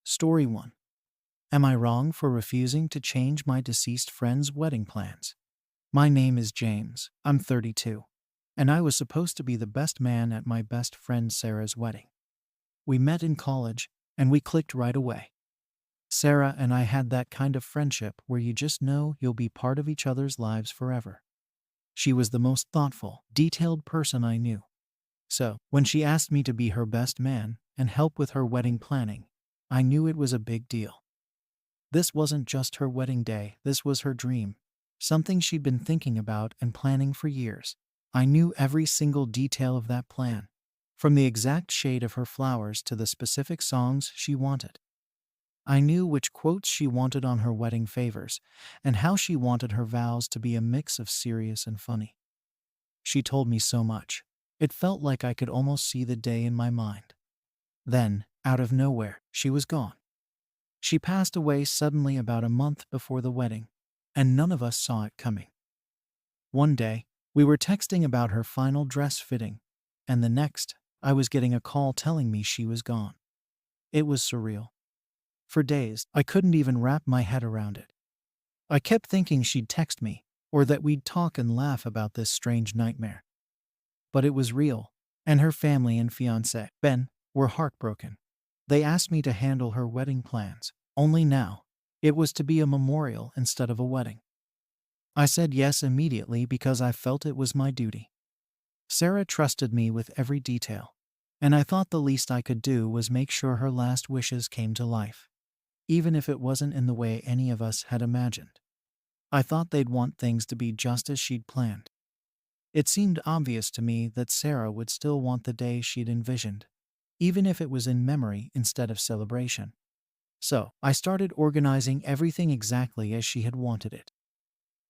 Story 1. Am I wrong for refusing to change my deceased friend's wedding plans? My name is James. I'm 32. And I was supposed to be the best man at my best friend Sarah's wedding. We met in college, and we clicked right away. Sarah and I had that kind of friendship where you just know you'll be part of each other's lives forever. She was the most thoughtful, detailed person I knew. So, when she asked me to be her best man and help with her wedding planning, I knew it was a big deal. This wasn't just her wedding day, this was her dream. Something she'd been thinking about and planning for years. I knew every single detail of that plan, from the exact shade of her flowers to the specific songs she wanted. I knew which quotes she wanted on her wedding favors, and how she wanted her vows to be a mix of serious and funny. She told me so much. It felt like I could almost see the day in my mind. Then, out of nowhere, she was gone. She passed away suddenly about a month before the wedding, and none of us saw it coming. One day, we were texting about her final dress fitting, and the next, I was getting a call telling me she was gone. It was surreal. For days, I couldn't even wrap my head around it. I kept thinking she'd text me, or that we'd talk and laugh about this strange nightmare. But it was real, and her family and fiancé, Ben, were heartbroken. They asked me to handle her wedding plans, only now, it was to be a memorial instead of a wedding. I said yes immediately because I felt it was my duty. Sarah trusted me with every detail, and I thought the least I could do was make sure her last wishes came to life, even if it wasn't in the way any of us had imagined. I thought they'd want things to be just as she'd planned. It seemed obvious to me that Sarah would still want the day she'd envisioned, even if it was in memory instead of celebration. So, I started organizing everything exactly as she had wanted it.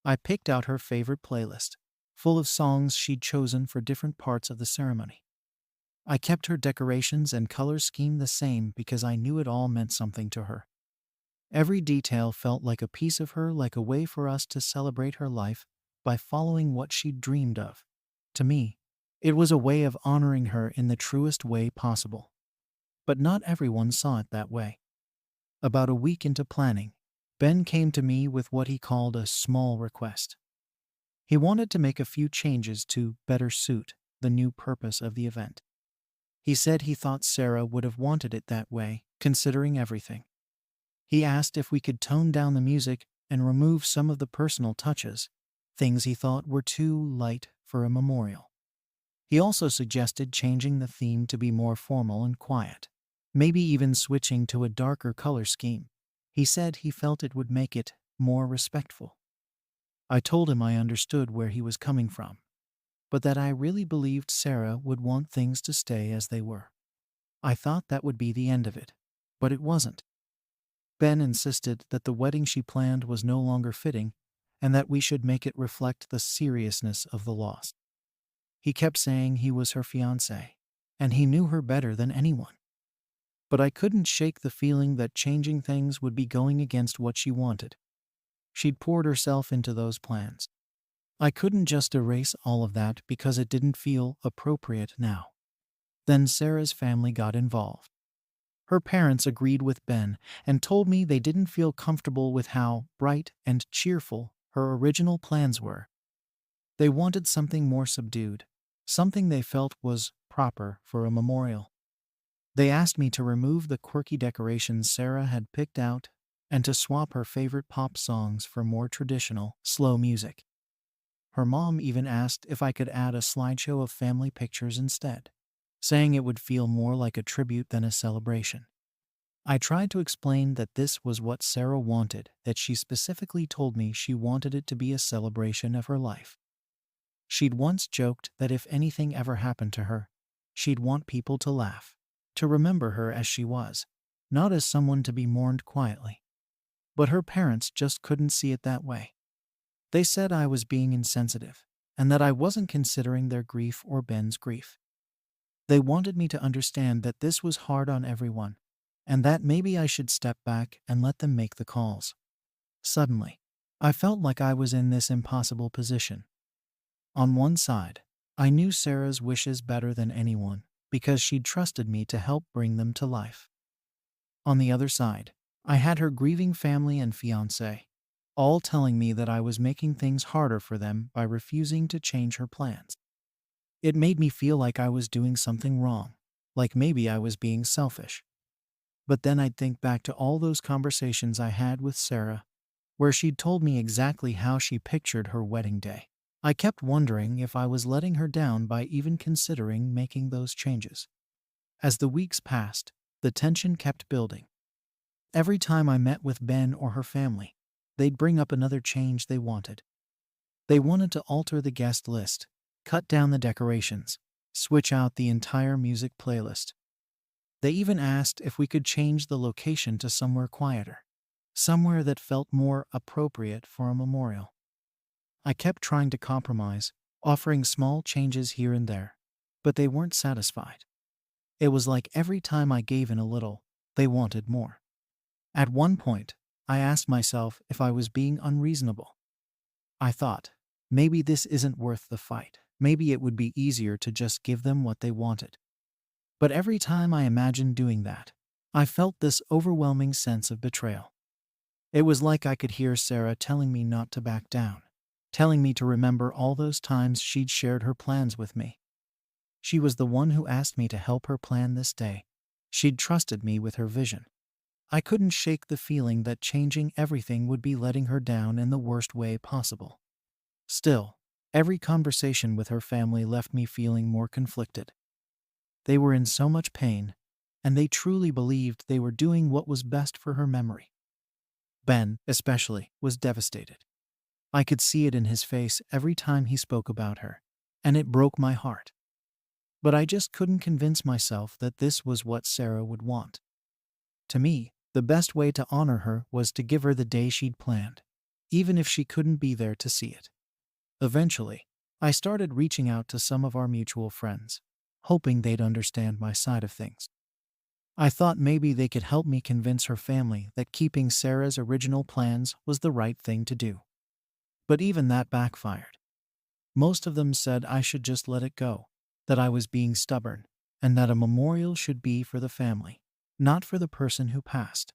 I picked out her favorite playlist, full of songs she'd chosen for different parts of the ceremony. I kept her decorations and color scheme the same because I knew it all meant something to her. Every detail felt like a piece of her, like a way for us to celebrate her life by following what she'd dreamed of. To me, it was a way of honoring her in the truest way possible. But not everyone saw it that way. About a week into planning, Ben came to me with what he called a small request. He wanted to make a few changes to better suit the new purpose of the event. He said he thought Sarah would have wanted it that way, considering everything. He asked if we could tone down the music and remove some of the personal touches, things he thought were too light for a memorial. He also suggested changing the theme to be more formal and quiet, maybe even switching to a darker color scheme. He said he felt it would make it more respectful. I told him I understood where he was coming from, but that I really believed Sarah would want things to stay as they were. I thought that would be the end of it, but it wasn't. Ben insisted that the wedding she planned was no longer fitting and that we should make it reflect the seriousness of the loss. He kept saying he was her fiancé, and he knew her better than anyone. But I couldn't shake the feeling that changing things would be going against what she wanted. She'd poured herself into those plans. I couldn't just erase all of that because it didn't feel appropriate now. Then Sarah's family got involved. Her parents agreed with Ben and told me they didn't feel comfortable with how bright and cheerful her original plans were. They wanted something more subdued, something they felt was proper for a memorial. They asked me to remove the quirky decorations Sarah had picked out and to swap her favorite pop songs for more traditional, slow music. Her mom even asked if I could add a slideshow of family pictures instead, saying it would feel more like a tribute than a celebration. I tried to explain that this was what Sarah wanted, that she specifically told me she wanted it to be a celebration of her life. She'd once joked that if anything ever happened to her, she'd want people to laugh, to remember her as she was, not as someone to be mourned quietly. But her parents just couldn't see it that way. They said I was being insensitive, and that I wasn't considering their grief or Ben's grief. They wanted me to understand that this was hard on everyone, and that maybe I should step back and let them make the calls. Suddenly, I felt like I was in this impossible position. On one side, I knew Sarah's wishes better than anyone because she'd trusted me to help bring them to life. On the other side, I had her grieving family and fiancé, all telling me that I was making things harder for them by refusing to change her plans. It made me feel like I was doing something wrong, like maybe I was being selfish. But then I'd think back to all those conversations I had with Sarah, where she'd told me exactly how she pictured her wedding day. I kept wondering if I was letting her down by even considering making those changes. As the weeks passed, the tension kept building. Every time I met with Ben or her family, they'd bring up another change they wanted. They wanted to alter the guest list, cut down the decorations, switch out the entire music playlist. They even asked if we could change the location to somewhere quieter, somewhere that felt more appropriate for a memorial. I kept trying to compromise, offering small changes here and there, but they weren't satisfied. It was like every time I gave in a little, they wanted more. At one point, I asked myself if I was being unreasonable. I thought, maybe this isn't worth the fight. Maybe it would be easier to just give them what they wanted. But every time I imagined doing that, I felt this overwhelming sense of betrayal. It was like I could hear Sarah telling me not to back down, telling me to remember all those times she'd shared her plans with me. She was the one who asked me to help her plan this day. She'd trusted me with her vision. I couldn't shake the feeling that changing everything would be letting her down in the worst way possible. Still, every conversation with her family left me feeling more conflicted. They were in so much pain, and they truly believed they were doing what was best for her memory. Ben, especially, was devastated. I could see it in his face every time he spoke about her, and it broke my heart. But I just couldn't convince myself that this was what Sarah would want. To me, the best way to honor her was to give her the day she'd planned, even if she couldn't be there to see it. Eventually, I started reaching out to some of our mutual friends, hoping they'd understand my side of things. I thought maybe they could help me convince her family that keeping Sarah's original plans was the right thing to do. But even that backfired. Most of them said I should just let it go, that I was being stubborn, and that a memorial should be for the family, not for the person who passed.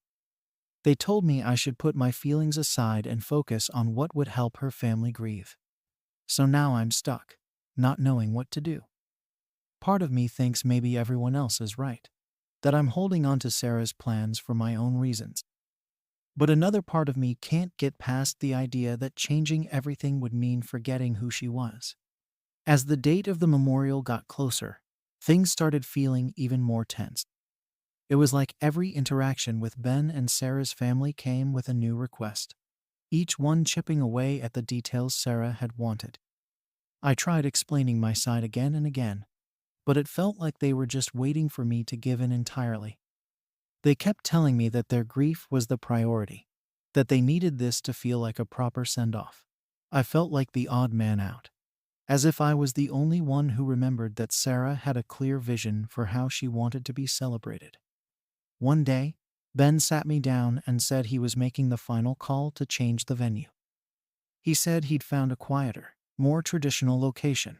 They told me I should put my feelings aside and focus on what would help her family grieve. So now I'm stuck, not knowing what to do. Part of me thinks maybe everyone else is right, that I'm holding on to Sarah's plans for my own reasons. But another part of me can't get past the idea that changing everything would mean forgetting who she was. As the date of the memorial got closer, things started feeling even more tense. It was like every interaction with Ben and Sarah's family came with a new request, each one chipping away at the details Sarah had wanted. I tried explaining my side again and again, but it felt like they were just waiting for me to give in entirely. They kept telling me that their grief was the priority, that they needed this to feel like a proper send-off. I felt like the odd man out, as if I was the only one who remembered that Sarah had a clear vision for how she wanted to be celebrated. One day, Ben sat me down and said he was making the final call to change the venue. He said he'd found a quieter, more traditional location,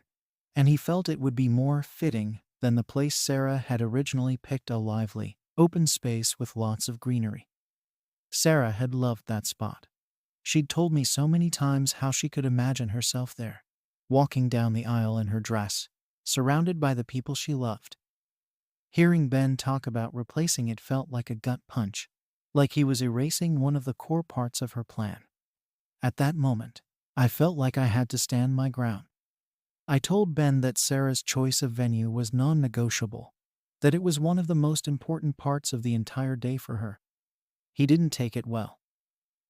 and he felt it would be more fitting than the place Sarah had originally picked, a lively, open space with lots of greenery. Sarah had loved that spot. She'd told me so many times how she could imagine herself there, walking down the aisle in her dress, surrounded by the people she loved. Hearing Ben talk about replacing it felt like a gut punch, like he was erasing one of the core parts of her plan. At that moment, I felt like I had to stand my ground. I told Ben that Sarah's choice of venue was non-negotiable, that it was one of the most important parts of the entire day for her. He didn't take it well.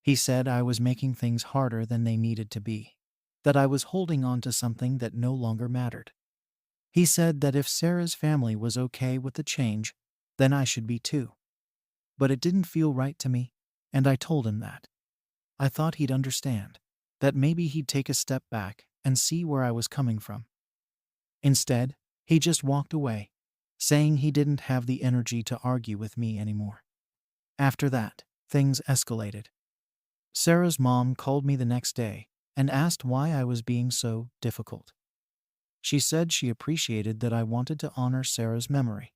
He said I was making things harder than they needed to be, that I was holding on to something that no longer mattered. He said that if Sarah's family was okay with the change, then I should be too. But it didn't feel right to me, and I told him that. I thought he'd understand, that maybe he'd take a step back and see where I was coming from. Instead, he just walked away, saying he didn't have the energy to argue with me anymore. After that, things escalated. Sarah's mom called me the next day and asked why I was being so difficult. She said she appreciated that I wanted to honor Sarah's memory,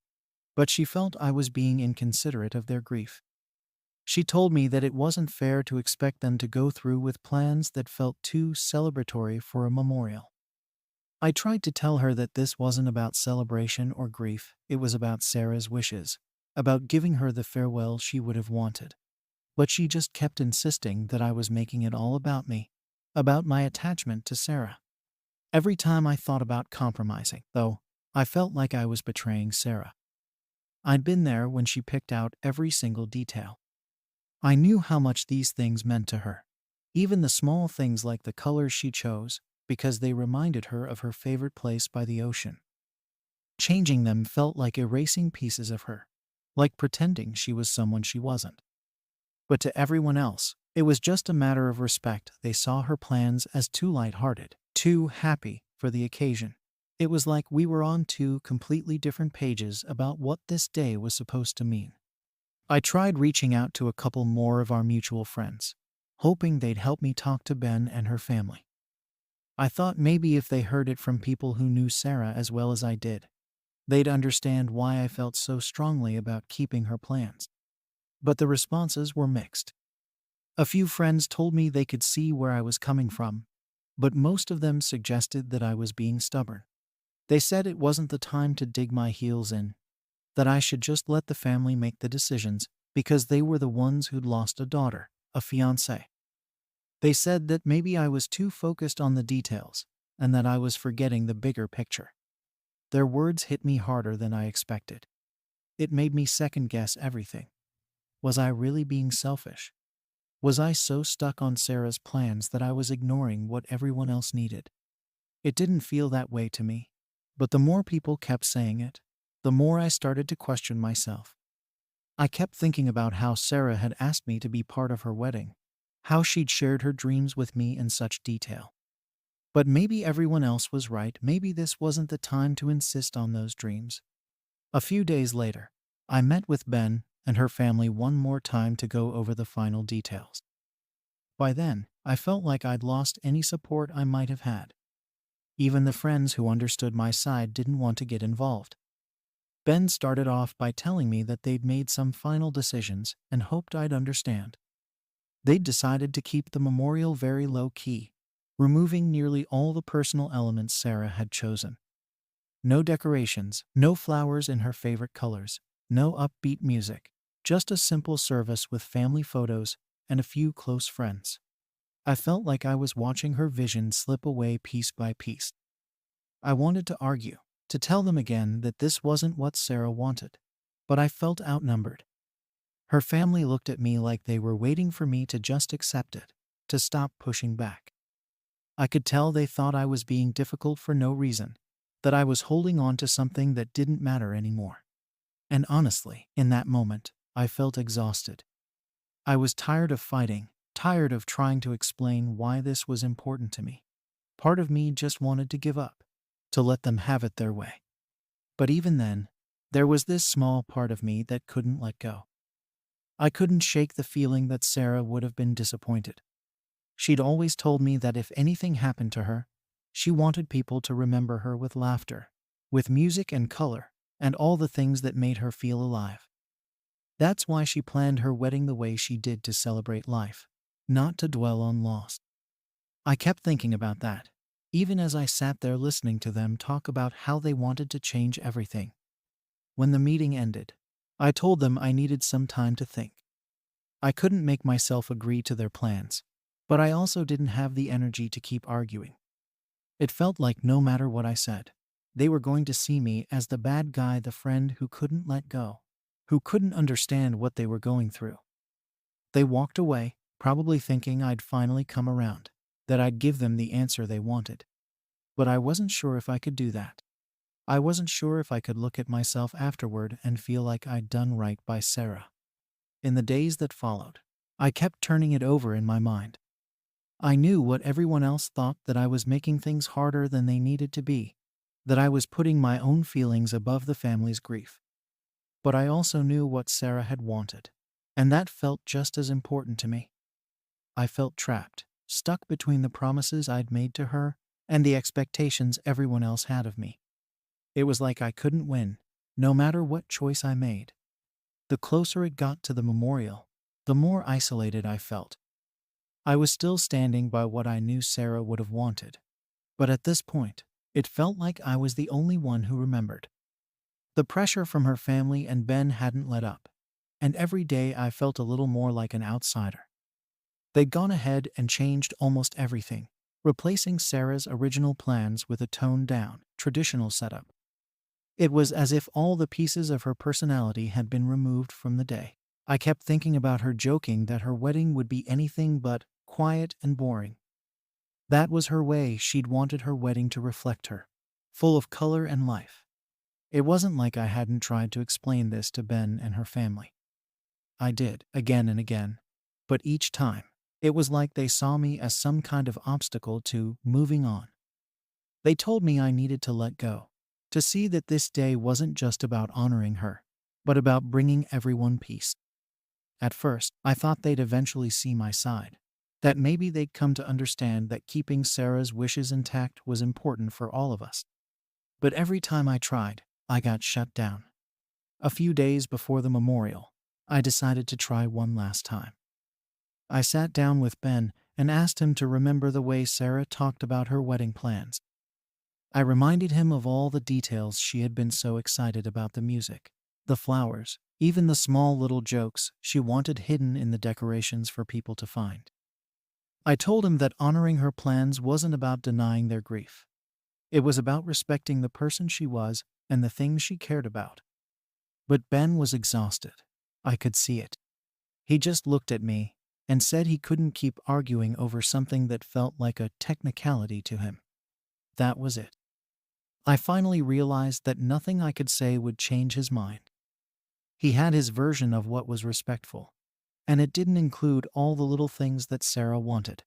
but she felt I was being inconsiderate of their grief. She told me that it wasn't fair to expect them to go through with plans that felt too celebratory for a memorial. I tried to tell her that this wasn't about celebration or grief, it was about Sarah's wishes, about giving her the farewell she would have wanted. But she just kept insisting that I was making it all about me, about my attachment to Sarah. Every time I thought about compromising, though, I felt like I was betraying Sarah. I'd been there when she picked out every single detail. I knew how much these things meant to her. Even the small things like the colors she chose, because they reminded her of her favorite place by the ocean. Changing them felt like erasing pieces of her, like pretending she was someone she wasn't. But to everyone else, it was just a matter of respect. They saw her plans as too light-hearted, too happy for the occasion. It was like we were on two completely different pages about what this day was supposed to mean. I tried reaching out to a couple more of our mutual friends, hoping they'd help me talk to Ben and her family. I thought maybe if they heard it from people who knew Sarah as well as I did, they'd understand why I felt so strongly about keeping her plans. But the responses were mixed. A few friends told me they could see where I was coming from, but most of them suggested that I was being stubborn. They said it wasn't the time to dig my heels in, that I should just let the family make the decisions because they were the ones who'd lost a daughter, a fiancé. They said that maybe I was too focused on the details and that I was forgetting the bigger picture. Their words hit me harder than I expected. It made me second-guess everything. Was I really being selfish? Was I so stuck on Sarah's plans that I was ignoring what everyone else needed? It didn't feel that way to me, but the more people kept saying it, the more I started to question myself. I kept thinking about how Sarah had asked me to be part of her wedding, how she'd shared her dreams with me in such detail. But maybe everyone else was right, maybe this wasn't the time to insist on those dreams. A few days later, I met with Ben and her family one more time to go over the final details. By then, I felt like I'd lost any support I might have had. Even the friends who understood my side didn't want to get involved. Ben started off by telling me that they'd made some final decisions and hoped I'd understand. They'd decided to keep the memorial very low-key, removing nearly all the personal elements Sarah had chosen. No decorations, no flowers in her favorite colors, no upbeat music, just a simple service with family photos and a few close friends. I felt like I was watching her vision slip away piece by piece. I wanted to argue, to tell them again that this wasn't what Sarah wanted, but I felt outnumbered. Her family looked at me like they were waiting for me to just accept it, to stop pushing back. I could tell they thought I was being difficult for no reason, that I was holding on to something that didn't matter anymore. And honestly, in that moment, I felt exhausted. I was tired of fighting, tired of trying to explain why this was important to me. Part of me just wanted to give up, to let them have it their way. But even then, there was this small part of me that couldn't let go. I couldn't shake the feeling that Sarah would have been disappointed. She'd always told me that if anything happened to her, she wanted people to remember her with laughter, with music and color, and all the things that made her feel alive. That's why she planned her wedding the way she did, to celebrate life, not to dwell on loss. I kept thinking about that, even as I sat there listening to them talk about how they wanted to change everything. When the meeting ended, I told them I needed some time to think. I couldn't make myself agree to their plans, but I also didn't have the energy to keep arguing. It felt like no matter what I said, they were going to see me as the bad guy, the friend who couldn't let go, who couldn't understand what they were going through. They walked away, probably thinking I'd finally come around, that I'd give them the answer they wanted. But I wasn't sure if I could do that. I wasn't sure if I could look at myself afterward and feel like I'd done right by Sarah. In the days that followed, I kept turning it over in my mind. I knew what everyone else thought, that I was making things harder than they needed to be, that I was putting my own feelings above the family's grief. But I also knew what Sarah had wanted, and that felt just as important to me. I felt trapped, stuck between the promises I'd made to her and the expectations everyone else had of me. It was like I couldn't win, no matter what choice I made. The closer it got to the memorial, the more isolated I felt. I was still standing by what I knew Sarah would have wanted, but at this point, it felt like I was the only one who remembered. The pressure from her family and Ben hadn't let up, and every day I felt a little more like an outsider. They'd gone ahead and changed almost everything, replacing Sarah's original plans with a toned-down, traditional setup. It was as if all the pieces of her personality had been removed from the day. I kept thinking about her joking that her wedding would be anything but quiet and boring. That was her way. She'd wanted her wedding to reflect her, full of color and life. It wasn't like I hadn't tried to explain this to Ben and her family. I did, again and again. But each time, it was like they saw me as some kind of obstacle to moving on. They told me I needed to let go, to see that this day wasn't just about honoring her, but about bringing everyone peace. At first, I thought they'd eventually see my side, that maybe they'd come to understand that keeping Sarah's wishes intact was important for all of us. But every time I tried, I got shut down. A few days before the memorial, I decided to try one last time. I sat down with Ben and asked him to remember the way Sarah talked about her wedding plans. I reminded him of all the details. She had been so excited about the music, the flowers, even the small little jokes she wanted hidden in the decorations for people to find. I told him that honoring her plans wasn't about denying their grief. It was about respecting the person she was and the things she cared about. But Ben was exhausted. I could see it. He just looked at me and said he couldn't keep arguing over something that felt like a technicality to him. That was it. I finally realized that nothing I could say would change his mind. He had his version of what was respectful, and it didn't include all the little things that Sarah wanted.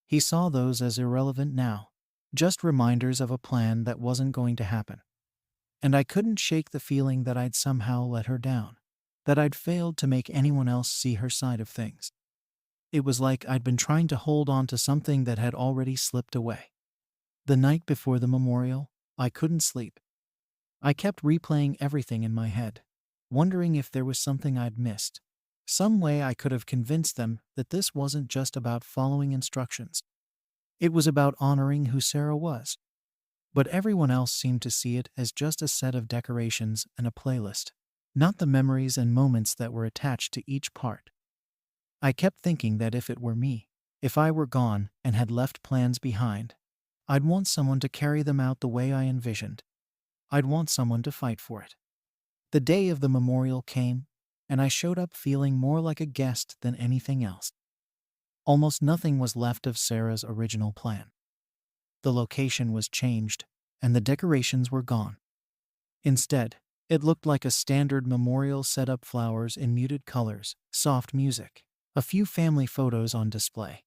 He saw those as irrelevant now, just reminders of a plan that wasn't going to happen. And I couldn't shake the feeling that I'd somehow let her down, that I'd failed to make anyone else see her side of things. It was like I'd been trying to hold on to something that had already slipped away. The night before the memorial, I couldn't sleep. I kept replaying everything in my head, wondering if there was something I'd missed, some way I could have convinced them that this wasn't just about following instructions. It was about honoring who Sarah was. But everyone else seemed to see it as just a set of decorations and a playlist, not the memories and moments that were attached to each part. I kept thinking that if it were me, if I were gone and had left plans behind, I'd want someone to carry them out the way I envisioned. I'd want someone to fight for it. The day of the memorial came, and I showed up feeling more like a guest than anything else. Almost nothing was left of Sarah's original plan. The location was changed, and the decorations were gone. Instead, it looked like a standard memorial setup: flowers in muted colors, soft music, a few family photos on display.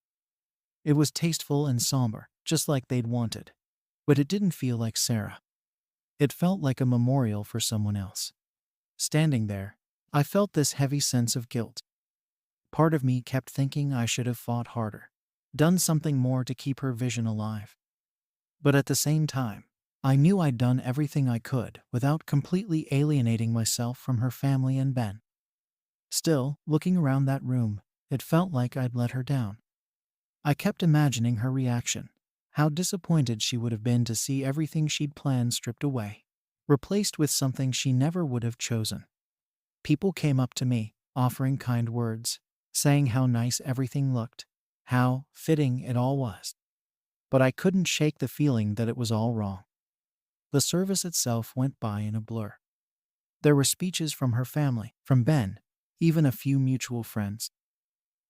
It was tasteful and somber, just like they'd wanted. But it didn't feel like Sarah. It felt like a memorial for someone else. Standing there, I felt this heavy sense of guilt. Part of me kept thinking I should have fought harder, done something more to keep her vision alive. But at the same time, I knew I'd done everything I could without completely alienating myself from her family and Ben. Still, looking around that room, it felt like I'd let her down. I kept imagining her reaction, how disappointed she would have been to see everything she'd planned stripped away, replaced with something she never would have chosen. People came up to me, offering kind words, saying how nice everything looked, how fitting it all was. But I couldn't shake the feeling that it was all wrong. The service itself went by in a blur. There were speeches from her family, from Ben, even a few mutual friends.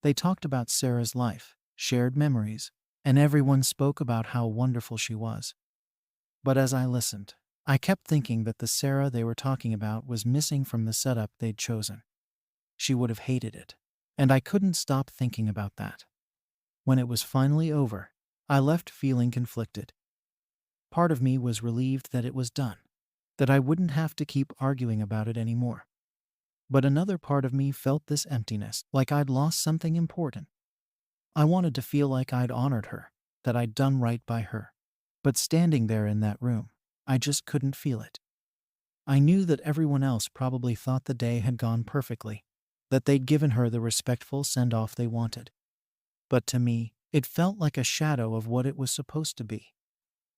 They talked about Sarah's life, shared memories, and everyone spoke about how wonderful she was. But as I listened, I kept thinking that the Sarah they were talking about was missing from the setup they'd chosen. She would have hated it, and I couldn't stop thinking about that. When it was finally over, I left feeling conflicted. Part of me was relieved that it was done, that I wouldn't have to keep arguing about it anymore. But another part of me felt this emptiness, like I'd lost something important. I wanted to feel like I'd honored her, that I'd done right by her. But standing there in that room, I just couldn't feel it. I knew that everyone else probably thought the day had gone perfectly, that they'd given her the respectful send-off they wanted. But to me, it felt like a shadow of what it was supposed to be.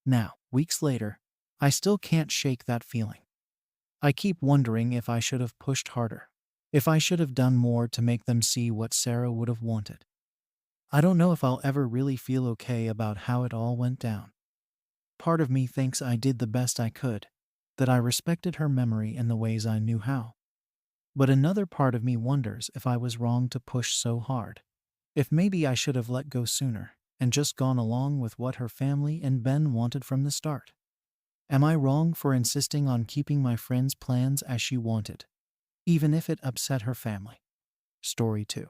Now, weeks later, I still can't shake that feeling. I keep wondering if I should have pushed harder, if I should have done more to make them see what Sarah would have wanted. I don't know if I'll ever really feel okay about how it all went down. Part of me thinks I did the best I could, that I respected her memory in the ways I knew how. But another part of me wonders if I was wrong to push so hard. If maybe I should have let go sooner and just gone along with what her family and Ben wanted from the start. Am I wrong for insisting on keeping my friend's plans as she wanted, even if it upset her family? Story 2.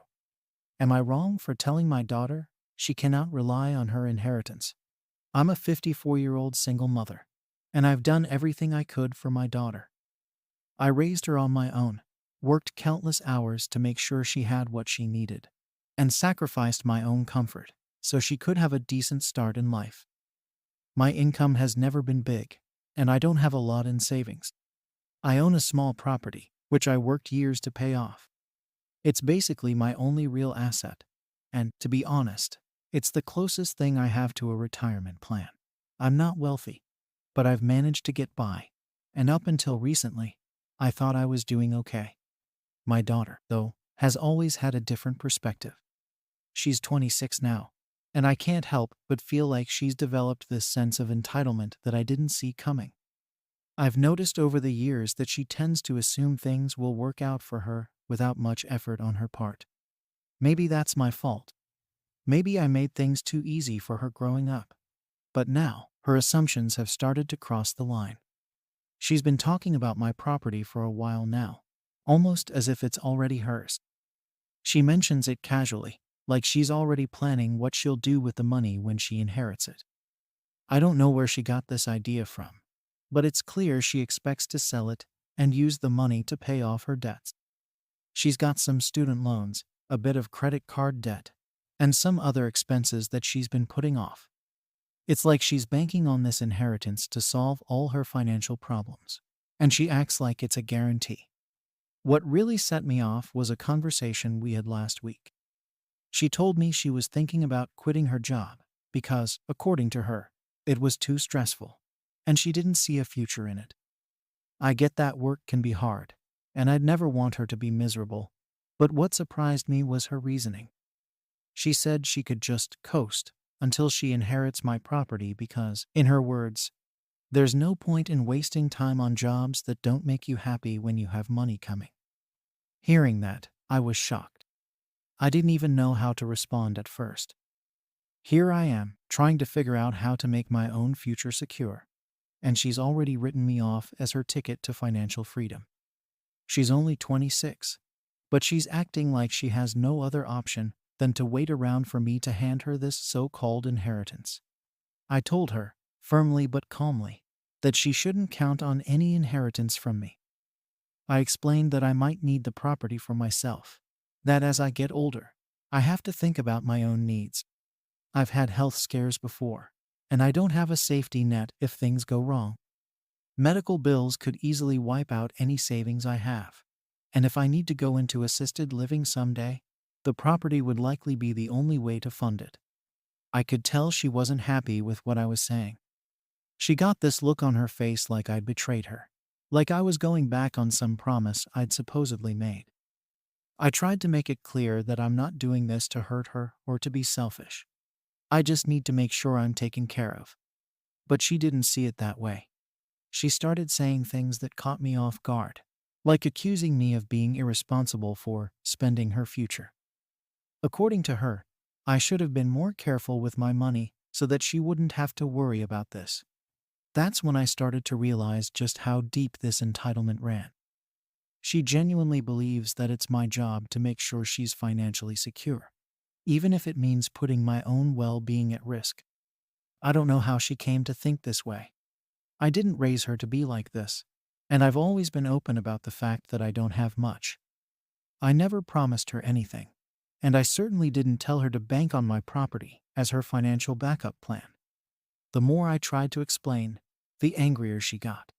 Am I wrong for telling my daughter she cannot rely on her inheritance? I'm a 54-year-old single mother, and I've done everything I could for my daughter. I raised her on my own, worked countless hours to make sure she had what she needed, and sacrificed my own comfort so she could have a decent start in life. My income has never been big, and I don't have a lot in savings. I own a small property, which I worked years to pay off. It's basically my only real asset, and, to be honest, it's the closest thing I have to a retirement plan. I'm not wealthy, but I've managed to get by, and up until recently, I thought I was doing okay. My daughter, though, has always had a different perspective. She's 26 now, and I can't help but feel like she's developed this sense of entitlement that I didn't see coming. I've noticed over the years that she tends to assume things will work out for her without much effort on her part. Maybe that's my fault. Maybe I made things too easy for her growing up. But now, her assumptions have started to cross the line. She's been talking about my property for a while now, almost as if it's already hers. She mentions it casually, like she's already planning what she'll do with the money when she inherits it. I don't know where she got this idea from, but it's clear she expects to sell it and use the money to pay off her debts. She's got some student loans, a bit of credit card debt, and some other expenses that she's been putting off. It's like she's banking on this inheritance to solve all her financial problems, and she acts like it's a guarantee. What really set me off was a conversation we had last week. She told me she was thinking about quitting her job because, according to her, it was too stressful, and she didn't see a future in it. I get that work can be hard, and I'd never want her to be miserable, but what surprised me was her reasoning. She said she could just coast until she inherits my property because, in her words, there's no point in wasting time on jobs that don't make you happy when you have money coming. Hearing that, I was shocked. I didn't even know how to respond at first. Here I am, trying to figure out how to make my own future secure, and she's already written me off as her ticket to financial freedom. She's only 26, but she's acting like she has no other option than to wait around for me to hand her this so-called inheritance. I told her, firmly but calmly, that she shouldn't count on any inheritance from me. I explained that I might need the property for myself, that as I get older, I have to think about my own needs. I've had health scares before, and I don't have a safety net if things go wrong. Medical bills could easily wipe out any savings I have, and if I need to go into assisted living someday, the property would likely be the only way to fund it. I could tell she wasn't happy with what I was saying. She got this look on her face like I'd betrayed her, like I was going back on some promise I'd supposedly made. I tried to make it clear that I'm not doing this to hurt her or to be selfish. I just need to make sure I'm taken care of. But she didn't see it that way. She started saying things that caught me off guard, like accusing me of being irresponsible for spending her future. According to her, I should have been more careful with my money so that she wouldn't have to worry about this. That's when I started to realize just how deep this entitlement ran. She genuinely believes that it's my job to make sure she's financially secure, even if it means putting my own well-being at risk. I don't know how she came to think this way. I didn't raise her to be like this, and I've always been open about the fact that I don't have much. I never promised her anything, and I certainly didn't tell her to bank on my property as her financial backup plan. The more I tried to explain, the angrier she got.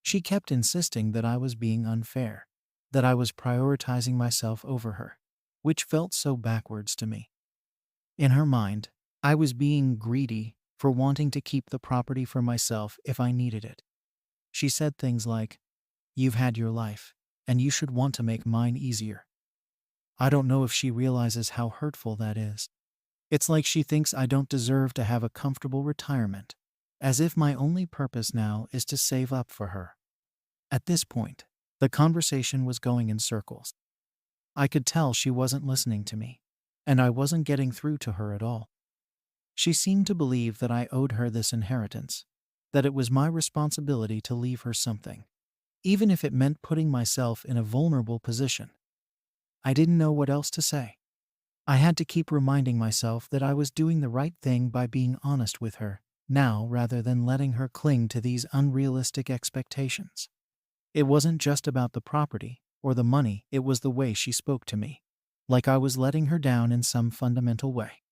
She kept insisting that I was being unfair, that I was prioritizing myself over her, which felt so backwards to me. In her mind, I was being greedy for wanting to keep the property for myself if I needed it. She said things like, "You've had your life, and you should want to make mine easier." I don't know if she realizes how hurtful that is. It's like she thinks I don't deserve to have a comfortable retirement, as if my only purpose now is to save up for her. At this point, the conversation was going in circles. I could tell she wasn't listening to me, and I wasn't getting through to her at all. She seemed to believe that I owed her this inheritance, that it was my responsibility to leave her something, even if it meant putting myself in a vulnerable position. I didn't know what else to say. I had to keep reminding myself that I was doing the right thing by being honest with her now rather than letting her cling to these unrealistic expectations. It wasn't just about the property or the money, it was the way she spoke to me, like I was letting her down in some fundamental way.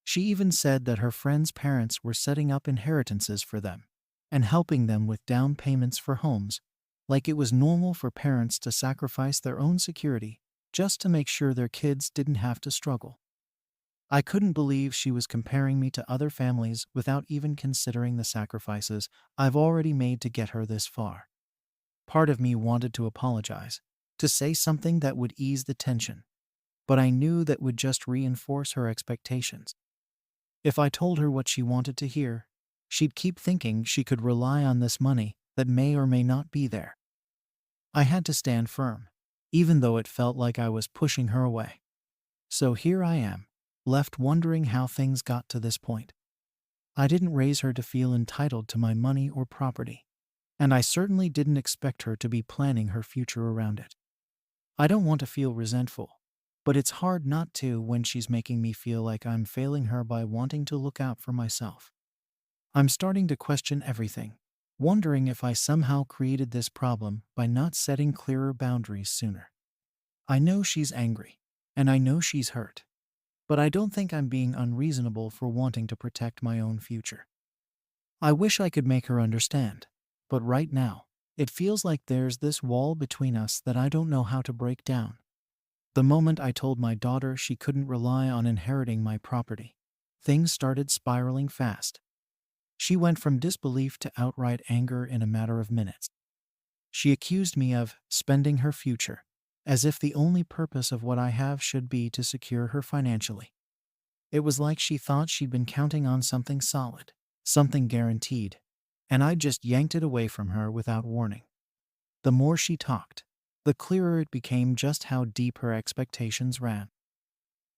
She even said that her friends' parents were setting up inheritances for them and helping them with down payments for homes, like it was normal for parents to sacrifice their own security just to make sure their kids didn't have to struggle. I couldn't believe she was comparing me to other families without even considering the sacrifices I've already made to get her this far. Part of me wanted to apologize, to say something that would ease the tension, but I knew that would just reinforce her expectations. If I told her what she wanted to hear, she'd keep thinking she could rely on this money that may or may not be there. I had to stand firm, even though it felt like I was pushing her away. So here I am, left wondering how things got to this point. I didn't raise her to feel entitled to my money or property, and I certainly didn't expect her to be planning her future around it. I don't want to feel resentful, but it's hard not to when she's making me feel like I'm failing her by wanting to look out for myself. I'm starting to question everything, wondering if I somehow created this problem by not setting clearer boundaries sooner. I know she's angry, and I know she's hurt, but I don't think I'm being unreasonable for wanting to protect my own future. I wish I could make her understand, but right now, it feels like there's this wall between us that I don't know how to break down. The moment I told my daughter she couldn't rely on inheriting my property, things started spiraling fast. She went from disbelief to outright anger in a matter of minutes. She accused me of spending her future, as if the only purpose of what I have should be to secure her financially. It was like she thought she'd been counting on something solid, something guaranteed, and I just yanked it away from her without warning. The more she talked, the clearer it became just how deep her expectations ran.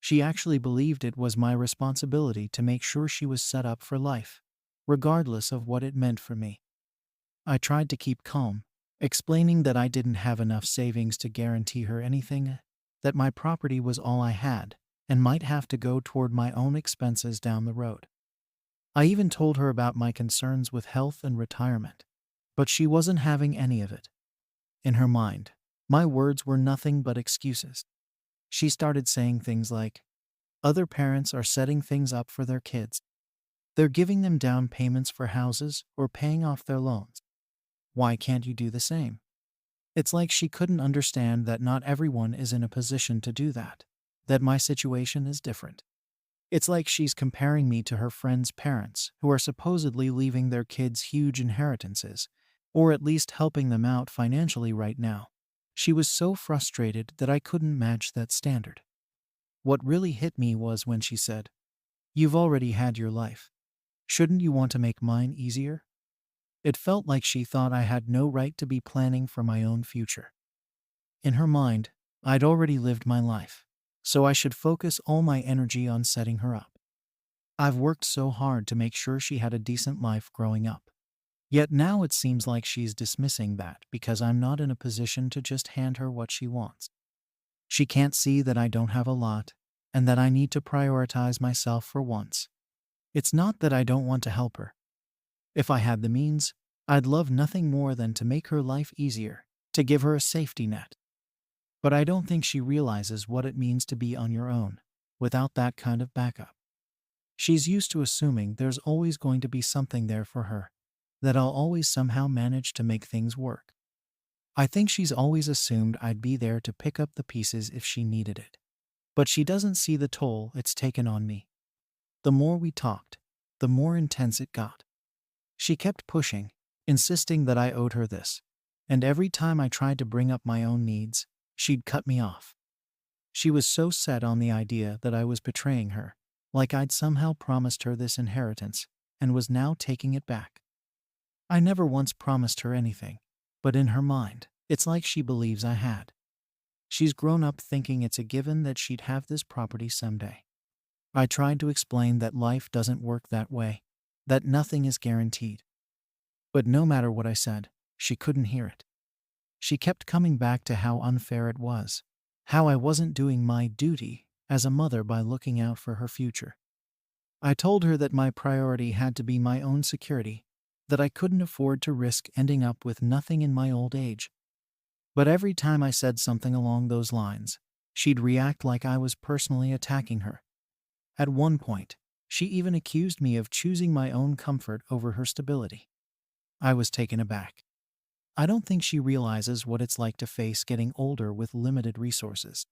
She actually believed it was my responsibility to make sure she was set up for life, regardless of what it meant for me. I tried to keep calm, explaining that I didn't have enough savings to guarantee her anything, that my property was all I had, and might have to go toward my own expenses down the road. I even told her about my concerns with health and retirement, but she wasn't having any of it. In her mind, my words were nothing but excuses. She started saying things like, "Other parents are setting things up for their kids. They're giving them down payments for houses or paying off their loans. Why can't you do the same?" It's like she couldn't understand that not everyone is in a position to do that my situation is different. It's like she's comparing me to her friends' parents who are supposedly leaving their kids huge inheritances, or at least helping them out financially right now. She was so frustrated that I couldn't match that standard. What really hit me was when she said, "You've already had your life. Shouldn't you want to make mine easier?" It felt like she thought I had no right to be planning for my own future. In her mind, I'd already lived my life, so I should focus all my energy on setting her up. I've worked so hard to make sure she had a decent life growing up. Yet now it seems like she's dismissing that because I'm not in a position to just hand her what she wants. She can't see that I don't have a lot, and that I need to prioritize myself for once. It's not that I don't want to help her. If I had the means, I'd love nothing more than to make her life easier, to give her a safety net. But I don't think she realizes what it means to be on your own, without that kind of backup. She's used to assuming there's always going to be something there for her, that I'll always somehow manage to make things work. I think she's always assumed I'd be there to pick up the pieces if she needed it. But she doesn't see the toll it's taken on me. The more we talked, the more intense it got. She kept pushing, insisting that I owed her this. And every time I tried to bring up my own needs, she'd cut me off. She was so set on the idea that I was betraying her, like I'd somehow promised her this inheritance and was now taking it back. I never once promised her anything, but in her mind, it's like she believes I had. She's grown up thinking it's a given that she'd have this property someday. I tried to explain that life doesn't work that way, that nothing is guaranteed. But no matter what I said, she couldn't hear it. She kept coming back to how unfair it was, how I wasn't doing my duty as a mother by looking out for her future. I told her that my priority had to be my own security, that I couldn't afford to risk ending up with nothing in my old age. But every time I said something along those lines, she'd react like I was personally attacking her. At one point, she even accused me of choosing my own comfort over her stability. I was taken aback. I don't think she realizes what it's like to face getting older with limited resources.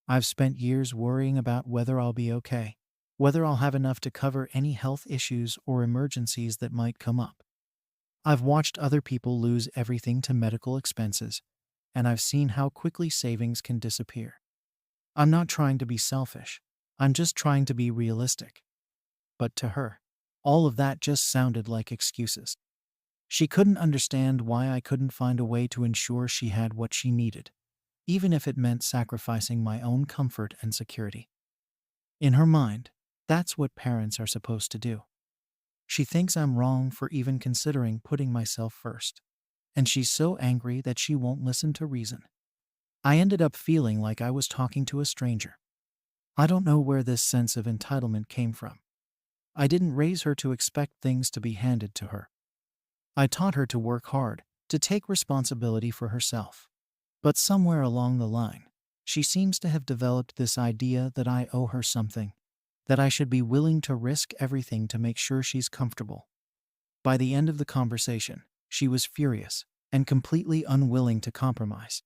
I've spent years worrying about whether I'll be okay, whether I'll have enough to cover any health issues or emergencies that might come up. I've watched other people lose everything to medical expenses, and I've seen how quickly savings can disappear. I'm not trying to be selfish. I'm just trying to be realistic. But to her, all of that just sounded like excuses. She couldn't understand why I couldn't find a way to ensure she had what she needed, even if it meant sacrificing my own comfort and security. In her mind, that's what parents are supposed to do. She thinks I'm wrong for even considering putting myself first, and she's so angry that she won't listen to reason. I ended up feeling like I was talking to a stranger. I don't know where this sense of entitlement came from. I didn't raise her to expect things to be handed to her. I taught her to work hard, to take responsibility for herself. But somewhere along the line, she seems to have developed this idea that I owe her something, that I should be willing to risk everything to make sure she's comfortable. By the end of the conversation, she was furious and completely unwilling to compromise.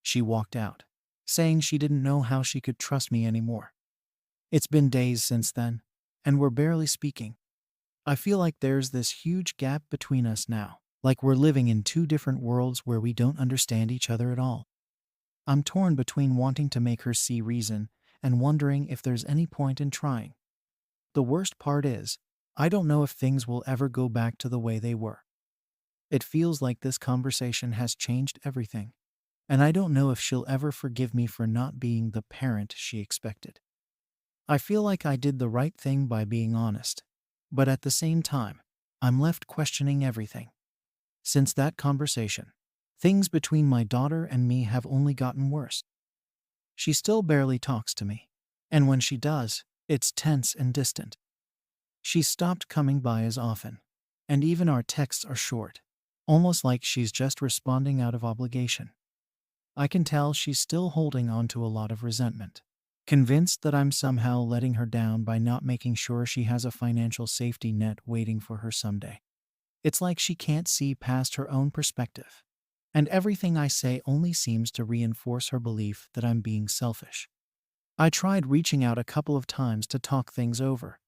She walked out, saying she didn't know how she could trust me anymore. It's been days since then, and we're barely speaking. I feel like there's this huge gap between us now, like we're living in two different worlds where we don't understand each other at all. I'm torn between wanting to make her see reason and wondering if there's any point in trying. The worst part is, I don't know if things will ever go back to the way they were. It feels like this conversation has changed everything, and I don't know if she'll ever forgive me for not being the parent she expected. I feel like I did the right thing by being honest, but at the same time, I'm left questioning everything. Since that conversation, things between my daughter and me have only gotten worse. She still barely talks to me, and when she does, it's tense and distant. She's stopped coming by as often, and even our texts are short, almost like she's just responding out of obligation. I can tell she's still holding on to a lot of resentment, convinced that I'm somehow letting her down by not making sure she has a financial safety net waiting for her someday. It's like she can't see past her own perspective, and everything I say only seems to reinforce her belief that I'm being selfish. I tried reaching out a couple of times to talk things over,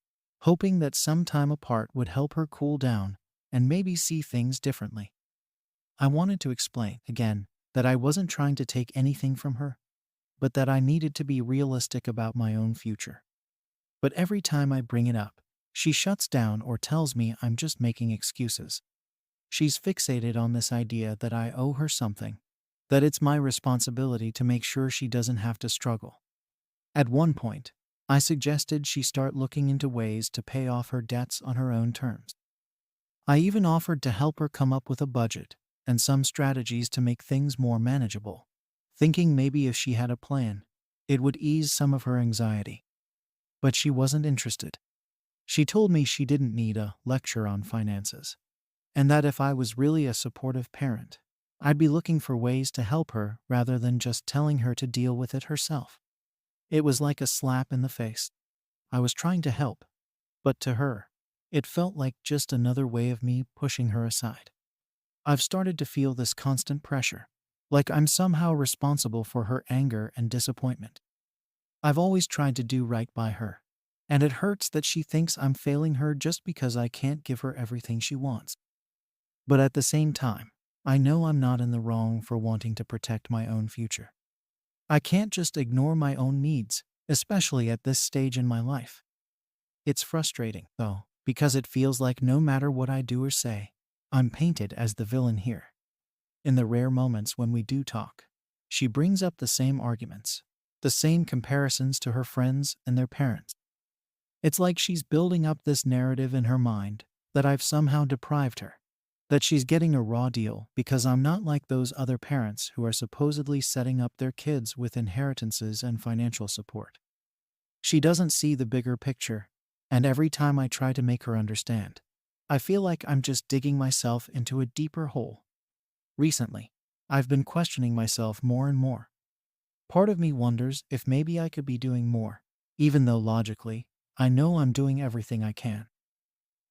hoping that some time apart would help her cool down and maybe see things differently. I wanted to explain, again, that I wasn't trying to take anything from her, but that I needed to be realistic about my own future. But every time I bring it up, she shuts down or tells me I'm just making excuses. She's fixated on this idea that I owe her something, that it's my responsibility to make sure she doesn't have to struggle. At one point, I suggested she start looking into ways to pay off her debts on her own terms. I even offered to help her come up with a budget and some strategies to make things more manageable, thinking maybe if she had a plan, it would ease some of her anxiety. But she wasn't interested. She told me she didn't need a lecture on finances, and that if I was really a supportive parent, I'd be looking for ways to help her rather than just telling her to deal with it herself. It was like a slap in the face. I was trying to help, but to her, it felt like just another way of me pushing her aside. I've started to feel this constant pressure, like I'm somehow responsible for her anger and disappointment. I've always tried to do right by her, and it hurts that she thinks I'm failing her just because I can't give her everything she wants. But at the same time, I know I'm not in the wrong for wanting to protect my own future. I can't just ignore my own needs, especially at this stage in my life. It's frustrating, though, because it feels like no matter what I do or say, I'm painted as the villain here. In the rare moments when we do talk, she brings up the same arguments, the same comparisons to her friends and their parents. It's like she's building up this narrative in her mind that I've somehow deprived her, that she's getting a raw deal because I'm not like those other parents who are supposedly setting up their kids with inheritances and financial support. She doesn't see the bigger picture, and every time I try to make her understand, I feel like I'm just digging myself into a deeper hole. Recently, I've been questioning myself more and more. Part of me wonders if maybe I could be doing more, even though logically, I know I'm doing everything I can.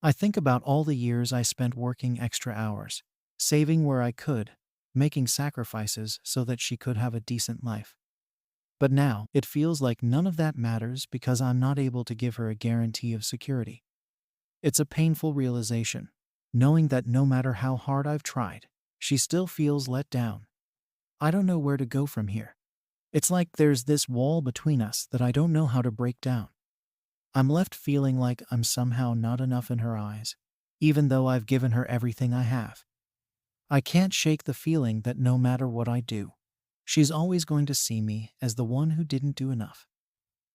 I think about all the years I spent working extra hours, saving where I could, making sacrifices so that she could have a decent life. But now, it feels like none of that matters because I'm not able to give her a guarantee of security. It's a painful realization, knowing that no matter how hard I've tried, she still feels let down. I don't know where to go from here. It's like there's this wall between us that I don't know how to break down. I'm left feeling like I'm somehow not enough in her eyes, even though I've given her everything I have. I can't shake the feeling that no matter what I do, she's always going to see me as the one who didn't do enough.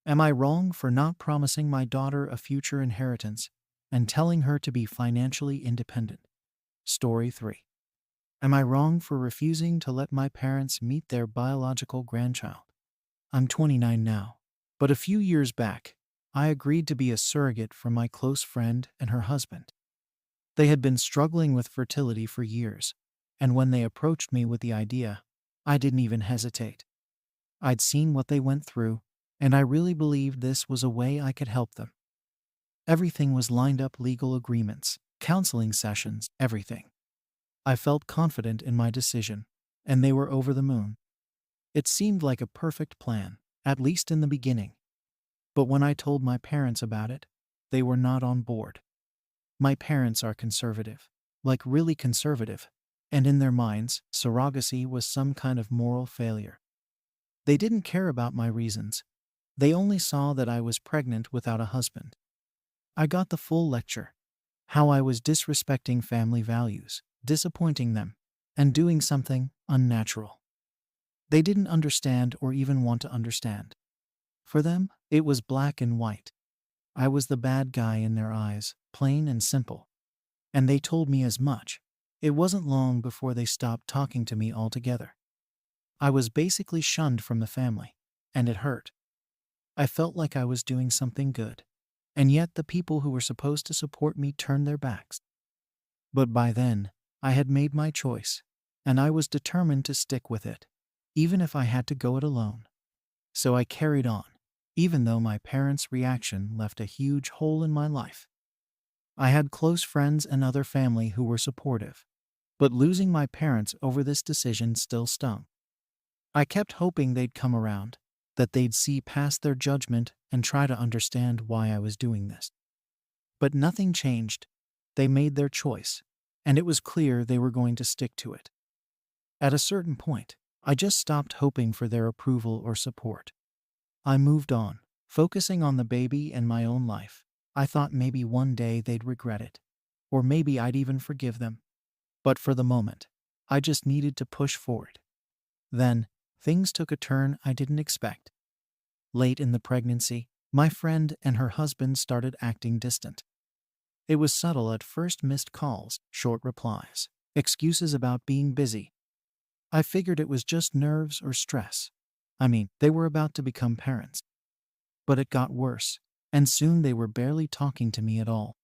Am I wrong for not promising my daughter a future inheritance and telling her to be financially independent? Story 3. Am I wrong for refusing to let my parents meet their biological grandchild? I'm 29 now, but a few years back, I agreed to be a surrogate for my close friend and her husband. They had been struggling with fertility for years, and when they approached me with the idea, I didn't even hesitate. I'd seen what they went through, and I really believed this was a way I could help them. Everything was lined up: legal agreements, counseling sessions, everything. I felt confident in my decision, and they were over the moon. It seemed like a perfect plan, at least in the beginning. But when I told my parents about it, they were not on board. My parents are conservative, like really conservative, and in their minds, surrogacy was some kind of moral failure. They didn't care about my reasons. They only saw that I was pregnant without a husband. I got the full lecture: how I was disrespecting family values, disappointing them, and doing something unnatural. They didn't understand or even want to understand. For them, it was black and white. I was the bad guy in their eyes, plain and simple. And they told me as much. It wasn't long before they stopped talking to me altogether. I was basically shunned from the family, and it hurt. I felt like I was doing something good, and yet the people who were supposed to support me turned their backs. But by then, I had made my choice, and I was determined to stick with it, even if I had to go it alone. So I carried on, even though my parents' reaction left a huge hole in my life. I had close friends and other family who were supportive, but losing my parents over this decision still stung. I kept hoping they'd come around, that they'd see past their judgment and try to understand why I was doing this. But nothing changed. They made their choice, and it was clear they were going to stick to it. At a certain point, I just stopped hoping for their approval or support. I moved on, focusing on the baby and my own life. I thought maybe one day they'd regret it, or maybe I'd even forgive them. But for the moment, I just needed to push forward. Then, things took a turn I didn't expect. Late in the pregnancy, my friend and her husband started acting distant. It was subtle at first: missed calls, short replies, excuses about being busy. I figured it was just nerves or stress. I mean, they were about to become parents. But it got worse, and soon they were barely talking to me at all.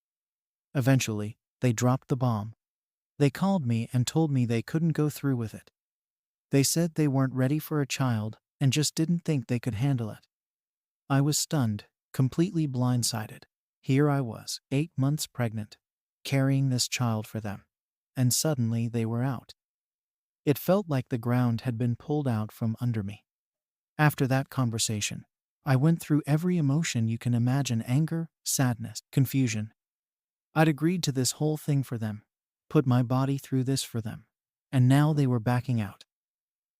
Eventually, they dropped the bomb. They called me and told me they couldn't go through with it. They said they weren't ready for a child and just didn't think they could handle it. I was stunned, completely blindsided. Here I was, 8 months pregnant, carrying this child for them. and suddenly they were out. It felt like the ground had been pulled out from under me. After that conversation, I went through every emotion you can imagine: anger, sadness, confusion. I'd agreed to this whole thing for them, put my body through this for them, and now they were backing out.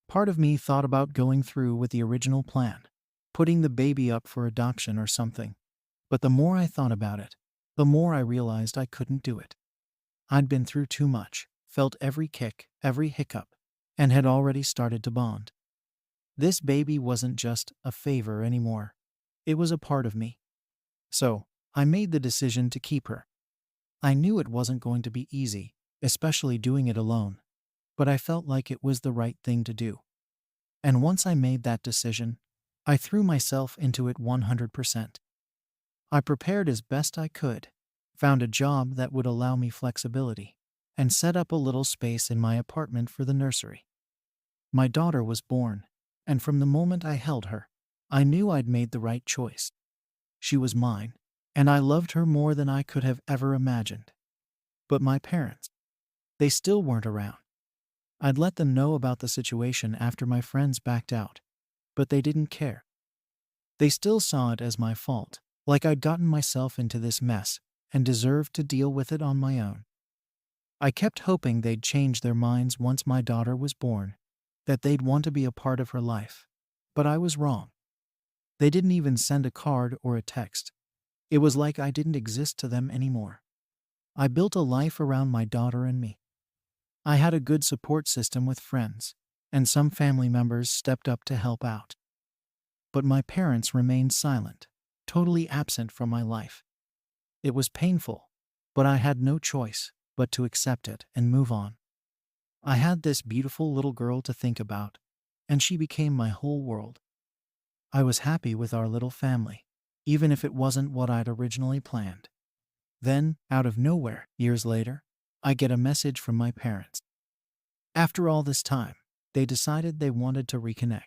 Part of me thought about going through with the original plan, putting the baby up for adoption or something, but the more I thought about it, the more I realized I couldn't do it. I'd been through too much, felt every kick, every hiccup, and had already started to bond. This baby wasn't just a favor anymore. It was a part of me. So, I made the decision to keep her. I knew it wasn't going to be easy, especially doing it alone, but I felt like it was the right thing to do. And once I made that decision, I threw myself into it 100%. I prepared as best I could, found a job that would allow me flexibility, and set up a little space in my apartment for the nursery. My daughter was born, and from the moment I held her, I knew I'd made the right choice. She was mine, and I loved her more than I could have ever imagined. But my parents, they still weren't around. I'd let them know about the situation after my friends backed out, but they didn't care. They still saw it as my fault, like I'd gotten myself into this mess and deserved to deal with it on my own. I kept hoping they'd change their minds once my daughter was born, that they'd want to be a part of her life. But I was wrong. They didn't even send a card or a text. It was like I didn't exist to them anymore. I built a life around my daughter and me. I had a good support system with friends, and some family members stepped up to help out. But my parents remained silent, totally absent from my life. It was painful, but I had no choice but to accept it and move on. I had this beautiful little girl to think about, and she became my whole world. I was happy with our little family, even if it wasn't what I'd originally planned. Then, out of nowhere, years later, I get a message from my parents. After all this time, they decided they wanted to reconnect.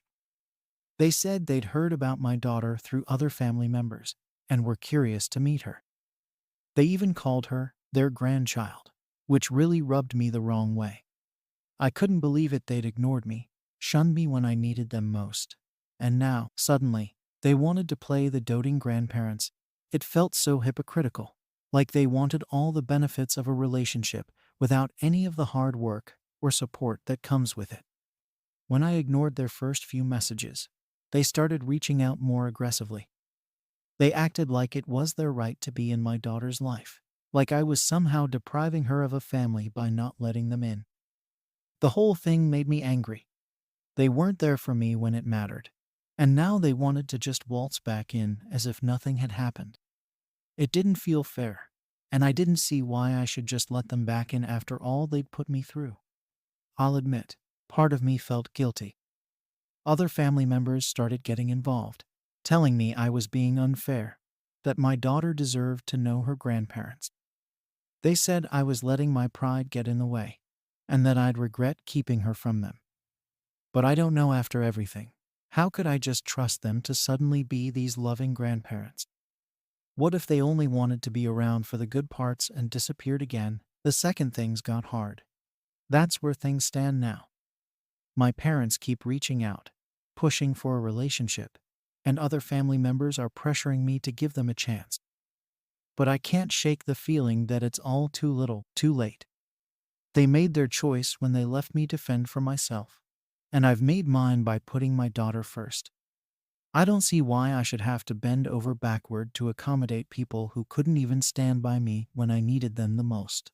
They said they'd heard about my daughter through other family members and were curious to meet her. They even called her their grandchild, which really rubbed me the wrong way. I couldn't believe it. They'd ignored me, shunned me when I needed them most. And now, suddenly, they wanted to play the doting grandparents. It felt so hypocritical, like they wanted all the benefits of a relationship without any of the hard work or support that comes with it. When I ignored their first few messages, they started reaching out more aggressively. They acted like it was their right to be in my daughter's life, like I was somehow depriving her of a family by not letting them in. The whole thing made me angry. They weren't there for me when it mattered, and now they wanted to just waltz back in as if nothing had happened. It didn't feel fair, and I didn't see why I should just let them back in after all they'd put me through. I'll admit, part of me felt guilty. Other family members started getting involved, telling me I was being unfair, that my daughter deserved to know her grandparents. They said I was letting my pride get in the way, and that I'd regret keeping her from them. But I don't know, after everything, how could I just trust them to suddenly be these loving grandparents? What if they only wanted to be around for the good parts and disappeared again the second things got hard? That's where things stand now. My parents keep reaching out, pushing for a relationship, and other family members are pressuring me to give them a chance. But I can't shake the feeling that it's all too little, too late. They made their choice when they left me to fend for myself, and I've made mine by putting my daughter first. I don't see why I should have to bend over backward to accommodate people who couldn't even stand by me when I needed them the most.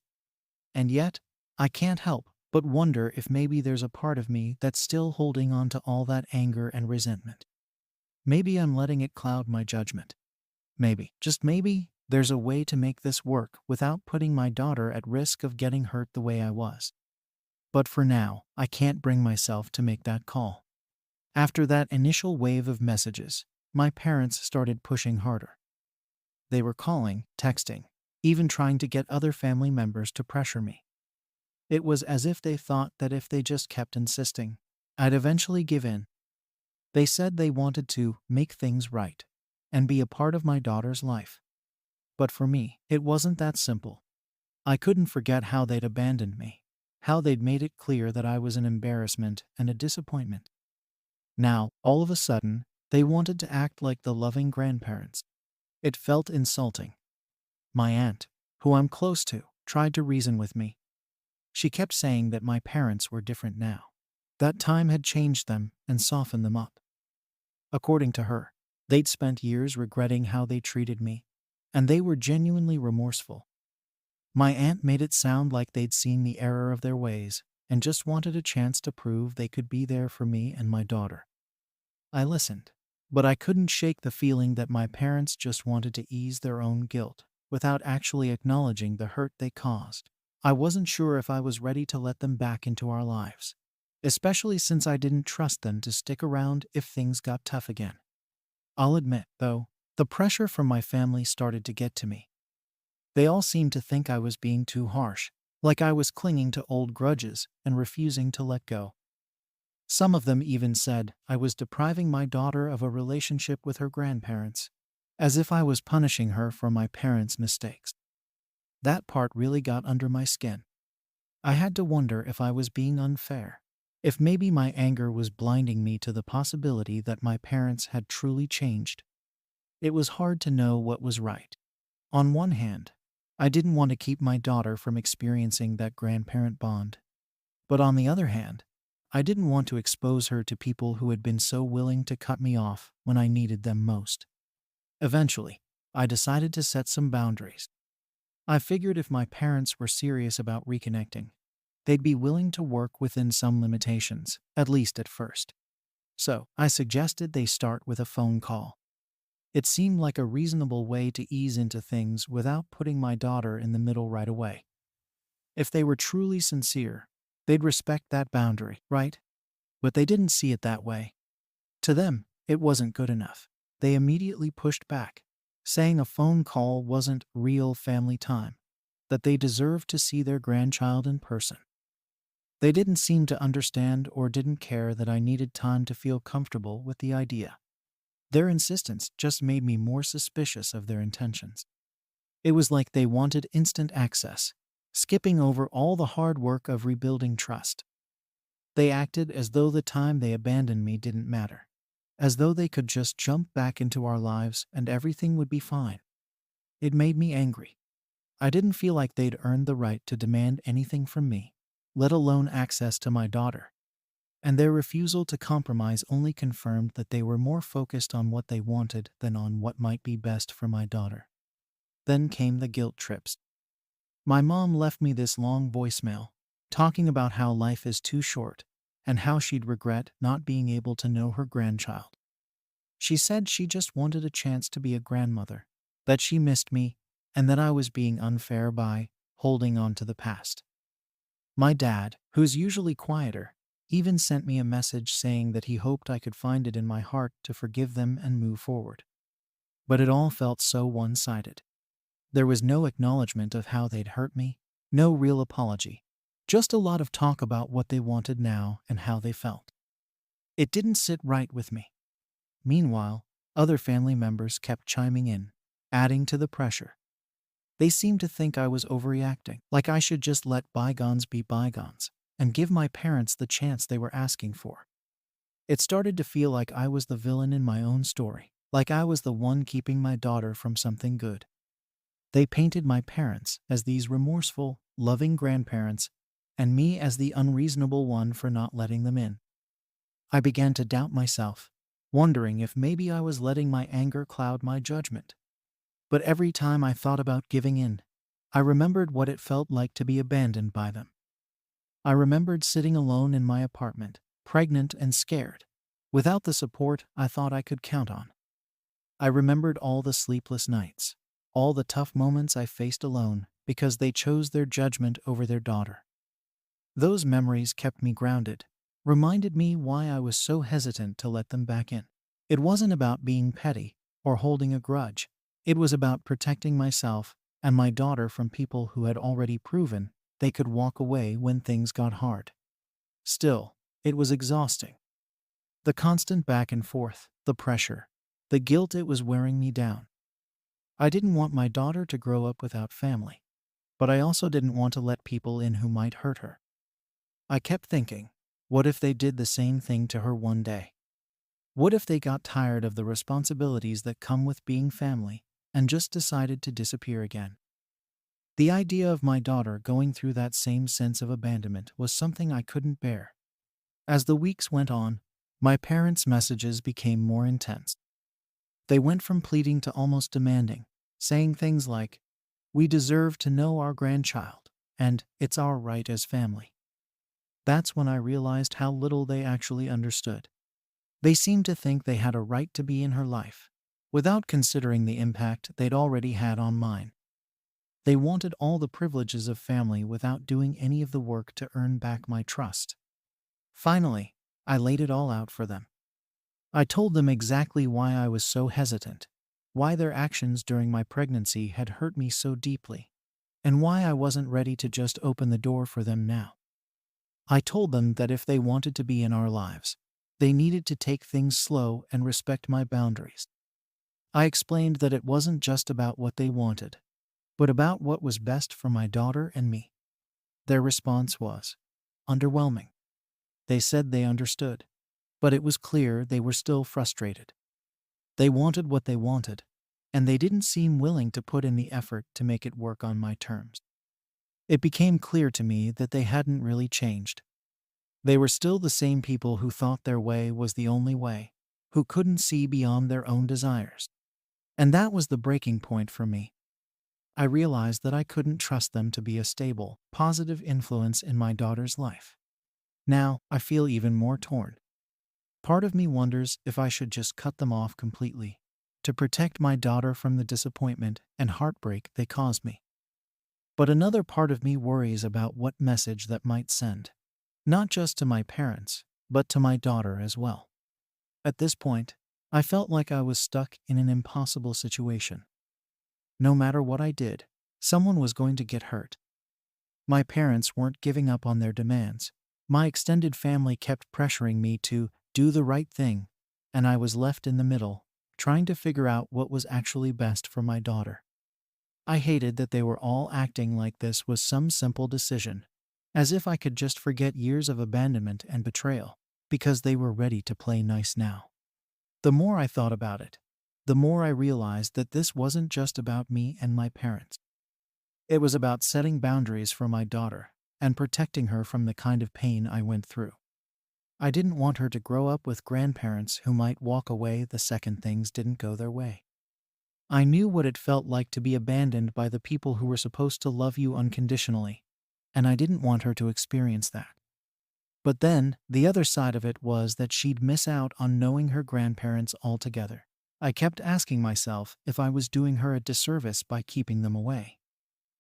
And yet, I can't help but wonder if maybe there's a part of me that's still holding on to all that anger and resentment. Maybe I'm letting it cloud my judgment. Maybe, just maybe, there's a way to make this work without putting my daughter at risk of getting hurt the way I was. But for now, I can't bring myself to make that call. After that initial wave of messages, my parents started pushing harder. They were calling, texting, even trying to get other family members to pressure me. It was as if they thought that if they just kept insisting, I'd eventually give in. They said they wanted to make things right and be a part of my daughter's life. But for me, it wasn't that simple. I couldn't forget how they'd abandoned me, how they'd made it clear that I was an embarrassment and a disappointment. Now, all of a sudden, they wanted to act like the loving grandparents. It felt insulting. My aunt, who I'm close to, tried to reason with me. She kept saying that my parents were different now. That time had changed them and softened them up. According to her, they'd spent years regretting how they treated me, and they were genuinely remorseful. My aunt made it sound like they'd seen the error of their ways and just wanted a chance to prove they could be there for me and my daughter. I listened, but I couldn't shake the feeling that my parents just wanted to ease their own guilt without actually acknowledging the hurt they caused. I wasn't sure if I was ready to let them back into our lives, especially since I didn't trust them to stick around if things got tough again. I'll admit, though, the pressure from my family started to get to me. They all seemed to think I was being too harsh, like I was clinging to old grudges and refusing to let go. Some of them even said I was depriving my daughter of a relationship with her grandparents, as if I was punishing her for my parents' mistakes. That part really got under my skin. I had to wonder if I was being unfair, if maybe my anger was blinding me to the possibility that my parents had truly changed. It was hard to know what was right. On one hand, I didn't want to keep my daughter from experiencing that grandparent bond. But on the other hand, I didn't want to expose her to people who had been so willing to cut me off when I needed them most. Eventually, I decided to set some boundaries. I figured if my parents were serious about reconnecting, they'd be willing to work within some limitations, at least at first. So, I suggested they start with a phone call. It seemed like a reasonable way to ease into things without putting my daughter in the middle right away. If they were truly sincere, they'd respect that boundary, right? But they didn't see it that way. To them, it wasn't good enough. They immediately pushed back, saying a phone call wasn't real family time, that they deserved to see their grandchild in person. They didn't seem to understand or didn't care that I needed time to feel comfortable with the idea. Their insistence just made me more suspicious of their intentions. It was like they wanted instant access, skipping over all the hard work of rebuilding trust. They acted as though the time they abandoned me didn't matter, as though they could just jump back into our lives and everything would be fine. It made me angry. I didn't feel like they'd earned the right to demand anything from me, let alone access to my daughter. And their refusal to compromise only confirmed that they were more focused on what they wanted than on what might be best for my daughter. Then came the guilt trips. My mom left me this long voicemail, talking about how life is too short and how she'd regret not being able to know her grandchild. She said she just wanted a chance to be a grandmother, that she missed me, and that I was being unfair by holding on to the past. My dad, who's usually quieter, even sent me a message saying that he hoped I could find it in my heart to forgive them and move forward. But it all felt so one-sided. There was no acknowledgement of how they'd hurt me, no real apology, just a lot of talk about what they wanted now and how they felt. It didn't sit right with me. Meanwhile, other family members kept chiming in, adding to the pressure. They seemed to think I was overreacting, like I should just let bygones be bygones and give my parents the chance they were asking for. It started to feel like I was the villain in my own story, like I was the one keeping my daughter from something good. They painted my parents as these remorseful, loving grandparents, and me as the unreasonable one for not letting them in. I began to doubt myself, wondering if maybe I was letting my anger cloud my judgment. But every time I thought about giving in, I remembered what it felt like to be abandoned by them. I remembered sitting alone in my apartment, pregnant and scared, without the support I thought I could count on. I remembered all the sleepless nights, all the tough moments I faced alone because they chose their judgment over their daughter. Those memories kept me grounded, reminded me why I was so hesitant to let them back in. It wasn't about being petty or holding a grudge. It was about protecting myself and my daughter from people who had already proven they could walk away when things got hard. Still, it was exhausting. The constant back and forth, the pressure, the guilt, it was wearing me down. I didn't want my daughter to grow up without family, but I also didn't want to let people in who might hurt her. I kept thinking, what if they did the same thing to her one day? What if they got tired of the responsibilities that come with being family and just decided to disappear again? The idea of my daughter going through that same sense of abandonment was something I couldn't bear. As the weeks went on, my parents' messages became more intense. They went from pleading to almost demanding, saying things like, "We deserve to know our grandchild," and "It's our right as family." That's when I realized how little they actually understood. They seemed to think they had a right to be in her life, without considering the impact they'd already had on mine. They wanted all the privileges of family without doing any of the work to earn back my trust. Finally, I laid it all out for them. I told them exactly why I was so hesitant, why their actions during my pregnancy had hurt me so deeply, and why I wasn't ready to just open the door for them now. I told them that if they wanted to be in our lives, they needed to take things slow and respect my boundaries. I explained that it wasn't just about what they wanted, but about what was best for my daughter and me. Their response was underwhelming. They said they understood, but it was clear they were still frustrated. They wanted what they wanted, and they didn't seem willing to put in the effort to make it work on my terms. It became clear to me that they hadn't really changed. They were still the same people who thought their way was the only way, who couldn't see beyond their own desires. And that was the breaking point for me. I realized that I couldn't trust them to be a stable, positive influence in my daughter's life. Now, I feel even more torn. Part of me wonders if I should just cut them off completely, to protect my daughter from the disappointment and heartbreak they caused me. But another part of me worries about what message that might send, not just to my parents, but to my daughter as well. At this point, I felt like I was stuck in an impossible situation. No matter what I did, someone was going to get hurt. My parents weren't giving up on their demands. My extended family kept pressuring me to do the right thing, and I was left in the middle, trying to figure out what was actually best for my daughter. I hated that they were all acting like this was some simple decision, as if I could just forget years of abandonment and betrayal, because they were ready to play nice now. The more I thought about it, the more I realized that this wasn't just about me and my parents. It was about setting boundaries for my daughter and protecting her from the kind of pain I went through. I didn't want her to grow up with grandparents who might walk away the second things didn't go their way. I knew what it felt like to be abandoned by the people who were supposed to love you unconditionally, and I didn't want her to experience that. But then, the other side of it was that she'd miss out on knowing her grandparents altogether. I kept asking myself if I was doing her a disservice by keeping them away.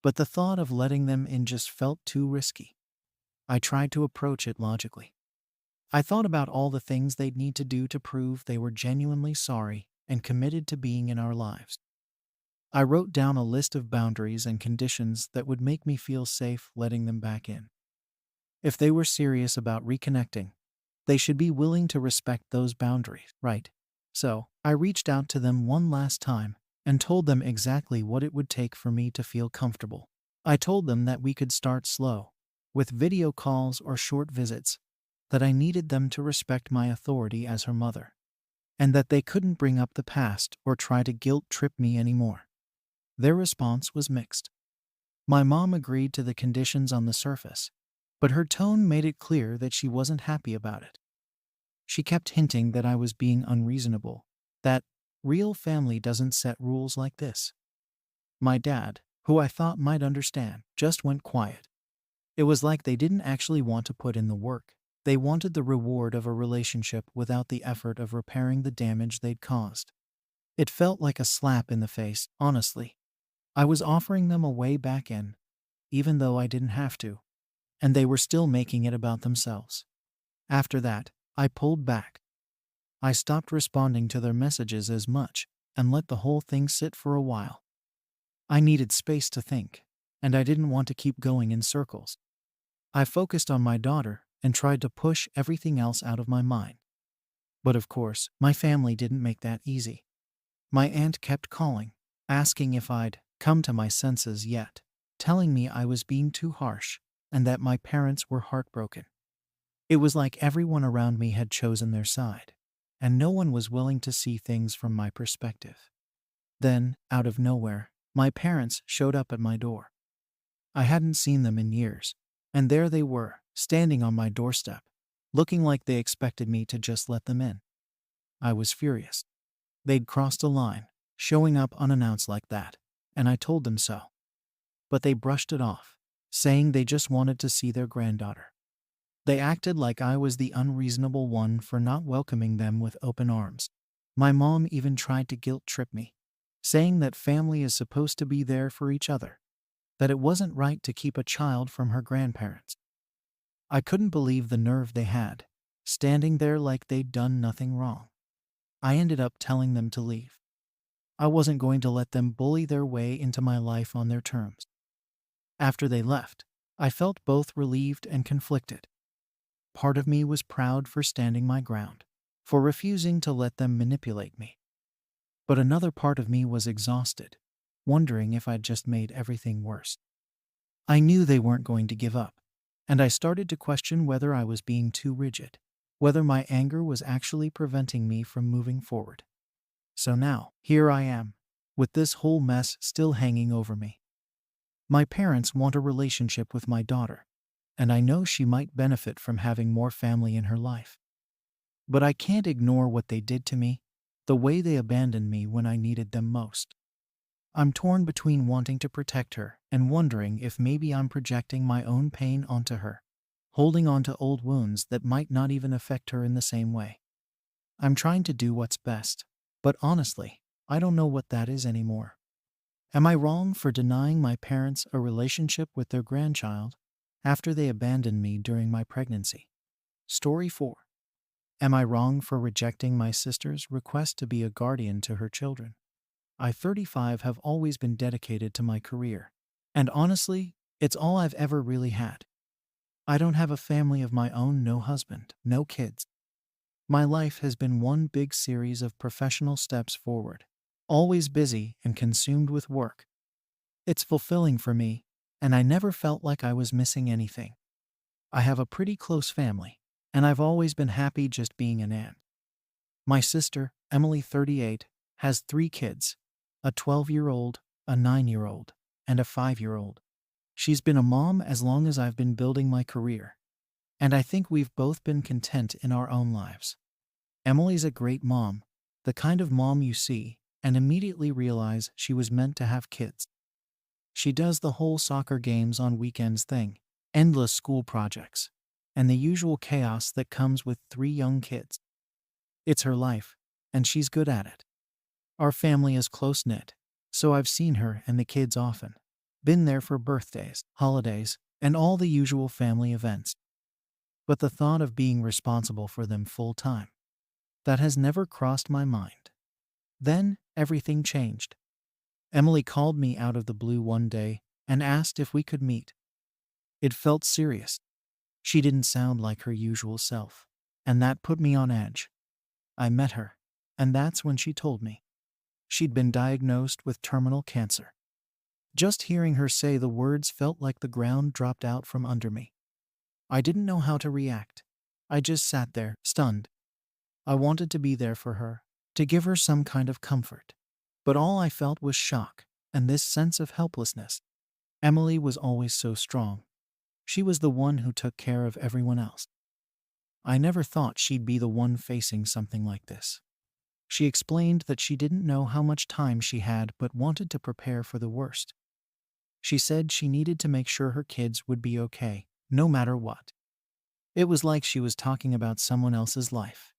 But the thought of letting them in just felt too risky. I tried to approach it logically. I thought about all the things they'd need to do to prove they were genuinely sorry and committed to being in our lives. I wrote down a list of boundaries and conditions that would make me feel safe letting them back in. If they were serious about reconnecting, they should be willing to respect those boundaries, right? So, I reached out to them one last time and told them exactly what it would take for me to feel comfortable. I told them that we could start slow, with video calls or short visits, that I needed them to respect my authority as her mother, and that they couldn't bring up the past or try to guilt-trip me anymore. Their response was mixed. My mom agreed to the conditions on the surface, but her tone made it clear that she wasn't happy about it. She kept hinting that I was being unreasonable, that real family doesn't set rules like this. My dad, who I thought might understand, just went quiet. It was like they didn't actually want to put in the work. They wanted the reward of a relationship without the effort of repairing the damage they'd caused. It felt like a slap in the face, honestly. I was offering them a way back in, even though I didn't have to, and they were still making it about themselves. After that, I pulled back. I stopped responding to their messages as much and let the whole thing sit for a while. I needed space to think, and I didn't want to keep going in circles. I focused on my daughter and tried to push everything else out of my mind. But of course, my family didn't make that easy. My aunt kept calling, asking if I'd come to my senses yet, telling me I was being too harsh and that my parents were heartbroken. It was like everyone around me had chosen their side, and no one was willing to see things from my perspective. Then, out of nowhere, my parents showed up at my door. I hadn't seen them in years, and there they were, standing on my doorstep, looking like they expected me to just let them in. I was furious. They'd crossed a line, showing up unannounced like that, and I told them so. But they brushed it off, saying they just wanted to see their granddaughter. They acted like I was the unreasonable one for not welcoming them with open arms. My mom even tried to guilt trip me, saying that family is supposed to be there for each other, that it wasn't right to keep a child from her grandparents. I couldn't believe the nerve they had, standing there like they'd done nothing wrong. I ended up telling them to leave. I wasn't going to let them bully their way into my life on their terms. After they left, I felt both relieved and conflicted. Part of me was proud for standing my ground, for refusing to let them manipulate me. But another part of me was exhausted, wondering if I'd just made everything worse. I knew they weren't going to give up, and I started to question whether I was being too rigid, whether my anger was actually preventing me from moving forward. So now, here I am, with this whole mess still hanging over me. My parents want a relationship with my daughter, and I know she might benefit from having more family in her life. But I can't ignore what they did to me, the way they abandoned me when I needed them most. I'm torn between wanting to protect her and wondering if maybe I'm projecting my own pain onto her, holding on to old wounds that might not even affect her in the same way. I'm trying to do what's best, but honestly, I don't know what that is anymore. Am I wrong for denying my parents a relationship with their grandchild after they abandoned me during my pregnancy? Story 4. Am I wrong for rejecting my sister's request to be a guardian to her children? I, 35, have always been dedicated to my career, and honestly, it's all I've ever really had. I don't have a family of my own, no husband, no kids. My life has been one big series of professional steps forward, always busy and consumed with work. It's fulfilling for me, and I never felt like I was missing anything. I have a pretty close family, and I've always been happy just being an aunt. My sister, Emily, 38, has 3 kids, a 12-year-old, a 9-year-old, and a 5-year-old. She's been a mom as long as I've been building my career, and I think we've both been content in our own lives. Emily's a great mom, the kind of mom you see and immediately realize she was meant to have kids. She does the whole soccer games on weekends thing, endless school projects, and the usual chaos that comes with 3 young kids. It's her life, and she's good at it. Our family is close-knit, so I've seen her and the kids often, been there for birthdays, holidays, and all the usual family events. But the thought of being responsible for them full-time, that has never crossed my mind. Then, everything changed. Emily called me out of the blue one day and asked if we could meet. It felt serious. She didn't sound like her usual self, and that put me on edge. I met her, and that's when she told me she'd been diagnosed with terminal cancer. Just hearing her say the words felt like the ground dropped out from under me. I didn't know how to react. I just sat there, stunned. I wanted to be there for her, to give her some kind of comfort. But all I felt was shock and this sense of helplessness. Emily was always so strong. She was the one who took care of everyone else. I never thought she'd be the one facing something like this. She explained that she didn't know how much time she had but wanted to prepare for the worst. She said she needed to make sure her kids would be okay, no matter what. It was like she was talking about someone else's life.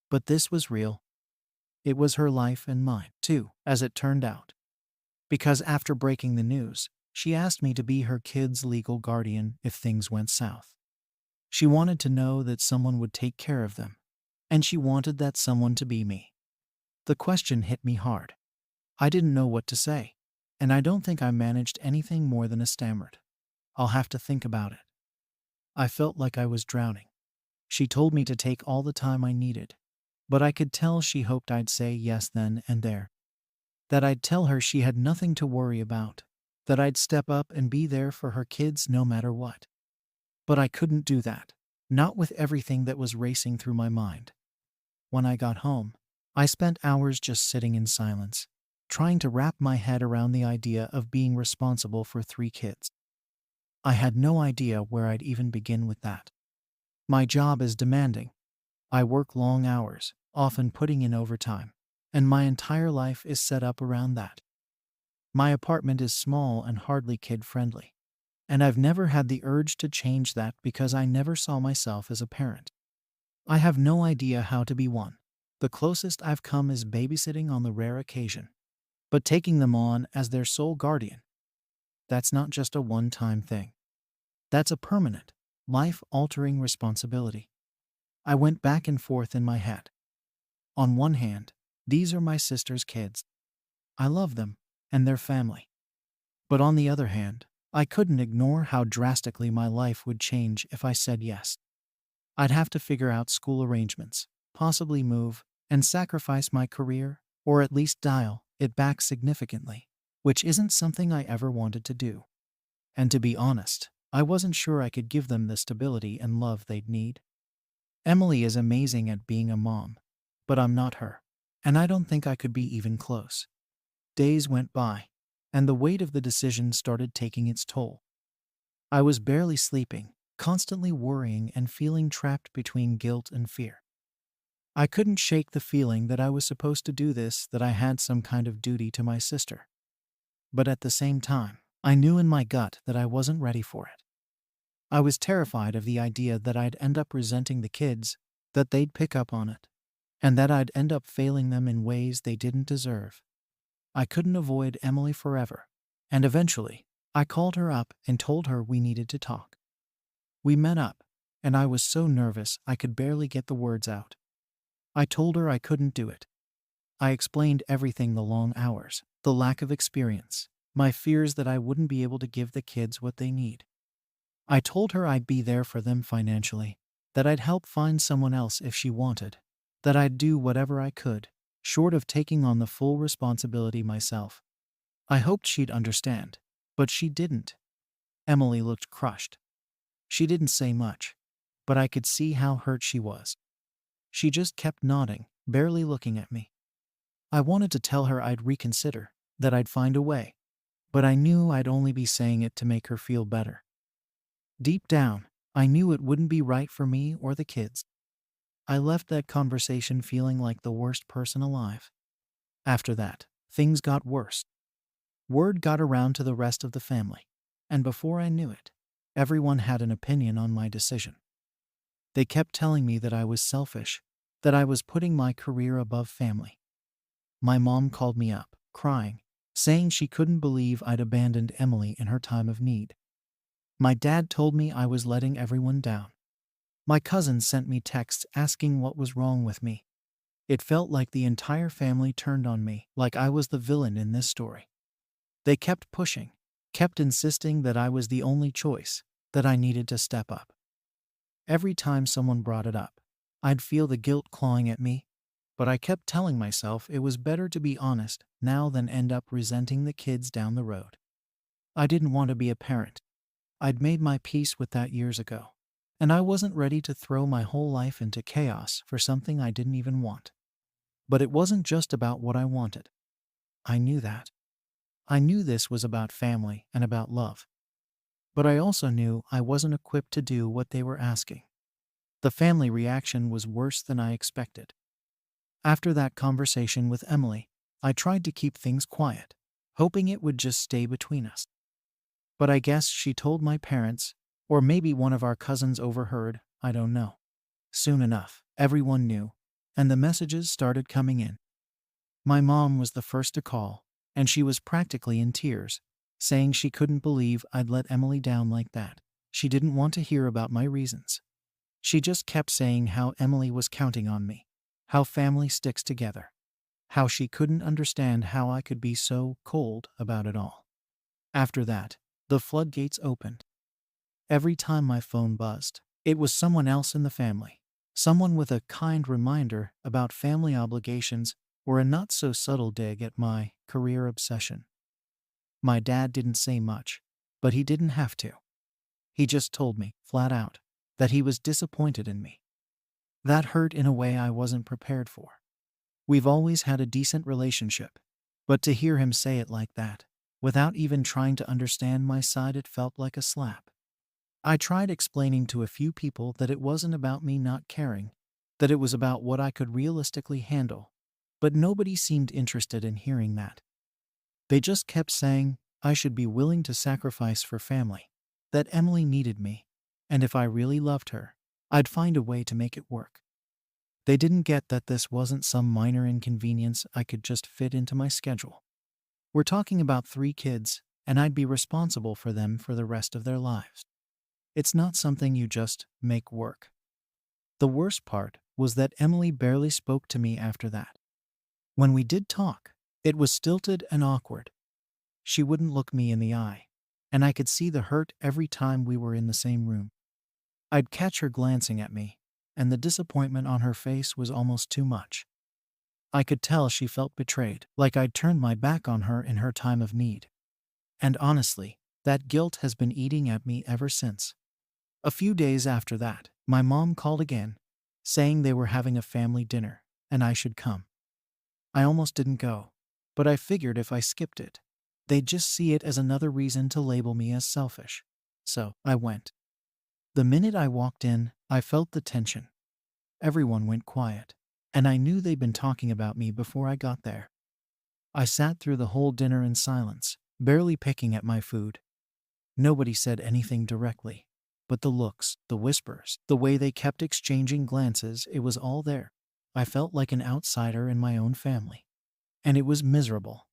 But this was real. It was her life and mine, too, as it turned out. Because after breaking the news, she asked me to be her kids' legal guardian if things went south. She wanted to know that someone would take care of them, and she wanted that someone to be me. The question hit me hard. I didn't know what to say, and I don't think I managed anything more than a stammered, "I'll have to think about it." I felt like I was drowning. She told me to take all the time I needed, but I could tell she hoped I'd say yes then and there. That I'd tell her she had nothing to worry about, that I'd step up and be there for her kids no matter what. But I couldn't do that. not with everything that was racing through my mind. When I got home, I spent hours just sitting in silence, trying to wrap my head around the idea of being responsible for 3 kids. I had no idea where I'd even begin with that. My job is demanding. I work long hours, often putting in overtime, and my entire life is set up around that. My apartment is small and hardly kid-friendly, and I've never had the urge to change that because I never saw myself as a parent. I have no idea how to be one. The closest I've come is babysitting on the rare occasion, but taking them on as their sole guardian, that's not just a one-time thing. That's a permanent, life-altering responsibility. I went back and forth in my head. On one hand, these are my sister's kids. I love them and their family. But on the other hand, I couldn't ignore how drastically my life would change if I said yes. I'd have to figure out school arrangements, possibly move, and sacrifice my career, or at least dial it back significantly, which isn't something I ever wanted to do. And to be honest, I wasn't sure I could give them the stability and love they'd need. Emily is amazing at being a mom, but I'm not her, and I don't think I could be even close. Days went by, and the weight of the decision started taking its toll. I was barely sleeping, constantly worrying and feeling trapped between guilt and fear. I couldn't shake the feeling that I was supposed to do this, that I had some kind of duty to my sister. But at the same time, I knew in my gut that I wasn't ready for it. I was terrified of the idea that I'd end up resenting the kids, that they'd pick up on it, and that I'd end up failing them in ways they didn't deserve. I couldn't avoid Emily forever, and eventually, I called her up and told her we needed to talk. We met up, and I was so nervous I could barely get the words out. I told her I couldn't do it. I explained everything: the long hours, the lack of experience, my fears that I wouldn't be able to give the kids what they need. I told her I'd be there for them financially, that I'd help find someone else if she wanted, that I'd do whatever I could, short of taking on the full responsibility myself. I hoped she'd understand, but she didn't. Emily looked crushed. She didn't say much, but I could see how hurt she was. She just kept nodding, barely looking at me. I wanted to tell her I'd reconsider, that I'd find a way, but I knew I'd only be saying it to make her feel better. Deep down, I knew it wouldn't be right for me or the kids. I left that conversation feeling like the worst person alive. After that, things got worse. Word got around to the rest of the family, and before I knew it, everyone had an opinion on my decision. They kept telling me that I was selfish, that I was putting my career above family. My mom called me up, crying, saying she couldn't believe I'd abandoned Emily in her time of need. My dad told me I was letting everyone down. My cousins sent me texts asking what was wrong with me. It felt like the entire family turned on me, like I was the villain in this story. They kept pushing, kept insisting that I was the only choice, that I needed to step up. Every time someone brought it up, I'd feel the guilt clawing at me, but I kept telling myself it was better to be honest now than end up resenting the kids down the road. I didn't want to be a parent. I'd made my peace with that years ago, and I wasn't ready to throw my whole life into chaos for something I didn't even want. But it wasn't just about what I wanted. I knew that. I knew this was about family and about love. But I also knew I wasn't equipped to do what they were asking. The family reaction was worse than I expected. After that conversation with Emily, I tried to keep things quiet, hoping it would just stay between us. But I guess she told my parents, or maybe one of our cousins overheard, I don't know. Soon enough, everyone knew, and the messages started coming in. My mom was the first to call, and she was practically in tears, saying she couldn't believe I'd let Emily down like that. She didn't want to hear about my reasons. She just kept saying how Emily was counting on me, how family sticks together, how she couldn't understand how I could be so cold about it all. After that, the floodgates opened. Every time my phone buzzed, it was someone else in the family, someone with a kind reminder about family obligations or a not-so-subtle dig at my career obsession. My dad didn't say much, but he didn't have to. He just told me, flat out, that he was disappointed in me. That hurt in a way I wasn't prepared for. We've always had a decent relationship, but to hear him say it like that, without even trying to understand my side, it felt like a slap. I tried explaining to a few people that it wasn't about me not caring, that it was about what I could realistically handle, but nobody seemed interested in hearing that. They just kept saying I should be willing to sacrifice for family, that Emily needed me, and if I really loved her, I'd find a way to make it work. They didn't get that this wasn't some minor inconvenience I could just fit into my schedule. We're talking about 3 kids, and I'd be responsible for them for the rest of their lives. It's not something you just make work. The worst part was that Emily barely spoke to me after that. When we did talk, it was stilted and awkward. She wouldn't look me in the eye, and I could see the hurt every time we were in the same room. I'd catch her glancing at me, and the disappointment on her face was almost too much. I could tell she felt betrayed, like I'd turned my back on her in her time of need. And honestly, that guilt has been eating at me ever since. A few days after that, my mom called again, saying they were having a family dinner, and I should come. I almost didn't go, but I figured if I skipped it, they'd just see it as another reason to label me as selfish. So I went. The minute I walked in, I felt the tension. Everyone went quiet, and I knew they'd been talking about me before I got there. I sat through the whole dinner in silence, barely picking at my food. Nobody said anything directly, but the looks, the whispers, the way they kept exchanging glances, it was all there. I felt like an outsider in my own family, and it was miserable.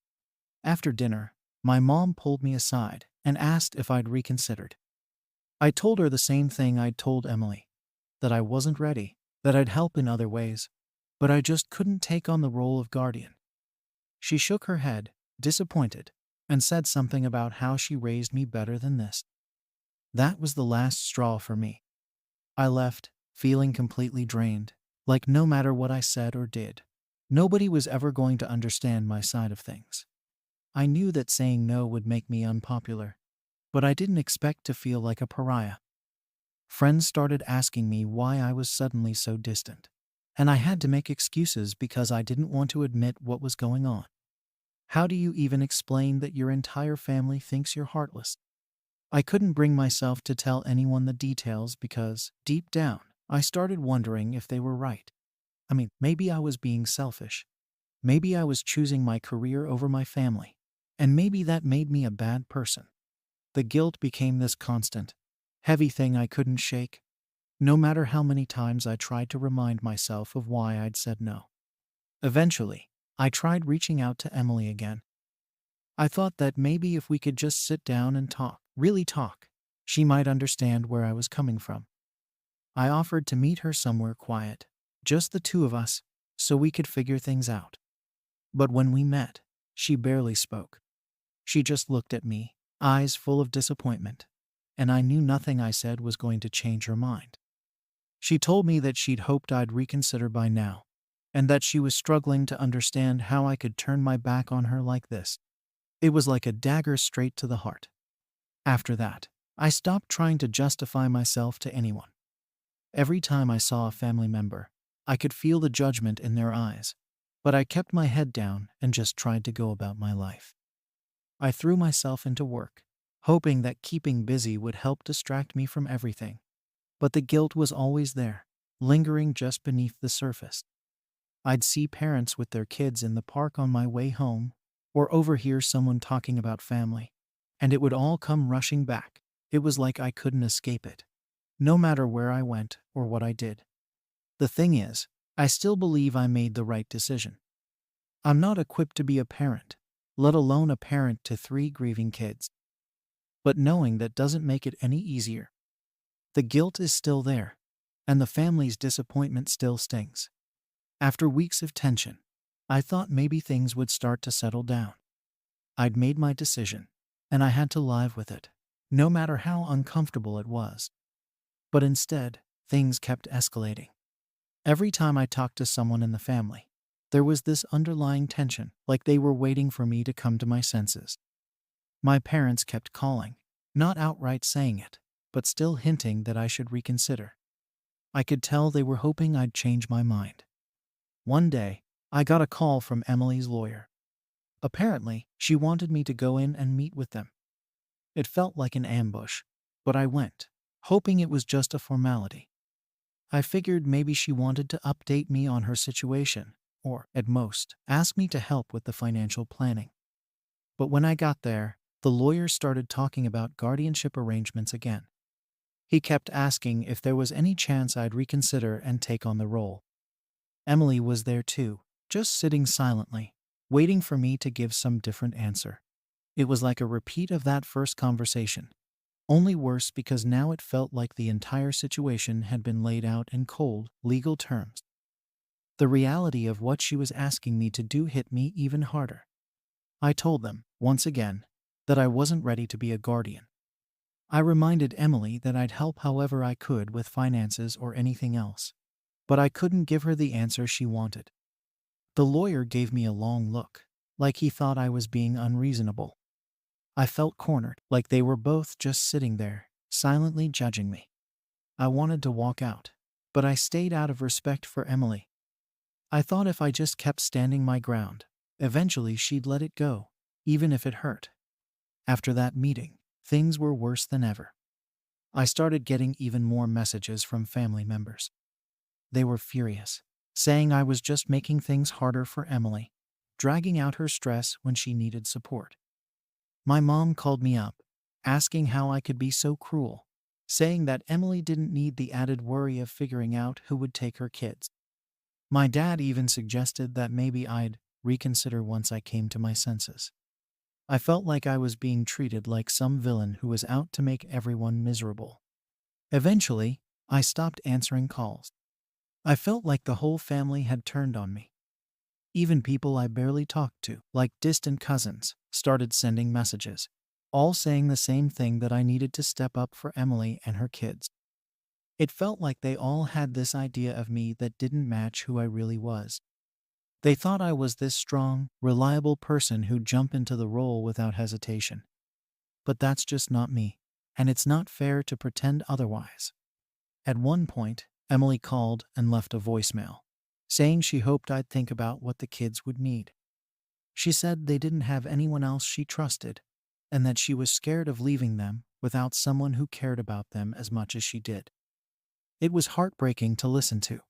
After dinner, my mom pulled me aside and asked if I'd reconsidered. I told her the same thing I'd told Emily, that I wasn't ready, that I'd help in other ways, but I just couldn't take on the role of guardian. She shook her head, disappointed, and said something about how she raised me better than this. That was the last straw for me. I left, feeling completely drained, like no matter what I said or did, nobody was ever going to understand my side of things. I knew that saying no would make me unpopular, but I didn't expect to feel like a pariah. Friends started asking me why I was suddenly so distant, and I had to make excuses because I didn't want to admit what was going on. How do you even explain that your entire family thinks you're heartless? I couldn't bring myself to tell anyone the details because, deep down, I started wondering if they were right. Maybe I was being selfish. Maybe I was choosing my career over my family. And maybe that made me a bad person. The guilt became this constant, heavy thing I couldn't shake, no matter how many times I tried to remind myself of why I'd said no. Eventually, I tried reaching out to Emily again. I thought that maybe if we could just sit down and talk, really talk, she might understand where I was coming from. I offered to meet her somewhere quiet, just the 2 of us, so we could figure things out. But when we met, she barely spoke. She just looked at me, eyes full of disappointment, and I knew nothing I said was going to change her mind. She told me that she'd hoped I'd reconsider by now, and that she was struggling to understand how I could turn my back on her like this. It was like a dagger straight to the heart. After that, I stopped trying to justify myself to anyone. Every time I saw a family member, I could feel the judgment in their eyes, but I kept my head down and just tried to go about my life. I threw myself into work, hoping that keeping busy would help distract me from everything. But the guilt was always there, lingering just beneath the surface. I'd see parents with their kids in the park on my way home, or overhear someone talking about family, and it would all come rushing back. It was like I couldn't escape it, no matter where I went or what I did. The thing is, I still believe I made the right decision. I'm not equipped to be a parent, let alone a parent to 3 grieving kids. But knowing that doesn't make it any easier. The guilt is still there, and the family's disappointment still stings. After weeks of tension, I thought maybe things would start to settle down. I'd made my decision, and I had to live with it, no matter how uncomfortable it was. But instead, things kept escalating. Every time I talked to someone in the family, there was this underlying tension, like they were waiting for me to come to my senses. My parents kept calling, not outright saying it, but still hinting that I should reconsider. I could tell they were hoping I'd change my mind. One day, I got a call from Emily's lawyer. Apparently, she wanted me to go in and meet with them. It felt like an ambush, but I went, hoping it was just a formality. I figured maybe she wanted to update me on her situation, or, at most, ask me to help with the financial planning. But when I got there, the lawyer started talking about guardianship arrangements again. He kept asking if there was any chance I'd reconsider and take on the role. Emily was there too, just sitting silently, waiting for me to give some different answer. It was like a repeat of that first conversation, only worse because now it felt like the entire situation had been laid out in cold, legal terms. The reality of what she was asking me to do hit me even harder. I told them, once again, that I wasn't ready to be a guardian. I reminded Emily that I'd help however I could with finances or anything else, but I couldn't give her the answer she wanted. The lawyer gave me a long look, like he thought I was being unreasonable. I felt cornered, like they were both just sitting there, silently judging me. I wanted to walk out, but I stayed out of respect for Emily. I thought if I just kept standing my ground, eventually she'd let it go, even if it hurt. After that meeting, things were worse than ever. I started getting even more messages from family members. They were furious, saying I was just making things harder for Emily, dragging out her stress when she needed support. My mom called me up, asking how I could be so cruel, saying that Emily didn't need the added worry of figuring out who would take her kids. My dad even suggested that maybe I'd reconsider once I came to my senses. I felt like I was being treated like some villain who was out to make everyone miserable. Eventually, I stopped answering calls. I felt like the whole family had turned on me. Even people I barely talked to, like distant cousins, started sending messages, all saying the same thing, that I needed to step up for Emily and her kids. It felt like they all had this idea of me that didn't match who I really was. They thought I was this strong, reliable person who'd jump into the role without hesitation. But that's just not me, and it's not fair to pretend otherwise. At one point, Emily called and left a voicemail, saying she hoped I'd think about what the kids would need. She said they didn't have anyone else she trusted, and that she was scared of leaving them without someone who cared about them as much as she did. It was heartbreaking to listen to,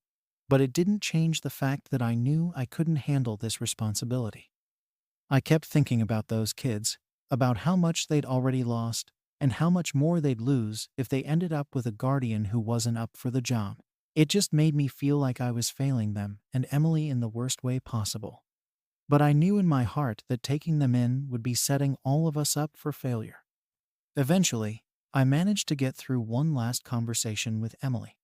but it didn't change the fact that I knew I couldn't handle this responsibility. I kept thinking about those kids, about how much they'd already lost, and how much more they'd lose if they ended up with a guardian who wasn't up for the job. It just made me feel like I was failing them and Emily in the worst way possible. But I knew in my heart that taking them in would be setting all of us up for failure. Eventually, I managed to get through one last conversation with Emily.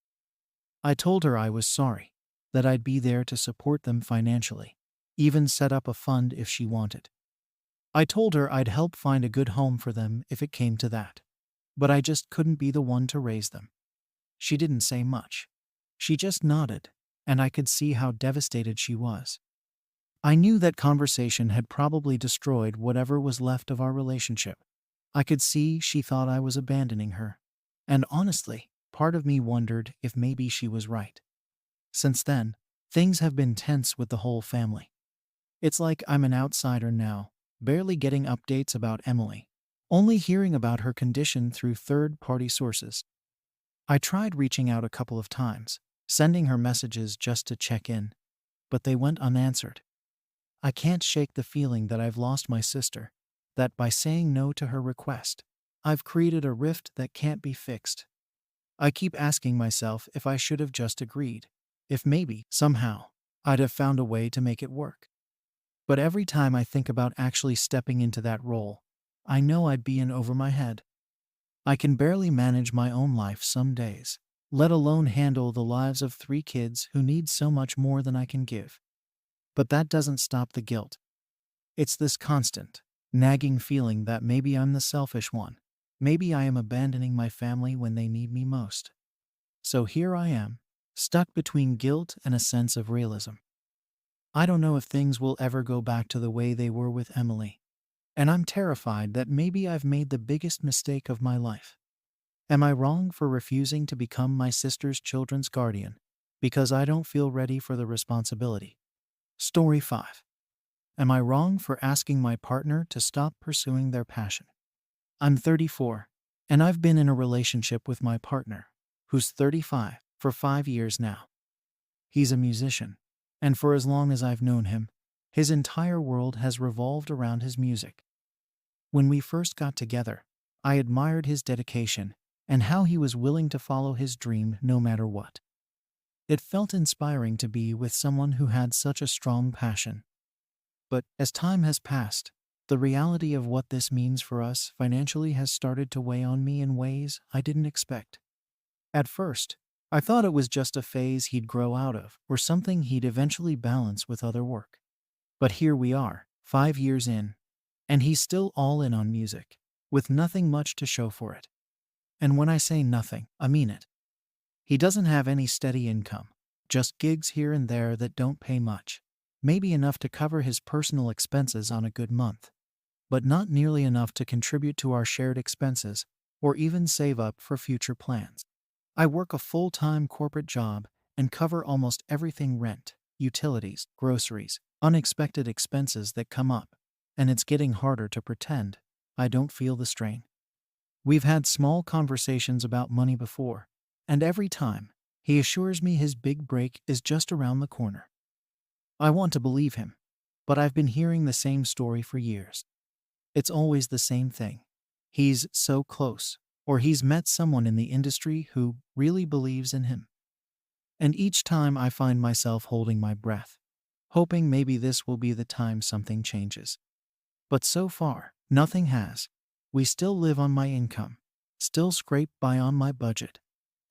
I told her I was sorry, that I'd be there to support them financially, even set up a fund if she wanted. I told her I'd help find a good home for them if it came to that, but I just couldn't be the one to raise them. She didn't say much. She just nodded, and I could see how devastated she was. I knew that conversation had probably destroyed whatever was left of our relationship. I could see she thought I was abandoning her. And honestly, part of me wondered if maybe she was right. Since then, things have been tense with the whole family. It's like I'm an outsider now, barely getting updates about Emily, only hearing about her condition through third-party sources. I tried reaching out a couple of times, sending her messages just to check in, but they went unanswered. I can't shake the feeling that I've lost my sister, that by saying no to her request, I've created a rift that can't be fixed. I keep asking myself if I should have just agreed, if maybe, somehow, I'd have found a way to make it work. But every time I think about actually stepping into that role, I know I'd be in over my head. I can barely manage my own life some days, let alone handle the lives of 3 kids who need so much more than I can give. But that doesn't stop the guilt. It's this constant, nagging feeling that maybe I'm the selfish one. Maybe I am abandoning my family when they need me most. So here I am, stuck between guilt and a sense of realism. I don't know if things will ever go back to the way they were with Emily, and I'm terrified that maybe I've made the biggest mistake of my life. Am I wrong for refusing to become my sister's children's guardian because I don't feel ready for the responsibility? Story 5. Am I wrong for asking my partner to stop pursuing their passion? I'm 34, and I've been in a relationship with my partner, who's 35, for 5 years now. He's a musician, and for as long as I've known him, his entire world has revolved around his music. When we first got together, I admired his dedication and how he was willing to follow his dream no matter what. It felt inspiring to be with someone who had such a strong passion. But as time has passed, the reality of what this means for us financially has started to weigh on me in ways I didn't expect. At first, I thought it was just a phase he'd grow out of or something he'd eventually balance with other work. But here we are, 5 years in, and he's still all in on music, with nothing much to show for it. And when I say nothing, I mean it. He doesn't have any steady income, just gigs here and there that don't pay much, maybe enough to cover his personal expenses on a good month, but not nearly enough to contribute to our shared expenses or even save up for future plans. I work a full-time corporate job and cover almost everything: rent, utilities, groceries, unexpected expenses that come up, and it's getting harder to pretend I don't feel the strain. We've had small conversations about money before, and every time, he assures me his big break is just around the corner. I want to believe him, but I've been hearing the same story for years. It's always the same thing. He's so close, or he's met someone in the industry who really believes in him. And each time I find myself holding my breath, hoping maybe this will be the time something changes. But so far, nothing has. We still live on my income, still scrape by on my budget,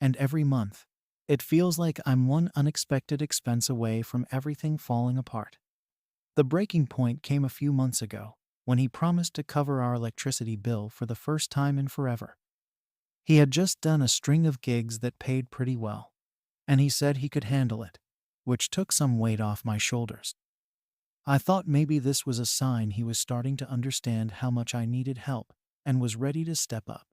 and every month, it feels like I'm one unexpected expense away from everything falling apart. The breaking point came a few months ago, when he promised to cover our electricity bill for the first time in forever. He had just done a string of gigs that paid pretty well, and he said he could handle it, which took some weight off my shoulders. I thought maybe this was a sign he was starting to understand how much I needed help and was ready to step up.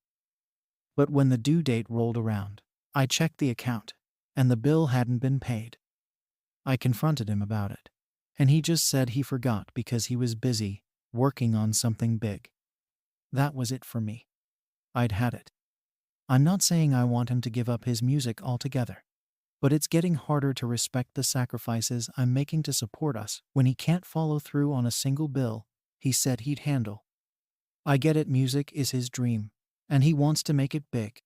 But when the due date rolled around, I checked the account, and the bill hadn't been paid. I confronted him about it, and he just said he forgot because he was busy working on something big. That was it for me. I'd had it. I'm not saying I want him to give up his music altogether, but it's getting harder to respect the sacrifices I'm making to support us when he can't follow through on a single bill he said he'd handle. I get it, music is his dream, and he wants to make it big.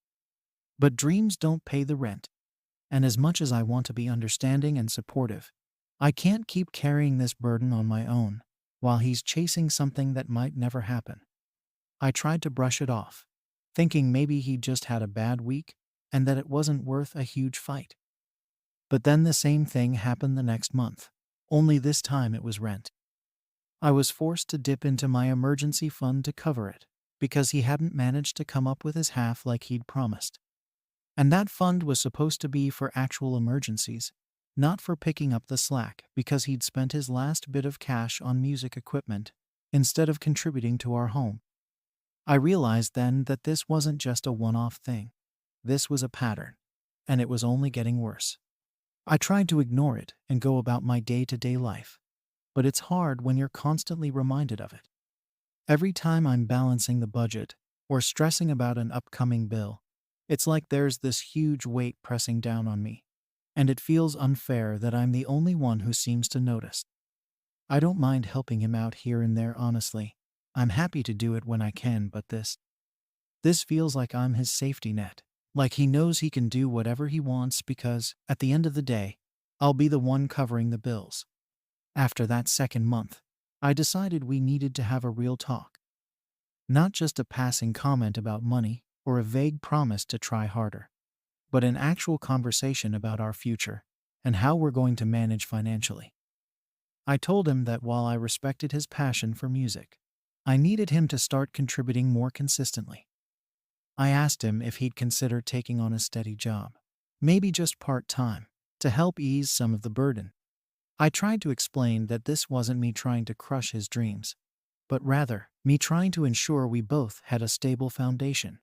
But dreams don't pay the rent, and as much as I want to be understanding and supportive, I can't keep carrying this burden on my own while he's chasing something that might never happen. I tried to brush it off, thinking maybe he'd just had a bad week and that it wasn't worth a huge fight. But then the same thing happened the next month, only this time it was rent. I was forced to dip into my emergency fund to cover it, because he hadn't managed to come up with his half like he'd promised. And that fund was supposed to be for actual emergencies, not for picking up the slack because he'd spent his last bit of cash on music equipment instead of contributing to our home. I realized then that this wasn't just a one-off thing. This was a pattern, and it was only getting worse. I tried to ignore it and go about my day-to-day life, but it's hard when you're constantly reminded of it. Every time I'm balancing the budget or stressing about an upcoming bill, it's like there's this huge weight pressing down on me, and it feels unfair that I'm the only one who seems to notice. I don't mind helping him out here and there, honestly. I'm happy to do it when I can, but this feels like I'm his safety net, like he knows he can do whatever he wants because, at the end of the day, I'll be the one covering the bills. After that second month, I decided we needed to have a real talk. Not just a passing comment about money or a vague promise to try harder, but an actual conversation about our future and how we're going to manage financially. I told him that while I respected his passion for music, I needed him to start contributing more consistently. I asked him if he'd consider taking on a steady job, maybe just part-time, to help ease some of the burden. I tried to explain that this wasn't me trying to crush his dreams, but rather me trying to ensure we both had a stable foundation.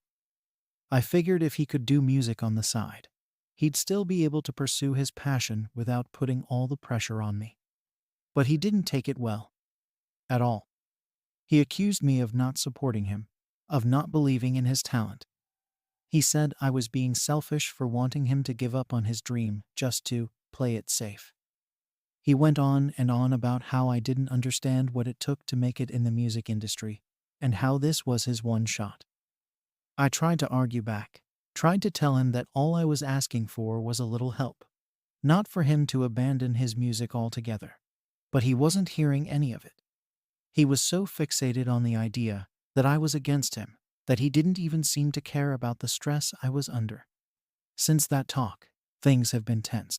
I figured if he could do music on the side, he'd still be able to pursue his passion without putting all the pressure on me. But he didn't take it well, at all. He accused me of not supporting him, of not believing in his talent. He said I was being selfish for wanting him to give up on his dream just to play it safe. He went on and on about how I didn't understand what it took to make it in the music industry, and how this was his one shot. I tried to argue back, tried to tell him that all I was asking for was a little help, not for him to abandon his music altogether. But he wasn't hearing any of it. He was so fixated on the idea that I was against him that he didn't even seem to care about the stress I was under. Since that talk, things have been tense.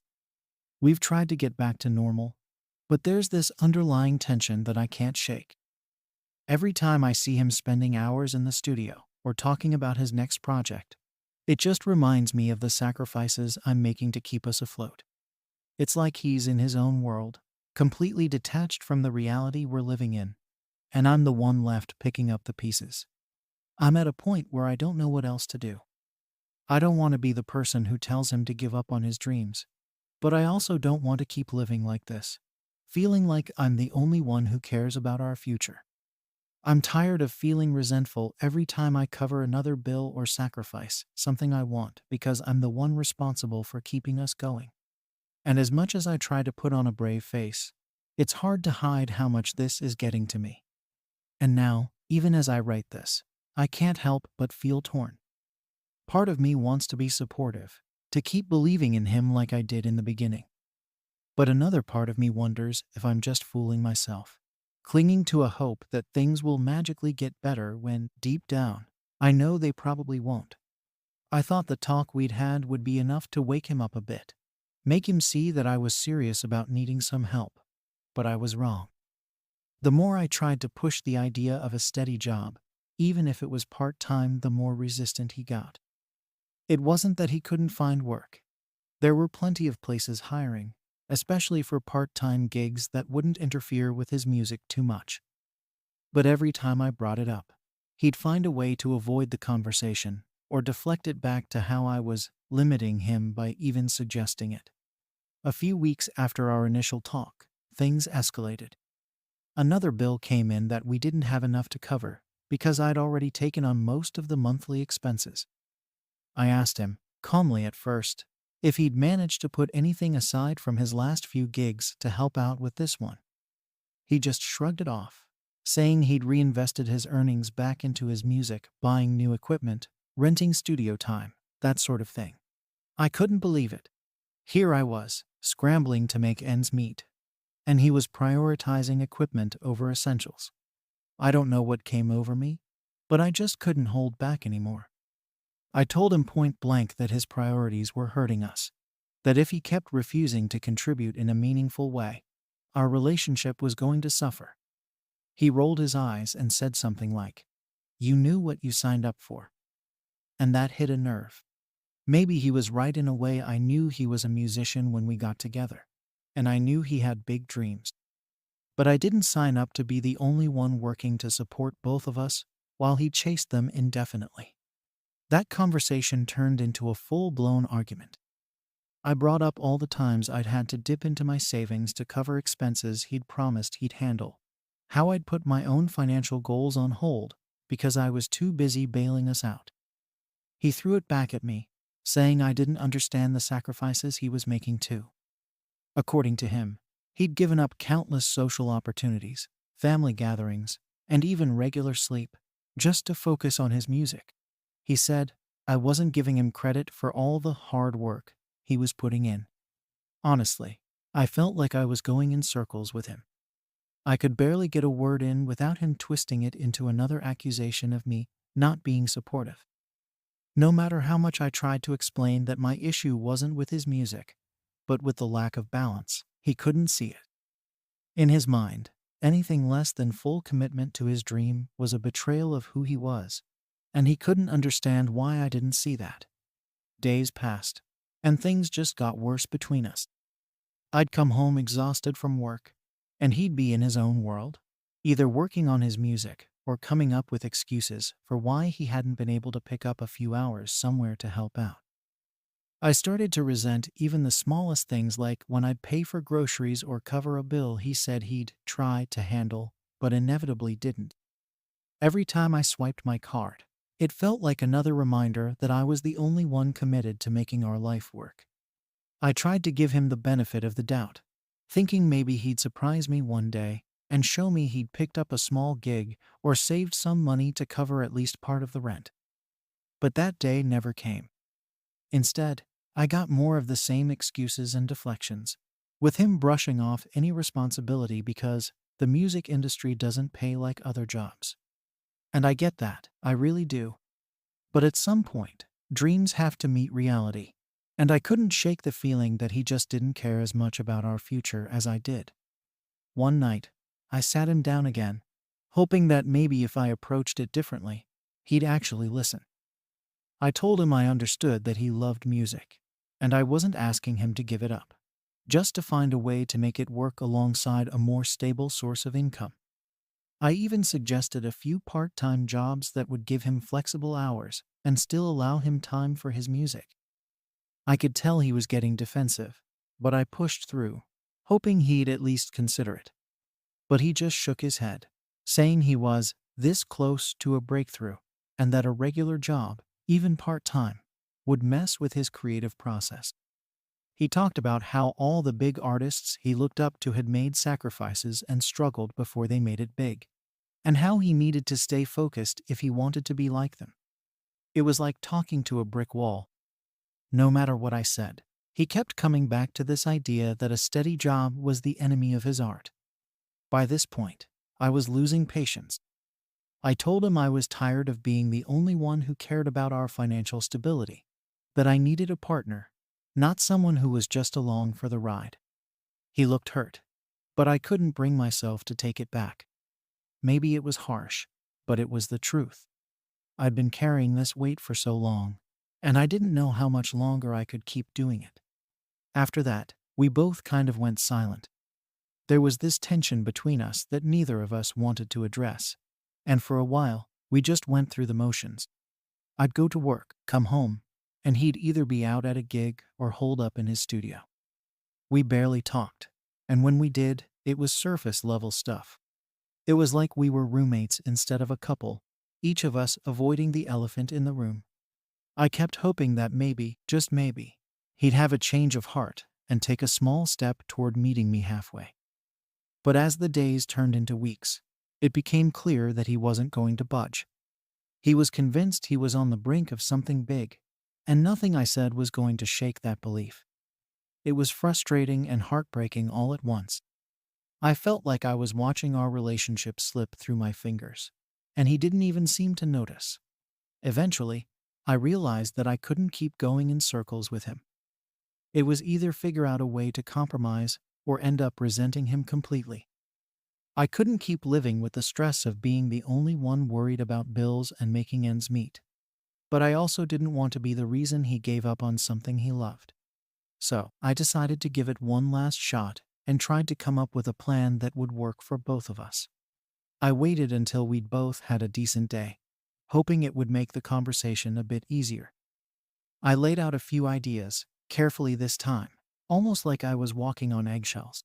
We've tried to get back to normal, but there's this underlying tension that I can't shake. Every time I see him spending hours in the studio or talking about his next project, it just reminds me of the sacrifices I'm making to keep us afloat. It's like he's in his own world, completely detached from the reality we're living in, and I'm the one left picking up the pieces. I'm at a point where I don't know what else to do. I don't want to be the person who tells him to give up on his dreams, but I also don't want to keep living like this, feeling like I'm the only one who cares about our future. I'm tired of feeling resentful every time I cover another bill or sacrifice something I want because I'm the one responsible for keeping us going. And as much as I try to put on a brave face, it's hard to hide how much this is getting to me. And now, even as I write this, I can't help but feel torn. Part of me wants to be supportive, to keep believing in him like I did in the beginning. But another part of me wonders if I'm just fooling myself, clinging to a hope that things will magically get better when, deep down, I know they probably won't. I thought the talk we'd had would be enough to wake him up a bit, make him see that I was serious about needing some help, but I was wrong. The more I tried to push the idea of a steady job, even if it was part-time, the more resistant he got. It wasn't that he couldn't find work. There were plenty of places hiring, especially for part-time gigs that wouldn't interfere with his music too much. But every time I brought it up, he'd find a way to avoid the conversation or deflect it back to how I was limiting him by even suggesting it. A few weeks after our initial talk, things escalated. Another bill came in that we didn't have enough to cover because I'd already taken on most of the monthly expenses. I asked him, calmly at first, if he'd managed to put anything aside from his last few gigs to help out with this one. He just shrugged it off, saying he'd reinvested his earnings back into his music, buying new equipment, renting studio time, that sort of thing. I couldn't believe it. Here I was, scrambling to make ends meet, and he was prioritizing equipment over essentials. I don't know what came over me, but I just couldn't hold back anymore. I told him point blank that his priorities were hurting us, that if he kept refusing to contribute in a meaningful way, our relationship was going to suffer. He rolled his eyes and said something like, "You knew what you signed up for." And that hit a nerve. Maybe he was right in a way. I knew he was a musician when we got together, and I knew he had big dreams. But I didn't sign up to be the only one working to support both of us while he chased them indefinitely. That conversation turned into a full-blown argument. I brought up all the times I'd had to dip into my savings to cover expenses he'd promised he'd handle, how I'd put my own financial goals on hold because I was too busy bailing us out. He threw it back at me, saying I didn't understand the sacrifices he was making too. According to him, he'd given up countless social opportunities, family gatherings, and even regular sleep, just to focus on his music. He said I wasn't giving him credit for all the hard work he was putting in. Honestly, I felt like I was going in circles with him. I could barely get a word in without him twisting it into another accusation of me not being supportive. No matter how much I tried to explain that my issue wasn't with his music, but with the lack of balance, he couldn't see it. In his mind, anything less than full commitment to his dream was a betrayal of who he was, and he couldn't understand why I didn't see that. Days passed, and things just got worse between us. I'd come home exhausted from work, and he'd be in his own world, either working on his music or coming up with excuses for why he hadn't been able to pick up a few hours somewhere to help out. I started to resent even the smallest things, like when I'd pay for groceries or cover a bill he said he'd try to handle, but inevitably didn't. Every time I swiped my card, it felt like another reminder that I was the only one committed to making our life work. I tried to give him the benefit of the doubt, thinking maybe he'd surprise me one day and show me he'd picked up a small gig or saved some money to cover at least part of the rent. But that day never came. Instead, I got more of the same excuses and deflections, with him brushing off any responsibility because the music industry doesn't pay like other jobs. And I get that, I really do. But at some point, dreams have to meet reality. And I couldn't shake the feeling that he just didn't care as much about our future as I did. One night, I sat him down again, hoping that maybe if I approached it differently, he'd actually listen. I told him I understood that he loved music, and I wasn't asking him to give it up, just to find a way to make it work alongside a more stable source of income. I even suggested a few part-time jobs that would give him flexible hours and still allow him time for his music. I could tell he was getting defensive, but I pushed through, hoping he'd at least consider it. But he just shook his head, saying he was this close to a breakthrough and that a regular job, even part-time, would mess with his creative process. He talked about how all the big artists he looked up to had made sacrifices and struggled before they made it big, and how he needed to stay focused if he wanted to be like them. It was like talking to a brick wall. No matter what I said, he kept coming back to this idea that a steady job was the enemy of his art. By this point, I was losing patience. I told him I was tired of being the only one who cared about our financial stability, that I needed a partner, not someone who was just along for the ride. He looked hurt, but I couldn't bring myself to take it back. Maybe it was harsh, but it was the truth. I'd been carrying this weight for so long, and I didn't know how much longer I could keep doing it. After that, we both kind of went silent. There was this tension between us that neither of us wanted to address, and for a while, we just went through the motions. I'd go to work, come home, and he'd either be out at a gig or holed up in his studio. We barely talked, and when we did, it was surface-level stuff. It was like we were roommates instead of a couple, each of us avoiding the elephant in the room. I kept hoping that maybe, just maybe, he'd have a change of heart and take a small step toward meeting me halfway. But as the days turned into weeks, it became clear that he wasn't going to budge. He was convinced he was on the brink of something big, and nothing I said was going to shake that belief. It was frustrating and heartbreaking all at once. I felt like I was watching our relationship slip through my fingers, and he didn't even seem to notice. Eventually, I realized that I couldn't keep going in circles with him. It was either figure out a way to compromise or end up resenting him completely. I couldn't keep living with the stress of being the only one worried about bills and making ends meet. But I also didn't want to be the reason he gave up on something he loved. So, I decided to give it one last shot and tried to come up with a plan that would work for both of us. I waited until we'd both had a decent day, hoping it would make the conversation a bit easier. I laid out a few ideas, carefully this time, almost like I was walking on eggshells.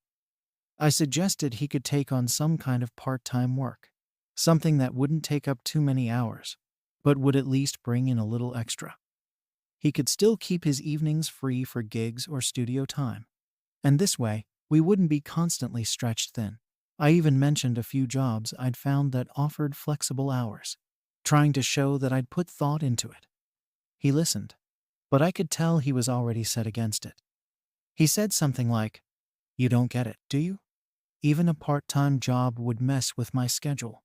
I suggested he could take on some kind of part-time work, something that wouldn't take up too many hours, but would at least bring in a little extra. He could still keep his evenings free for gigs or studio time, and this way, we wouldn't be constantly stretched thin. I even mentioned a few jobs I'd found that offered flexible hours, trying to show that I'd put thought into it. He listened, but I could tell he was already set against it. He said something like, "You don't get it, do you? Even a part-time job would mess with my schedule."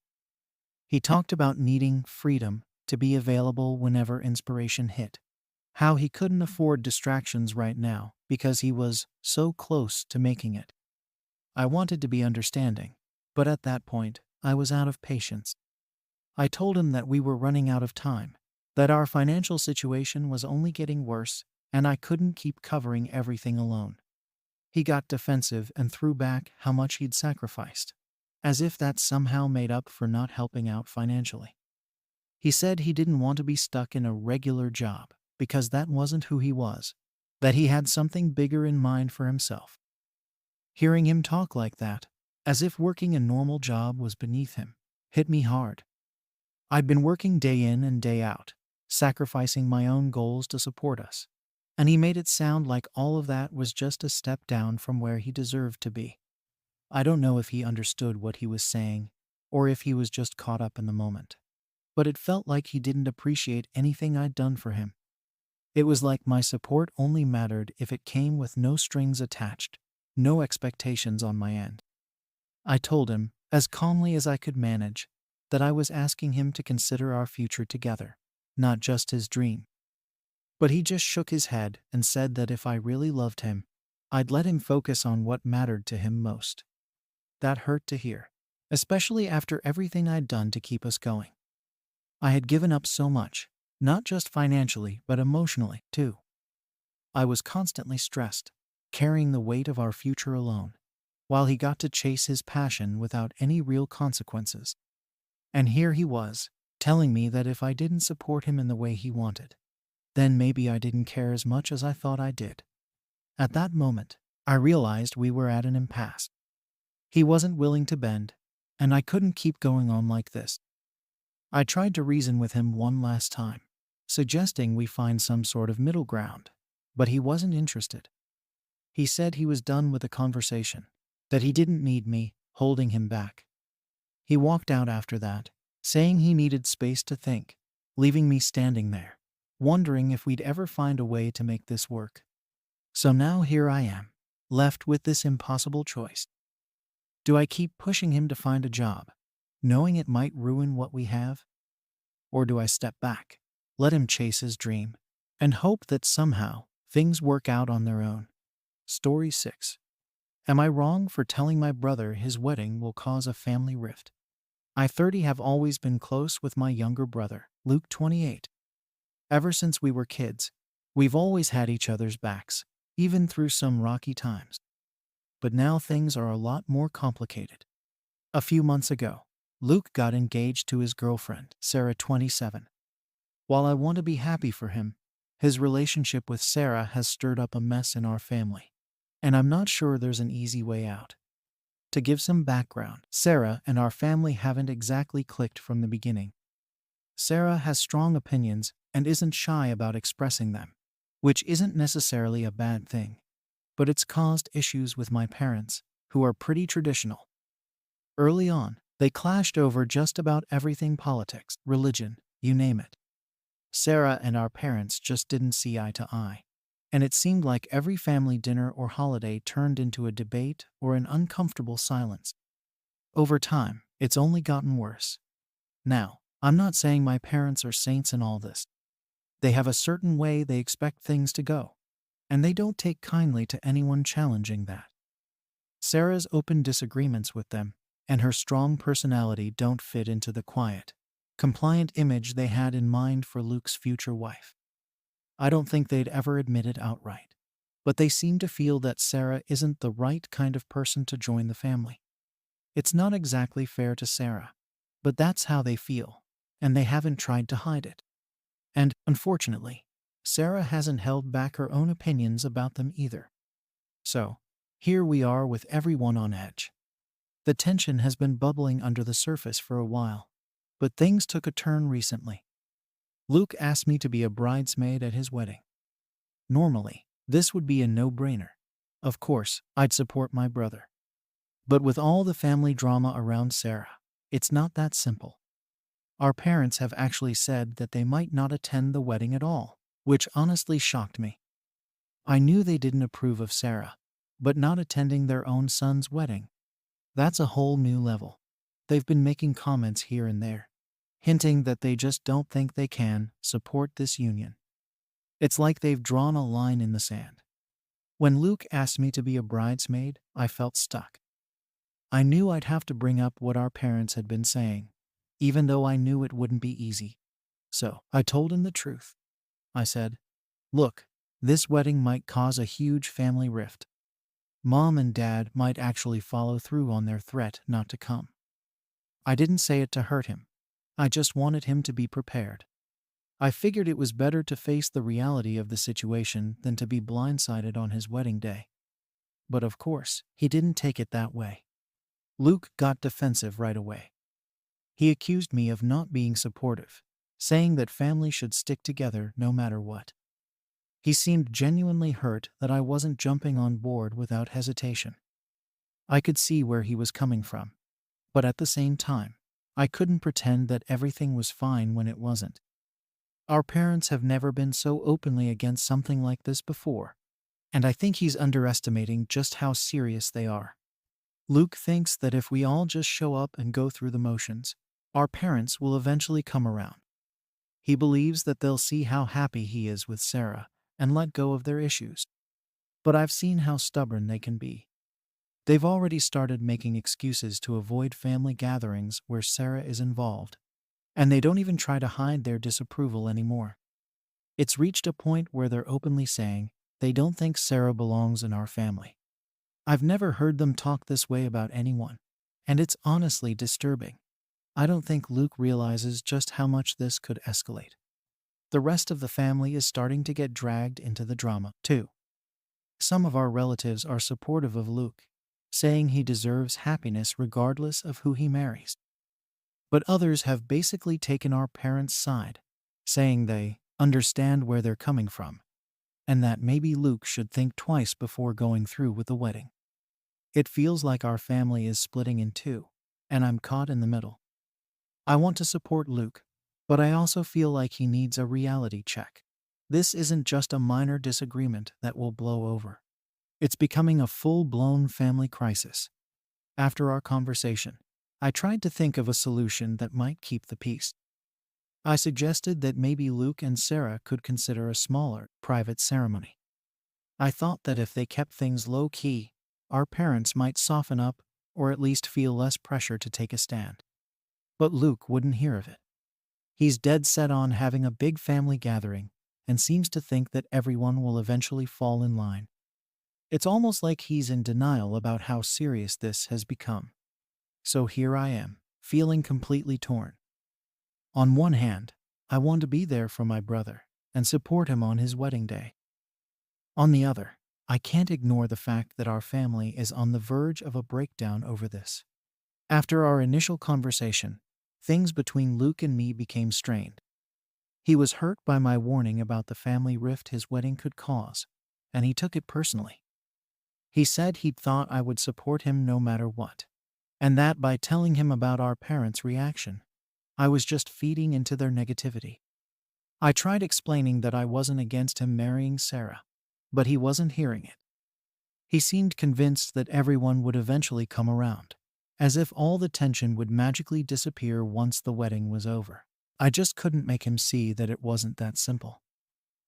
He talked about needing freedom to be available whenever inspiration hit, how he couldn't afford distractions right now because he was so close to making it. I wanted to be understanding, but at that point, I was out of patience. I told him that we were running out of time, that our financial situation was only getting worse, and I couldn't keep covering everything alone. He got defensive and threw back how much he'd sacrificed. as if that somehow made up for not helping out financially. He said he didn't want to be stuck in a regular job because that wasn't who he was, that he had something bigger in mind for himself. Hearing him talk like that, as if working a normal job was beneath him, hit me hard. I'd been working day in and day out, sacrificing my own goals to support us, and he made it sound like all of that was just a step down from where he deserved to be. I don't know if he understood what he was saying, or if he was just caught up in the moment, but it felt like he didn't appreciate anything I'd done for him. It was like my support only mattered if it came with no strings attached, no expectations on my end. I told him, as calmly as I could manage, that I was asking him to consider our future together, not just his dream. But he just shook his head and said that if I really loved him, I'd let him focus on what mattered to him most. That hurt to hear, especially after everything I'd done to keep us going. I had given up so much, not just financially, but emotionally, too. I was constantly stressed, carrying the weight of our future alone, while he got to chase his passion without any real consequences. And here he was, telling me that if I didn't support him in the way he wanted, then maybe I didn't care as much as I thought I did. At that moment, I realized we were at an impasse. He wasn't willing to bend, and I couldn't keep going on like this. I tried to reason with him one last time, suggesting we find some sort of middle ground, but he wasn't interested. He said he was done with the conversation, that he didn't need me holding him back. He walked out after that, saying he needed space to think, leaving me standing there, wondering if we'd ever find a way to make this work. So now here I am, left with this impossible choice. Do I keep pushing him to find a job, knowing it might ruin what we have? Or do I step back, let him chase his dream, and hope that somehow things work out on their own? Story 6. Am I wrong for telling my brother his wedding will cause a family rift? I 30 have always been close with my younger brother, Luke 28. Ever since we were kids, we've always had each other's backs, even through some rocky times. But now things are a lot more complicated. A few months ago, Luke got engaged to his girlfriend, Sarah, 27. While I want to be happy for him, his relationship with Sarah has stirred up a mess in our family, and I'm not sure there's an easy way out. To give some background, Sarah and our family haven't exactly clicked from the beginning. Sarah has strong opinions and isn't shy about expressing them, which isn't necessarily a bad thing, but it's caused issues with my parents, who are pretty traditional. Early on, they clashed over just about everything: politics, religion, you name it. Sarah and our parents just didn't see eye to eye, and it seemed like every family dinner or holiday turned into a debate or an uncomfortable silence. Over time, it's only gotten worse. Now, I'm not saying my parents are saints in all this. They have a certain way they expect things to go, and they don't take kindly to anyone challenging that. Sarah's open disagreements with them and her strong personality don't fit into the quiet, compliant image they had in mind for Luke's future wife. I don't think they'd ever admit it outright, but they seem to feel that Sarah isn't the right kind of person to join the family. It's not exactly fair to Sarah, but that's how they feel, and they haven't tried to hide it. And, unfortunately, Sarah hasn't held back her own opinions about them either. So, here we are with everyone on edge. The tension has been bubbling under the surface for a while, but things took a turn recently. Luke asked me to be a bridesmaid at his wedding. Normally, this would be a no-brainer. Of course, I'd support my brother. But with all the family drama around Sarah, it's not that simple. Our parents have actually said that they might not attend the wedding at all, which honestly shocked me. I knew they didn't approve of Sarah, but not attending their own son's wedding, that's a whole new level. They've been making comments here and there, hinting that they just don't think they can support this union. It's like they've drawn a line in the sand. When Luke asked me to be a bridesmaid, I felt stuck. I knew I'd have to bring up what our parents had been saying, even though I knew it wouldn't be easy. So, I told him the truth. I said, "Look, this wedding might cause a huge family rift. Mom and Dad might actually follow through on their threat not to come. I didn't say it to hurt him. I just wanted him to be prepared. I figured it was better to face the reality of the situation than to be blindsided on his wedding day. But of course, he didn't take it that way. Luke got defensive right away. He accused me of not being supportive, saying that family should stick together no matter what. He seemed genuinely hurt that I wasn't jumping on board without hesitation. I could see where he was coming from, but at the same time, I couldn't pretend that everything was fine when it wasn't. Our parents have never been so openly against something like this before, and I think he's underestimating just how serious they are. Luke thinks that if we all just show up and go through the motions, our parents will eventually come around. He believes that they'll see how happy he is with Sarah and let go of their issues. But I've seen how stubborn they can be. They've already started making excuses to avoid family gatherings where Sarah is involved, and they don't even try to hide their disapproval anymore. It's reached a point where they're openly saying they don't think Sarah belongs in our family. I've never heard them talk this way about anyone, and it's honestly disturbing. I don't think Luke realizes just how much this could escalate. The rest of the family is starting to get dragged into the drama, too. Some of our relatives are supportive of Luke, saying he deserves happiness regardless of who he marries. But others have basically taken our parents' side, saying they understand where they're coming from, and that maybe Luke should think twice before going through with the wedding. It feels like our family is splitting in two, and I'm caught in the middle. I want to support Luke, but I also feel like he needs a reality check. This isn't just a minor disagreement that will blow over. It's becoming a full-blown family crisis. After our conversation, I tried to think of a solution that might keep the peace. I suggested that maybe Luke and Sarah could consider a smaller, private ceremony. I thought that if they kept things low-key, our parents might soften up or at least feel less pressure to take a stand. But Luke wouldn't hear of it. He's dead set on having a big family gathering and seems to think that everyone will eventually fall in line. It's almost like he's in denial about how serious this has become. So here I am, feeling completely torn. On one hand, I want to be there for my brother and support him on his wedding day. On the other, I can't ignore the fact that our family is on the verge of a breakdown over this. After our initial conversation, things between Luke and me became strained. He was hurt by my warning about the family rift his wedding could cause, and he took it personally. He said he'd thought I would support him no matter what, and that by telling him about our parents' reaction, I was just feeding into their negativity. I tried explaining that I wasn't against him marrying Sarah, but he wasn't hearing it. He seemed convinced that everyone would eventually come around, as if all the tension would magically disappear once the wedding was over. I just couldn't make him see that it wasn't that simple.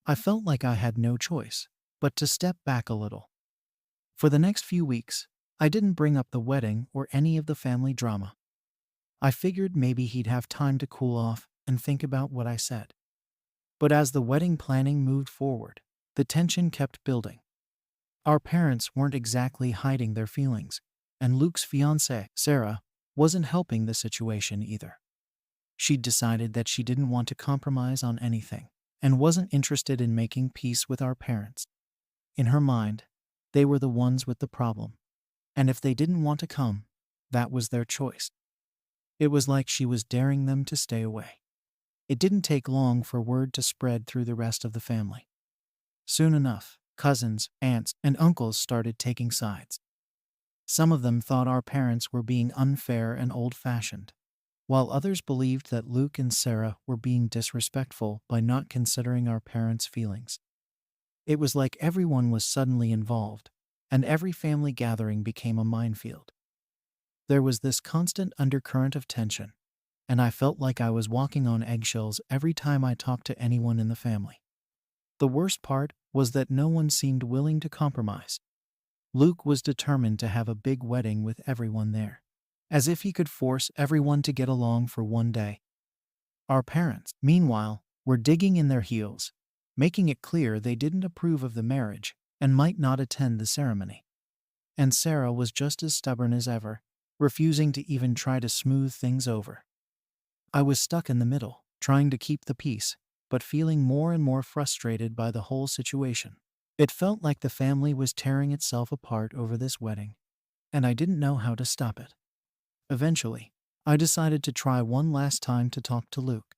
I felt like I had no choice but to step back a little. For the next few weeks, I didn't bring up the wedding or any of the family drama. I figured maybe he'd have time to cool off and think about what I said. But as the wedding planning moved forward, the tension kept building. Our parents weren't exactly hiding their feelings, and Luke's fiancée, Sarah, wasn't helping the situation either. She'd decided that she didn't want to compromise on anything and wasn't interested in making peace with our parents. In her mind, they were the ones with the problem, and if they didn't want to come, that was their choice. It was like she was daring them to stay away. It didn't take long for word to spread through the rest of the family. Soon enough, cousins, aunts, and uncles started taking sides. Some of them thought our parents were being unfair and old-fashioned, while others believed that Luke and Sarah were being disrespectful by not considering our parents' feelings. It was like everyone was suddenly involved, and every family gathering became a minefield. There was this constant undercurrent of tension, and I felt like I was walking on eggshells every time I talked to anyone in the family. The worst part was that no one seemed willing to compromise. Luke was determined to have a big wedding with everyone there, as if he could force everyone to get along for one day. Our parents, meanwhile, were digging in their heels, making it clear they didn't approve of the marriage and might not attend the ceremony. and Sarah was just as stubborn as ever, refusing to even try to smooth things over. I was stuck in the middle, trying to keep the peace, but feeling more and more frustrated by the whole situation. It felt like the family was tearing itself apart over this wedding, and I didn't know how to stop it. Eventually, I decided to try one last time to talk to Luke.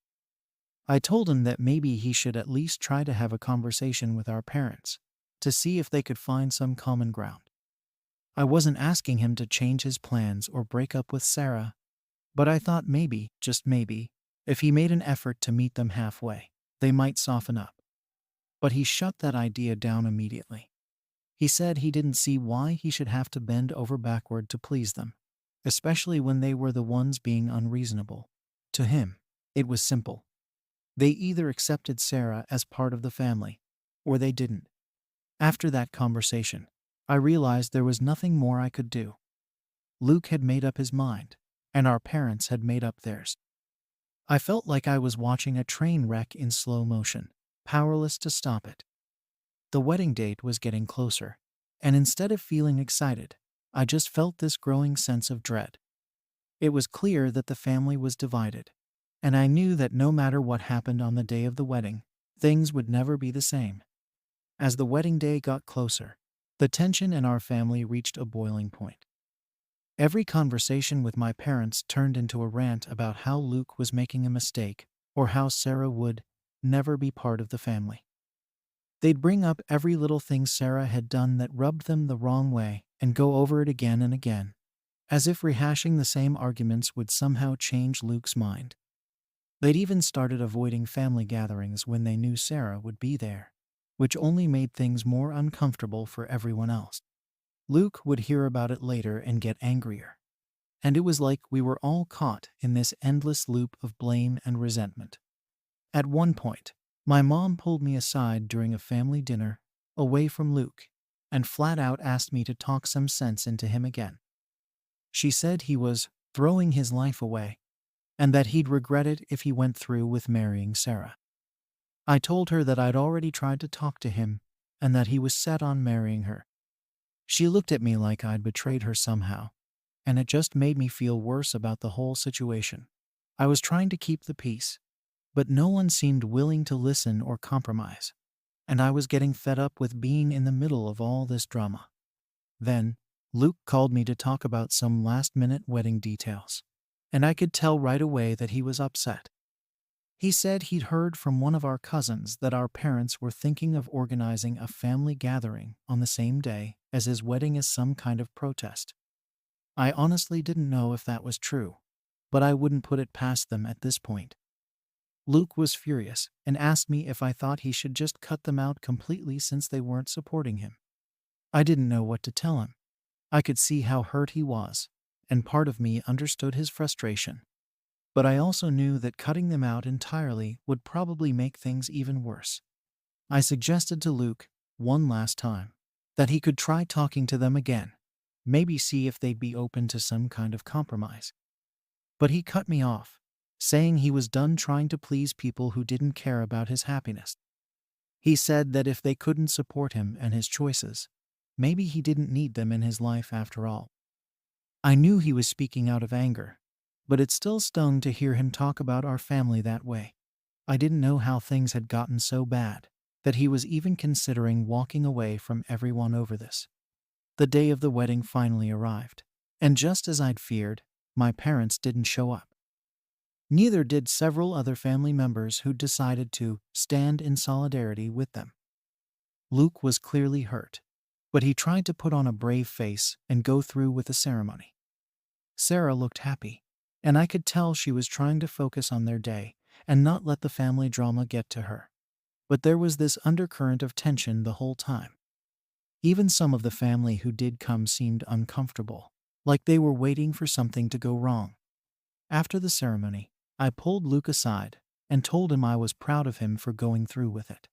I told him that maybe he should at least try to have a conversation with our parents, to see if they could find some common ground. I wasn't asking him to change his plans or break up with Sarah, but I thought maybe, just maybe, if he made an effort to meet them halfway, they might soften up. But he shut that idea down immediately. He said he didn't see why he should have to bend over backward to please them, especially when they were the ones being unreasonable. To him, it was simple. They either accepted Sarah as part of the family, or they didn't. After that conversation, I realized there was nothing more I could do. Luke had made up his mind, and our parents had made up theirs. I felt like I was watching a train wreck in slow motion, powerless to stop it. The wedding date was getting closer, and instead of feeling excited, I just felt this growing sense of dread. It was clear that the family was divided, and I knew that no matter what happened on the day of the wedding, things would never be the same. As the wedding day got closer, the tension in our family reached a boiling point. Every conversation with my parents turned into a rant about how Luke was making a mistake or how Sarah would never be part of the family. They'd bring up every little thing Sarah had done that rubbed them the wrong way and go over it again and again, as if rehashing the same arguments would somehow change Luke's mind. They'd even started avoiding family gatherings when they knew Sarah would be there, which only made things more uncomfortable for everyone else. Luke would hear about it later and get angrier, and it was like we were all caught in this endless loop of blame and resentment. At one point, my mom pulled me aside during a family dinner, away from Luke, and flat out asked me to talk some sense into him again. She said he was throwing his life away, and that he'd regret it if he went through with marrying Sarah. I told her that I'd already tried to talk to him, and that he was set on marrying her. She looked at me like I'd betrayed her somehow, and it just made me feel worse about the whole situation. I was trying to keep the peace, but no one seemed willing to listen or compromise, and I was getting fed up with being in the middle of all this drama. Then, Luke called me to talk about some last-minute wedding details, and I could tell right away that he was upset. He said he'd heard from one of our cousins that our parents were thinking of organizing a family gathering on the same day as his wedding as some kind of protest. I honestly didn't know if that was true, but I wouldn't put it past them at this point. Luke was furious and asked me if I thought he should just cut them out completely since they weren't supporting him. I didn't know what to tell him. I could see how hurt he was, and part of me understood his frustration. But I also knew that cutting them out entirely would probably make things even worse. I suggested to Luke, one last time, that he could try talking to them again, maybe see if they'd be open to some kind of compromise. But he cut me off, saying he was done trying to please people who didn't care about his happiness. He said that if they couldn't support him and his choices, maybe he didn't need them in his life after all. I knew he was speaking out of anger, but it still stung to hear him talk about our family that way. I didn't know how things had gotten so bad that he was even considering walking away from everyone over this. The day of the wedding finally arrived, and just as I'd feared, my parents didn't show up. Neither did several other family members who decided to stand in solidarity with them. Luke was clearly hurt, but he tried to put on a brave face and go through with the ceremony. Sarah looked happy, and I could tell she was trying to focus on their day and not let the family drama get to her. But there was this undercurrent of tension the whole time. Even some of the family who did come seemed uncomfortable, like they were waiting for something to go wrong. After the ceremony, I pulled Luke aside and told him I was proud of him for going through with it,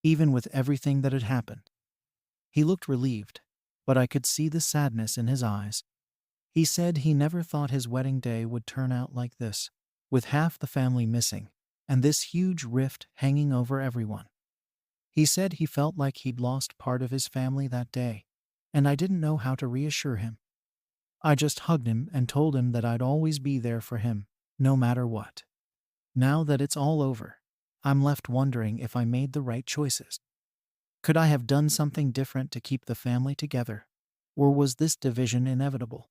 even with everything that had happened. He looked relieved, but I could see the sadness in his eyes. He said he never thought his wedding day would turn out like this, with half the family missing, and this huge rift hanging over everyone. He said he felt like he'd lost part of his family that day, and I didn't know how to reassure him. I just hugged him and told him that I'd always be there for him, no matter what. Now that it's all over, I'm left wondering if I made the right choices. Could I have done something different to keep the family together? Or was this division inevitable?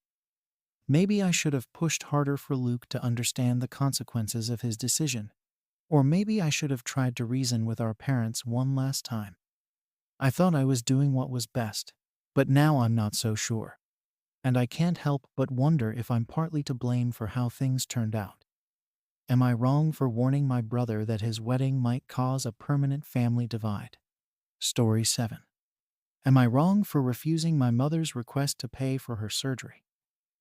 Maybe I should have pushed harder for Luke to understand the consequences of his decision. Or maybe I should have tried to reason with our parents one last time. I thought I was doing what was best, but now I'm not so sure. And I can't help but wonder if I'm partly to blame for how things turned out. Am I wrong for warning my brother that his wedding might cause a permanent family divide? Story 7. Am I wrong for refusing my mother's request to pay for her surgery?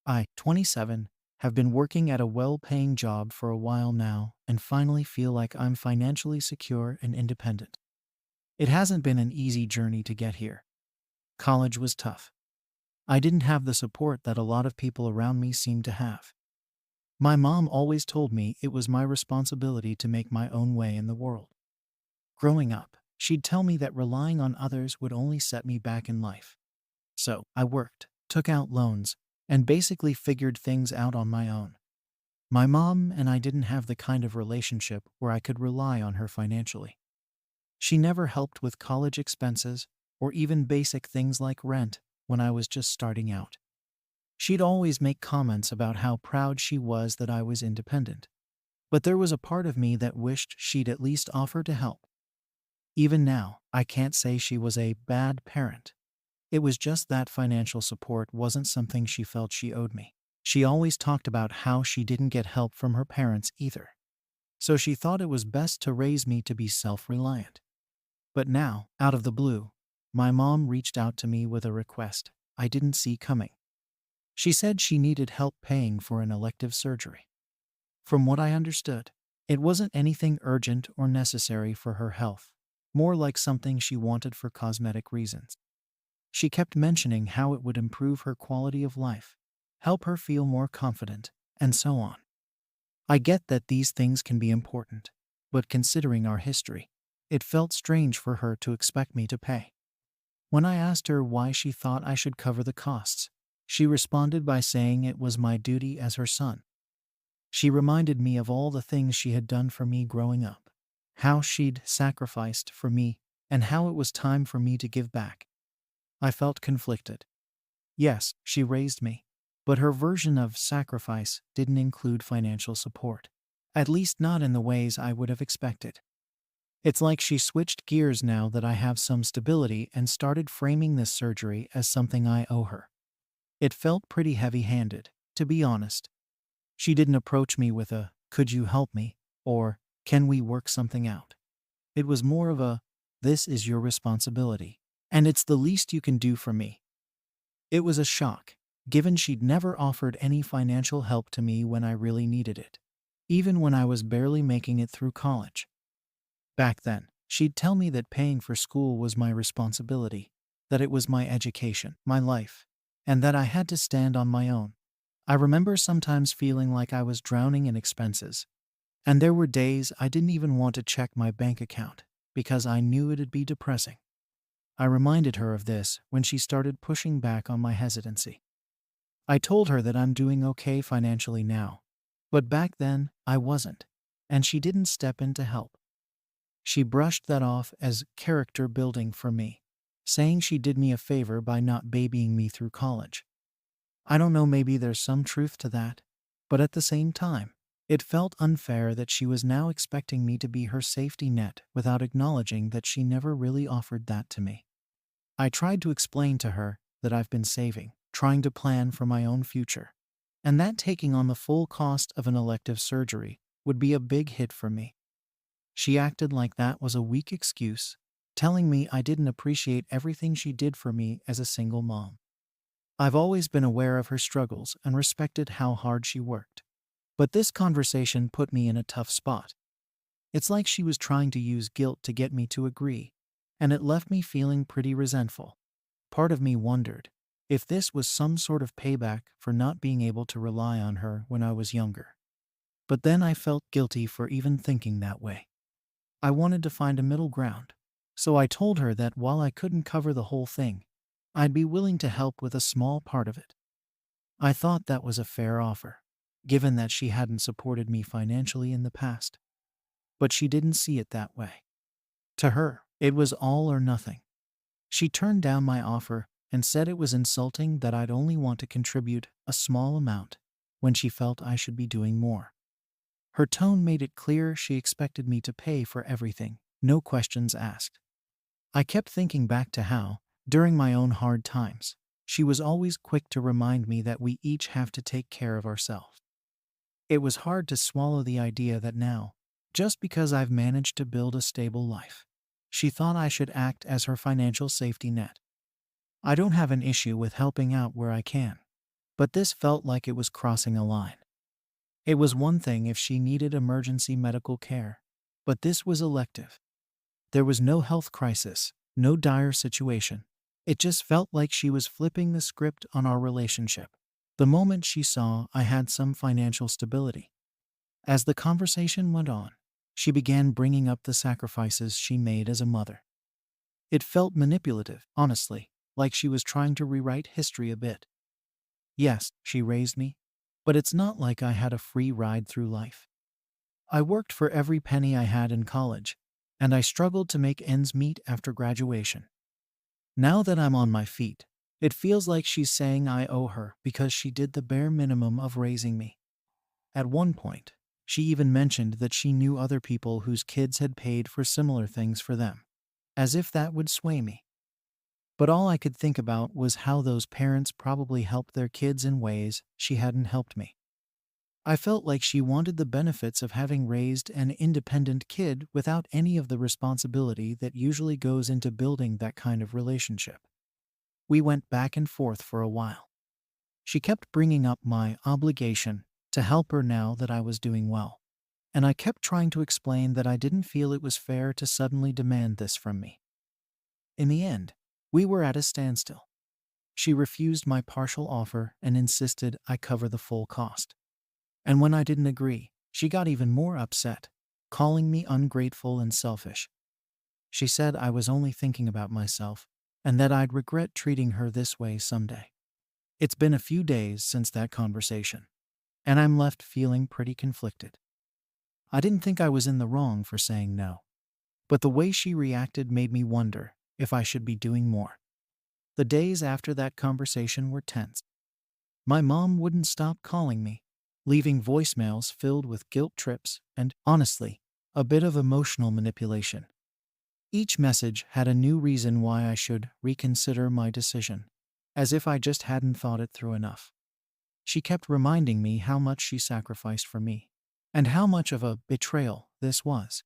I, 27, have been working at a well-paying job for a while now and finally feel like I'm financially secure and independent. It hasn't been an easy journey to get here. College was tough. I didn't have the support that a lot of people around me seem to have. My mom always told me it was my responsibility to make my own way in the world. Growing up, she'd tell me that relying on others would only set me back in life. So I worked, took out loans, and basically figured things out on my own. My mom and I didn't have the kind of relationship where I could rely on her financially. She never helped with college expenses or even basic things like rent when I was just starting out. She'd always make comments about how proud she was that I was independent. But there was a part of me that wished she'd at least offer to help. Even now, I can't say she was a bad parent. It was just that financial support wasn't something she felt she owed me. She always talked about how she didn't get help from her parents either. So she thought it was best to raise me to be self-reliant. But now, out of the blue, my mom reached out to me with a request I didn't see coming. She said she needed help paying for an elective surgery. From what I understood, it wasn't anything urgent or necessary for her health, more like something she wanted for cosmetic reasons. She kept mentioning how it would improve her quality of life, help her feel more confident, and so on. I get that these things can be important, but considering our history, it felt strange for her to expect me to pay. When I asked her why she thought I should cover the costs, she responded by saying it was my duty as her son. She reminded me of all the things she had done for me growing up, how she'd sacrificed for me, and how it was time for me to give back. I felt conflicted. Yes, she raised me, but her version of sacrifice didn't include financial support, at least not in the ways I would have expected. It's like she switched gears now that I have some stability and started framing this surgery as something I owe her. It felt pretty heavy-handed, to be honest. She didn't approach me with a, "Could you help me?" or "Can we work something out?" It was more of a, "This is your responsibility, and it's the least you can do for me." It was a shock, given she'd never offered any financial help to me when I really needed it, even when I was barely making it through college. Back then, she'd tell me that paying for school was my responsibility, that it was my education, my life, and that I had to stand on my own. I remember sometimes feeling like I was drowning in expenses, and there were days I didn't even want to check my bank account because I knew it'd be depressing. I reminded her of this when she started pushing back on my hesitancy. I told her that I'm doing okay financially now, but back then I wasn't, and she didn't step in to help. She brushed that off as character building for me, saying she did me a favor by not babying me through college. I don't know, maybe there's some truth to that, but at the same time, it felt unfair that she was now expecting me to be her safety net without acknowledging that she never really offered that to me. I tried to explain to her that I've been saving, trying to plan for my own future, and that taking on the full cost of an elective surgery would be a big hit for me. She acted like that was a weak excuse, telling me I didn't appreciate everything she did for me as a single mom. I've always been aware of her struggles and respected how hard she worked. But this conversation put me in a tough spot. It's like she was trying to use guilt to get me to agree, and it left me feeling pretty resentful. Part of me wondered if this was some sort of payback for not being able to rely on her when I was younger. But then I felt guilty for even thinking that way. I wanted to find a middle ground, so I told her that while I couldn't cover the whole thing, I'd be willing to help with a small part of it. I thought that was a fair offer, given that she hadn't supported me financially in the past. But she didn't see it that way. To her, it was all or nothing. She turned down my offer and said it was insulting that I'd only want to contribute a small amount when she felt I should be doing more. Her tone made it clear she expected me to pay for everything, no questions asked. I kept thinking back to how, during my own hard times, she was always quick to remind me that we each have to take care of ourselves. It was hard to swallow the idea that now, just because I've managed to build a stable life, she thought I should act as her financial safety net. I don't have an issue with helping out where I can, but this felt like it was crossing a line. It was one thing if she needed emergency medical care, but this was elective. There was no health crisis, no dire situation. It just felt like she was flipping the script on our relationship the moment she saw I had some financial stability. As the conversation went on, she began bringing up the sacrifices she made as a mother. It felt manipulative, honestly, like she was trying to rewrite history a bit. Yes, she raised me, but it's not like I had a free ride through life. I worked for every penny I had in college, and I struggled to make ends meet after graduation. Now that I'm on my feet, it feels like she's saying I owe her because she did the bare minimum of raising me. At one point, she even mentioned that she knew other people whose kids had paid for similar things for them, as if that would sway me. But all I could think about was how those parents probably helped their kids in ways she hadn't helped me. I felt like she wanted the benefits of having raised an independent kid without any of the responsibility that usually goes into building that kind of relationship. We went back and forth for a while. She kept bringing up my obligation to help her now that I was doing well, and I kept trying to explain that I didn't feel it was fair to suddenly demand this from me. In the end, we were at a standstill. She refused my partial offer and insisted I cover the full cost. And when I didn't agree, she got even more upset, calling me ungrateful and selfish. She said I was only thinking about myself and that I'd regret treating her this way someday. It's been a few days since that conversation, and I'm left feeling pretty conflicted. I didn't think I was in the wrong for saying no, but the way she reacted made me wonder if I should be doing more. The days after that conversation were tense. My mom wouldn't stop calling me, leaving voicemails filled with guilt trips and, honestly, a bit of emotional manipulation. Each message had a new reason why I should reconsider my decision, as if I just hadn't thought it through enough. She kept reminding me how much she sacrificed for me, and how much of a betrayal this was.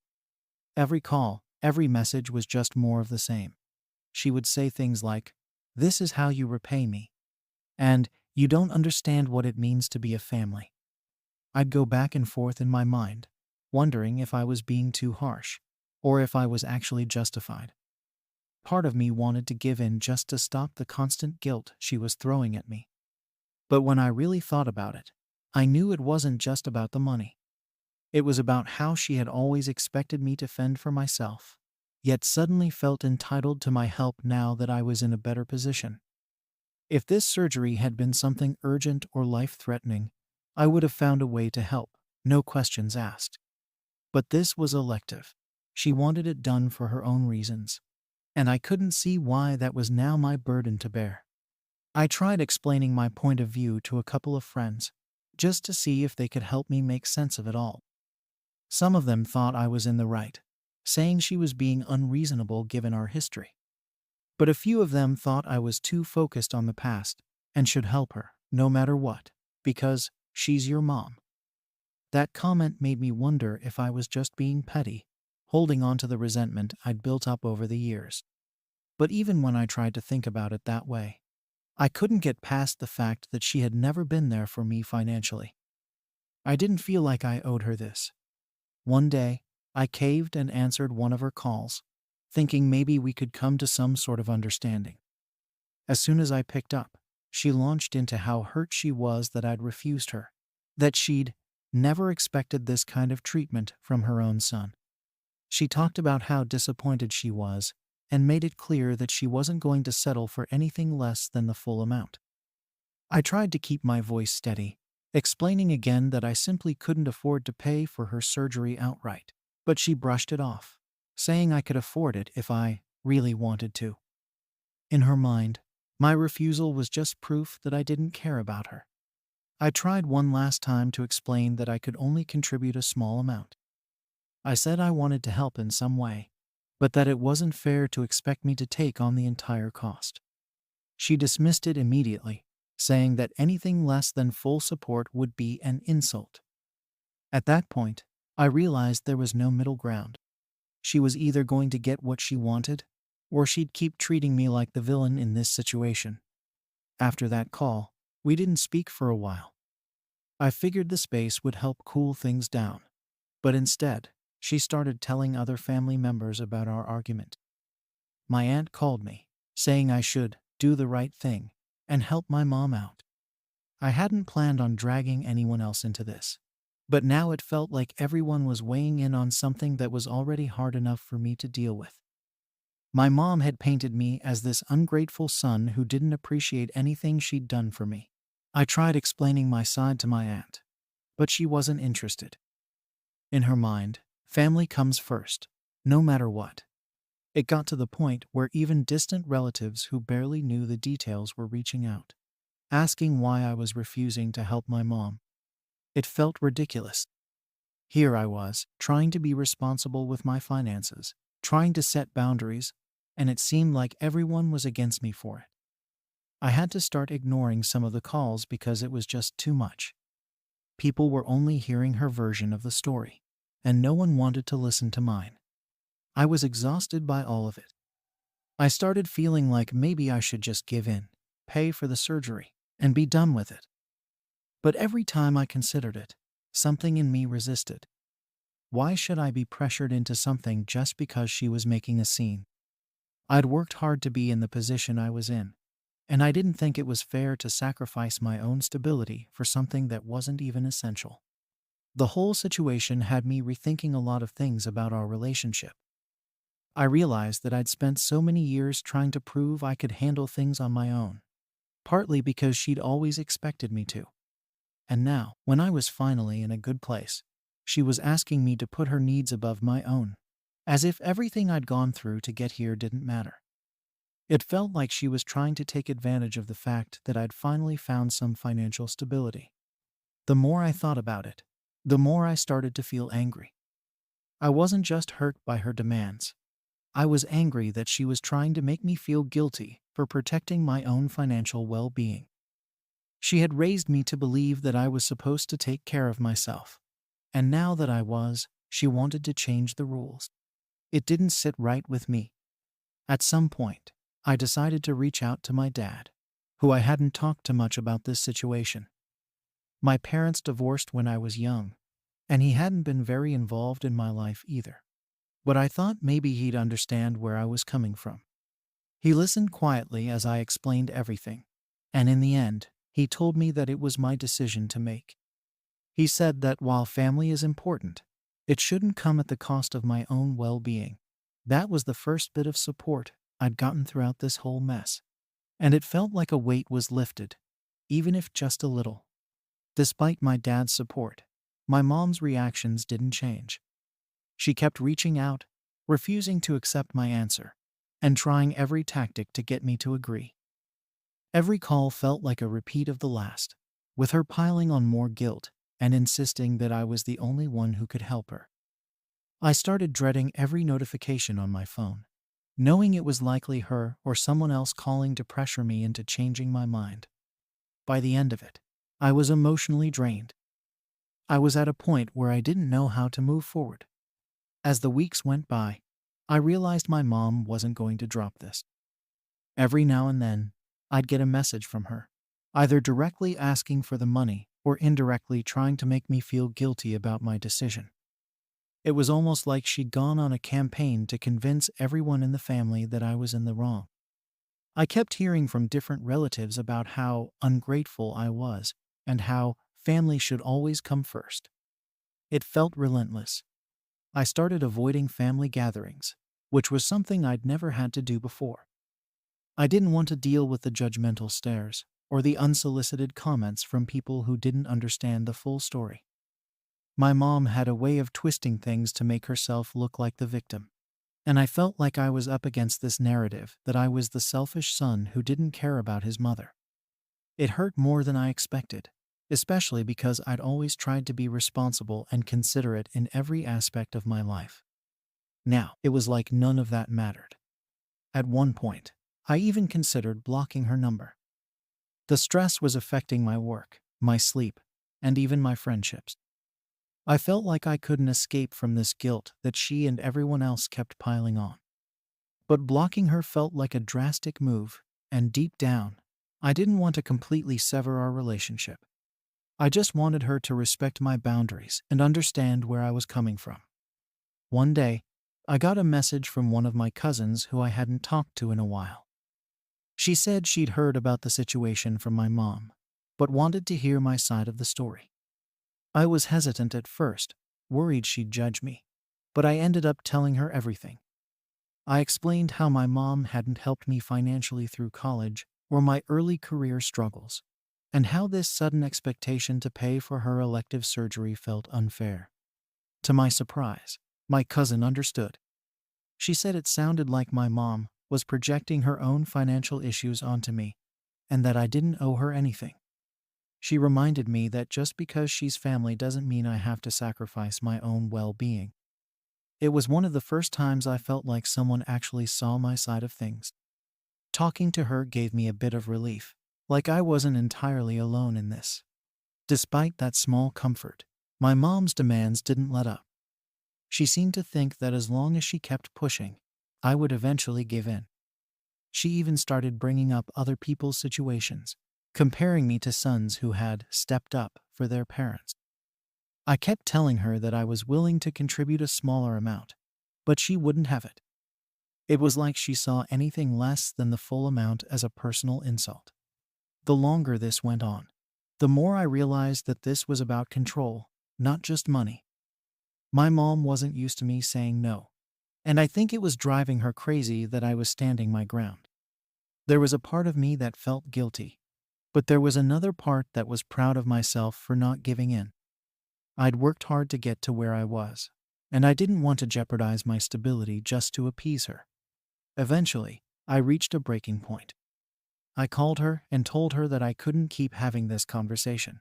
Every call, every message was just more of the same. She would say things like, "This is how you repay me," and "You don't understand what it means to be a family." I'd go back and forth in my mind, wondering if I was being too harsh, or if I was actually justified. Part of me wanted to give in just to stop the constant guilt she was throwing at me. But when I really thought about it, I knew it wasn't just about the money. It was about how she had always expected me to fend for myself, yet suddenly felt entitled to my help now that I was in a better position. If this surgery had been something urgent or life-threatening, I would have found a way to help, no questions asked. But this was elective. She wanted it done for her own reasons, and I couldn't see why that was now my burden to bear. I tried explaining my point of view to a couple of friends, just to see if they could help me make sense of it all. Some of them thought I was in the right, saying she was being unreasonable given our history. But a few of them thought I was too focused on the past and should help her, no matter what, because she's your mom. That comment made me wonder if I was just being petty, holding on to the resentment I'd built up over the years. But even when I tried to think about it that way, I couldn't get past the fact that she had never been there for me financially. I didn't feel like I owed her this. One day, I caved and answered one of her calls, thinking maybe we could come to some sort of understanding. As soon as I picked up, she launched into how hurt she was that I'd refused her, that she'd never expected this kind of treatment from her own son. She talked about how disappointed she was and made it clear that she wasn't going to settle for anything less than the full amount. I tried to keep my voice steady, explaining again that I simply couldn't afford to pay for her surgery outright. But she brushed it off, saying I could afford it if I really wanted to. In her mind, my refusal was just proof that I didn't care about her. I tried one last time to explain that I could only contribute a small amount. I said I wanted to help in some way, but that it wasn't fair to expect me to take on the entire cost. She dismissed it immediately, saying that anything less than full support would be an insult. At that point, I realized there was no middle ground. She was either going to get what she wanted, or she'd keep treating me like the villain in this situation. After that call, we didn't speak for a while. I figured the space would help cool things down, but instead, she started telling other family members about our argument. My aunt called me, saying I should do the right thing and help my mom out. I hadn't planned on dragging anyone else into this, but now it felt like everyone was weighing in on something that was already hard enough for me to deal with. My mom had painted me as this ungrateful son who didn't appreciate anything she'd done for me. I tried explaining my side to my aunt, but she wasn't interested. In her mind, family comes first, no matter what. It got to the point where even distant relatives who barely knew the details were reaching out, asking why I was refusing to help my mom. It felt ridiculous. Here I was, trying to be responsible with my finances, trying to set boundaries, and it seemed like everyone was against me for it. I had to start ignoring some of the calls because it was just too much. People were only hearing her version of the story, and no one wanted to listen to mine. I was exhausted by all of it. I started feeling like maybe I should just give in, pay for the surgery, and be done with it. But every time I considered it, something in me resisted. Why should I be pressured into something just because she was making a scene? I'd worked hard to be in the position I was in, and I didn't think it was fair to sacrifice my own stability for something that wasn't even essential. The whole situation had me rethinking a lot of things about our relationship. I realized that I'd spent so many years trying to prove I could handle things on my own, partly because she'd always expected me to. And now, when I was finally in a good place, she was asking me to put her needs above my own, as if everything I'd gone through to get here didn't matter. It felt like she was trying to take advantage of the fact that I'd finally found some financial stability. The more I thought about it, the more I started to feel angry. I wasn't just hurt by her demands. I was angry that she was trying to make me feel guilty for protecting my own financial well-being. She had raised me to believe that I was supposed to take care of myself, and now that I was, she wanted to change the rules. It didn't sit right with me. At some point, I decided to reach out to my dad, who I hadn't talked to much about this situation. My parents divorced when I was young, and he hadn't been very involved in my life either. But I thought maybe he'd understand where I was coming from. He listened quietly as I explained everything, and in the end, he told me that it was my decision to make. He said that while family is important, it shouldn't come at the cost of my own well-being. That was the first bit of support I'd gotten throughout this whole mess, and it felt like a weight was lifted, even if just a little. Despite my dad's support, my mom's reactions didn't change. She kept reaching out, refusing to accept my answer, and trying every tactic to get me to agree. Every call felt like a repeat of the last, with her piling on more guilt and insisting that I was the only one who could help her. I started dreading every notification on my phone, knowing it was likely her or someone else calling to pressure me into changing my mind. By the end of it, I was emotionally drained. I was at a point where I didn't know how to move forward. As the weeks went by, I realized my mom wasn't going to drop this. Every now and then, I'd get a message from her, either directly asking for the money or indirectly trying to make me feel guilty about my decision. It was almost like she'd gone on a campaign to convince everyone in the family that I was in the wrong. I kept hearing from different relatives about how ungrateful I was and how family should always come first. It felt relentless. I started avoiding family gatherings, which was something I'd never had to do before. I didn't want to deal with the judgmental stares or the unsolicited comments from people who didn't understand the full story. My mom had a way of twisting things to make herself look like the victim, and I felt like I was up against this narrative that I was the selfish son who didn't care about his mother. It hurt more than I expected, especially because I'd always tried to be responsible and considerate in every aspect of my life. Now, it was like none of that mattered. At one point, I even considered blocking her number. The stress was affecting my work, my sleep, and even my friendships. I felt like I couldn't escape from this guilt that she and everyone else kept piling on. But blocking her felt like a drastic move, and deep down, I didn't want to completely sever our relationship. I just wanted her to respect my boundaries and understand where I was coming from. One day, I got a message from one of my cousins who I hadn't talked to in a while. She said she'd heard about the situation from my mom, but wanted to hear my side of the story. I was hesitant at first, worried she'd judge me, but I ended up telling her everything. I explained how my mom hadn't helped me financially through college or my early career struggles, and how this sudden expectation to pay for her elective surgery felt unfair. To my surprise, my cousin understood. She said it sounded like my mom was projecting her own financial issues onto me, and that I didn't owe her anything. She reminded me that just because she's family doesn't mean I have to sacrifice my own well-being. It was one of the first times I felt like someone actually saw my side of things. Talking to her gave me a bit of relief, like I wasn't entirely alone in this. Despite that small comfort, my mom's demands didn't let up. She seemed to think that as long as she kept pushing, I would eventually give in. She even started bringing up other people's situations, comparing me to sons who had stepped up for their parents. I kept telling her that I was willing to contribute a smaller amount, but she wouldn't have it. It was like she saw anything less than the full amount as a personal insult. The longer this went on, the more I realized that this was about control, not just money. My mom wasn't used to me saying no, and I think it was driving her crazy that I was standing my ground. There was a part of me that felt guilty, but there was another part that was proud of myself for not giving in. I'd worked hard to get to where I was, and I didn't want to jeopardize my stability just to appease her. Eventually, I reached a breaking point. I called her and told her that I couldn't keep having this conversation.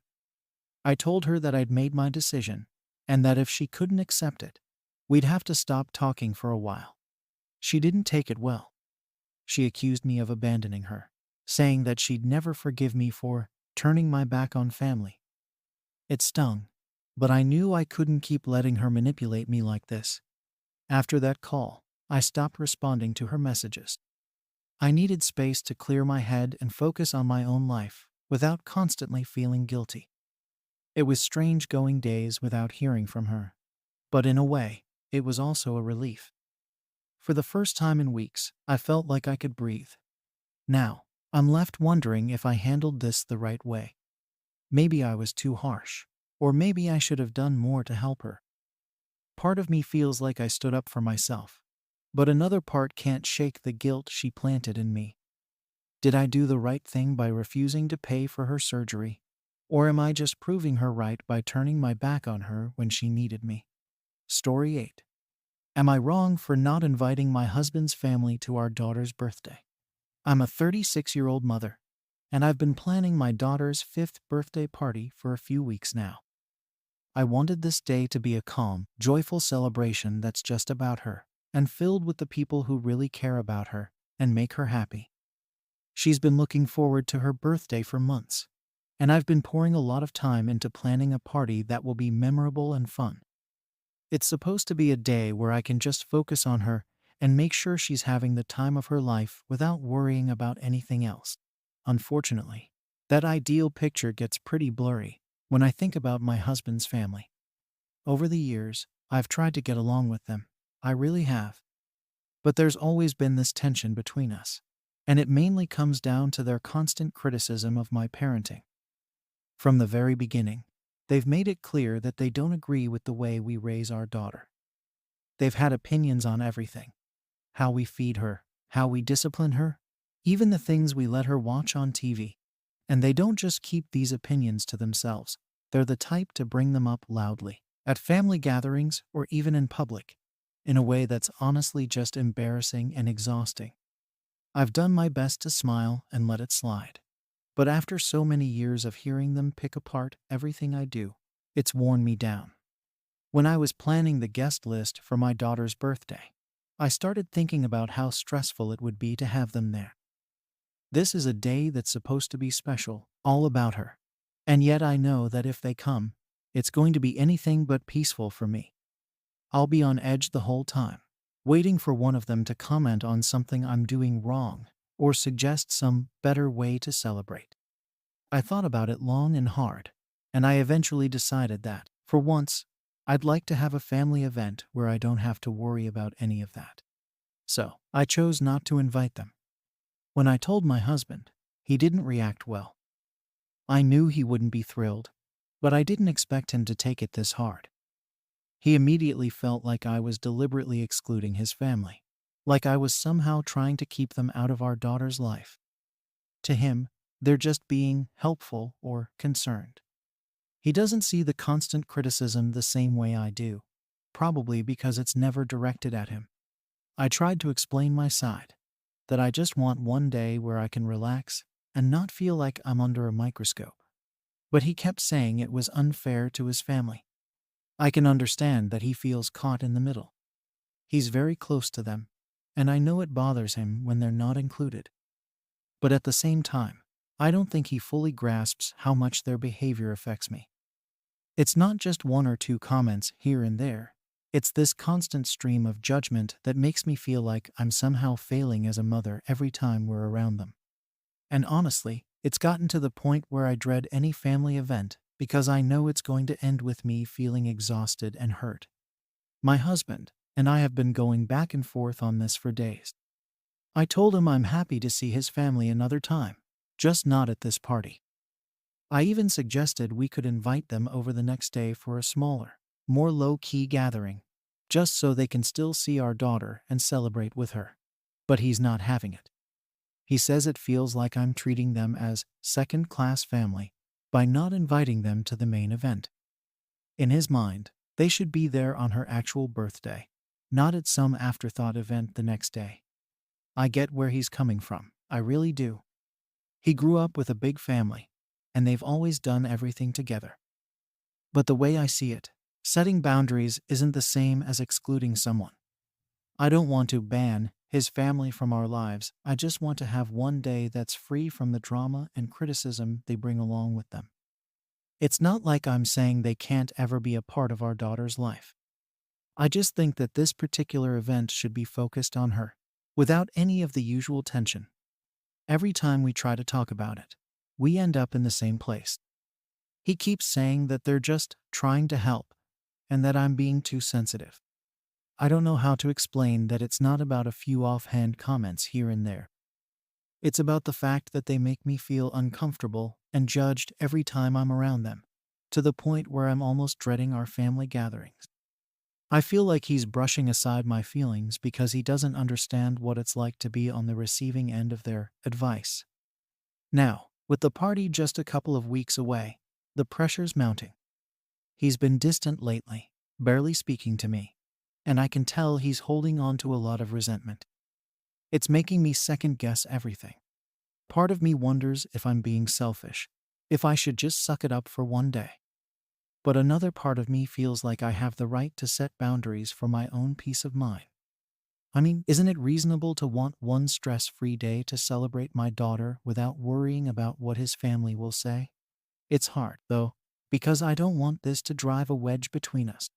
I told her that I'd made my decision, and that if she couldn't accept it, we'd have to stop talking for a while. She didn't take it well. She accused me of abandoning her, saying that she'd never forgive me for turning my back on family. It stung, but I knew I couldn't keep letting her manipulate me like this. After that call, I stopped responding to her messages. I needed space to clear my head and focus on my own life without constantly feeling guilty. It was strange going days without hearing from her, but in a way, it was also a relief. For the first time in weeks, I felt like I could breathe. Now, I'm left wondering if I handled this the right way. Maybe I was too harsh, or maybe I should have done more to help her. Part of me feels like I stood up for myself, but another part can't shake the guilt she planted in me. Did I do the right thing by refusing to pay for her surgery, or am I just proving her right by turning my back on her when she needed me? Story 8. Am I wrong for not inviting my husband's family to our daughter's birthday? I'm a 36-year-old mother, and I've been planning my daughter's 5th birthday party for a few weeks now. I wanted this day to be a calm, joyful celebration that's just about her, and filled with the people who really care about her and make her happy. She's been looking forward to her birthday for months, and I've been pouring a lot of time into planning a party that will be memorable and fun. It's supposed to be a day where I can just focus on her and make sure she's having the time of her life without worrying about anything else. Unfortunately, that ideal picture gets pretty blurry when I think about my husband's family. Over the years, I've tried to get along with them. I really have. But there's always been this tension between us, and it mainly comes down to their constant criticism of my parenting. From the very beginning, they've made it clear that they don't agree with the way we raise our daughter. They've had opinions on everything, how we feed her, how we discipline her, even the things we let her watch on TV. And they don't just keep these opinions to themselves. They're the type to bring them up loudly, at family gatherings or even in public, in a way that's honestly just embarrassing and exhausting. I've done my best to smile and let it slide. But after so many years of hearing them pick apart everything I do, it's worn me down. When I was planning the guest list for my daughter's birthday, I started thinking about how stressful it would be to have them there. This is a day that's supposed to be special, all about her. And yet I know that if they come, it's going to be anything but peaceful for me. I'll be on edge the whole time, waiting for one of them to comment on something I'm doing wrong or suggest some better way to celebrate. I thought about it long and hard, and I eventually decided that, for once, I'd like to have a family event where I don't have to worry about any of that. So, I chose not to invite them. When I told my husband, he didn't react well. I knew he wouldn't be thrilled, but I didn't expect him to take it this hard. He immediately felt like I was deliberately excluding his family, like I was somehow trying to keep them out of our daughter's life. To him, they're just being helpful or concerned. He doesn't see the constant criticism the same way I do, probably because it's never directed at him. I tried to explain my side, that I just want one day where I can relax and not feel like I'm under a microscope. But he kept saying it was unfair to his family. I can understand that he feels caught in the middle. He's very close to them, and I know it bothers him when they're not included. But at the same time, I don't think he fully grasps how much their behavior affects me. It's not just one or two comments here and there. It's this constant stream of judgment that makes me feel like I'm somehow failing as a mother every time we're around them. And honestly, it's gotten to the point where I dread any family event because I know it's going to end with me feeling exhausted and hurt. My husband and I have been going back and forth on this for days. I told him I'm happy to see his family another time, just not at this party. I even suggested we could invite them over the next day for a smaller, more low-key gathering, just so they can still see our daughter and celebrate with her. But he's not having it. He says it feels like I'm treating them as second-class family by not inviting them to the main event. In his mind, they should be there on her actual birthday, not at some afterthought event the next day. I get where he's coming from, I really do. He grew up with a big family, and they've always done everything together. But the way I see it, setting boundaries isn't the same as excluding someone. I don't want to ban his family from our lives. I just want to have one day that's free from the drama and criticism they bring along with them. It's not like I'm saying they can't ever be a part of our daughter's life. I just think that this particular event should be focused on her, without any of the usual tension. Every time we try to talk about it, we end up in the same place. He keeps saying that they're just trying to help, and that I'm being too sensitive. I don't know how to explain that it's not about a few offhand comments here and there. It's about the fact that they make me feel uncomfortable and judged every time I'm around them, to the point where I'm almost dreading our family gatherings. I feel like he's brushing aside my feelings because he doesn't understand what it's like to be on the receiving end of their advice. Now, with the party just a couple of weeks away, the pressure's mounting. He's been distant lately, barely speaking to me, and I can tell he's holding on to a lot of resentment. It's making me second-guess everything. Part of me wonders if I'm being selfish, if I should just suck it up for one day. But another part of me feels like I have the right to set boundaries for my own peace of mind. I mean, isn't it reasonable to want one stress-free day to celebrate my daughter without worrying about what his family will say? It's hard, though, because I don't want this to drive a wedge between us.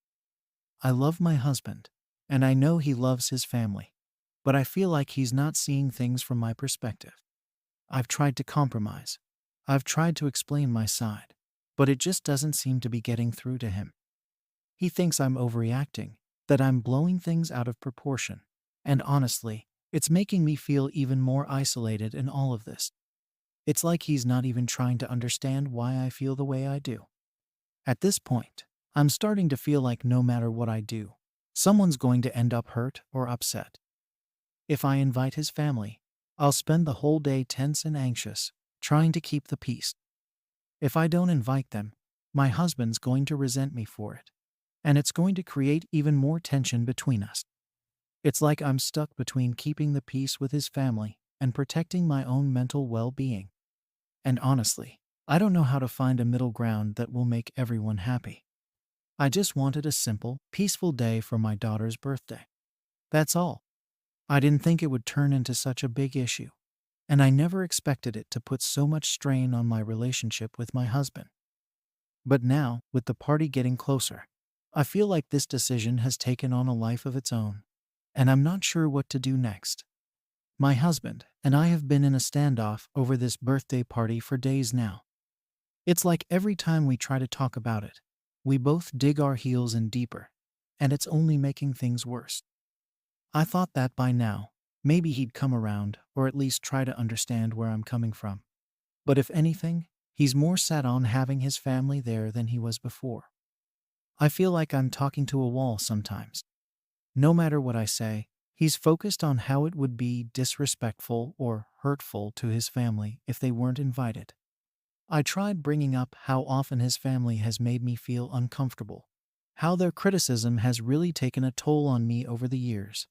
I love my husband, and I know he loves his family, but I feel like he's not seeing things from my perspective. I've tried to compromise. I've tried to explain my side, but it just doesn't seem to be getting through to him. He thinks I'm overreacting, that I'm blowing things out of proportion, and honestly, it's making me feel even more isolated in all of this. It's like he's not even trying to understand why I feel the way I do. At this point, I'm starting to feel like no matter what I do, someone's going to end up hurt or upset. If I invite his family, I'll spend the whole day tense and anxious, trying to keep the peace. If I don't invite them, my husband's going to resent me for it, and it's going to create even more tension between us. It's like I'm stuck between keeping the peace with his family and protecting my own mental well-being. And honestly, I don't know how to find a middle ground that will make everyone happy. I just wanted a simple, peaceful day for my daughter's birthday. That's all. I didn't think it would turn into such a big issue, and I never expected it to put so much strain on my relationship with my husband. But now, with the party getting closer, I feel like this decision has taken on a life of its own, and I'm not sure what to do next. My husband and I have been in a standoff over this birthday party for days now. It's like every time we try to talk about it, we both dig our heels in deeper, and it's only making things worse. I thought that by now, maybe he'd come around or at least try to understand where I'm coming from. But if anything, he's more set on having his family there than he was before. I feel like I'm talking to a wall sometimes. No matter what I say, he's focused on how it would be disrespectful or hurtful to his family if they weren't invited. I tried bringing up how often his family has made me feel uncomfortable, how their criticism has really taken a toll on me over the years,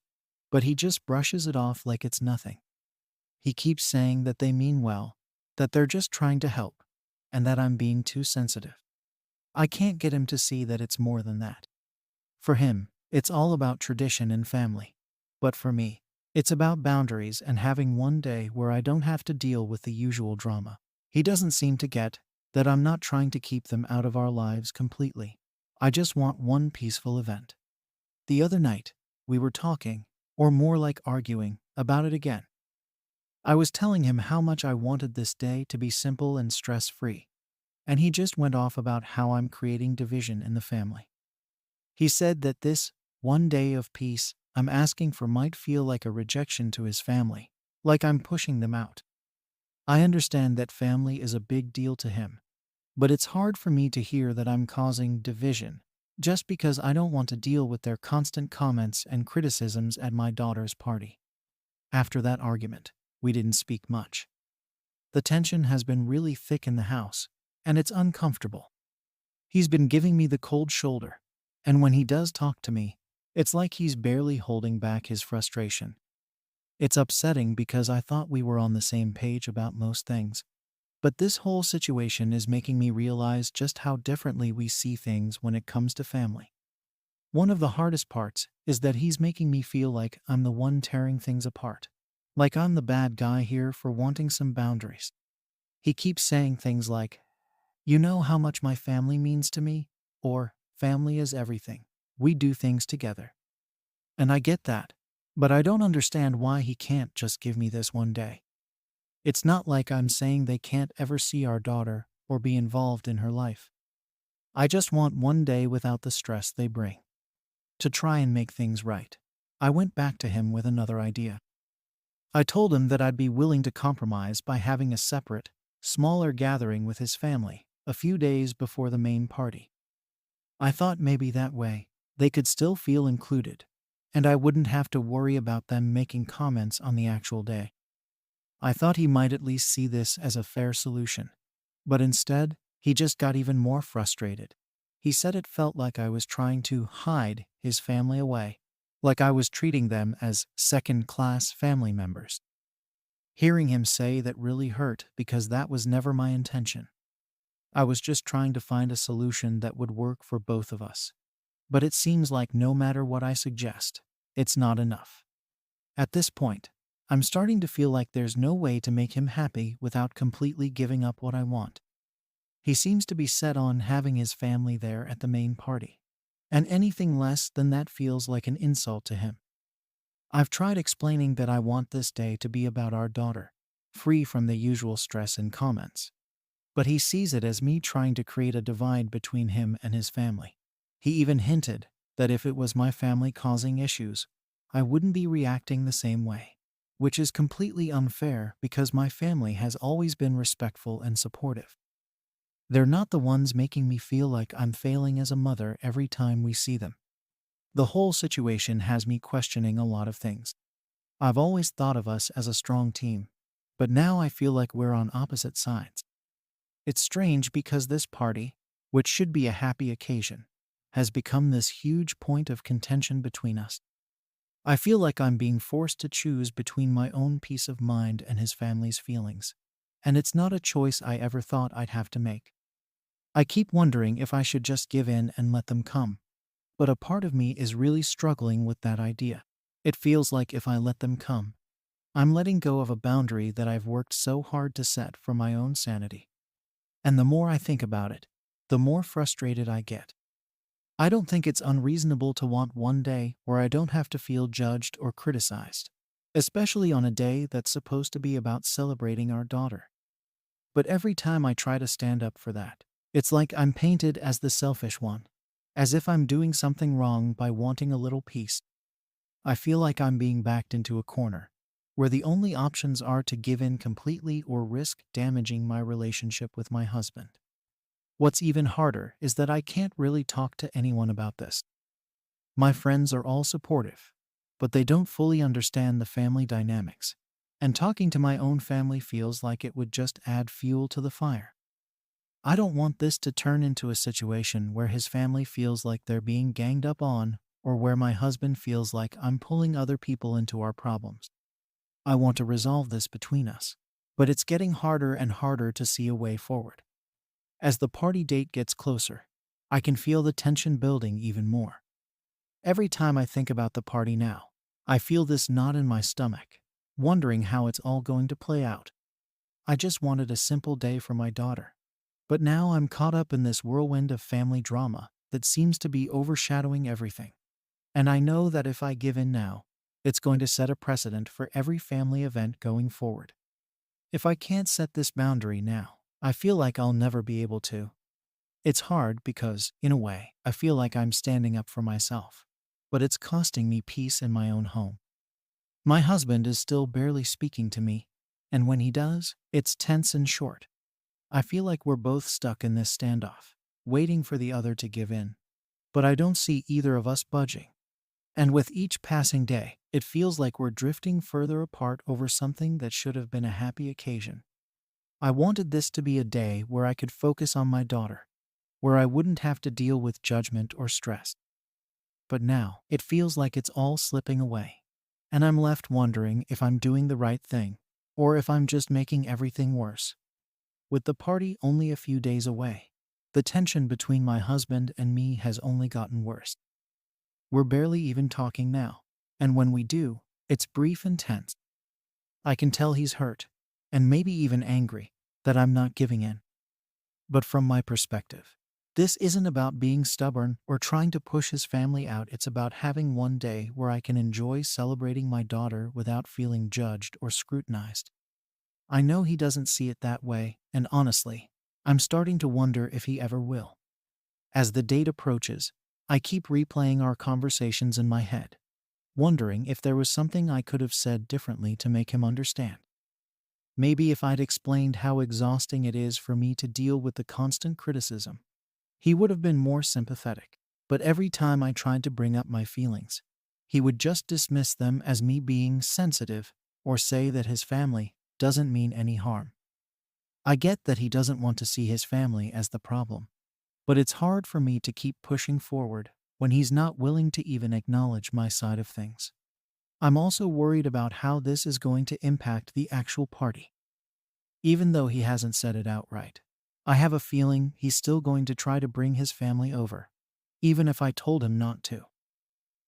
but he just brushes it off like it's nothing. He keeps saying that they mean well, that they're just trying to help, and that I'm being too sensitive. I can't get him to see that it's more than that. For him, it's all about tradition and family. But for me, it's about boundaries and having one day where I don't have to deal with the usual drama. He doesn't seem to get that I'm not trying to keep them out of our lives completely. I just want one peaceful event. The other night, we were talking, or more like arguing, about it again. I was telling him how much I wanted this day to be simple and stress-free, and he just went off about how I'm creating division in the family. He said that this one day of peace I'm asking for might feel like a rejection to his family, like I'm pushing them out. I understand that family is a big deal to him, but it's hard for me to hear that I'm causing division just because I don't want to deal with their constant comments and criticisms at my daughter's party. After that argument, we didn't speak much. The tension has been really thick in the house, and it's uncomfortable. He's been giving me the cold shoulder, and when he does talk to me, it's like he's barely holding back his frustration. It's upsetting because I thought we were on the same page about most things, but this whole situation is making me realize just how differently we see things when it comes to family. One of the hardest parts is that he's making me feel like I'm the one tearing things apart, like I'm the bad guy here for wanting some boundaries. He keeps saying things like, "You know how much my family means to me," or "Family is everything. We do things together." And I get that, but I don't understand why he can't just give me this one day. It's not like I'm saying they can't ever see our daughter or be involved in her life. I just want one day without the stress they bring. To try and make things right, I went back to him with another idea. I told him that I'd be willing to compromise by having a separate, smaller gathering with his family a few days before the main party. I thought maybe that way they could still feel included, and I wouldn't have to worry about them making comments on the actual day. I thought he might at least see this as a fair solution, but instead, he just got even more frustrated. He said it felt like I was trying to hide his family away, like I was treating them as second-class family members. Hearing him say that really hurt because that was never my intention. I was just trying to find a solution that would work for both of us. But it seems like no matter what I suggest, it's not enough. At this point, I'm starting to feel like there's no way to make him happy without completely giving up what I want. He seems to be set on having his family there at the main party, and anything less than that feels like an insult to him. I've tried explaining that I want this day to be about our daughter, free from the usual stress and comments. But he sees it as me trying to create a divide between him and his family. He even hinted that if it was my family causing issues, I wouldn't be reacting the same way, which is completely unfair because my family has always been respectful and supportive. They're not the ones making me feel like I'm failing as a mother every time we see them. The whole situation has me questioning a lot of things. I've always thought of us as a strong team, but now I feel like we're on opposite sides. It's strange because this party, which should be a happy occasion, has become this huge point of contention between us. I feel like I'm being forced to choose between my own peace of mind and his family's feelings, and it's not a choice I ever thought I'd have to make. I keep wondering if I should just give in and let them come, but a part of me is really struggling with that idea. It feels like if I let them come, I'm letting go of a boundary that I've worked so hard to set for my own sanity. And the more I think about it, the more frustrated I get. I don't think it's unreasonable to want one day where I don't have to feel judged or criticized, especially on a day that's supposed to be about celebrating our daughter. But every time I try to stand up for that, it's like I'm painted as the selfish one, as if I'm doing something wrong by wanting a little peace. I feel like I'm being backed into a corner, where the only options are to give in completely or risk damaging my relationship with my husband. What's even harder is that I can't really talk to anyone about this. My friends are all supportive, but they don't fully understand the family dynamics, and talking to my own family feels like it would just add fuel to the fire. I don't want this to turn into a situation where his family feels like they're being ganged up on, or where my husband feels like I'm pulling other people into our problems. I want to resolve this between us, but it's getting harder and harder to see a way forward. As the party date gets closer, I can feel the tension building even more. Every time I think about the party now, I feel this knot in my stomach, wondering how it's all going to play out. I just wanted a simple day for my daughter, but now I'm caught up in this whirlwind of family drama that seems to be overshadowing everything. And I know that if I give in now, it's going to set a precedent for every family event going forward. If I can't set this boundary now, I feel like I'll never be able to. It's hard because, in a way, I feel like I'm standing up for myself, but it's costing me peace in my own home. My husband is still barely speaking to me, and when he does, it's tense and short. I feel like we're both stuck in this standoff, waiting for the other to give in, but I don't see either of us budging. And with each passing day, it feels like we're drifting further apart over something that should have been a happy occasion. I wanted this to be a day where I could focus on my daughter, where I wouldn't have to deal with judgment or stress. But now, it feels like it's all slipping away, and I'm left wondering if I'm doing the right thing, or if I'm just making everything worse. With the party only a few days away, the tension between my husband and me has only gotten worse. We're barely even talking now, and when we do, it's brief and tense. I can tell he's hurt, and maybe even angry, that I'm not giving in. But from my perspective, this isn't about being stubborn or trying to push his family out. It's about having one day where I can enjoy celebrating my daughter without feeling judged or scrutinized. I know he doesn't see it that way, and honestly, I'm starting to wonder if he ever will. As the date approaches, I keep replaying our conversations in my head, wondering if there was something I could have said differently to make him understand. Maybe if I'd explained how exhausting it is for me to deal with the constant criticism, he would have been more sympathetic. But every time I tried to bring up my feelings, he would just dismiss them as me being sensitive or say that his family doesn't mean any harm. I get that he doesn't want to see his family as the problem, but it's hard for me to keep pushing forward when he's not willing to even acknowledge my side of things. I'm also worried about how this is going to impact the actual party. Even though he hasn't said it outright, I have a feeling he's still going to try to bring his family over, even if I told him not to.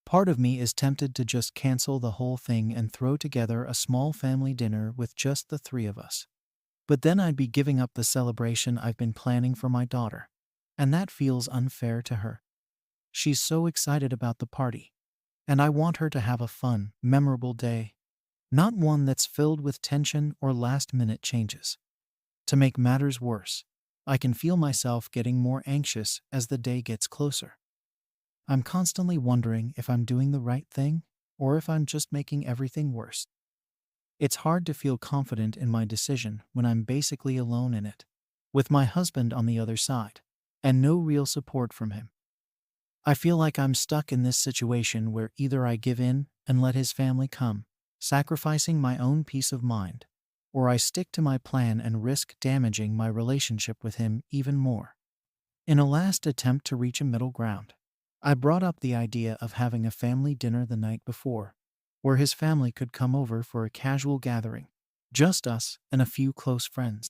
Part of me is tempted to just cancel the whole thing and throw together a small family dinner with just the three of us. But then I'd be giving up the celebration I've been planning for my daughter, and that feels unfair to her. She's so excited about the party, and I want her to have a fun, memorable day, not one that's filled with tension or last-minute changes. To make matters worse, I can feel myself getting more anxious as the day gets closer. I'm constantly wondering if I'm doing the right thing, or if I'm just making everything worse. It's hard to feel confident in my decision when I'm basically alone in it, with my husband on the other side, and no real support from him. I feel like I'm stuck in this situation where either I give in and let his family come, sacrificing my own peace of mind, or I stick to my plan and risk damaging my relationship with him even more. In a last attempt to reach a middle ground, I brought up the idea of having a family dinner the night before, where his family could come over for a casual gathering, just us and a few close friends.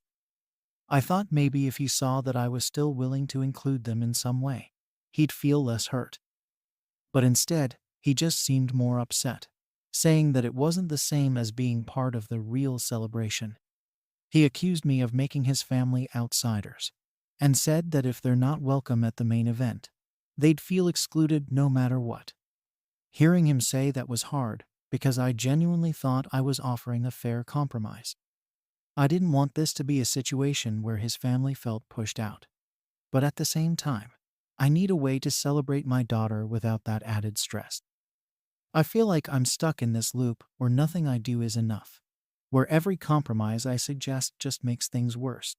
I thought maybe if he saw that I was still willing to include them in some way, he'd feel less hurt. But instead, he just seemed more upset, saying that it wasn't the same as being part of the real celebration. He accused me of making his family outsiders, and said that if they're not welcome at the main event, they'd feel excluded no matter what. Hearing him say that was hard, because I genuinely thought I was offering a fair compromise. I didn't want this to be a situation where his family felt pushed out. But at the same time, I need a way to celebrate my daughter without that added stress. I feel like I'm stuck in this loop where nothing I do is enough, where every compromise I suggest just makes things worse.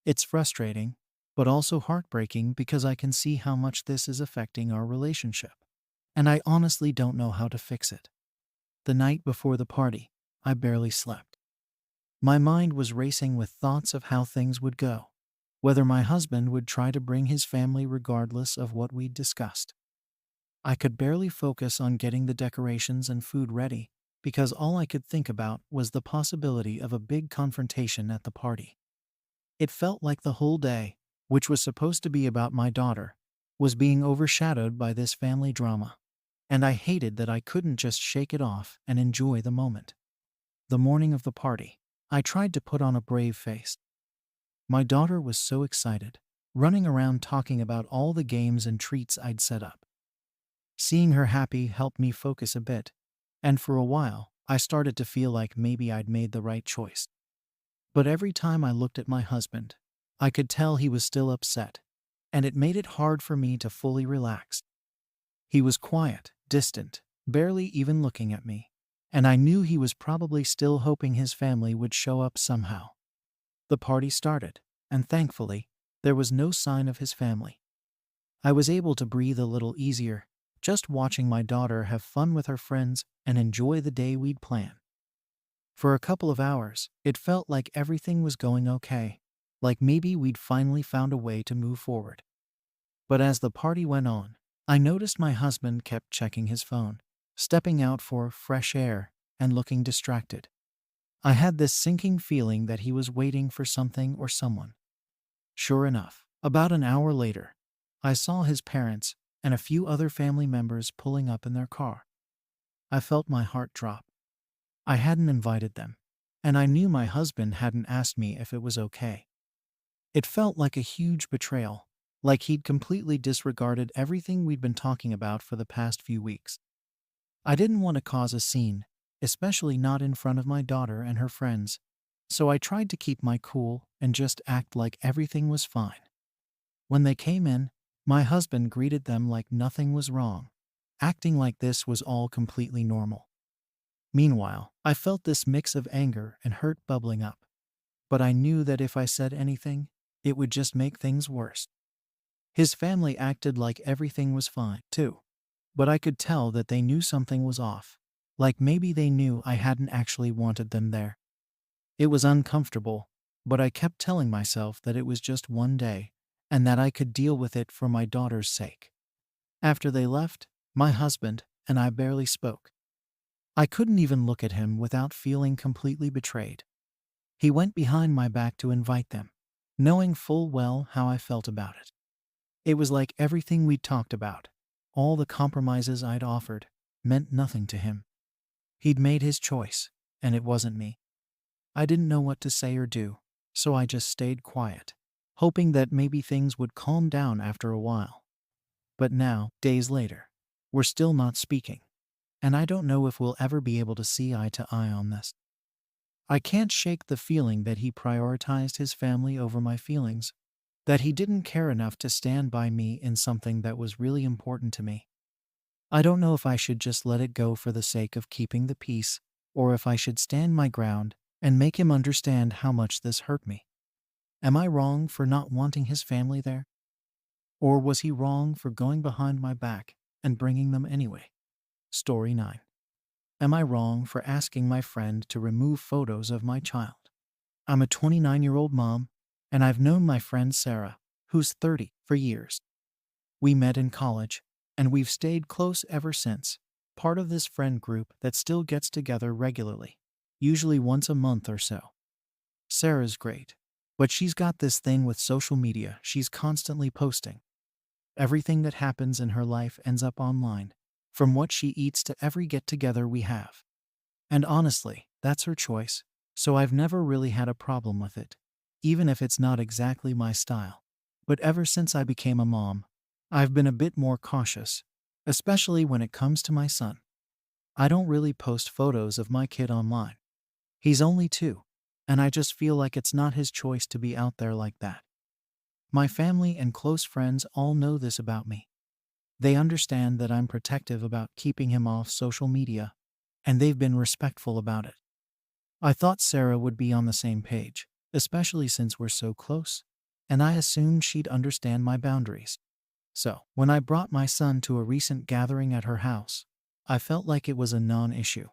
It's frustrating, but also heartbreaking because I can see how much this is affecting our relationship, and I honestly don't know how to fix it. The night before the party, I barely slept. My mind was racing with thoughts of how things would go, whether my husband would try to bring his family regardless of what we'd discussed. I could barely focus on getting the decorations and food ready because all I could think about was the possibility of a big confrontation at the party. It felt like the whole day, which was supposed to be about my daughter, was being overshadowed by this family drama, and I hated that I couldn't just shake it off and enjoy the moment. The morning of the party, I tried to put on a brave face. My daughter was so excited, running around talking about all the games and treats I'd set up. Seeing her happy helped me focus a bit, and for a while, I started to feel like maybe I'd made the right choice. But every time I looked at my husband, I could tell he was still upset, and it made it hard for me to fully relax. He was quiet, distant, barely even looking at me, and I knew he was probably still hoping his family would show up somehow. The party started, and thankfully, there was no sign of his family. I was able to breathe a little easier, just watching my daughter have fun with her friends and enjoy the day we'd planned. For a couple of hours, it felt like everything was going okay, like maybe we'd finally found a way to move forward. But as the party went on, I noticed my husband kept checking his phone, stepping out for fresh air, and looking distracted. I had this sinking feeling that he was waiting for something or someone. Sure enough, about an hour later, I saw his parents and a few other family members pulling up in their car. I felt my heart drop. I hadn't invited them, and I knew my husband hadn't asked me if it was okay. It felt like a huge betrayal, like he'd completely disregarded everything we'd been talking about for the past few weeks. I didn't want to cause a scene, especially not in front of my daughter and her friends, so I tried to keep my cool and just act like everything was fine. When they came in, my husband greeted them like nothing was wrong, acting like this was all completely normal. Meanwhile, I felt this mix of anger and hurt bubbling up, but I knew that if I said anything, it would just make things worse. His family acted like everything was fine, too, but I could tell that they knew something was off, like maybe they knew I hadn't actually wanted them there. It was uncomfortable, but I kept telling myself that it was just one day, and that I could deal with it for my daughter's sake. After they left, my husband and I barely spoke. I couldn't even look at him without feeling completely betrayed. He went behind my back to invite them, knowing full well how I felt about it. It was like everything we'd talked about, all the compromises I'd offered, meant nothing to him. He'd made his choice, and it wasn't me. I didn't know what to say or do, so I just stayed quiet, hoping that maybe things would calm down after a while. But now, days later, we're still not speaking, and I don't know if we'll ever be able to see eye to eye on this. I can't shake the feeling that he prioritized his family over my feelings, that he didn't care enough to stand by me in something that was really important to me. I don't know if I should just let it go for the sake of keeping the peace, or if I should stand my ground and make him understand how much this hurt me. Am I wrong for not wanting his family there? Or was he wrong for going behind my back and bringing them anyway? Story 9. Am I wrong for asking my friend to remove photos of my child? I'm a 29-year-old mom, and I've known my friend Sarah, who's 30, for years. We met in college, and we've stayed close ever since, part of this friend group that still gets together regularly, usually once a month or so. Sarah's great, but she's got this thing with social media. She's constantly posting. Everything that happens in her life ends up online, from what she eats to every get together we have. And honestly, that's her choice, so I've never really had a problem with it, even if it's not exactly my style. But ever since I became a mom, I've been a bit more cautious, especially when it comes to my son. I don't really post photos of my kid online. He's only 2, and I just feel like it's not his choice to be out there like that. My family and close friends all know this about me. They understand that I'm protective about keeping him off social media, and they've been respectful about it. I thought Sarah would be on the same page, especially since we're so close, and I assumed she'd understand my boundaries. So, when I brought my son to a recent gathering at her house, I felt like it was a non-issue.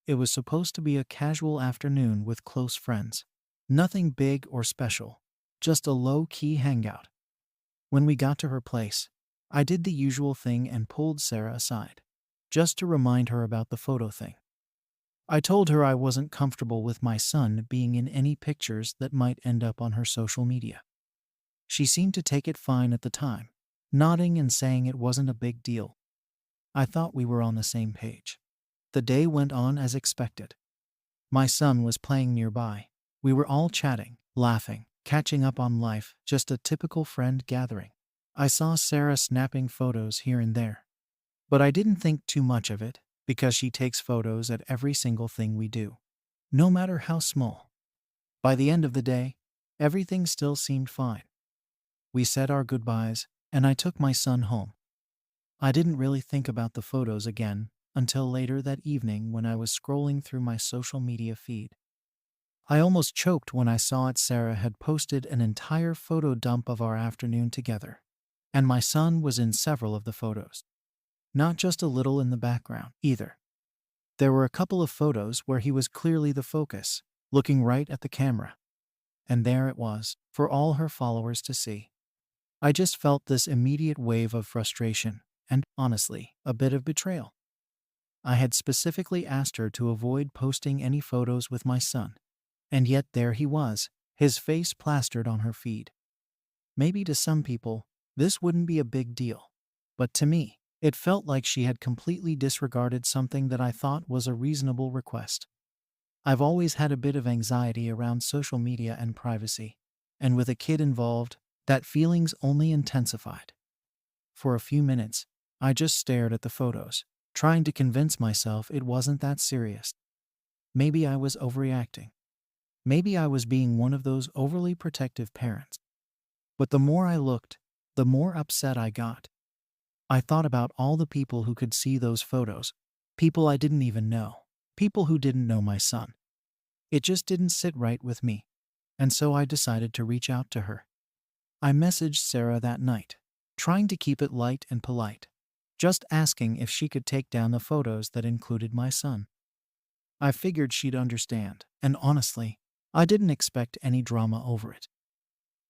It was supposed to be a casual afternoon with close friends. Nothing big or special, just a low-key hangout. When we got to her place, I did the usual thing and pulled Sarah aside, just to remind her about the photo thing. I told her I wasn't comfortable with my son being in any pictures that might end up on her social media. She seemed to take it fine at the time, nodding and saying it wasn't a big deal. I thought we were on the same page. The day went on as expected. My son was playing nearby. We were all chatting, laughing, catching up on life, just a typical friend gathering. I saw Sarah snapping photos here and there, but I didn't think too much of it because she takes photos at every single thing we do, no matter how small. By the end of the day, everything still seemed fine. We said our goodbyes, and I took my son home. I didn't really think about the photos again until later that evening when I was scrolling through my social media feed. I almost choked when I saw it. Sarah had posted an entire photo dump of our afternoon together, and my son was in several of the photos. Not just a little in the background, either. There were a couple of photos where he was clearly the focus, looking right at the camera. And there it was, for all her followers to see. I just felt this immediate wave of frustration, and, honestly, a bit of betrayal. I had specifically asked her to avoid posting any photos with my son, and yet there he was, his face plastered on her feed. Maybe to some people, this wouldn't be a big deal, but to me, it felt like she had completely disregarded something that I thought was a reasonable request. I've always had a bit of anxiety around social media and privacy, and with a kid involved, that feeling's only intensified. For a few minutes, I just stared at the photos, trying to convince myself it wasn't that serious. Maybe I was overreacting. Maybe I was being one of those overly protective parents. But the more I looked, the more upset I got. I thought about all the people who could see those photos, people I didn't even know, people who didn't know my son. It just didn't sit right with me, and so I decided to reach out to her. I messaged Sarah that night, trying to keep it light and polite, just asking if she could take down the photos that included my son. I figured she'd understand, and honestly, I didn't expect any drama over it.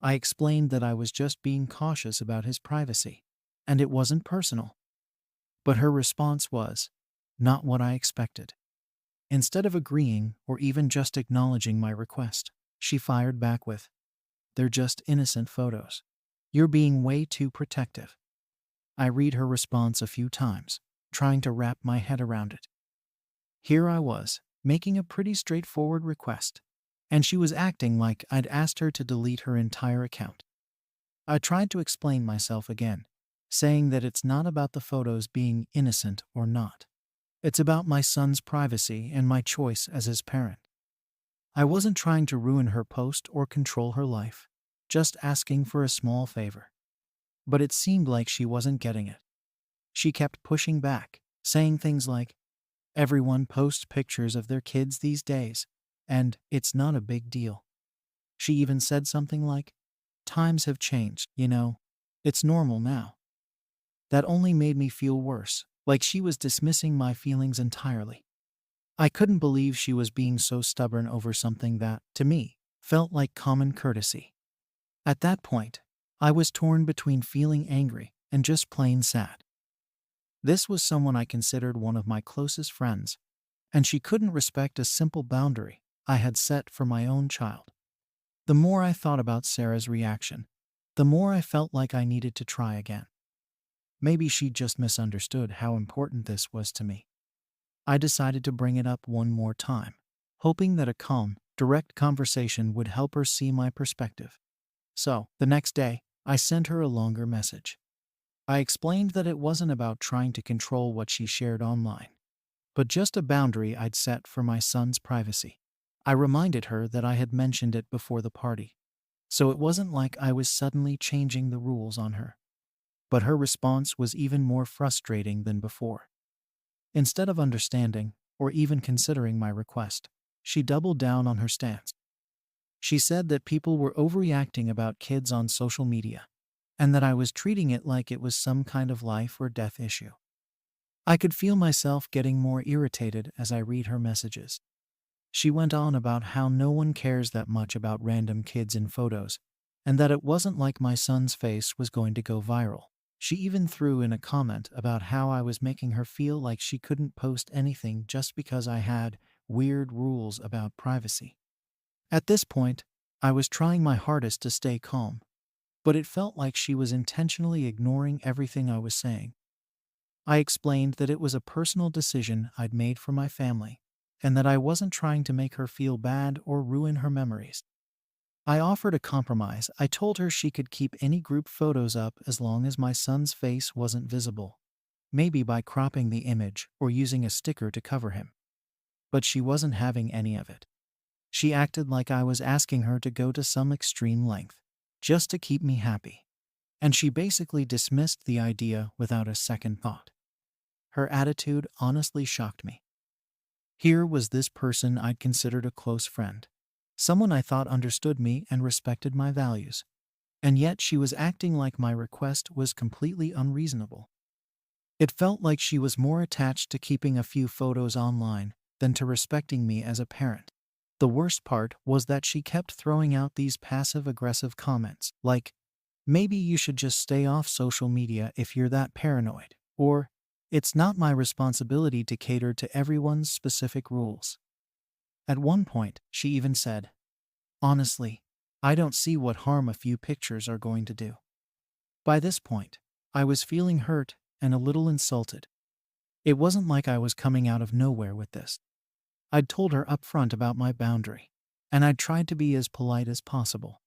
I explained that I was just being cautious about his privacy, and it wasn't personal. But her response was not what I expected. Instead of agreeing or even just acknowledging my request, she fired back with, "They're just innocent photos. You're being way too protective." I read her response a few times, trying to wrap my head around it. Here I was, making a pretty straightforward request, and she was acting like I'd asked her to delete her entire account. I tried to explain myself again, saying that it's not about the photos being innocent or not. It's about my son's privacy and my choice as his parent. I wasn't trying to ruin her post or control her life, just asking for a small favor. But it seemed like she wasn't getting it. She kept pushing back, saying things like, "Everyone posts pictures of their kids these days, and it's not a big deal." She even said something like, "Times have changed, you know. It's normal now." That only made me feel worse, like she was dismissing my feelings entirely. I couldn't believe she was being so stubborn over something that, to me, felt like common courtesy. At that point, I was torn between feeling angry and just plain sad. This was someone I considered one of my closest friends, and she couldn't respect a simple boundary I had set for my own child. The more I thought about Sarah's reaction, the more I felt like I needed to try again. Maybe she just misunderstood how important this was to me. I decided to bring it up one more time, hoping that a calm, direct conversation would help her see my perspective. So, the next day, I sent her a longer message. I explained that it wasn't about trying to control what she shared online, but just a boundary I'd set for my son's privacy. I reminded her that I had mentioned it before the party, so it wasn't like I was suddenly changing the rules on her. But her response was even more frustrating than before. Instead of understanding, or even considering my request, she doubled down on her stance. She said that people were overreacting about kids on social media, and that I was treating it like it was some kind of life or death issue. I could feel myself getting more irritated as I read her messages. She went on about how no one cares that much about random kids in photos, and that it wasn't like my son's face was going to go viral. She even threw in a comment about how I was making her feel like she couldn't post anything just because I had weird rules about privacy. At this point, I was trying my hardest to stay calm, but it felt like she was intentionally ignoring everything I was saying. I explained that it was a personal decision I'd made for my family, and that I wasn't trying to make her feel bad or ruin her memories. I offered a compromise. I told her she could keep any group photos up as long as my son's face wasn't visible, maybe by cropping the image or using a sticker to cover him. But she wasn't having any of it. She acted like I was asking her to go to some extreme length, just to keep me happy. And she basically dismissed the idea without a second thought. Her attitude honestly shocked me. Here was this person I'd considered a close friend, someone I thought understood me and respected my values, and yet she was acting like my request was completely unreasonable. It felt like she was more attached to keeping a few photos online than to respecting me as a parent. The worst part was that she kept throwing out these passive-aggressive comments, like, "Maybe you should just stay off social media if you're that paranoid," or, "It's not my responsibility to cater to everyone's specific rules." At one point, she even said, "Honestly, I don't see what harm a few pictures are going to do." By this point, I was feeling hurt and a little insulted. It wasn't like I was coming out of nowhere with this. I'd told her upfront about my boundary, and I'd tried to be as polite as possible.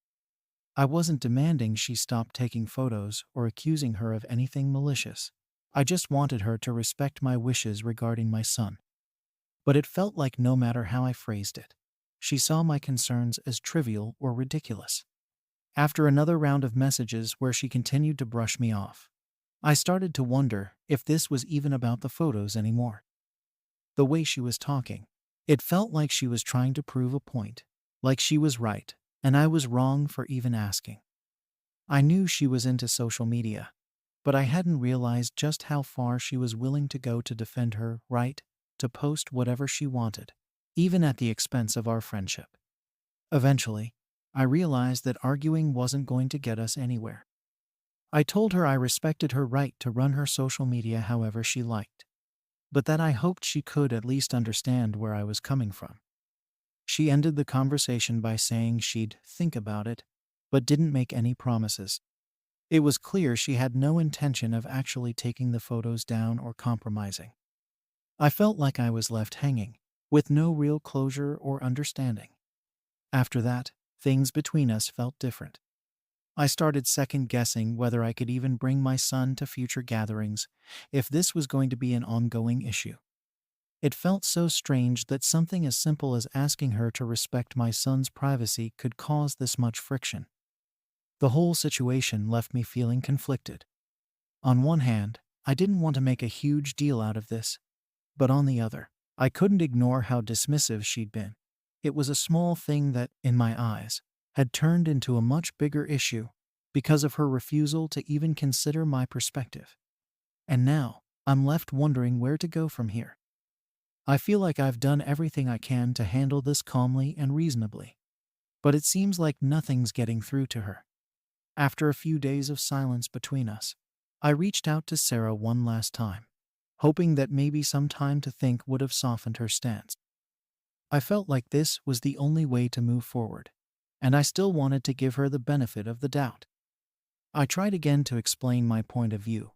I wasn't demanding she stop taking photos or accusing her of anything malicious. I just wanted her to respect my wishes regarding my son. But it felt like no matter how I phrased it, she saw my concerns as trivial or ridiculous. After another round of messages where she continued to brush me off, I started to wonder if this was even about the photos anymore. The way she was talking, it felt like she was trying to prove a point, like she was right, and I was wrong for even asking. I knew she was into social media, but I hadn't realized just how far she was willing to go to defend her right to post whatever she wanted, even at the expense of our friendship. Eventually, I realized that arguing wasn't going to get us anywhere. I told her I respected her right to run her social media however she liked, but that I hoped she could at least understand where I was coming from. She ended the conversation by saying she'd think about it, but didn't make any promises. It was clear she had no intention of actually taking the photos down or compromising. I felt like I was left hanging, with no real closure or understanding. After that, things between us felt different. I started second-guessing whether I could even bring my son to future gatherings if this was going to be an ongoing issue. It felt so strange that something as simple as asking her to respect my son's privacy could cause this much friction. The whole situation left me feeling conflicted. On one hand, I didn't want to make a huge deal out of this, but on the other, I couldn't ignore how dismissive she'd been. It was a small thing that, in my eyes, had turned into a much bigger issue because of her refusal to even consider my perspective. And now, I'm left wondering where to go from here. I feel like I've done everything I can to handle this calmly and reasonably, but it seems like nothing's getting through to her. After a few days of silence between us, I reached out to Sarah one last time, hoping that maybe some time to think would have softened her stance. I felt like this was the only way to move forward, and I still wanted to give her the benefit of the doubt. I tried again to explain my point of view,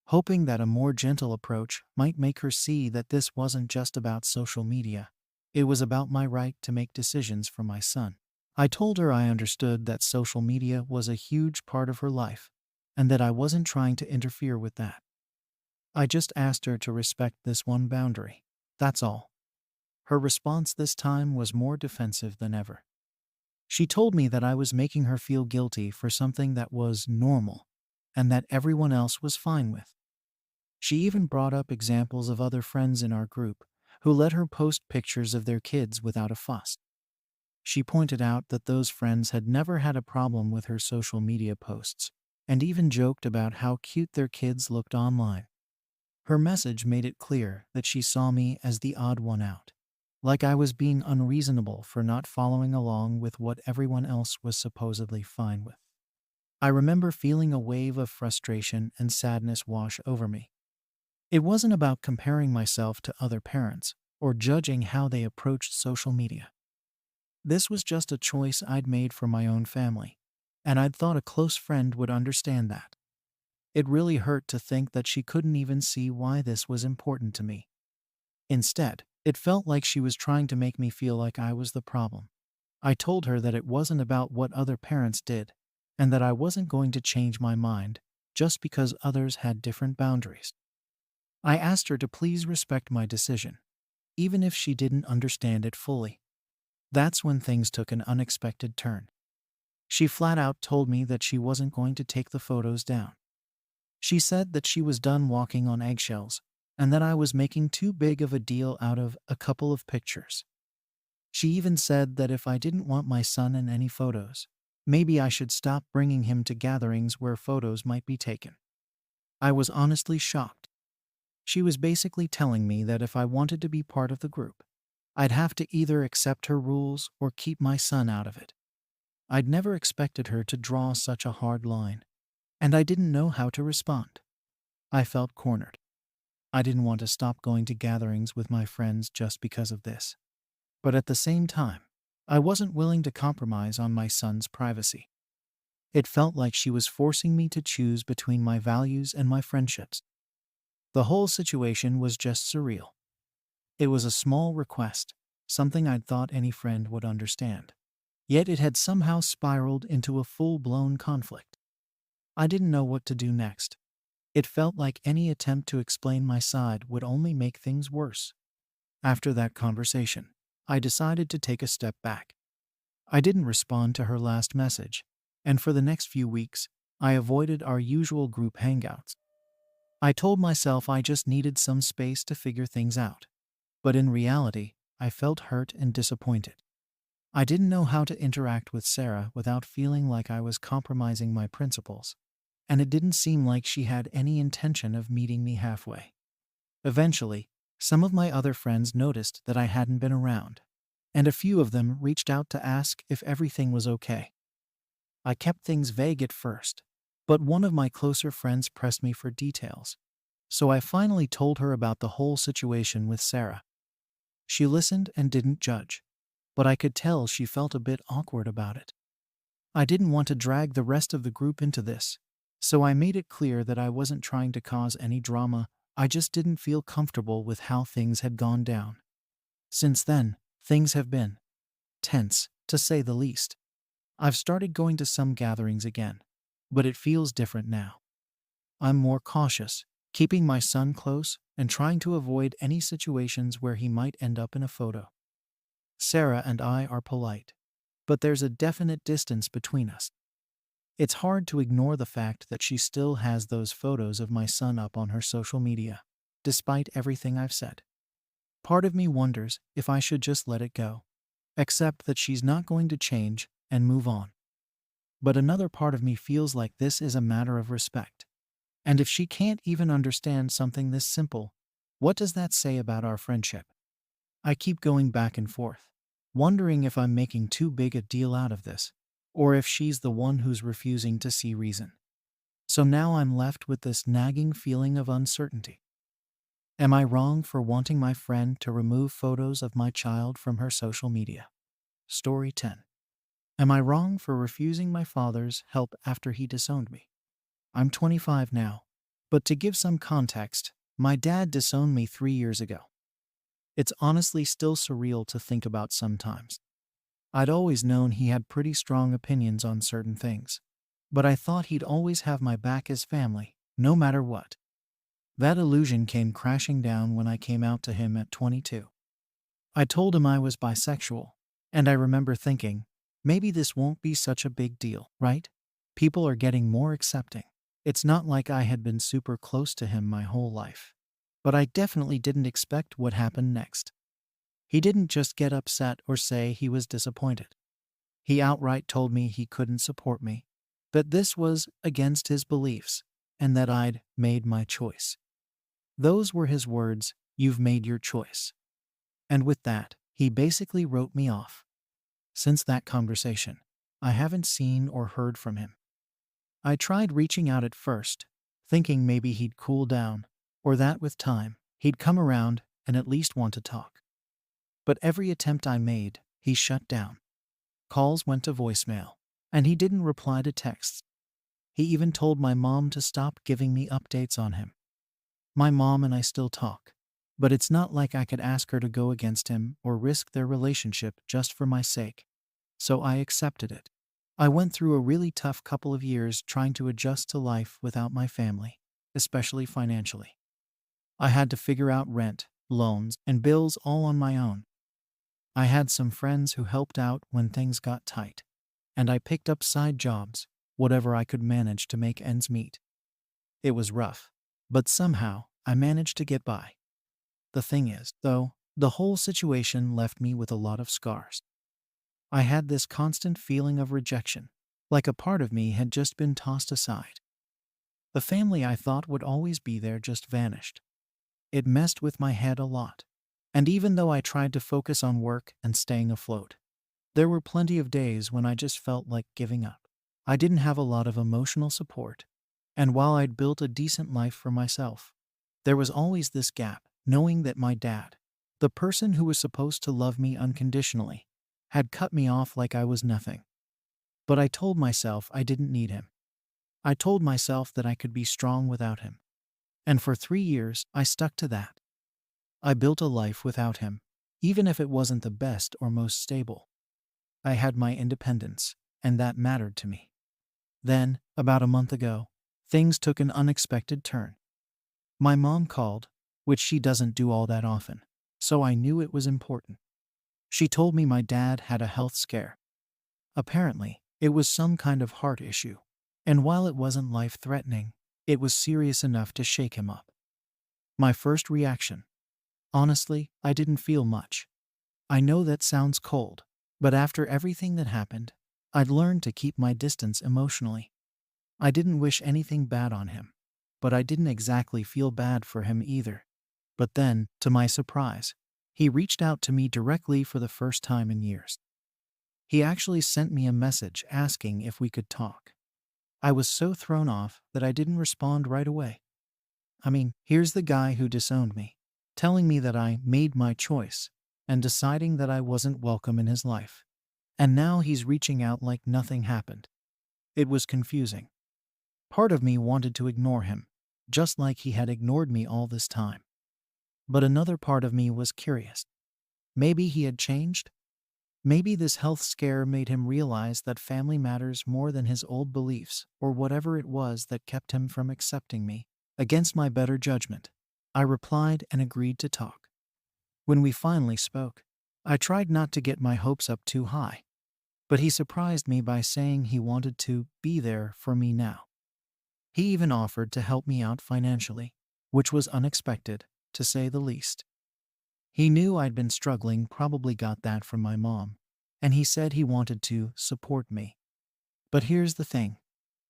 hoping that a more gentle approach might make her see that this wasn't just about social media. It was about my right to make decisions for my son. I told her I understood that social media was a huge part of her life, and that I wasn't trying to interfere with that. I just asked her to respect this one boundary. That's all. Her response this time was more defensive than ever. She told me that I was making her feel guilty for something that was normal and that everyone else was fine with. She even brought up examples of other friends in our group who let her post pictures of their kids without a fuss. She pointed out that those friends had never had a problem with her social media posts, and even joked about how cute their kids looked online. Her message made it clear that she saw me as the odd one out, like I was being unreasonable for not following along with what everyone else was supposedly fine with. I remember feeling a wave of frustration and sadness wash over me. It wasn't about comparing myself to other parents or judging how they approached social media. This was just a choice I'd made for my own family, and I'd thought a close friend would understand that. It really hurt to think that she couldn't even see why this was important to me. Instead, it felt like she was trying to make me feel like I was the problem. I told her that it wasn't about what other parents did, and that I wasn't going to change my mind just because others had different boundaries. I asked her to please respect my decision, even if she didn't understand it fully. That's when things took an unexpected turn. She flat out told me that she wasn't going to take the photos down. She said that she was done walking on eggshells, and that I was making too big of a deal out of a couple of pictures. She even said that if I didn't want my son in any photos, maybe I should stop bringing him to gatherings where photos might be taken. I was honestly shocked. She was basically telling me that if I wanted to be part of the group, I'd have to either accept her rules or keep my son out of it. I'd never expected her to draw such a hard line, and I didn't know how to respond. I felt cornered. I didn't want to stop going to gatherings with my friends just because of this. But at the same time, I wasn't willing to compromise on my son's privacy. It felt like she was forcing me to choose between my values and my friendships. The whole situation was just surreal. It was a small request, something I'd thought any friend would understand. Yet it had somehow spiraled into a full-blown conflict. I didn't know what to do next. It felt like any attempt to explain my side would only make things worse. After that conversation, I decided to take a step back. I didn't respond to her last message, and for the next few weeks, I avoided our usual group hangouts. I told myself I just needed some space to figure things out, but in reality, I felt hurt and disappointed. I didn't know how to interact with Sarah without feeling like I was compromising my principles, and it didn't seem like she had any intention of meeting me halfway. Eventually, some of my other friends noticed that I hadn't been around, and a few of them reached out to ask if everything was okay. I kept things vague at first, but one of my closer friends pressed me for details, so I finally told her about the whole situation with Sarah. She listened and didn't judge, but I could tell she felt a bit awkward about it. I didn't want to drag the rest of the group into this, so I made it clear that I wasn't trying to cause any drama. I just didn't feel comfortable with how things had gone down. Since then, things have been tense, to say the least. I've started going to some gatherings again, but it feels different now. I'm more cautious, keeping my son close and trying to avoid any situations where he might end up in a photo. Sarah and I are polite, but there's a definite distance between us. It's hard to ignore the fact that she still has those photos of my son up on her social media, despite everything I've said. Part of me wonders if I should just let it go, accept that she's not going to change, and move on. But another part of me feels like this is a matter of respect. And if she can't even understand something this simple, what does that say about our friendship? I keep going back and forth, wondering if I'm making too big a deal out of this, or if she's the one who's refusing to see reason. So now I'm left with this nagging feeling of uncertainty. Am I wrong for wanting my friend to remove photos of my child from her social media? Story 10. Am I wrong for refusing my father's help after he disowned me? I'm 25 now, but to give some context, my dad disowned me 3 years ago. It's honestly still surreal to think about sometimes. I'd always known he had pretty strong opinions on certain things, but I thought he'd always have my back as family, no matter what. That illusion came crashing down when I came out to him at 22. I told him I was bisexual, and I remember thinking, maybe this won't be such a big deal, right? People are getting more accepting. It's not like I had been super close to him my whole life. But I definitely didn't expect what happened next. He didn't just get upset or say he was disappointed. He outright told me he couldn't support me, that this was against his beliefs, and that I'd made my choice. Those were his words, "You've made your choice." And with that, he basically wrote me off. Since that conversation, I haven't seen or heard from him. I tried reaching out at first, thinking maybe he'd cool down, or that with time, he'd come around and at least want to talk. But every attempt I made, he shut down. Calls went to voicemail, and he didn't reply to texts. He even told my mom to stop giving me updates on him. My mom and I still talk, but it's not like I could ask her to go against him or risk their relationship just for my sake. So I accepted it. I went through a really tough couple of years trying to adjust to life without my family, especially financially. I had to figure out rent, loans, and bills all on my own. I had some friends who helped out when things got tight, and I picked up side jobs, whatever I could manage to make ends meet. It was rough, but somehow I managed to get by. The thing is, though, the whole situation left me with a lot of scars. I had this constant feeling of rejection, like a part of me had just been tossed aside. The family I thought would always be there just vanished. It messed with my head a lot. And even though I tried to focus on work and staying afloat, there were plenty of days when I just felt like giving up. I didn't have a lot of emotional support, and while I'd built a decent life for myself, there was always this gap, knowing that my dad, the person who was supposed to love me unconditionally, had cut me off like I was nothing. But I told myself I didn't need him. I told myself that I could be strong without him. And for 3 years, I stuck to that. I built a life without him, even if it wasn't the best or most stable. I had my independence, and that mattered to me. Then, about a month ago, things took an unexpected turn. My mom called, which she doesn't do all that often, so I knew it was important. She told me my dad had a health scare. Apparently, it was some kind of heart issue, and while it wasn't life-threatening, it was serious enough to shake him up. My first reaction: honestly, I didn't feel much. I know that sounds cold, but after everything that happened, I'd learned to keep my distance emotionally. I didn't wish anything bad on him, but I didn't exactly feel bad for him either. But then, to my surprise, he reached out to me directly for the first time in years. He actually sent me a message asking if we could talk. I was so thrown off that I didn't respond right away. I mean, here's the guy who disowned me, telling me that I made my choice, and deciding that I wasn't welcome in his life. And now he's reaching out like nothing happened. It was confusing. Part of me wanted to ignore him, just like he had ignored me all this time. But another part of me was curious. Maybe he had changed? Maybe this health scare made him realize that family matters more than his old beliefs, or whatever it was that kept him from accepting me. Against my better judgment, I replied and agreed to talk. When we finally spoke, I tried not to get my hopes up too high, but he surprised me by saying he wanted to be there for me now. He even offered to help me out financially, which was unexpected, to say the least. He knew I'd been struggling, probably got that from my mom, and he said he wanted to support me. But here's the thing.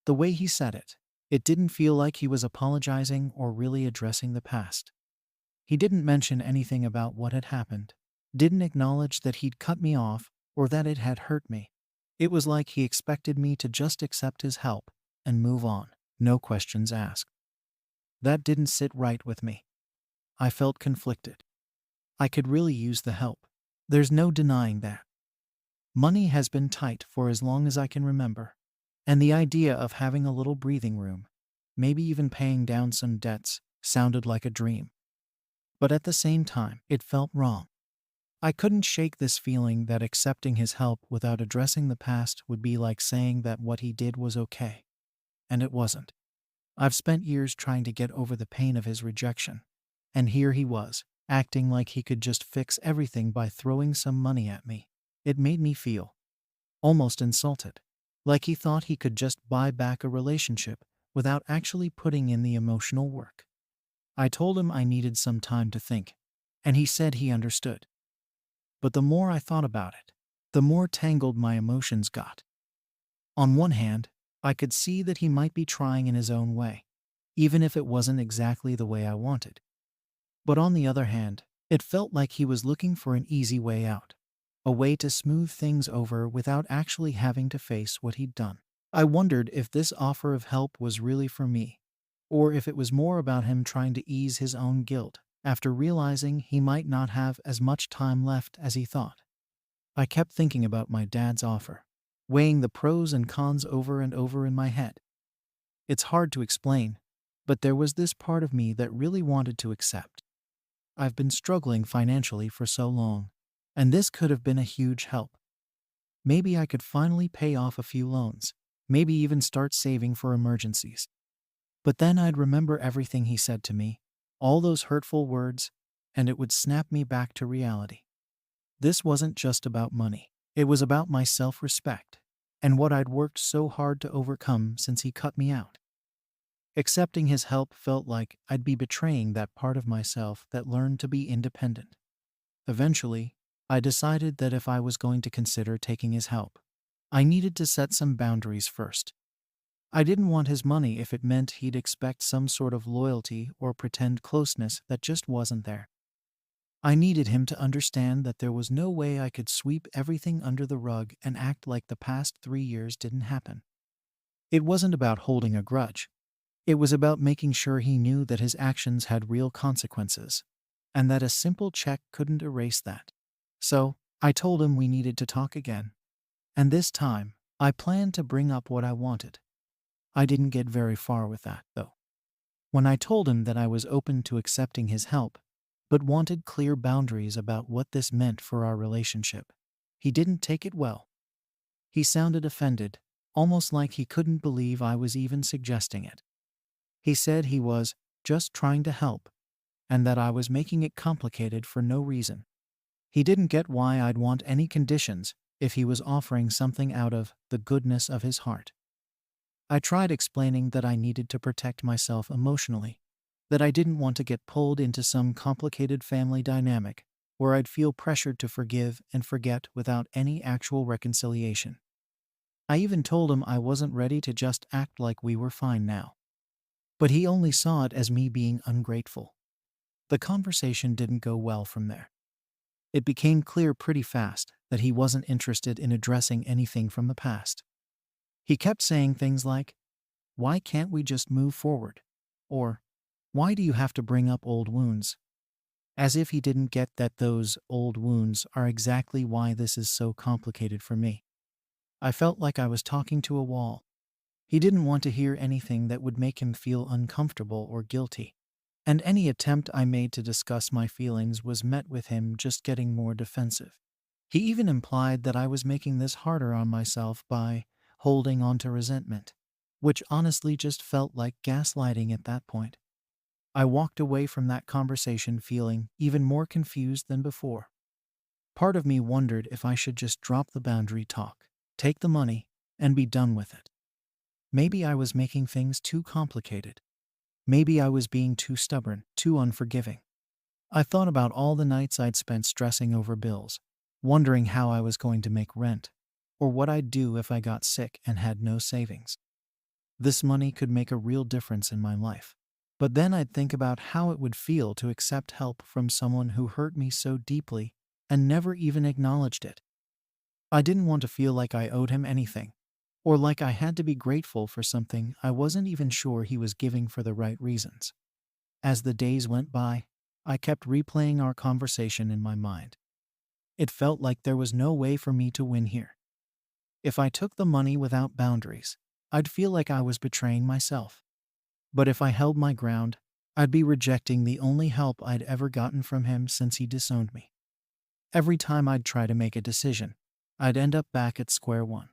The way he said it, it didn't feel like he was apologizing or really addressing the past. He didn't mention anything about what had happened, didn't acknowledge that he'd cut me off or that it had hurt me. It was like he expected me to just accept his help and move on, no questions asked. That didn't sit right with me. I felt conflicted. I could really use the help. There's no denying that. Money has been tight for as long as I can remember, and the idea of having a little breathing room, maybe even paying down some debts, sounded like a dream. But at the same time, it felt wrong. I couldn't shake this feeling that accepting his help without addressing the past would be like saying that what he did was okay. And it wasn't. I've spent years trying to get over the pain of his rejection. And here he was, acting like he could just fix everything by throwing some money at me. It made me feel almost insulted. Like he thought he could just buy back a relationship without actually putting in the emotional work. I told him I needed some time to think, and he said he understood. But the more I thought about it, the more tangled my emotions got. On one hand, I could see that he might be trying in his own way, even if it wasn't exactly the way I wanted. But on the other hand, it felt like he was looking for an easy way out, a way to smooth things over without actually having to face what he'd done. I wondered if this offer of help was really for me, or if it was more about him trying to ease his own guilt after realizing he might not have as much time left as he thought. I kept thinking about my dad's offer, weighing the pros and cons over and over in my head. It's hard to explain, but there was this part of me that really wanted to accept. I've been struggling financially for so long, and this could have been a huge help. Maybe I could finally pay off a few loans, maybe even start saving for emergencies. But then I'd remember everything he said to me, all those hurtful words, and it would snap me back to reality. This wasn't just about money. It was about my self-respect and what I'd worked so hard to overcome since he cut me out. Accepting his help felt like I'd be betraying that part of myself that learned to be independent. Eventually, I decided that if I was going to consider taking his help, I needed to set some boundaries first. I didn't want his money if it meant he'd expect some sort of loyalty or pretend closeness that just wasn't there. I needed him to understand that there was no way I could sweep everything under the rug and act like the past 3 years didn't happen. It wasn't about holding a grudge. It was about making sure he knew that his actions had real consequences, and that a simple check couldn't erase that. So, I told him we needed to talk again. And this time, I planned to bring up what I wanted. I didn't get very far with that, though. When I told him that I was open to accepting his help, but wanted clear boundaries about what this meant for our relationship, he didn't take it well. He sounded offended, almost like he couldn't believe I was even suggesting it. He said he was just trying to help, and that I was making it complicated for no reason. He didn't get why I'd want any conditions if he was offering something out of the goodness of his heart. I tried explaining that I needed to protect myself emotionally, that I didn't want to get pulled into some complicated family dynamic where I'd feel pressured to forgive and forget without any actual reconciliation. I even told him I wasn't ready to just act like we were fine now. But he only saw it as me being ungrateful. The conversation didn't go well from there. It became clear pretty fast that he wasn't interested in addressing anything from the past. He kept saying things like, "Why can't we just move forward?" Or, "Why do you have to bring up old wounds?" As if he didn't get that those old wounds are exactly why this is so complicated for me. I felt like I was talking to a wall. He didn't want to hear anything that would make him feel uncomfortable or guilty. And any attempt I made to discuss my feelings was met with him just getting more defensive. He even implied that I was making this harder on myself by holding on to resentment, which honestly just felt like gaslighting at that point. I walked away from that conversation feeling even more confused than before. Part of me wondered if I should just drop the boundary talk, take the money, and be done with it. Maybe I was making things too complicated. Maybe I was being too stubborn, too unforgiving. I thought about all the nights I'd spent stressing over bills, wondering how I was going to make rent, or what I'd do if I got sick and had no savings. This money could make a real difference in my life. But then I'd think about how it would feel to accept help from someone who hurt me so deeply and never even acknowledged it. I didn't want to feel like I owed him anything, or like I had to be grateful for something I wasn't even sure he was giving for the right reasons. As the days went by, I kept replaying our conversation in my mind. It felt like there was no way for me to win here. If I took the money without boundaries, I'd feel like I was betraying myself. But if I held my ground, I'd be rejecting the only help I'd ever gotten from him since he disowned me. Every time I'd try to make a decision, I'd end up back at square one.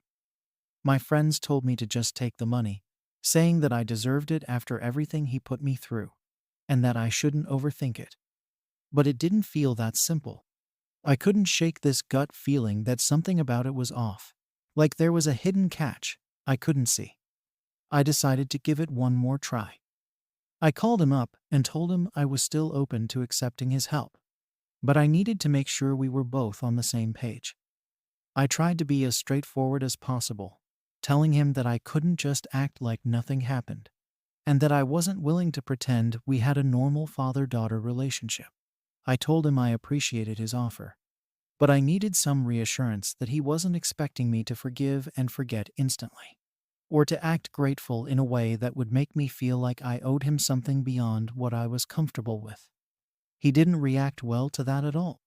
My friends told me to just take the money, saying that I deserved it after everything he put me through, and that I shouldn't overthink it. But it didn't feel that simple. I couldn't shake this gut feeling that something about it was off, like there was a hidden catch I couldn't see. I decided to give it one more try. I called him up and told him I was still open to accepting his help, but I needed to make sure we were both on the same page. I tried to be as straightforward as possible, telling him that I couldn't just act like nothing happened, and that I wasn't willing to pretend we had a normal father-daughter relationship. I told him I appreciated his offer, but I needed some reassurance that he wasn't expecting me to forgive and forget instantly, or to act grateful in a way that would make me feel like I owed him something beyond what I was comfortable with. He didn't react well to that at all.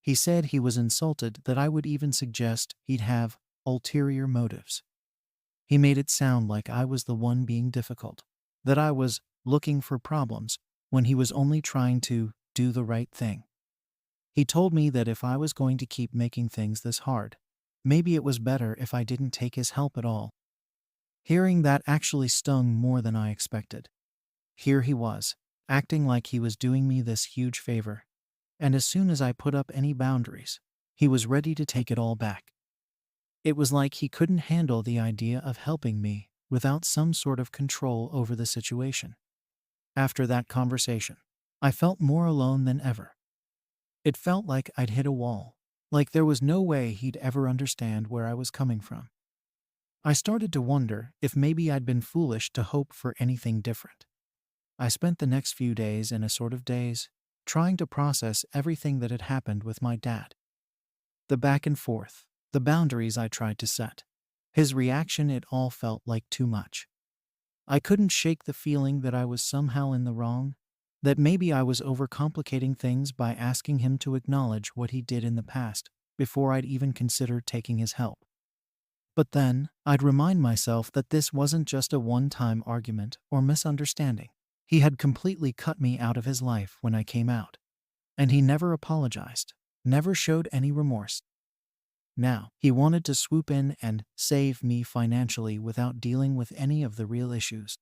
He said he was insulted that I would even suggest he'd have ulterior motives. He made it sound like I was the one being difficult, that I was looking for problems when he was only trying to do the right thing. He told me that if I was going to keep making things this hard, maybe it was better if I didn't take his help at all. Hearing that actually stung more than I expected. Here he was, acting like he was doing me this huge favor, and as soon as I put up any boundaries, he was ready to take it all back. It was like he couldn't handle the idea of helping me without some sort of control over the situation. After that conversation, I felt more alone than ever. It felt like I'd hit a wall, like there was no way he'd ever understand where I was coming from. I started to wonder if maybe I'd been foolish to hope for anything different. I spent the next few days in a sort of daze, trying to process everything that had happened with my dad. The back and forth, the boundaries I tried to set, his reaction, it all felt like too much. I couldn't shake the feeling that I was somehow in the wrong, that maybe I was overcomplicating things by asking him to acknowledge what he did in the past before I'd even consider taking his help. But then, I'd remind myself that this wasn't just a one-time argument or misunderstanding. He had completely cut me out of his life when I came out, and he never apologized, never showed any remorse. Now, he wanted to swoop in and save me financially without dealing with any of the real issues.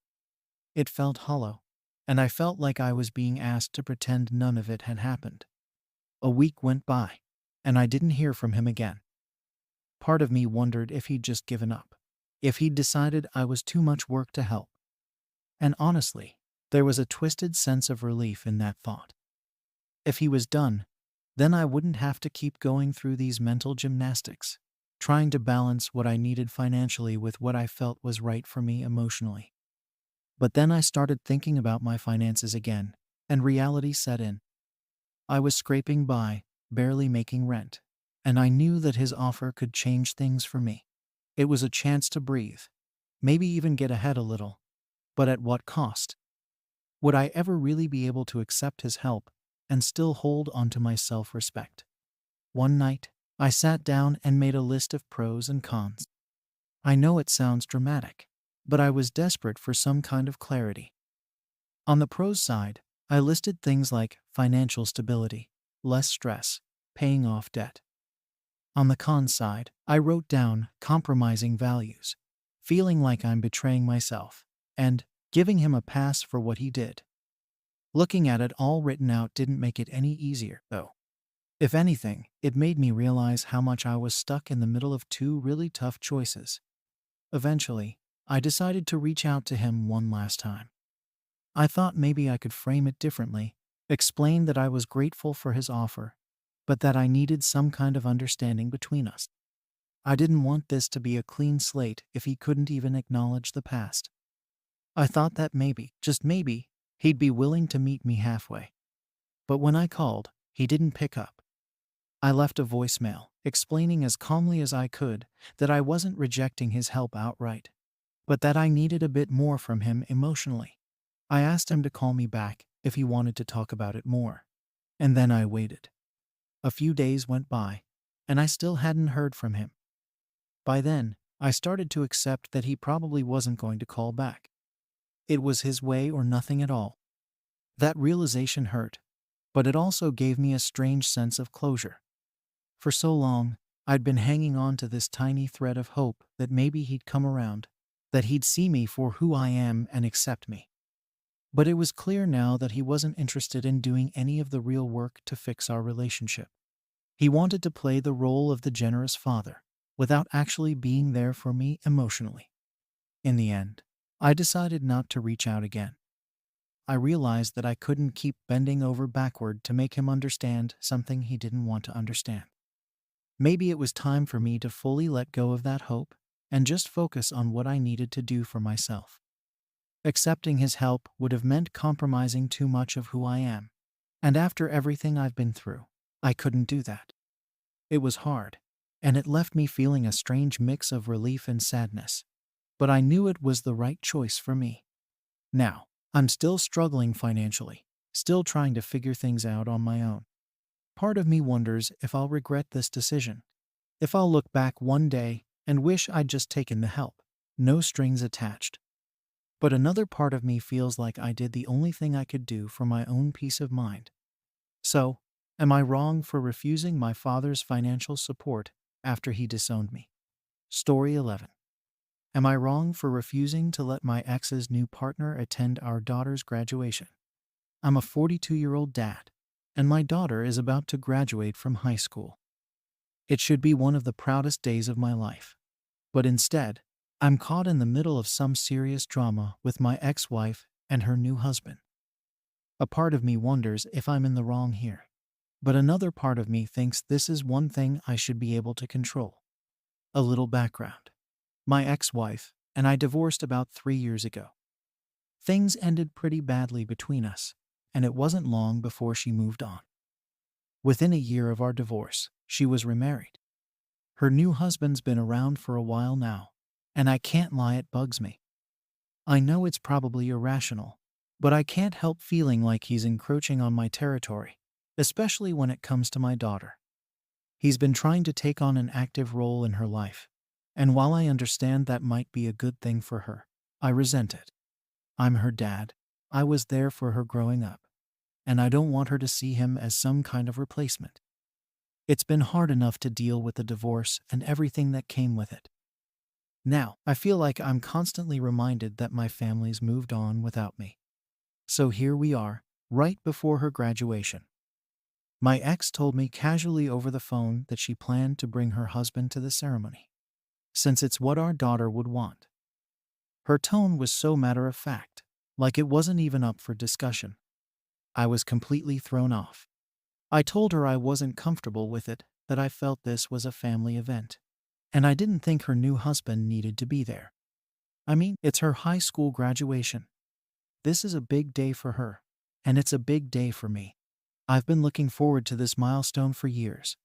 It felt hollow, and I felt like I was being asked to pretend none of it had happened. A week went by, and I didn't hear from him again. Part of me wondered if he'd just given up, if he'd decided I was too much work to help. And honestly, there was a twisted sense of relief in that thought. If he was done, then I wouldn't have to keep going through these mental gymnastics, trying to balance what I needed financially with what I felt was right for me emotionally. But then I started thinking about my finances again, and reality set in. I was scraping by, barely making rent, and I knew that his offer could change things for me. It was a chance to breathe, maybe even get ahead a little, but at what cost? Would I ever really be able to accept his help and still hold onto my self-respect? One night, I sat down and made a list of pros and cons. I know it sounds dramatic, but I was desperate for some kind of clarity. On the pros side, I listed things like financial stability, less stress, paying off debt. On the cons side, I wrote down compromising values, feeling like I'm betraying myself, and giving him a pass for what he did. Looking at it all written out didn't make it any easier, though. If anything, it made me realize how much I was stuck in the middle of two really tough choices. Eventually, I decided to reach out to him one last time. I thought maybe I could frame it differently, explain that I was grateful for his offer, but that I needed some kind of understanding between us. I didn't want this to be a clean slate if he couldn't even acknowledge the past. I thought that maybe, just maybe, he'd be willing to meet me halfway. But when I called, he didn't pick up. I left a voicemail, explaining as calmly as I could that I wasn't rejecting his help outright, but that I needed a bit more from him emotionally. I asked him to call me back if he wanted to talk about it more. And then I waited. A few days went by, and I still hadn't heard from him. By then, I started to accept that he probably wasn't going to call back. It was his way or nothing at all. That realization hurt, but it also gave me a strange sense of closure. For so long, I'd been hanging on to this tiny thread of hope that maybe he'd come around, that he'd see me for who I am and accept me. But it was clear now that he wasn't interested in doing any of the real work to fix our relationship. He wanted to play the role of the generous father, without actually being there for me emotionally. In the end, I decided not to reach out again. I realized that I couldn't keep bending over backward to make him understand something he didn't want to understand. Maybe it was time for me to fully let go of that hope and just focus on what I needed to do for myself. Accepting his help would have meant compromising too much of who I am. And after everything I've been through, I couldn't do that. It was hard, and it left me feeling a strange mix of relief and sadness. But I knew it was the right choice for me. Now, I'm still struggling financially, still trying to figure things out on my own. Part of me wonders if I'll regret this decision, if I'll look back one day and wish I'd just taken the help, no strings attached. But another part of me feels like I did the only thing I could do for my own peace of mind. So, am I wrong for refusing my father's financial support after he disowned me? Story 11. Am I wrong for refusing to let my ex's new partner attend our daughter's graduation? I'm a 42-year-old dad, and my daughter is about to graduate from high school. It should be one of the proudest days of my life. But instead, I'm caught in the middle of some serious drama with my ex-wife and her new husband. A part of me wonders if I'm in the wrong here, but another part of me thinks this is one thing I should be able to control. A little background. My ex-wife and I divorced about 3 years ago. Things ended pretty badly between us, and it wasn't long before she moved on. Within a year of our divorce, she was remarried. Her new husband's been around for a while now, and I can't lie, it bugs me. I know it's probably irrational, but I can't help feeling like he's encroaching on my territory, especially when it comes to my daughter. He's been trying to take on an active role in her life, and while I understand that might be a good thing for her, I resent it. I'm her dad. I was there for her growing up, and I don't want her to see him as some kind of replacement. It's been hard enough to deal with the divorce and everything that came with it. Now, I feel like I'm constantly reminded that my family's moved on without me. So here we are, right before her graduation. My ex told me casually over the phone that she planned to bring her husband to the ceremony, since it's what our daughter would want. Her tone was so matter-of-fact, like it wasn't even up for discussion. I was completely thrown off. I told her I wasn't comfortable with it, that I felt this was a family event, and I didn't think her new husband needed to be there. I mean, it's her high school graduation. This is a big day for her, and it's a big day for me. I've been looking forward to this milestone for years,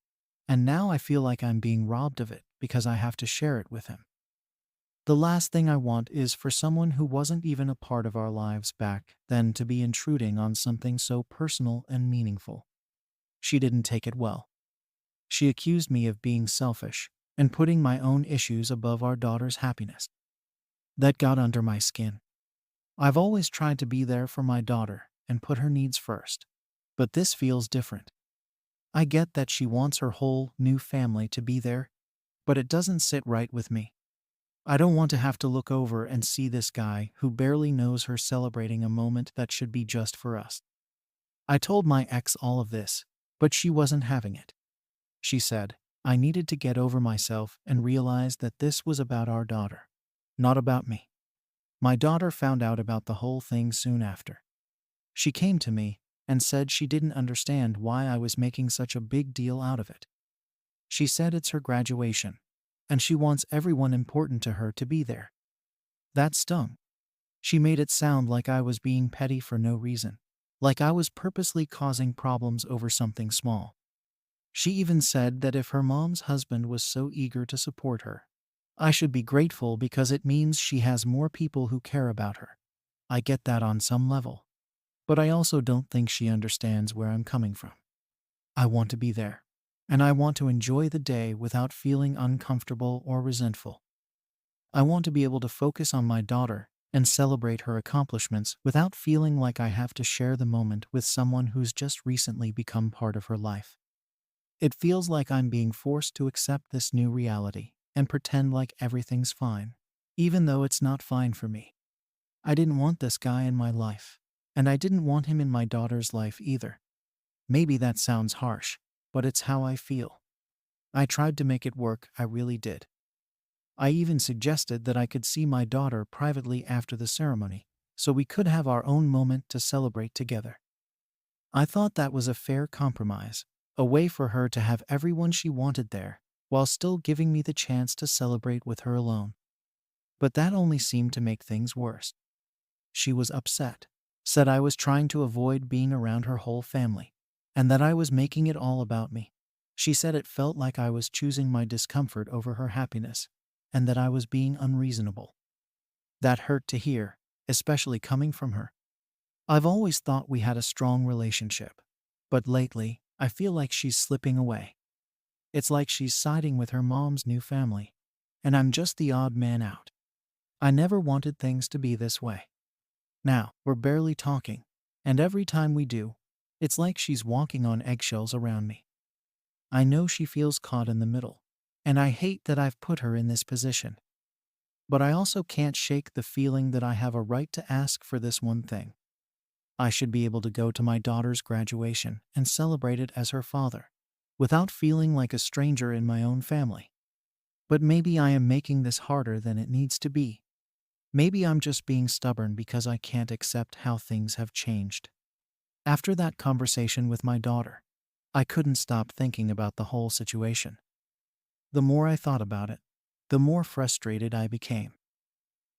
and now I feel like I'm being robbed of it because I have to share it with him. The last thing I want is for someone who wasn't even a part of our lives back then to be intruding on something so personal and meaningful. She didn't take it well. She accused me of being selfish and putting my own issues above our daughter's happiness. That got under my skin. I've always tried to be there for my daughter and put her needs first, but this feels different. I get that she wants her whole new family to be there, but it doesn't sit right with me. I don't want to have to look over and see this guy who barely knows her celebrating a moment that should be just for us. I told my ex all of this, but she wasn't having it. She said I needed to get over myself and realize that this was about our daughter, not about me. My daughter found out about the whole thing soon after. She came to me and said she didn't understand why I was making such a big deal out of it. She said it's her graduation, and she wants everyone important to her to be there. That stung. She made it sound like I was being petty for no reason, like I was purposely causing problems over something small. She even said that if her mom's husband was so eager to support her, I should be grateful because it means she has more people who care about her. I get that on some level, but I also don't think she understands where I'm coming from. I want to be there, and I want to enjoy the day without feeling uncomfortable or resentful. I want to be able to focus on my daughter and celebrate her accomplishments without feeling like I have to share the moment with someone who's just recently become part of her life. It feels like I'm being forced to accept this new reality and pretend like everything's fine, even though it's not fine for me. I didn't want this guy in my life, and I didn't want him in my daughter's life either. Maybe that sounds harsh, but it's how I feel. I tried to make it work, I really did. I even suggested that I could see my daughter privately after the ceremony, so we could have our own moment to celebrate together. I thought that was a fair compromise, a way for her to have everyone she wanted there, while still giving me the chance to celebrate with her alone. But that only seemed to make things worse. She was upset, said I was trying to avoid being around her whole family, and that I was making it all about me. She said it felt like I was choosing my discomfort over her happiness, and that I was being unreasonable. That hurt to hear, especially coming from her. I've always thought we had a strong relationship, but lately, I feel like she's slipping away. It's like she's siding with her mom's new family, and I'm just the odd man out. I never wanted things to be this way. Now, we're barely talking, and every time we do, it's like she's walking on eggshells around me. I know she feels caught in the middle, and I hate that I've put her in this position. But I also can't shake the feeling that I have a right to ask for this one thing. I should be able to go to my daughter's graduation and celebrate it as her father, without feeling like a stranger in my own family. But maybe I am making this harder than it needs to be. Maybe I'm just being stubborn because I can't accept how things have changed. After that conversation with my daughter, I couldn't stop thinking about the whole situation. The more I thought about it, the more frustrated I became.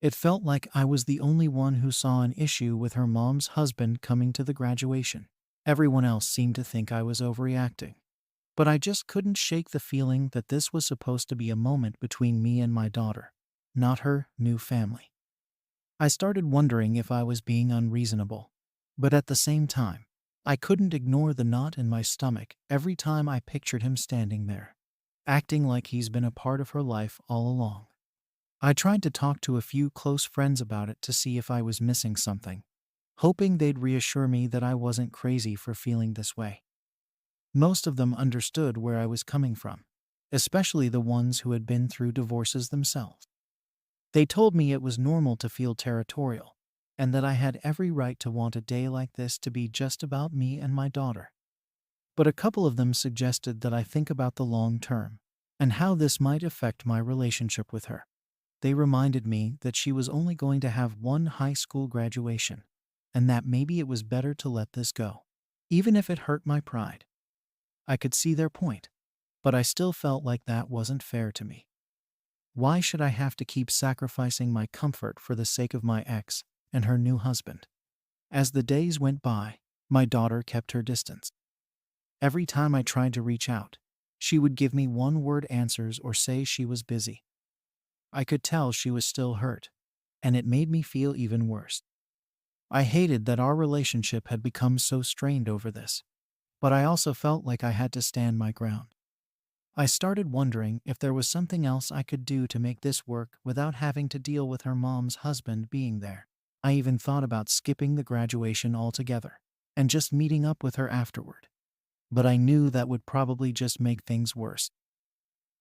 It felt like I was the only one who saw an issue with her mom's husband coming to the graduation. Everyone else seemed to think I was overreacting. But I just couldn't shake the feeling that this was supposed to be a moment between me and my daughter, not her new family. I started wondering if I was being unreasonable. But at the same time, I couldn't ignore the knot in my stomach every time I pictured him standing there, acting like he's been a part of her life all along. I tried to talk to a few close friends about it to see if I was missing something, hoping they'd reassure me that I wasn't crazy for feeling this way. Most of them understood where I was coming from, especially the ones who had been through divorces themselves. They told me it was normal to feel territorial, and that I had every right to want a day like this to be just about me and my daughter. But a couple of them suggested that I think about the long term, and how this might affect my relationship with her. They reminded me that she was only going to have one high school graduation, and that maybe it was better to let this go, even if it hurt my pride. I could see their point, but I still felt like that wasn't fair to me. Why should I have to keep sacrificing my comfort for the sake of my ex and her new husband? As the days went by, my daughter kept her distance. Every time I tried to reach out, she would give me one-word answers or say she was busy. I could tell she was still hurt, and it made me feel even worse. I hated that our relationship had become so strained over this, but I also felt like I had to stand my ground. I started wondering if there was something else I could do to make this work without having to deal with her mom's husband being there. I even thought about skipping the graduation altogether and just meeting up with her afterward. But I knew that would probably just make things worse.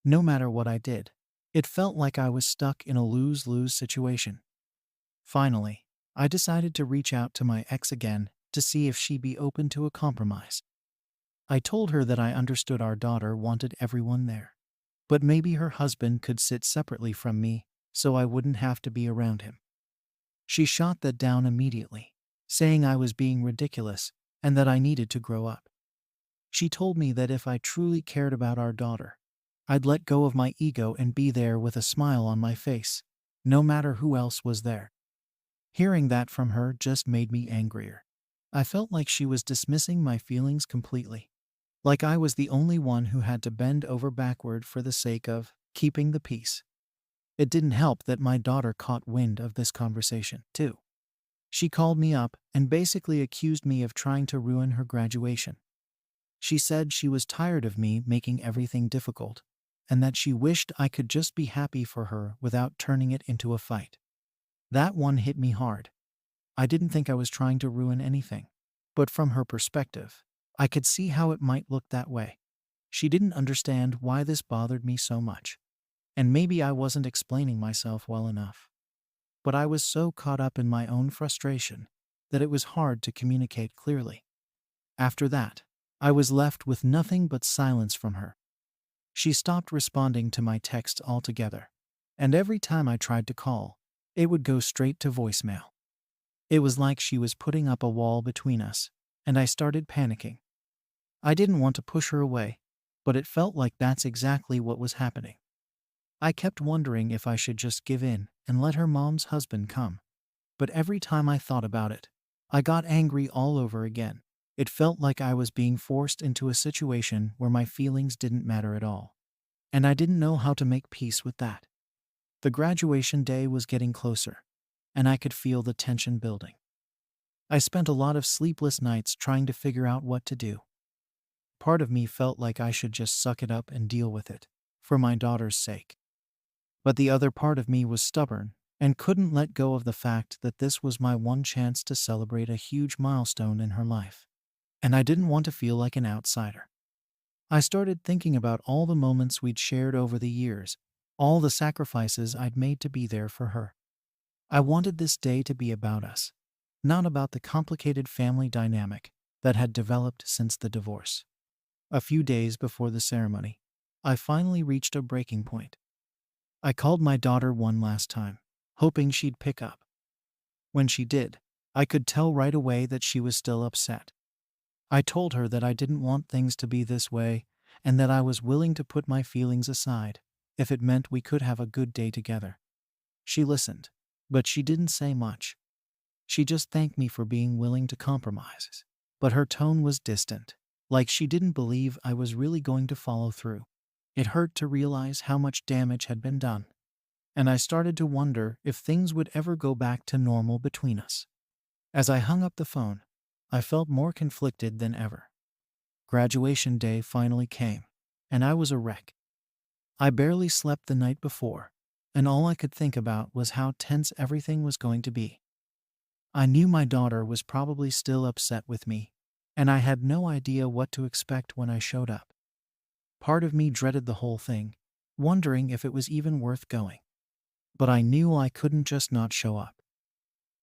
No matter what I did, it felt like I was stuck in a lose-lose situation. Finally, I decided to reach out to my ex again to see if she'd be open to a compromise. I told her that I understood our daughter wanted everyone there, but maybe her husband could sit separately from me so I wouldn't have to be around him. She shot that down immediately, saying I was being ridiculous and that I needed to grow up. She told me that if I truly cared about our daughter, I'd let go of my ego and be there with a smile on my face, no matter who else was there. Hearing that from her just made me angrier. I felt like she was dismissing my feelings completely. like I was the only one who had to bend over backward for the sake of keeping the peace. It didn't help that my daughter caught wind of this conversation, too. She called me up and basically accused me of trying to ruin her graduation. She said she was tired of me making everything difficult, and that she wished I could just be happy for her without turning it into a fight. That one hit me hard. I didn't think I was trying to ruin anything. But from her perspective, I could see how it might look that way. She didn't understand why this bothered me so much. And maybe I wasn't explaining myself well enough. But I was so caught up in my own frustration that it was hard to communicate clearly. After that, I was left with nothing but silence from her. She stopped responding to my texts altogether, and every time I tried to call, it would go straight to voicemail. It was like she was putting up a wall between us, and I started panicking. I didn't want to push her away, but it felt like that's exactly what was happening. I kept wondering if I should just give in and let her mom's husband come, but every time I thought about it, I got angry all over again. It felt like I was being forced into a situation where my feelings didn't matter at all, and I didn't know how to make peace with that. The graduation day was getting closer, and I could feel the tension building. I spent a lot of sleepless nights trying to figure out what to do. Part of me felt like I should just suck it up and deal with it, for my daughter's sake. But the other part of me was stubborn and couldn't let go of the fact that this was my one chance to celebrate a huge milestone in her life. And I didn't want to feel like an outsider. I started thinking about all the moments we'd shared over the years, all the sacrifices I'd made to be there for her. I wanted this day to be about us, not about the complicated family dynamic that had developed since the divorce. A few days before the ceremony, I finally reached a breaking point. I called my daughter one last time, hoping she'd pick up. When she did, I could tell right away that she was still upset. I told her that I didn't want things to be this way and that I was willing to put my feelings aside if it meant we could have a good day together. She listened, but she didn't say much. She just thanked me for being willing to compromise. But her tone was distant, like she didn't believe I was really going to follow through. It hurt to realize how much damage had been done, and I started to wonder if things would ever go back to normal between us. As I hung up the phone, I felt more conflicted than ever. Graduation day finally came, and I was a wreck. I barely slept the night before, and all I could think about was how tense everything was going to be. I knew my daughter was probably still upset with me, and I had no idea what to expect when I showed up. Part of me dreaded the whole thing, wondering if it was even worth going. But I knew I couldn't just not show up.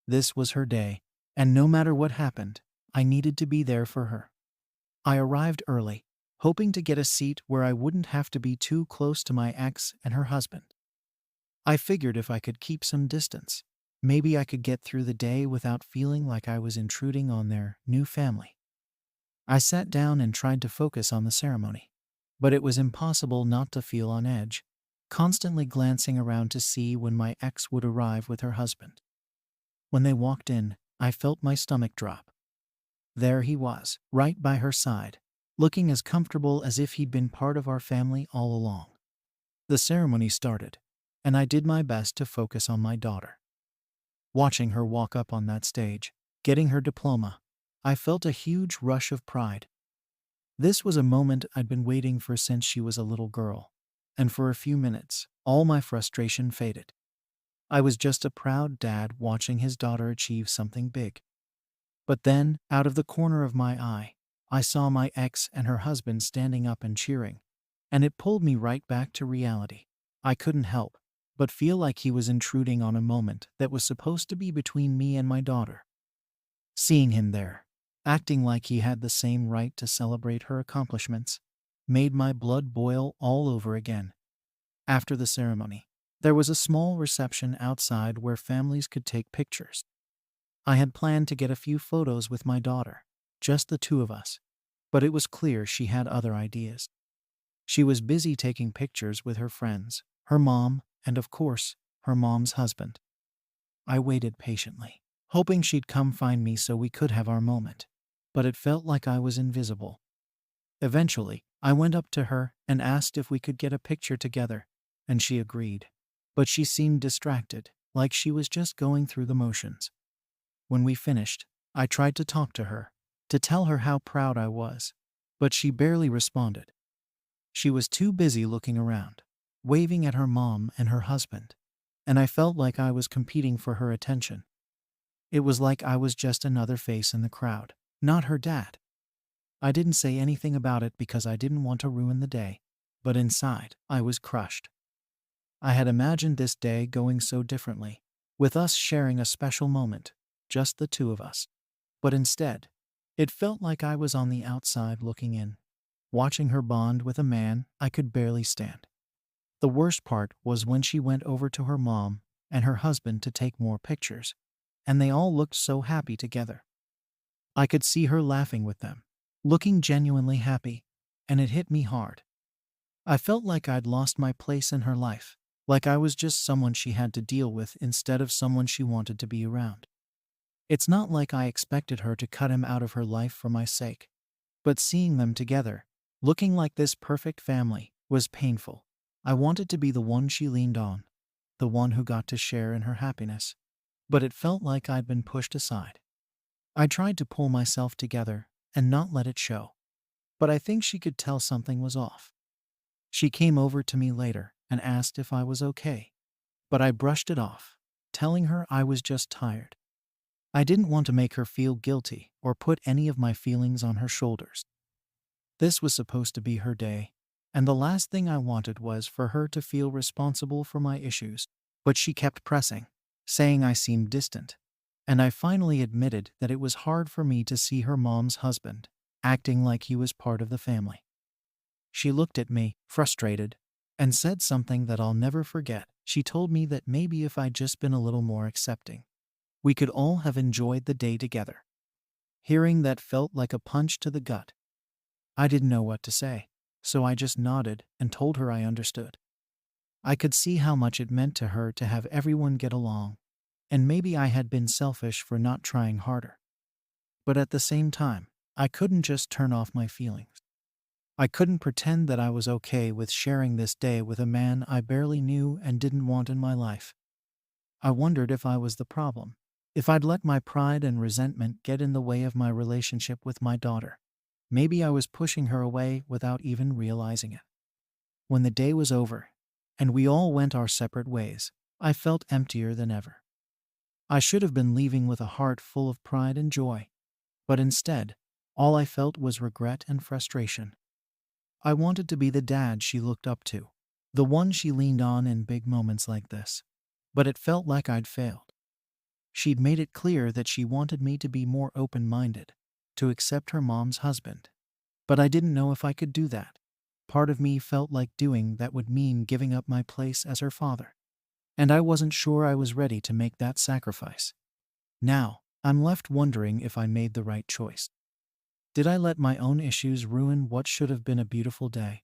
This was her day, and no matter what happened, I needed to be there for her. I arrived early, hoping to get a seat where I wouldn't have to be too close to my ex and her husband. I figured if I could keep some distance, maybe I could get through the day without feeling like I was intruding on their new family. I sat down and tried to focus on the ceremony, but it was impossible not to feel on edge, constantly glancing around to see when my ex would arrive with her husband. When they walked in, I felt my stomach drop. There he was, right by her side, looking as comfortable as if he'd been part of our family all along. The ceremony started, and I did my best to focus on my daughter. Watching her walk up on that stage, getting her diploma, I felt a huge rush of pride. This was a moment I'd been waiting for since she was a little girl, and for a few minutes, all my frustration faded. I was just a proud dad watching his daughter achieve something big. But then, out of the corner of my eye, I saw my ex and her husband standing up and cheering, and it pulled me right back to reality. I couldn't help but feel like he was intruding on a moment that was supposed to be between me and my daughter. Seeing him there, acting like he had the same right to celebrate her accomplishments, made my blood boil all over again. After the ceremony, there was a small reception outside where families could take pictures. I had planned to get a few photos with my daughter, just the two of us, but it was clear she had other ideas. She was busy taking pictures with her friends, her mom, and of course, her mom's husband. I waited patiently, hoping she'd come find me so we could have our moment, but it felt like I was invisible. Eventually, I went up to her and asked if we could get a picture together, and she agreed. But she seemed distracted, like she was just going through the motions. When we finished, I tried to talk to her, to tell her how proud I was, but she barely responded. She was too busy looking around, waving at her mom and her husband, and I felt like I was competing for her attention. It was like I was just another face in the crowd, not her dad. I didn't say anything about it because I didn't want to ruin the day, but inside, I was crushed. I had imagined this day going so differently, with us sharing a special moment, just the two of us. But instead, it felt like I was on the outside looking in, watching her bond with a man I could barely stand. The worst part was when she went over to her mom and her husband to take more pictures, and they all looked so happy together. I could see her laughing with them, looking genuinely happy, and it hit me hard. I felt like I'd lost my place in her life, like I was just someone she had to deal with instead of someone she wanted to be around. It's not like I expected her to cut him out of her life for my sake, but seeing them together, looking like this perfect family, was painful. I wanted to be the one she leaned on, the one who got to share in her happiness, but it felt like I'd been pushed aside. I tried to pull myself together and not let it show, but I think she could tell something was off. She came over to me later and asked if I was okay, but I brushed it off, telling her I was just tired. I didn't want to make her feel guilty or put any of my feelings on her shoulders. This was supposed to be her day, and the last thing I wanted was for her to feel responsible for my issues. But she kept pressing, saying I seemed distant, and I finally admitted that it was hard for me to see her mom's husband, acting like he was part of the family. She looked at me, frustrated, and said something that I'll never forget. She told me that maybe if I'd just been a little more accepting, we could all have enjoyed the day together. Hearing that felt like a punch to the gut. I didn't know what to say, so I just nodded and told her I understood. I could see how much it meant to her to have everyone get along, and maybe I had been selfish for not trying harder. But at the same time, I couldn't just turn off my feelings. I couldn't pretend that I was okay with sharing this day with a man I barely knew and didn't want in my life. I wondered if I was the problem, if I'd let my pride and resentment get in the way of my relationship with my daughter. Maybe I was pushing her away without even realizing it. When the day was over, and we all went our separate ways, I felt emptier than ever. I should have been leaving with a heart full of pride and joy, but instead, all I felt was regret and frustration. I wanted to be the dad she looked up to, the one she leaned on in big moments like this, but it felt like I'd failed. She'd made it clear that she wanted me to be more open-minded, to accept her mom's husband, but I didn't know if I could do that. Part of me felt like doing that would mean giving up my place as her father, and I wasn't sure I was ready to make that sacrifice. Now, I'm left wondering if I made the right choice. Did I let my own issues ruin what should have been a beautiful day?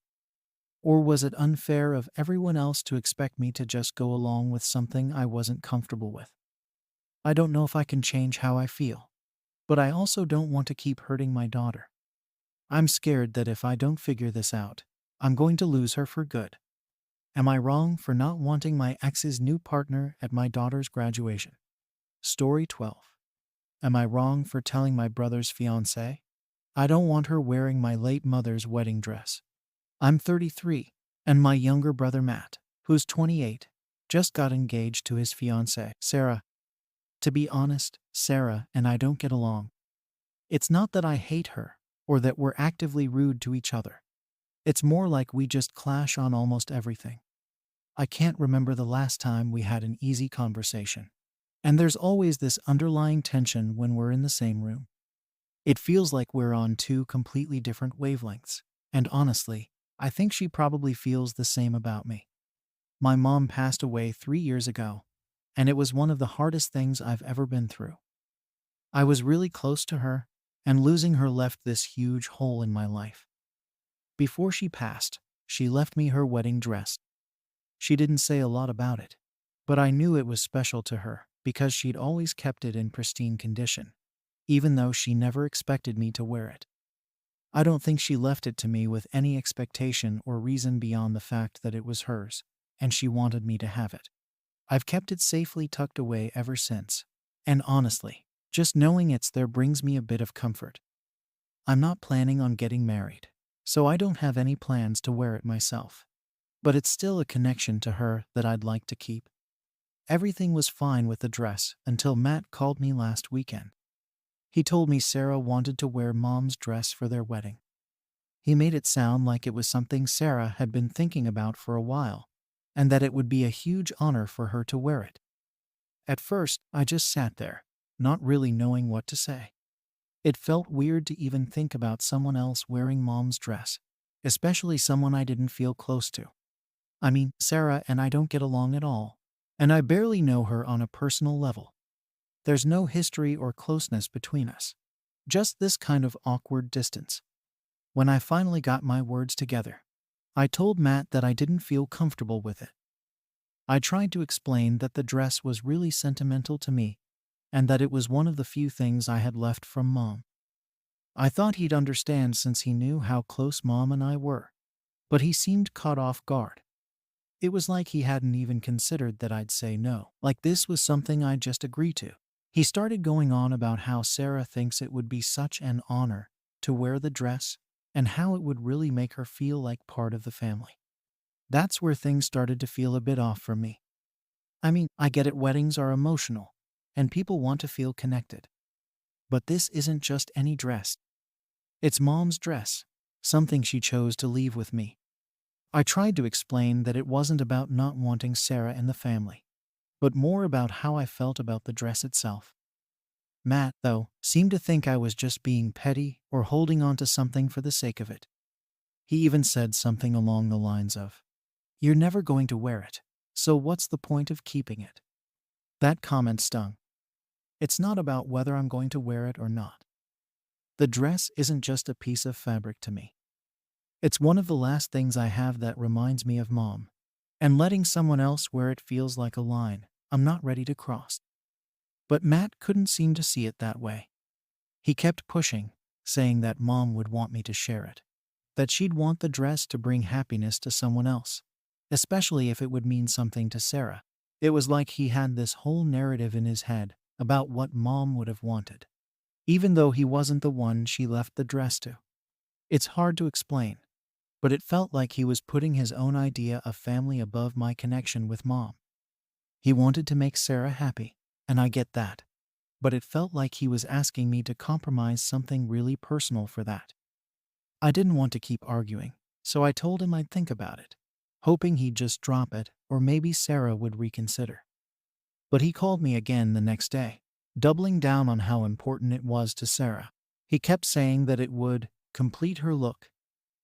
Or was it unfair of everyone else to expect me to just go along with something I wasn't comfortable with? I don't know if I can change how I feel, but I also don't want to keep hurting my daughter. I'm scared that if I don't figure this out, I'm going to lose her for good. Am I wrong for not wanting my ex's new partner at my daughter's graduation? Story 12. Am I wrong for telling my brother's fiancée I don't want her wearing my late mother's wedding dress? I'm 33, and my younger brother Matt, who's 28, just got engaged to his fiancée, Sarah. To be honest, Sarah and I don't get along. It's not that I hate her, or that we're actively rude to each other. It's more like we just clash on almost everything. I can't remember the last time we had an easy conversation. And there's always this underlying tension when we're in the same room. It feels like we're on two completely different wavelengths, and honestly, I think she probably feels the same about me. My mom passed away 3 years ago, and it was one of the hardest things I've ever been through. I was really close to her, and losing her left this huge hole in my life. Before she passed, she left me her wedding dress. She didn't say a lot about it, but I knew it was special to her because she'd always kept it in pristine condition, even though she never expected me to wear it. I don't think she left it to me with any expectation or reason beyond the fact that it was hers, and she wanted me to have it. I've kept it safely tucked away ever since. And honestly, just knowing it's there brings me a bit of comfort. I'm not planning on getting married, so I don't have any plans to wear it myself. But it's still a connection to her that I'd like to keep. Everything was fine with the dress until Matt called me last weekend. He told me Sarah wanted to wear Mom's dress for their wedding. He made it sound like it was something Sarah had been thinking about for a while, and that it would be a huge honor for her to wear it. At first, I just sat there, not really knowing what to say. It felt weird to even think about someone else wearing Mom's dress, especially someone I didn't feel close to. I mean, Sarah and I don't get along at all, and I barely know her on a personal level. There's no history or closeness between us, just this kind of awkward distance. When I finally got my words together, I told Matt that I didn't feel comfortable with it. I tried to explain that the dress was really sentimental to me and that it was one of the few things I had left from Mom. I thought he'd understand since he knew how close Mom and I were, but he seemed caught off guard. It was like he hadn't even considered that I'd say no, like this was something I'd just agree to. He started going on about how Sarah thinks it would be such an honor to wear the dress and how it would really make her feel like part of the family. That's where things started to feel a bit off for me. I mean, I get it, weddings are emotional, and people want to feel connected. But this isn't just any dress. It's Mom's dress, something she chose to leave with me. I tried to explain that it wasn't about not wanting Sarah and the family, but more about how I felt about the dress itself. Matt, though, seemed to think I was just being petty or holding on to something for the sake of it. He even said something along the lines of, "You're never going to wear it, so what's the point of keeping it?" That comment stung. It's not about whether I'm going to wear it or not. The dress isn't just a piece of fabric to me. It's one of the last things I have that reminds me of Mom, and letting someone else wear it feels like a line I'm not ready to cross. But Matt couldn't seem to see it that way. He kept pushing, saying that Mom would want me to share it, that she'd want the dress to bring happiness to someone else, especially if it would mean something to Sarah. It was like he had this whole narrative in his head about what Mom would have wanted, even though he wasn't the one she left the dress to. It's hard to explain, but it felt like he was putting his own idea of family above my connection with Mom. He wanted to make Sarah happy, and I get that, but it felt like he was asking me to compromise something really personal for that. I didn't want to keep arguing, so I told him I'd think about it, hoping he'd just drop it or maybe Sarah would reconsider. But he called me again the next day, doubling down on how important it was to Sarah. He kept saying that it would complete her look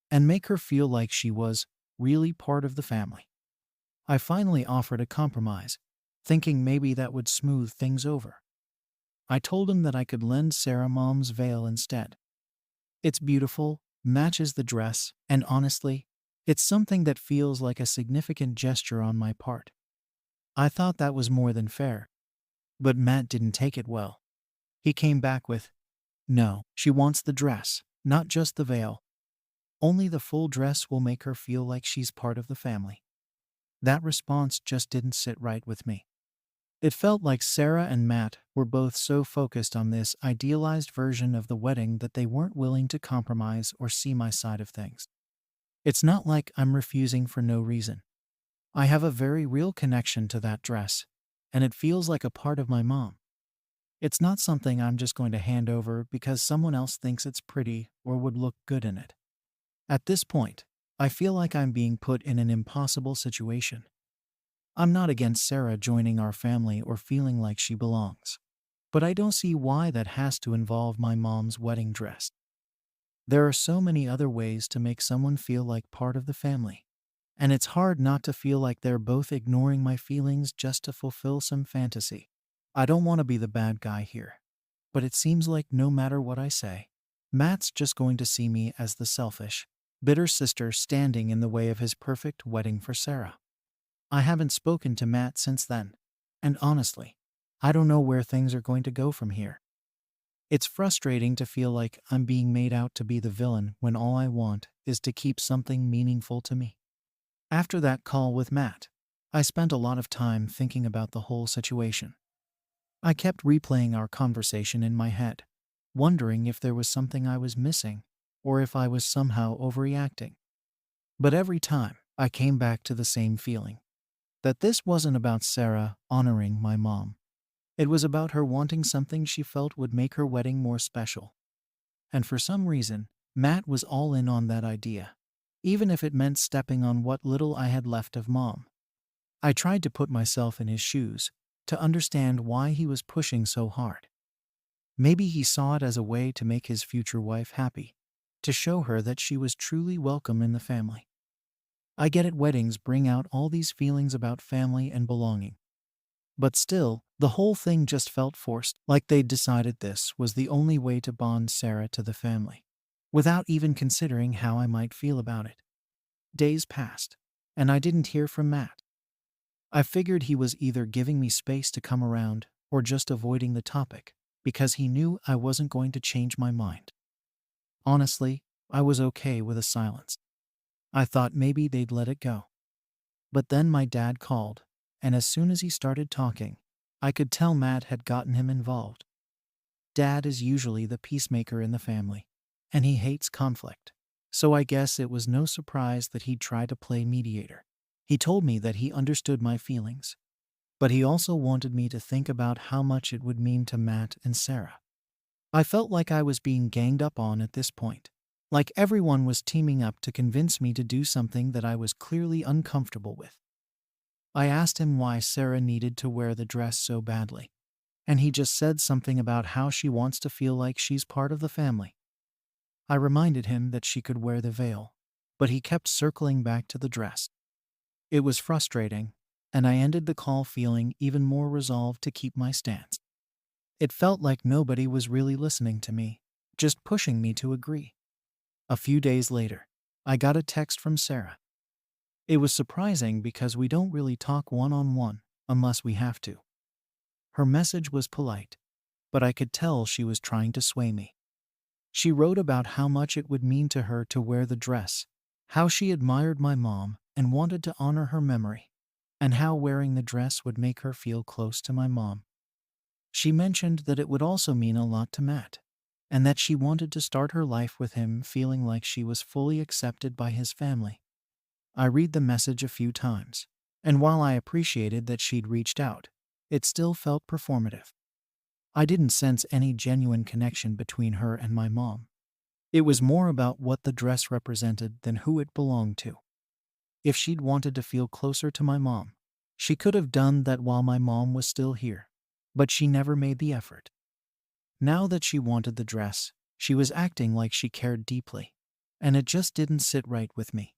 and make her feel like she was really part of the family. I finally offered a compromise, thinking maybe that would smooth things over. I told him that I could lend Sarah Mom's veil instead. It's beautiful, matches the dress, and honestly, it's something that feels like a significant gesture on my part. I thought that was more than fair, but Matt didn't take it well. He came back with, "No, she wants the dress, not just the veil. Only the full dress will make her feel like she's part of the family." That response just didn't sit right with me. It felt like Sarah and Matt were both so focused on this idealized version of the wedding that they weren't willing to compromise or see my side of things. It's not like I'm refusing for no reason. I have a very real connection to that dress, and it feels like a part of my mom. It's not something I'm just going to hand over because someone else thinks it's pretty or would look good in it. At this point, I feel like I'm being put in an impossible situation. I'm not against Sarah joining our family or feeling like she belongs, but I don't see why that has to involve my mom's wedding dress. There are so many other ways to make someone feel like part of the family, and it's hard not to feel like they're both ignoring my feelings just to fulfill some fantasy. I don't want to be the bad guy here, but it seems like no matter what I say, Matt's just going to see me as the selfish, bitter sister standing in the way of his perfect wedding for Sarah. I haven't spoken to Matt since then, and honestly, I don't know where things are going to go from here. It's frustrating to feel like I'm being made out to be the villain when all I want is to keep something meaningful to me. After that call with Matt, I spent a lot of time thinking about the whole situation. I kept replaying our conversation in my head, wondering if there was something I was missing or if I was somehow overreacting. But every time, I came back to the same feeling that this wasn't about Sarah honoring my mom. It was about her wanting something she felt would make her wedding more special. And for some reason, Matt was all in on that idea, even if it meant stepping on what little I had left of mom. I tried to put myself in his shoes, to understand why he was pushing so hard. Maybe he saw it as a way to make his future wife happy, to show her that she was truly welcome in the family. I get it, weddings bring out all these feelings about family and belonging. But still, the whole thing just felt forced, like they'd decided this was the only way to bond Sarah to the family, without even considering how I might feel about it. Days passed, and I didn't hear from Matt. I figured he was either giving me space to come around or just avoiding the topic, because he knew I wasn't going to change my mind. Honestly, I was okay with a silence. I thought maybe they'd let it go. But then my dad called, and as soon as he started talking, I could tell Matt had gotten him involved. Dad is usually the peacemaker in the family, and he hates conflict, so I guess it was no surprise that he'd try to play mediator. He told me that he understood my feelings, but he also wanted me to think about how much it would mean to Matt and Sarah. I felt like I was being ganged up on at this point, like everyone was teaming up to convince me to do something that I was clearly uncomfortable with. I asked him why Sarah needed to wear the dress so badly, and he just said something about how she wants to feel like she's part of the family. I reminded him that she could wear the veil, but he kept circling back to the dress. It was frustrating, and I ended the call feeling even more resolved to keep my stance. It felt like nobody was really listening to me, just pushing me to agree. A few days later, I got a text from Sarah. It was surprising because we don't really talk one-on-one unless we have to. Her message was polite, but I could tell she was trying to sway me. She wrote about how much it would mean to her to wear the dress, how she admired my mom and wanted to honor her memory, and how wearing the dress would make her feel close to my mom. She mentioned that it would also mean a lot to Matt, and that she wanted to start her life with him feeling like she was fully accepted by his family. I read the message a few times, and while I appreciated that she'd reached out, it still felt performative. I didn't sense any genuine connection between her and my mom. It was more about what the dress represented than who it belonged to. If she'd wanted to feel closer to my mom, she could have done that while my mom was still here, but she never made the effort. Now that she wanted the dress, she was acting like she cared deeply, and it just didn't sit right with me.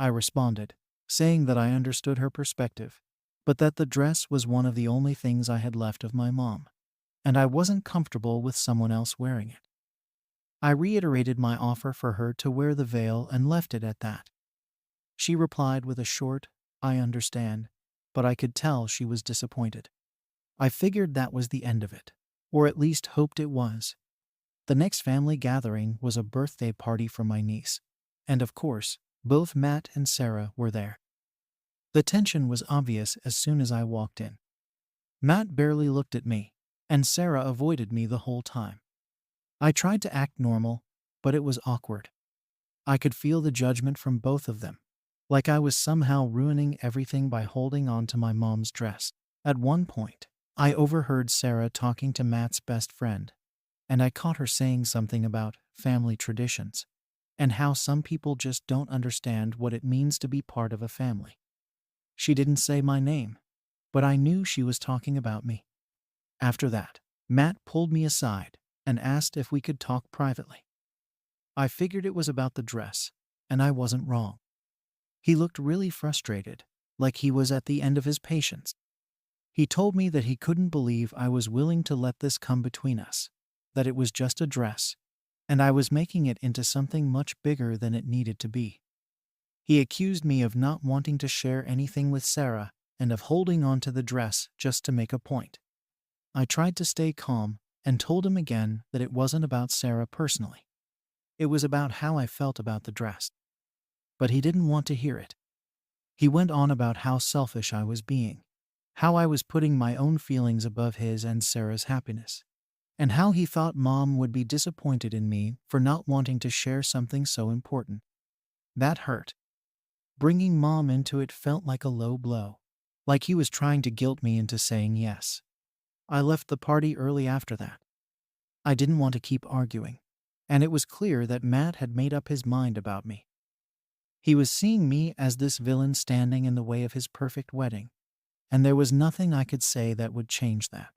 I responded, saying that I understood her perspective, but that the dress was one of the only things I had left of my mom, and I wasn't comfortable with someone else wearing it. I reiterated my offer for her to wear the veil and left it at that. She replied with a short, "I understand," but I could tell she was disappointed. I figured that was the end of it, or at least hoped it was. The next family gathering was a birthday party for my niece, and of course, both Matt and Sarah were there. The tension was obvious as soon as I walked in. Matt barely looked at me, and Sarah avoided me the whole time. I tried to act normal, but it was awkward. I could feel the judgment from both of them, like I was somehow ruining everything by holding on to my mom's dress. At one point, I overheard Sarah talking to Matt's best friend, and I caught her saying something about family traditions and how some people just don't understand what it means to be part of a family. She didn't say my name, but I knew she was talking about me. After that, Matt pulled me aside and asked if we could talk privately. I figured it was about the dress, and I wasn't wrong. He looked really frustrated, like he was at the end of his patience. He told me that he couldn't believe I was willing to let this come between us, that it was just a dress, and I was making it into something much bigger than it needed to be. He accused me of not wanting to share anything with Sarah and of holding on to the dress just to make a point. I tried to stay calm and told him again that it wasn't about Sarah personally. It was about how I felt about the dress. But he didn't want to hear it. He went on about how selfish I was being, how I was putting my own feelings above his and Sarah's happiness, and how he thought Mom would be disappointed in me for not wanting to share something so important. That hurt. Bringing Mom into it felt like a low blow, like he was trying to guilt me into saying yes. I left the party early after that. I didn't want to keep arguing, and it was clear that Matt had made up his mind about me. He was seeing me as this villain standing in the way of his perfect wedding, and there was nothing I could say that would change that.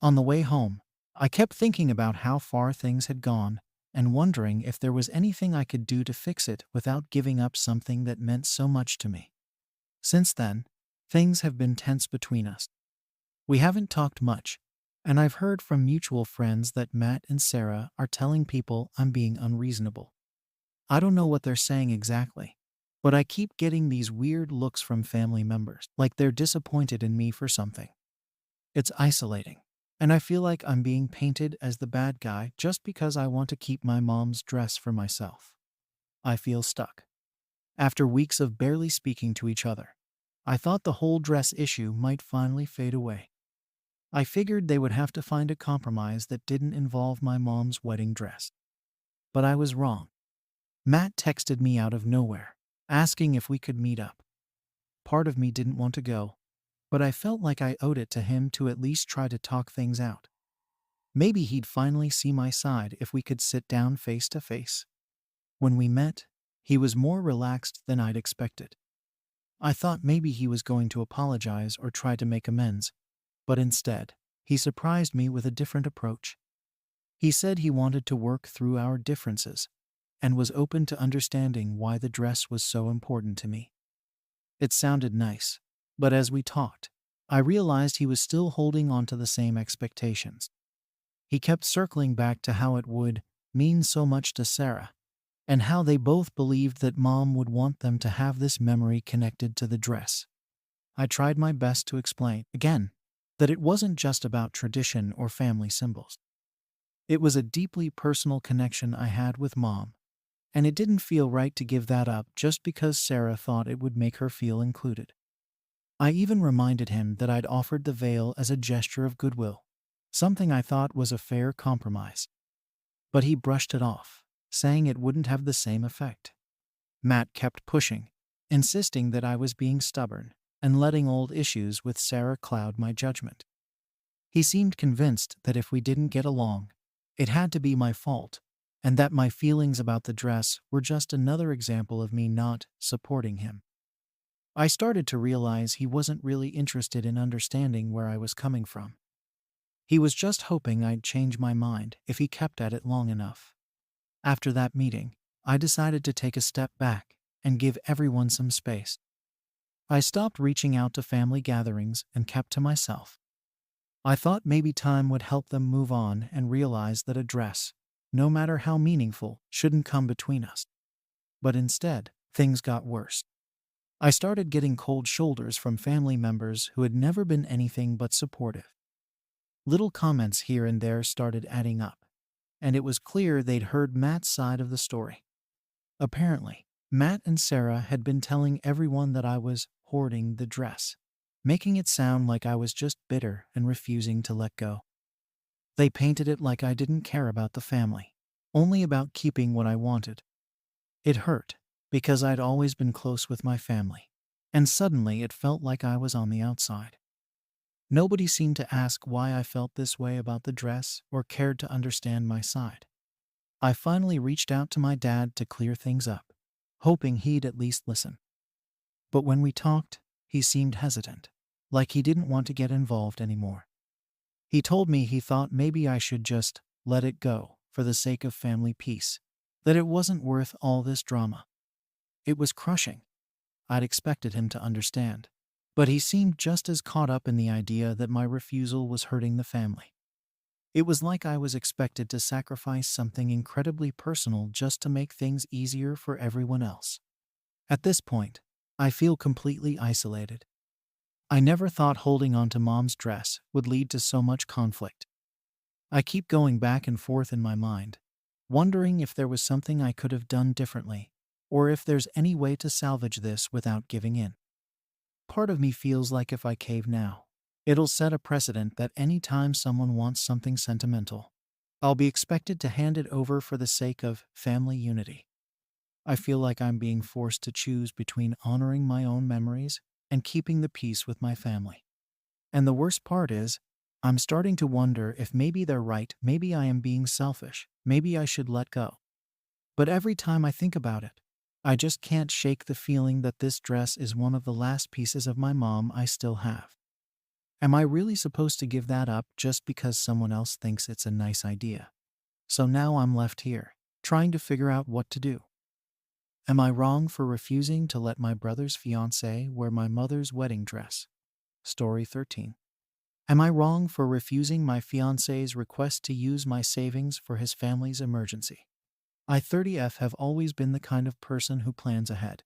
On the way home, I kept thinking about how far things had gone and wondering if there was anything I could do to fix it without giving up something that meant so much to me. Since then, things have been tense between us. We haven't talked much, and I've heard from mutual friends that Matt and Sarah are telling people I'm being unreasonable. I don't know what they're saying exactly, but I keep getting these weird looks from family members, like they're disappointed in me for something. It's isolating, and I feel like I'm being painted as the bad guy just because I want to keep my mom's dress for myself. I feel stuck. After weeks of barely speaking to each other, I thought the whole dress issue might finally fade away. I figured they would have to find a compromise that didn't involve my mom's wedding dress. But I was wrong. Matt texted me out of nowhere, asking if we could meet up. Part of me didn't want to go, but I felt like I owed it to him to at least try to talk things out. Maybe he'd finally see my side if we could sit down face to face. When we met, he was more relaxed than I'd expected. I thought maybe he was going to apologize or try to make amends, but instead, he surprised me with a different approach. He said he wanted to work through our differences and was open to understanding why the dress was so important to me. It sounded nice, but as we talked, I realized he was still holding on to the same expectations. He kept circling back to how it would mean so much to Sarah, and how they both believed that Mom would want them to have this memory connected to the dress. I tried my best to explain, again, that it wasn't just about tradition or family symbols. It was a deeply personal connection I had with Mom, and it didn't feel right to give that up just because Sarah thought it would make her feel included. I even reminded him that I'd offered the veil as a gesture of goodwill, something I thought was a fair compromise. But he brushed it off, saying it wouldn't have the same effect. Matt kept pushing, insisting that I was being stubborn and letting old issues with Sarah cloud my judgment. He seemed convinced that if we didn't get along, it had to be my fault, and that my feelings about the dress were just another example of me not supporting him. I started to realize he wasn't really interested in understanding where I was coming from. He was just hoping I'd change my mind if he kept at it long enough. After that meeting, I decided to take a step back and give everyone some space. I stopped reaching out to family gatherings and kept to myself. I thought maybe time would help them move on and realize that a dress, no matter how meaningful, shouldn't come between us. But instead, things got worse. I started getting cold shoulders from family members who had never been anything but supportive. Little comments here and there started adding up, and it was clear they'd heard Matt's side of the story. Apparently, Matt and Sarah had been telling everyone that I was hoarding the dress, making it sound like I was just bitter and refusing to let go. They painted it like I didn't care about the family, only about keeping what I wanted. It hurt, because I'd always been close with my family, and suddenly it felt like I was on the outside. Nobody seemed to ask why I felt this way about the dress or cared to understand my side. I finally reached out to my dad to clear things up, hoping he'd at least listen. But when we talked, he seemed hesitant, like he didn't want to get involved anymore. He told me he thought maybe I should just let it go for the sake of family peace, that it wasn't worth all this drama. It was crushing. I'd expected him to understand, but he seemed just as caught up in the idea that my refusal was hurting the family. It was like I was expected to sacrifice something incredibly personal just to make things easier for everyone else. At this point, I feel completely isolated. I never thought holding on to Mom's dress would lead to so much conflict. I keep going back and forth in my mind, wondering if there was something I could have done differently, or if there's any way to salvage this without giving in. Part of me feels like if I cave now, it'll set a precedent that any time someone wants something sentimental, I'll be expected to hand it over for the sake of family unity. I feel like I'm being forced to choose between honoring my own memories and keeping the peace with my family. And the worst part is, I'm starting to wonder if maybe they're right, maybe I am being selfish, maybe I should let go. But every time I think about it, I just can't shake the feeling that this dress is one of the last pieces of my mom I still have. Am I really supposed to give that up just because someone else thinks it's a nice idea? So now I'm left here, trying to figure out what to do. Am I wrong for refusing to let my brother's fiancée wear my mother's wedding dress? Story 13. Am I wrong for refusing my fiancé's request to use my savings for his family's emergency? I 30F have always been the kind of person who plans ahead.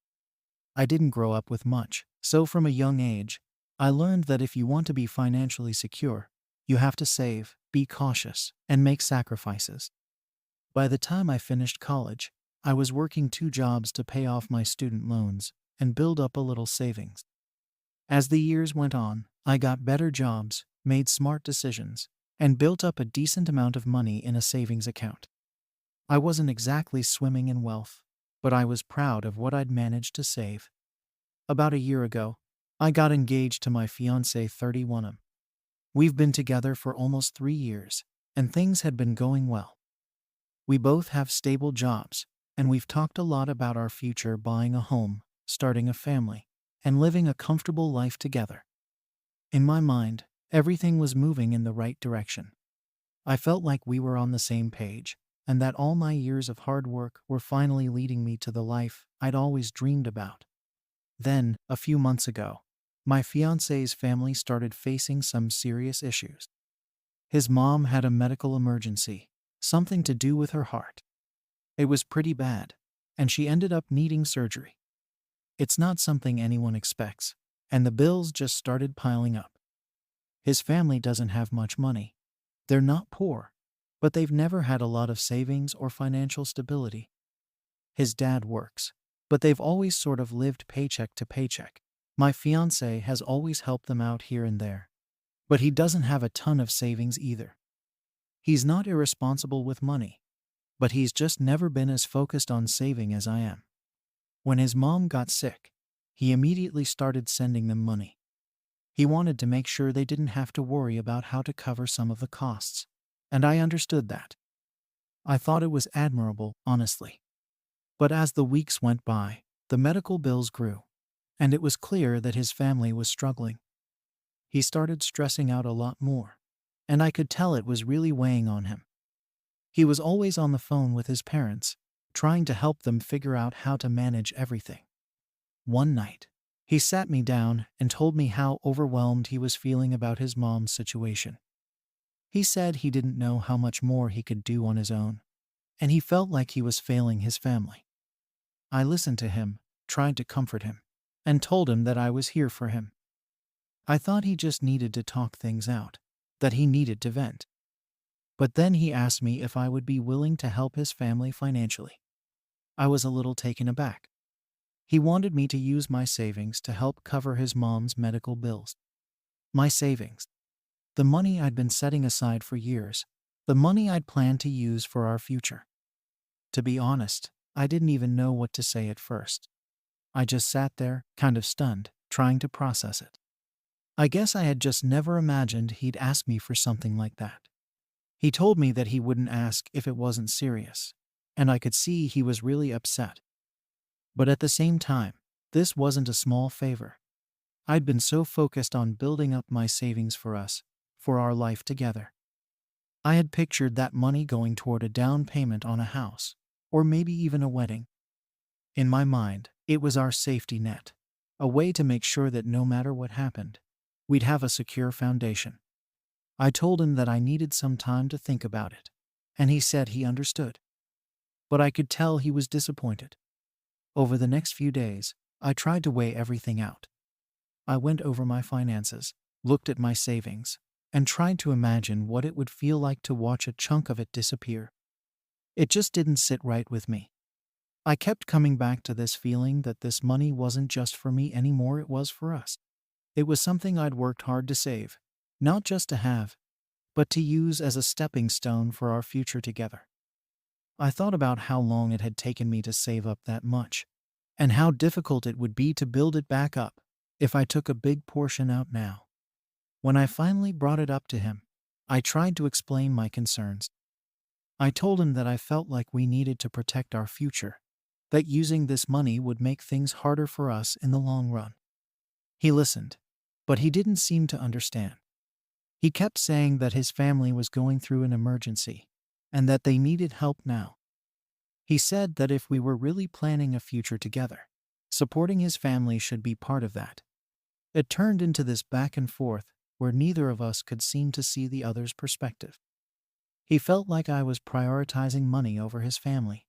I didn't grow up with much, so from a young age, I learned that if you want to be financially secure, you have to save, be cautious, and make sacrifices. By the time I finished college, I was working 2 jobs to pay off my student loans and build up a little savings. As the years went on, I got better jobs, made smart decisions, and built up a decent amount of money in a savings account. I wasn't exactly swimming in wealth, but I was proud of what I'd managed to save. About a year ago, I got engaged to my fiancée 31. We've been together for almost 3 years, and things had been going well. We both have stable jobs, and we've talked a lot about our future, buying a home, starting a family, and living a comfortable life together. In my mind, everything was moving in the right direction. I felt like we were on the same page, and that all my years of hard work were finally leading me to the life I'd always dreamed about. Then, a few months ago, my fiancé's family started facing some serious issues. His mom had a medical emergency, something to do with her heart. It was pretty bad, and she ended up needing surgery. It's not something anyone expects, and the bills just started piling up. His family doesn't have much money. They're not poor, but they've never had a lot of savings or financial stability. His dad works, but they've always sort of lived paycheck to paycheck. My fiancé has always helped them out here and there, but he doesn't have a ton of savings either. He's not irresponsible with money, but he's just never been as focused on saving as I am. When his mom got sick, he immediately started sending them money. He wanted to make sure they didn't have to worry about how to cover some of the costs, and I understood that. I thought it was admirable, honestly. But as the weeks went by, the medical bills grew, and it was clear that his family was struggling. He started stressing out a lot more, and I could tell it was really weighing on him. He was always on the phone with his parents, trying to help them figure out how to manage everything. One night, he sat me down and told me how overwhelmed he was feeling about his mom's situation. He said he didn't know how much more he could do on his own, and he felt like he was failing his family. I listened to him, tried to comfort him, and told him that I was here for him. I thought he just needed to talk things out, that he needed to vent. But then he asked me if I would be willing to help his family financially. I was a little taken aback. He wanted me to use my savings to help cover his mom's medical bills. My savings. The money I'd been setting aside for years. The money I'd planned to use for our future. To be honest, I didn't even know what to say at first. I just sat there, kind of stunned, trying to process it. I guess I had just never imagined he'd ask me for something like that. He told me that he wouldn't ask if it wasn't serious, and I could see he was really upset. But at the same time, this wasn't a small favor. I'd been so focused on building up my savings for us, for our life together. I had pictured that money going toward a down payment on a house, or maybe even a wedding. In my mind, it was our safety net, a way to make sure that no matter what happened, we'd have a secure foundation. I told him that I needed some time to think about it, and he said he understood. But I could tell he was disappointed. Over the next few days, I tried to weigh everything out. I went over my finances, looked at my savings, and tried to imagine what it would feel like to watch a chunk of it disappear. It just didn't sit right with me. I kept coming back to this feeling that this money wasn't just for me anymore, it was for us. It was something I'd worked hard to save, not just to have, but to use as a stepping stone for our future together. I thought about how long it had taken me to save up that much, and how difficult it would be to build it back up if I took a big portion out now. When I finally brought it up to him, I tried to explain my concerns. I told him that I felt like we needed to protect our future, that using this money would make things harder for us in the long run. He listened, but he didn't seem to understand. He kept saying that his family was going through an emergency and that they needed help now. He said that if we were really planning a future together, supporting his family should be part of that. It turned into this back and forth where neither of us could seem to see the other's perspective. He felt like I was prioritizing money over his family,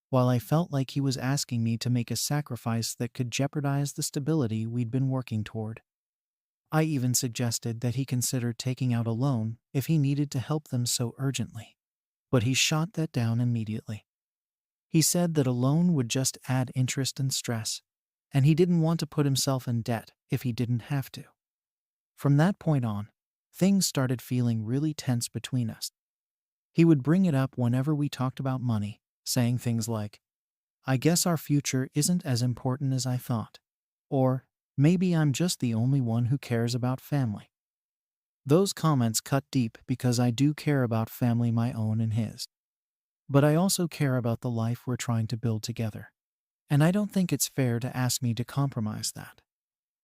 while I felt like he was asking me to make a sacrifice that could jeopardize the stability we'd been working toward. I even suggested that he consider taking out a loan if he needed to help them so urgently, but he shot that down immediately. He said that a loan would just add interest and stress, and he didn't want to put himself in debt if he didn't have to. From that point on, things started feeling really tense between us. He would bring it up whenever we talked about money, saying things like, "I guess our future isn't as important as I thought," or "Maybe I'm just the only one who cares about family." Those comments cut deep because I do care about family, my own and his. But I also care about the life we're trying to build together. And I don't think it's fair to ask me to compromise that.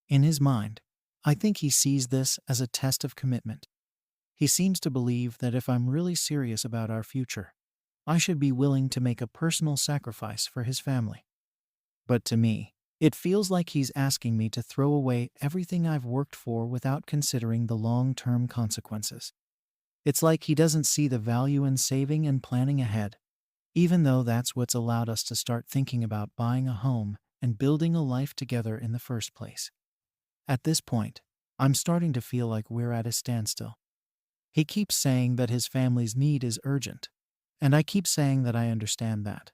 In his mind, I think he sees this as a test of commitment. He seems to believe that if I'm really serious about our future, I should be willing to make a personal sacrifice for his family. But to me, it feels like he's asking me to throw away everything I've worked for without considering the long-term consequences. It's like he doesn't see the value in saving and planning ahead, even though that's what's allowed us to start thinking about buying a home and building a life together in the first place. At this point, I'm starting to feel like we're at a standstill. He keeps saying that his family's need is urgent, and I keep saying that I understand that.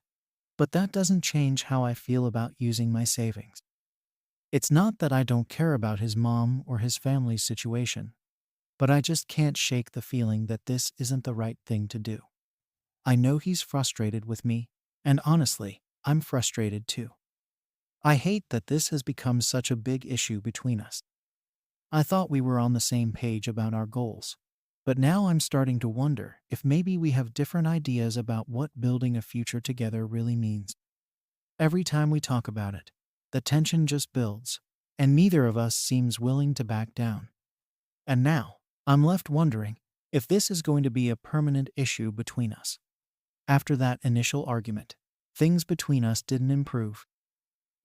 But that doesn't change how I feel about using my savings. It's not that I don't care about his mom or his family's situation, but I just can't shake the feeling that this isn't the right thing to do. I know he's frustrated with me, and honestly, I'm frustrated too. I hate that this has become such a big issue between us. I thought we were on the same page about our goals, but now I'm starting to wonder if maybe we have different ideas about what building a future together really means. Every time we talk about it, the tension just builds, and neither of us seems willing to back down. And now, I'm left wondering if this is going to be a permanent issue between us. After that initial argument, things between us didn't improve.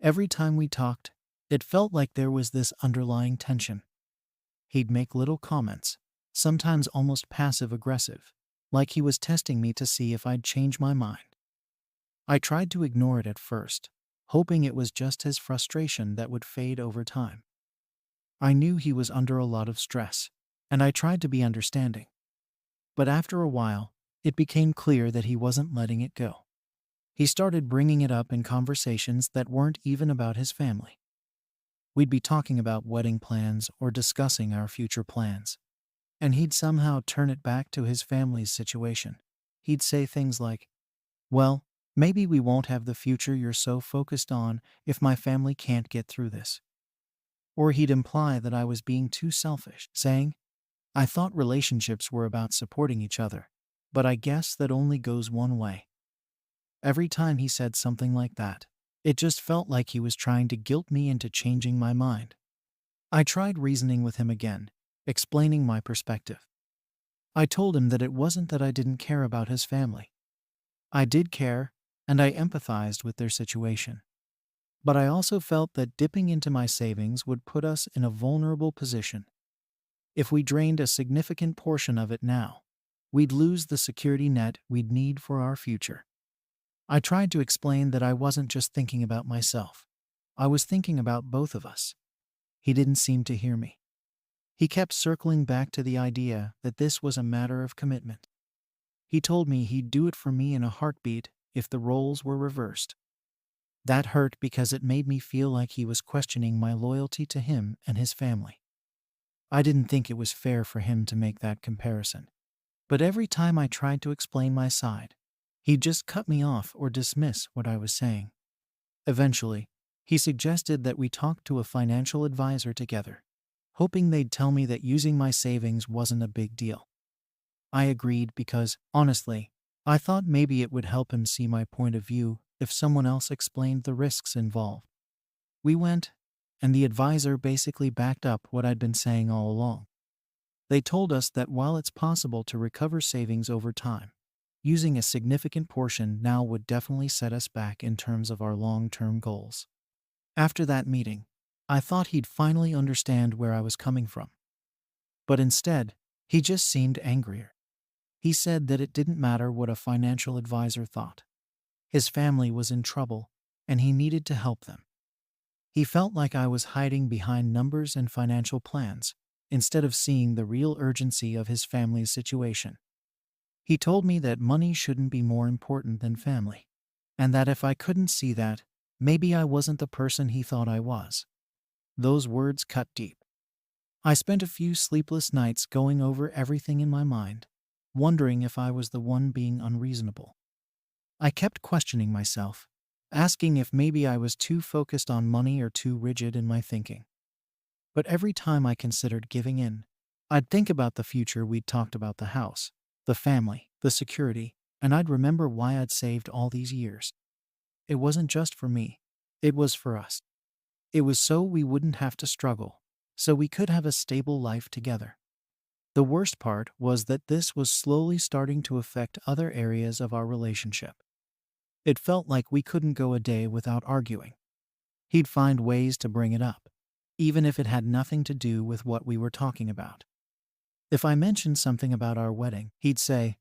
Every time we talked, it felt like there was this underlying tension. He'd make little comments, sometimes almost passive-aggressive, like he was testing me to see if I'd change my mind. I tried to ignore it at first, hoping it was just his frustration that would fade over time. I knew he was under a lot of stress, and I tried to be understanding. But after a while, it became clear that he wasn't letting it go. He started bringing it up in conversations that weren't even about his family. We'd be talking about wedding plans or discussing our future plans, and he'd somehow turn it back to his family's situation. He'd say things like, "Well, maybe we won't have the future you're so focused on if my family can't get through this." Or he'd imply that I was being too selfish, saying, "I thought relationships were about supporting each other, but I guess that only goes one way." Every time he said something like that, it just felt like he was trying to guilt me into changing my mind. I tried reasoning with him again, explaining my perspective. I told him that it wasn't that I didn't care about his family. I did care, and I empathized with their situation. But I also felt that dipping into my savings would put us in a vulnerable position. If we drained a significant portion of it now, we'd lose the security net we'd need for our future. I tried to explain that I wasn't just thinking about myself. I was thinking about both of us. He didn't seem to hear me. He kept circling back to the idea that this was a matter of commitment. He told me he'd do it for me in a heartbeat if the roles were reversed. That hurt because it made me feel like he was questioning my loyalty to him and his family. I didn't think it was fair for him to make that comparison. But every time I tried to explain my side, he'd just cut me off or dismiss what I was saying. Eventually, he suggested that we talk to a financial advisor together, hoping they'd tell me that using my savings wasn't a big deal. I agreed because, honestly, I thought maybe it would help him see my point of view if someone else explained the risks involved. We went, and the advisor basically backed up what I'd been saying all along. They told us that while it's possible to recover savings over time, using a significant portion now would definitely set us back in terms of our long-term goals. After that meeting, I thought he'd finally understand where I was coming from. But instead, he just seemed angrier. He said that it didn't matter what a financial advisor thought. His family was in trouble, and he needed to help them. He felt like I was hiding behind numbers and financial plans, instead of seeing the real urgency of his family's situation. He told me that money shouldn't be more important than family, and that if I couldn't see that, maybe I wasn't the person he thought I was. Those words cut deep. I spent a few sleepless nights going over everything in my mind, wondering if I was the one being unreasonable. I kept questioning myself, asking if maybe I was too focused on money or too rigid in my thinking. But every time I considered giving in, I'd think about the future we'd talked about: the house, the family, the security, and I'd remember why I'd saved all these years. It wasn't just for me, it was for us. It was so we wouldn't have to struggle, so we could have a stable life together. The worst part was that this was slowly starting to affect other areas of our relationship. It felt like we couldn't go a day without arguing. He'd find ways to bring it up, even if it had nothing to do with what we were talking about. If I mentioned something about our wedding, he'd say,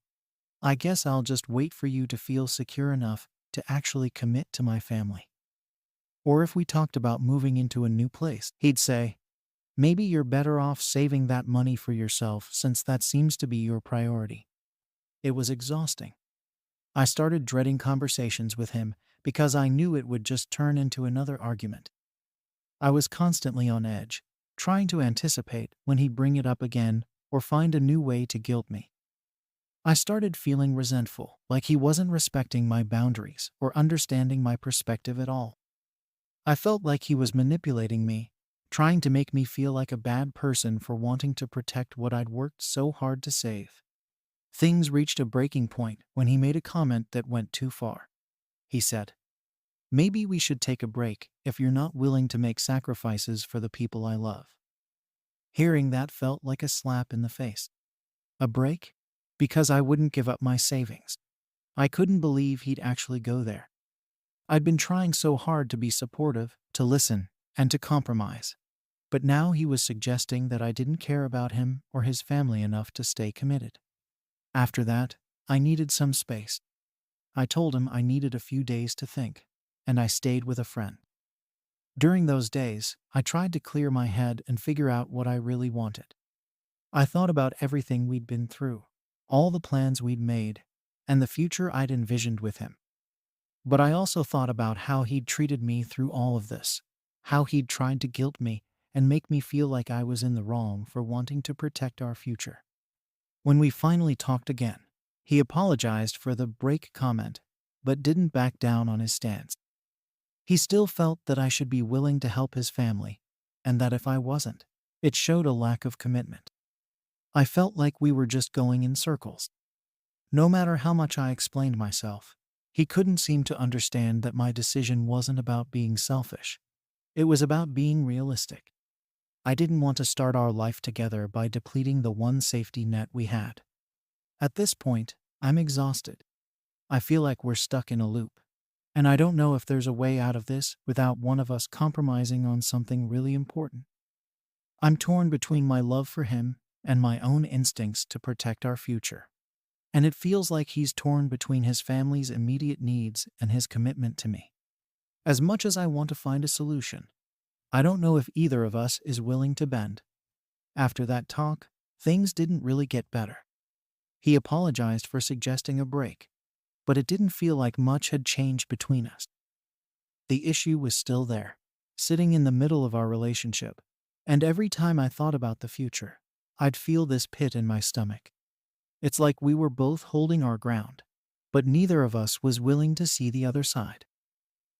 "I guess I'll just wait for you to feel secure enough to actually commit to my family." Or if we talked about moving into a new place, he'd say, "Maybe you're better off saving that money for yourself since that seems to be your priority." It was exhausting. I started dreading conversations with him because I knew it would just turn into another argument. I was constantly on edge, trying to anticipate when he'd bring it up again or find a new way to guilt me. I started feeling resentful, like he wasn't respecting my boundaries or understanding my perspective at all. I felt like he was manipulating me, trying to make me feel like a bad person for wanting to protect what I'd worked so hard to save. Things reached a breaking point when he made a comment that went too far. He said, "Maybe we should take a break if you're not willing to make sacrifices for the people I love." Hearing that felt like a slap in the face. A break? Because I wouldn't give up my savings. I couldn't believe he'd actually go there. I'd been trying so hard to be supportive, to listen, and to compromise. But now he was suggesting that I didn't care about him or his family enough to stay committed. After that, I needed some space. I told him I needed a few days to think, and I stayed with a friend. During those days, I tried to clear my head and figure out what I really wanted. I thought about everything we'd been through, all the plans we'd made, and the future I'd envisioned with him. But I also thought about how he'd treated me through all of this, how he'd tried to guilt me and make me feel like I was in the wrong for wanting to protect our future. When we finally talked again, he apologized for the break comment, but didn't back down on his stance. He still felt that I should be willing to help his family, and that if I wasn't, it showed a lack of commitment. I felt like we were just going in circles. No matter how much I explained myself, he couldn't seem to understand that my decision wasn't about being selfish. It was about being realistic. I didn't want to start our life together by depleting the one safety net we had. At this point, I'm exhausted. I feel like we're stuck in a loop, and I don't know if there's a way out of this without one of us compromising on something really important. I'm torn between my love for him and my own instincts to protect our future. And it feels like he's torn between his family's immediate needs and his commitment to me. As much as I want to find a solution, I don't know if either of us is willing to bend. After that talk, things didn't really get better. He apologized for suggesting a break, but it didn't feel like much had changed between us. The issue was still there, sitting in the middle of our relationship, and every time I thought about the future, I'd feel this pit in my stomach. It's like we were both holding our ground, but neither of us was willing to see the other side.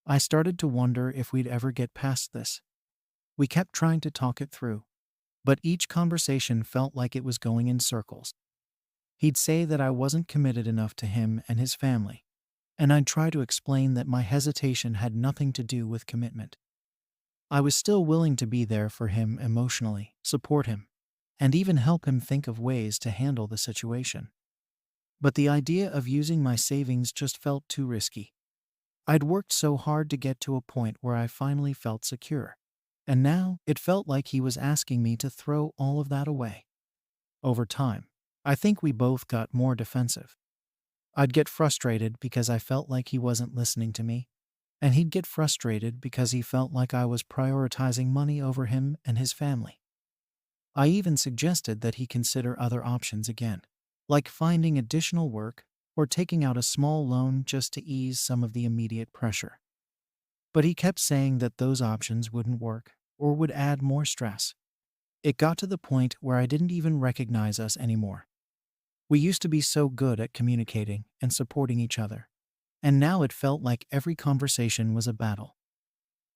I started to wonder if we'd ever get past this. We kept trying to talk it through, but each conversation felt like it was going in circles. He'd say that I wasn't committed enough to him and his family, and I'd try to explain that my hesitation had nothing to do with commitment. I was still willing to be there for him emotionally, support him, and even help him think of ways to handle the situation. But the idea of using my savings just felt too risky. I'd worked so hard to get to a point where I finally felt secure, and now it felt like he was asking me to throw all of that away. Over time, I think we both got more defensive. I'd get frustrated because I felt like he wasn't listening to me, and he'd get frustrated because he felt like I was prioritizing money over him and his family. I even suggested that he consider other options again, like finding additional work or taking out a small loan just to ease some of the immediate pressure. But he kept saying that those options wouldn't work or would add more stress. It got to the point where I didn't even recognize us anymore. We used to be so good at communicating and supporting each other, and now it felt like every conversation was a battle.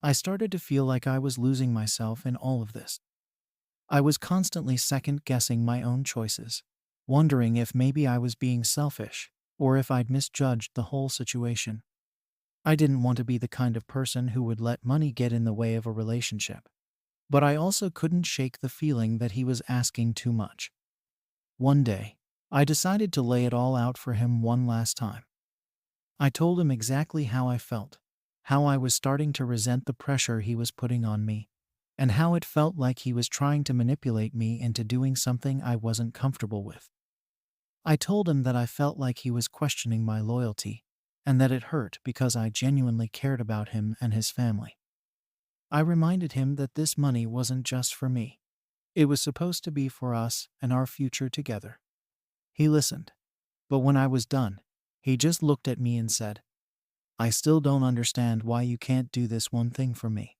I started to feel like I was losing myself in all of this. I was constantly second-guessing my own choices, wondering if maybe I was being selfish or if I'd misjudged the whole situation. I didn't want to be the kind of person who would let money get in the way of a relationship, but I also couldn't shake the feeling that he was asking too much. One day, I decided to lay it all out for him one last time. I told him exactly how I felt, how I was starting to resent the pressure he was putting on me, and how it felt like he was trying to manipulate me into doing something I wasn't comfortable with. I told him that I felt like he was questioning my loyalty, and that it hurt because I genuinely cared about him and his family. I reminded him that this money wasn't just for me. It was supposed to be for us and our future together. He listened, but when I was done, he just looked at me and said, "I still don't understand why you can't do this one thing for me."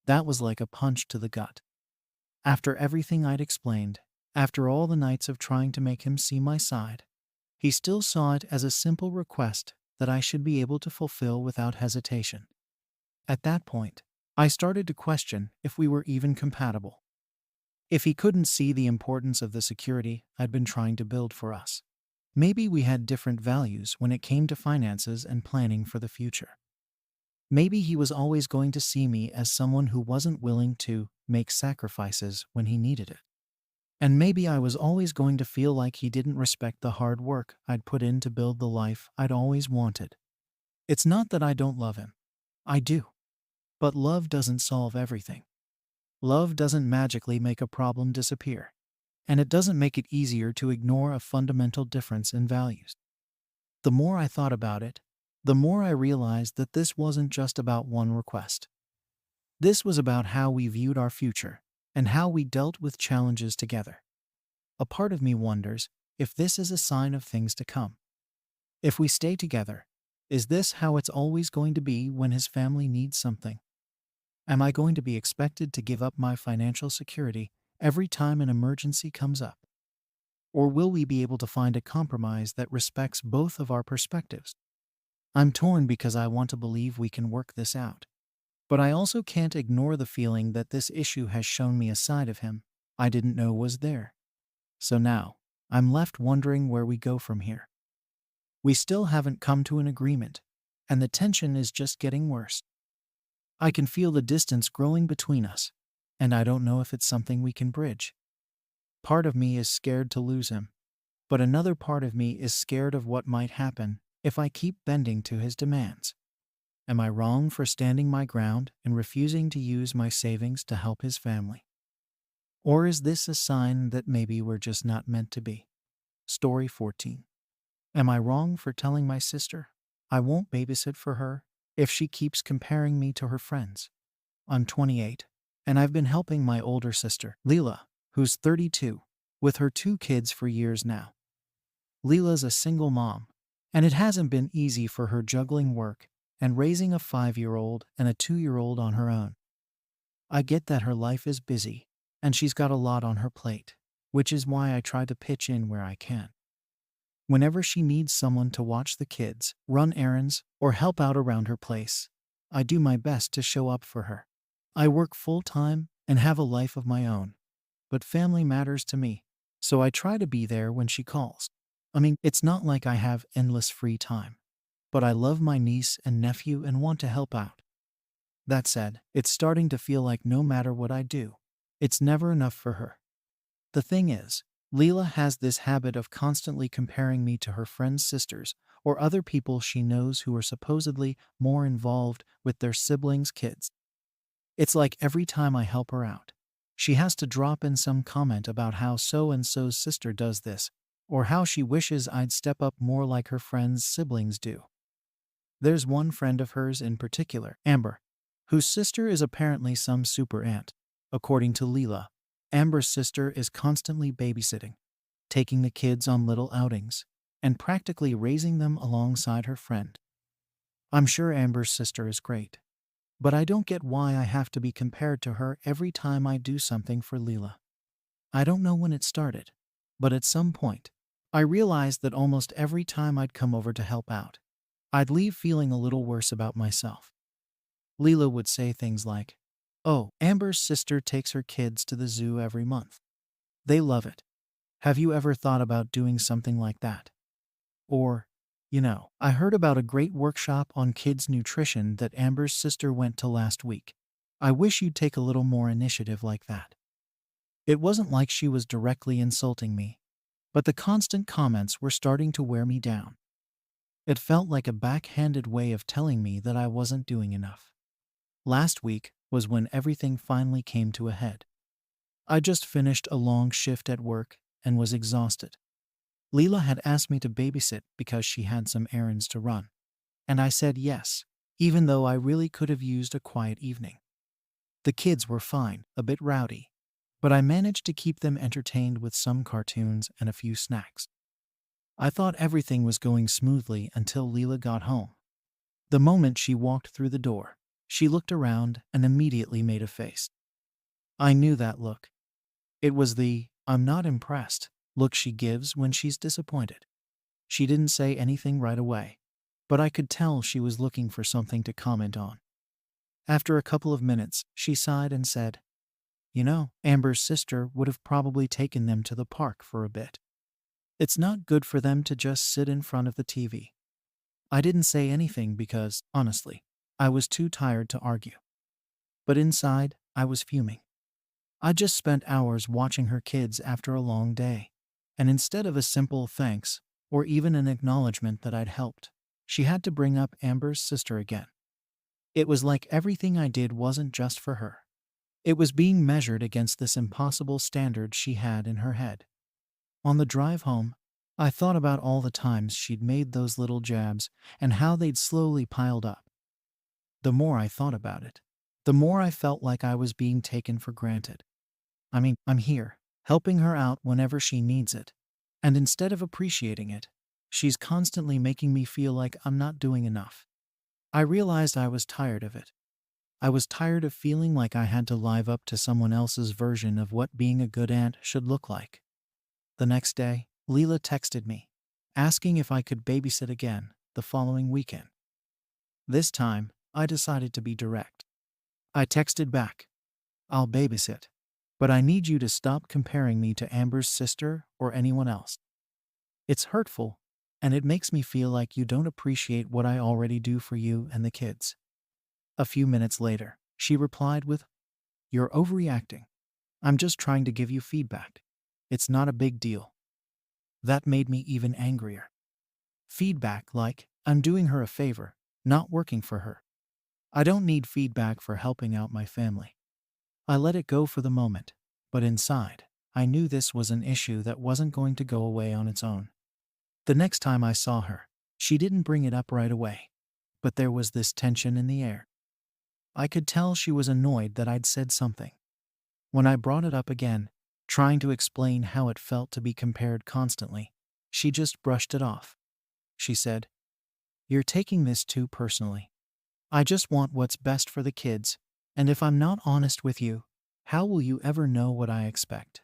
That was like a punch to the gut. After everything I'd explained, after all the nights of trying to make him see my side, he still saw it as a simple request that I should be able to fulfill without hesitation. At that point, I started to question if we were even compatible. If he couldn't see the importance of the security I'd been trying to build for us, maybe we had different values when it came to finances and planning for the future. Maybe he was always going to see me as someone who wasn't willing to make sacrifices when he needed it. And maybe I was always going to feel like he didn't respect the hard work I'd put in to build the life I'd always wanted. It's not that I don't love him. I do. But love doesn't solve everything. Love doesn't magically make a problem disappear. And it doesn't make it easier to ignore a fundamental difference in values. The more I thought about it, the more I realized that this wasn't just about one request. This was about how we viewed our future and how we dealt with challenges together. A part of me wonders if this is a sign of things to come. If we stay together, is this how it's always going to be when his family needs something? Am I going to be expected to give up my financial security every time an emergency comes up? Or will we be able to find a compromise that respects both of our perspectives? I'm torn because I want to believe we can work this out. But I also can't ignore the feeling that this issue has shown me a side of him I didn't know was there. So now, I'm left wondering where we go from here. We still haven't come to an agreement, and the tension is just getting worse. I can feel the distance growing between us, and I don't know if it's something we can bridge. Part of me is scared to lose him, but another part of me is scared of what might happen if I keep bending to his demands. Am I wrong for standing my ground and refusing to use my savings to help his family? Or is this a sign that maybe we're just not meant to be? Story 14. Am I wrong for telling my sister I won't babysit for her if she keeps comparing me to her friends? I'm 28, and I've been helping my older sister, Leela, who's 32, with her 2 kids for years now. Leela's a single mom, and it hasn't been easy for her juggling work and raising a 5-year-old and a 2-year-old on her own. I get that her life is busy, and she's got a lot on her plate, which is why I try to pitch in where I can. Whenever she needs someone to watch the kids, run errands, or help out around her place, I do my best to show up for her. I work full-time and have a life of my own, but family matters to me, so I try to be there when she calls. It's not like I have endless free time, but I love my niece and nephew and want to help out. That said, it's starting to feel like no matter what I do, it's never enough for her. The thing is, Leela has this habit of constantly comparing me to her friends' sisters or other people she knows who are supposedly more involved with their siblings' kids. It's like every time I help her out, she has to drop in some comment about how so-and-so's sister does this, or how she wishes I'd step up more like her friends' siblings do. There's one friend of hers in particular, Amber, whose sister is apparently some super aunt. According to Leela, Amber's sister is constantly babysitting, taking the kids on little outings, and practically raising them alongside her friend. I'm sure Amber's sister is great, but I don't get why I have to be compared to her every time I do something for Leela. I don't know when it started, but at some point, I realized that almost every time I'd come over to help out, I'd leave feeling a little worse about myself. Leela would say things like, "Oh, Amber's sister takes her kids to the zoo every month. They love it. Have you ever thought about doing something like that?" Or, "I heard about a great workshop on kids' nutrition that Amber's sister went to last week. I wish you'd take a little more initiative like that." It wasn't like she was directly insulting me, but the constant comments were starting to wear me down. It felt like a backhanded way of telling me that I wasn't doing enough. Last week was when everything finally came to a head. I just finished a long shift at work and was exhausted. Leela had asked me to babysit because she had some errands to run, and I said yes, even though I really could have used a quiet evening. The kids were fine, a bit rowdy, but I managed to keep them entertained with some cartoons and a few snacks. I thought everything was going smoothly until Leela got home. The moment she walked through the door, she looked around and immediately made a face. I knew that look. It was the "I'm not impressed" look she gives when she's disappointed. She didn't say anything right away, but I could tell she was looking for something to comment on. After a couple of minutes, she sighed and said, Amber's sister would have probably taken them to the park for a bit. It's not good for them to just sit in front of the TV. I didn't say anything because, honestly, I was too tired to argue. But inside, I was fuming. I just spent hours watching her kids after a long day, and instead of a simple thanks, or even an acknowledgement that I'd helped, she had to bring up Amber's sister again. It was like everything I did wasn't just for her. It was being measured against this impossible standard she had in her head. On the drive home, I thought about all the times she'd made those little jabs and how they'd slowly piled up. The more I thought about it, the more I felt like I was being taken for granted. I'm here, helping her out whenever she needs it, and instead of appreciating it, she's constantly making me feel like I'm not doing enough. I realized I was tired of it. I was tired of feeling like I had to live up to someone else's version of what being a good aunt should look like. The next day, Leela texted me, asking if I could babysit again the following weekend. This time, I decided to be direct. I texted back, "I'll babysit, but I need you to stop comparing me to Amber's sister or anyone else. It's hurtful, and it makes me feel like you don't appreciate what I already do for you and the kids." A few minutes later, she replied with, "You're overreacting. I'm just trying to give you feedback. It's not a big deal." That made me even angrier. Feedback like I'm doing her a favor, not working for her. I don't need feedback for helping out my family. I let it go for the moment, but inside, I knew this was an issue that wasn't going to go away on its own. The next time I saw her, she didn't bring it up right away, but there was this tension in the air. I could tell she was annoyed that I'd said something. When I brought it up again, Trying to explain how it felt to be compared constantly, she just brushed it off. She said, "You're taking this too personally. I just want what's best for the kids, and if I'm not honest with you, how will you ever know what I expect?"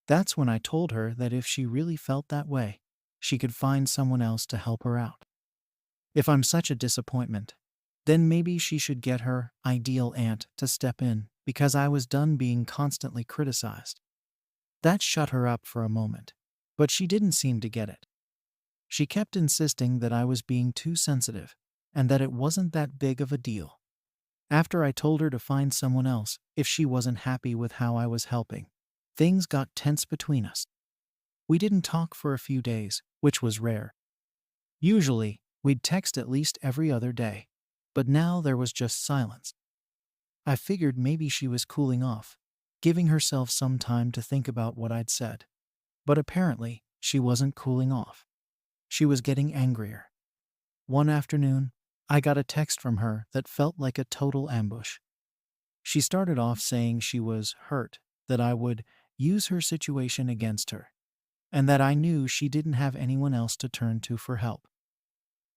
That's when I told her that if she really felt that way, she could find someone else to help her out. If I'm such a disappointment, then maybe she should get her ideal aunt to step in because I was done being constantly criticized. That shut her up for a moment, but she didn't seem to get it. She kept insisting that I was being too sensitive and that it wasn't that big of a deal. After I told her to find someone else if she wasn't happy with how I was helping, things got tense between us. We didn't talk for a few days, which was rare. Usually, we'd text at least every other day, but now there was just silence. I figured maybe she was cooling off, giving herself some time to think about what I'd said. But apparently, she wasn't cooling off. She was getting angrier. One afternoon, I got a text from her that felt like a total ambush. She started off saying she was hurt that I would use her situation against her, and that I knew she didn't have anyone else to turn to for help.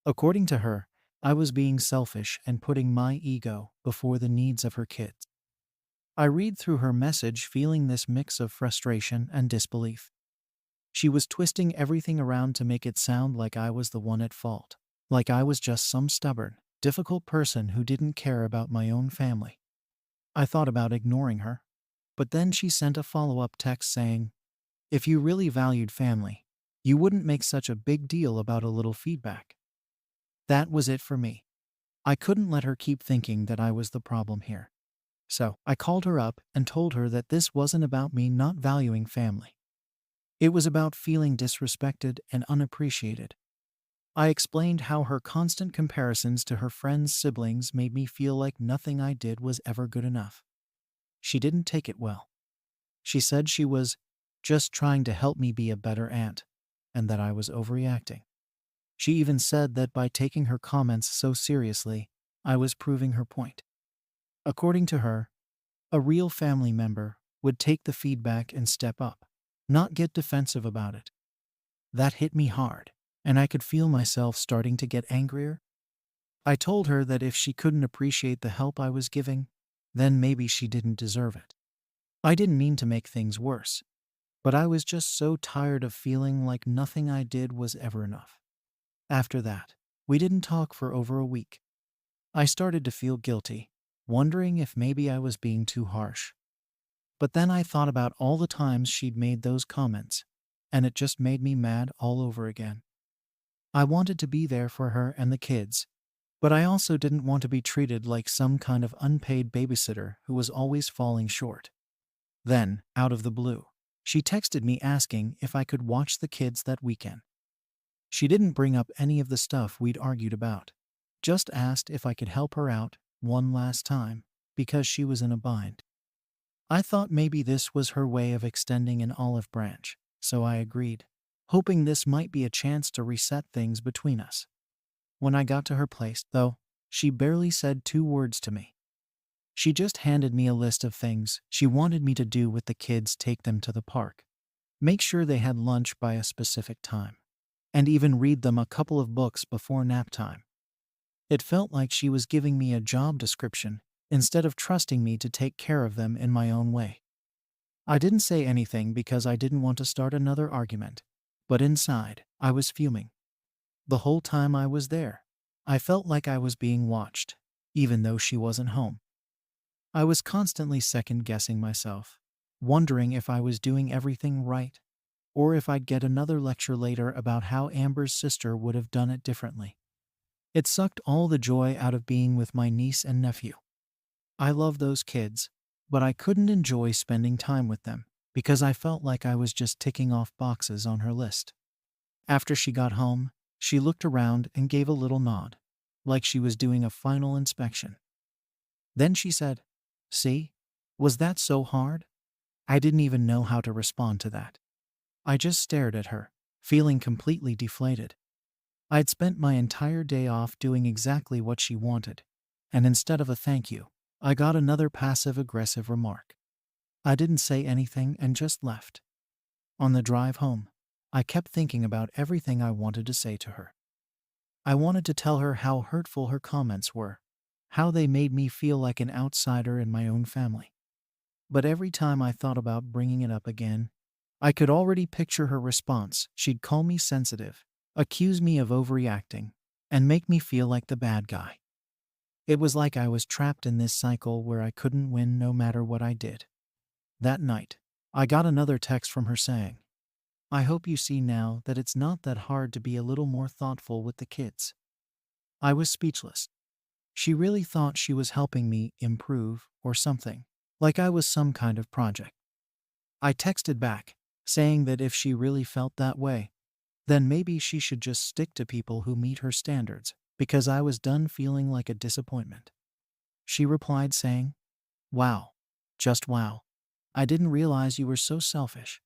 According to her, I was being selfish and putting my ego before the needs of her kids. I read through her message feeling this mix of frustration and disbelief. She was twisting everything around to make it sound like I was the one at fault, like I was just some stubborn, difficult person who didn't care about my own family. I thought about ignoring her, but then she sent a follow-up text saying, "If you really valued family, you wouldn't make such a big deal about a little feedback." That was it for me. I couldn't let her keep thinking that I was the problem here. So I called her up and told her that this wasn't about me not valuing family. It was about feeling disrespected and unappreciated. I explained how her constant comparisons to her friends' siblings made me feel like nothing I did was ever good enough. She didn't take it well. She said she was just trying to help me be a better aunt, and that I was overreacting. She even said that by taking her comments so seriously, I was proving her point. According to her, a real family member would take the feedback and step up, not get defensive about it. That hit me hard, and I could feel myself starting to get angrier. I told her that if she couldn't appreciate the help I was giving, then maybe she didn't deserve it. I didn't mean to make things worse, but I was just so tired of feeling like nothing I did was ever enough. After that, we didn't talk for over a week. I started to feel guilty, wondering if maybe I was being too harsh. But then I thought about all the times she'd made those comments, and it just made me mad all over again. I wanted to be there for her and the kids, but I also didn't want to be treated like some kind of unpaid babysitter who was always falling short. Then, out of the blue, she texted me asking if I could watch the kids that weekend. She didn't bring up any of the stuff we'd argued about, just asked if I could help her out one last time because she was in a bind. I thought maybe this was her way of extending an olive branch, so I agreed, hoping this might be a chance to reset things between us. When I got to her place, though, she barely said 2 words to me. She just handed me a list of things she wanted me to do with the kids: take them to the park, make sure they had lunch by a specific time, and even read them a couple of books before nap time. It felt like she was giving me a job description instead of trusting me to take care of them in my own way. I didn't say anything because I didn't want to start another argument, but inside, I was fuming. The whole time I was there, I felt like I was being watched, even though she wasn't home. I was constantly second-guessing myself, wondering if I was doing everything right, or if I'd get another lecture later about how Amber's sister would have done it differently. It sucked all the joy out of being with my niece and nephew. I love those kids, but I couldn't enjoy spending time with them because I felt like I was just ticking off boxes on her list. After she got home, she looked around and gave a little nod, like she was doing a final inspection. Then she said, "See? Was that so hard?" I didn't even know how to respond to that. I just stared at her, feeling completely deflated. I'd spent my entire day off doing exactly what she wanted, and instead of a thank you, I got another passive-aggressive remark. I didn't say anything and just left. On the drive home, I kept thinking about everything I wanted to say to her. I wanted to tell her how hurtful her comments were, how they made me feel like an outsider in my own family. But every time I thought about bringing it up again, I could already picture her response. She'd call me sensitive, accuse me of overreacting, and make me feel like the bad guy. It was like I was trapped in this cycle where I couldn't win no matter what I did. That night, I got another text from her saying, "I hope you see now that it's not that hard to be a little more thoughtful with the kids." I was speechless. She really thought she was helping me improve or something, like I was some kind of project. I texted back, saying that if she really felt that way, then maybe she should just stick to people who meet her standards, because I was done feeling like a disappointment. She replied saying, "Wow. Just wow. I didn't realize you were so selfish."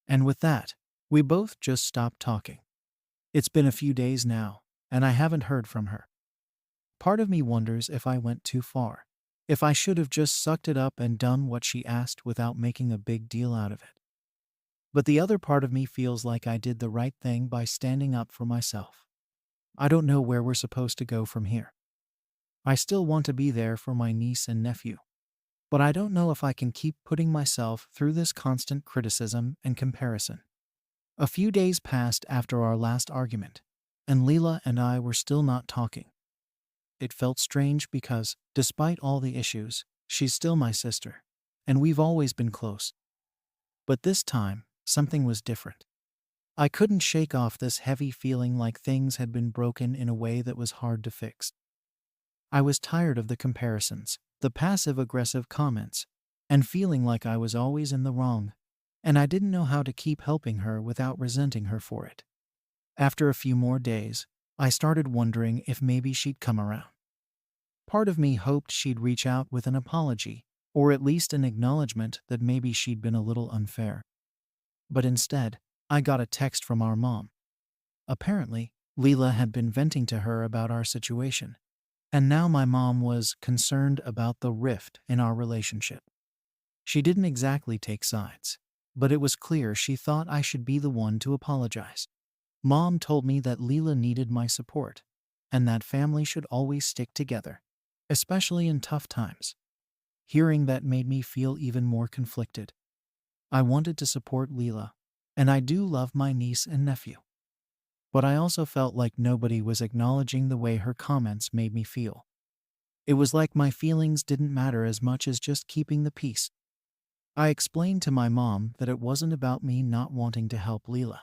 And with that, we both just stopped talking. It's been a few days now, and I haven't heard from her. Part of me wonders if I went too far, if I should have just sucked it up and done what she asked without making a big deal out of it. But the other part of me feels like I did the right thing by standing up for myself. I don't know where we're supposed to go from here. I still want to be there for my niece and nephew, but I don't know if I can keep putting myself through this constant criticism and comparison. A few days passed after our last argument, and Leela and I were still not talking. It felt strange because, despite all the issues, she's still my sister, and we've always been close. But this time, something was different. I couldn't shake off this heavy feeling like things had been broken in a way that was hard to fix. I was tired of the comparisons, the passive-aggressive comments, and feeling like I was always in the wrong, and I didn't know how to keep helping her without resenting her for it. After a few more days, I started wondering if maybe she'd come around. Part of me hoped she'd reach out with an apology, or at least an acknowledgement that maybe she'd been a little unfair. But instead, I got a text from our mom. Apparently, Leela had been venting to her about our situation, and now my mom was concerned about the rift in our relationship. She didn't exactly take sides, but it was clear she thought I should be the one to apologize. Mom told me that Leela needed my support, and that family should always stick together, especially in tough times. Hearing that made me feel even more conflicted. I wanted to support Leela, and I do love my niece and nephew. But I also felt like nobody was acknowledging the way her comments made me feel. It was like my feelings didn't matter as much as just keeping the peace. I explained to my mom that it wasn't about me not wanting to help Leela.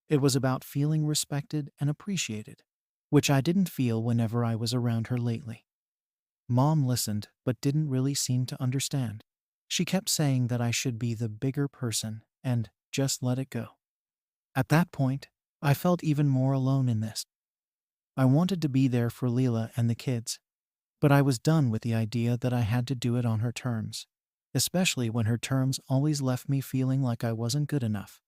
It was about feeling respected and appreciated, which I didn't feel whenever I was around her lately. Mom listened but didn't really seem to understand. She kept saying that I should be the bigger person and just let it go. At that point, I felt even more alone in this. I wanted to be there for Leela and the kids, but I was done with the idea that I had to do it on her terms, especially when her terms always left me feeling like I wasn't good enough.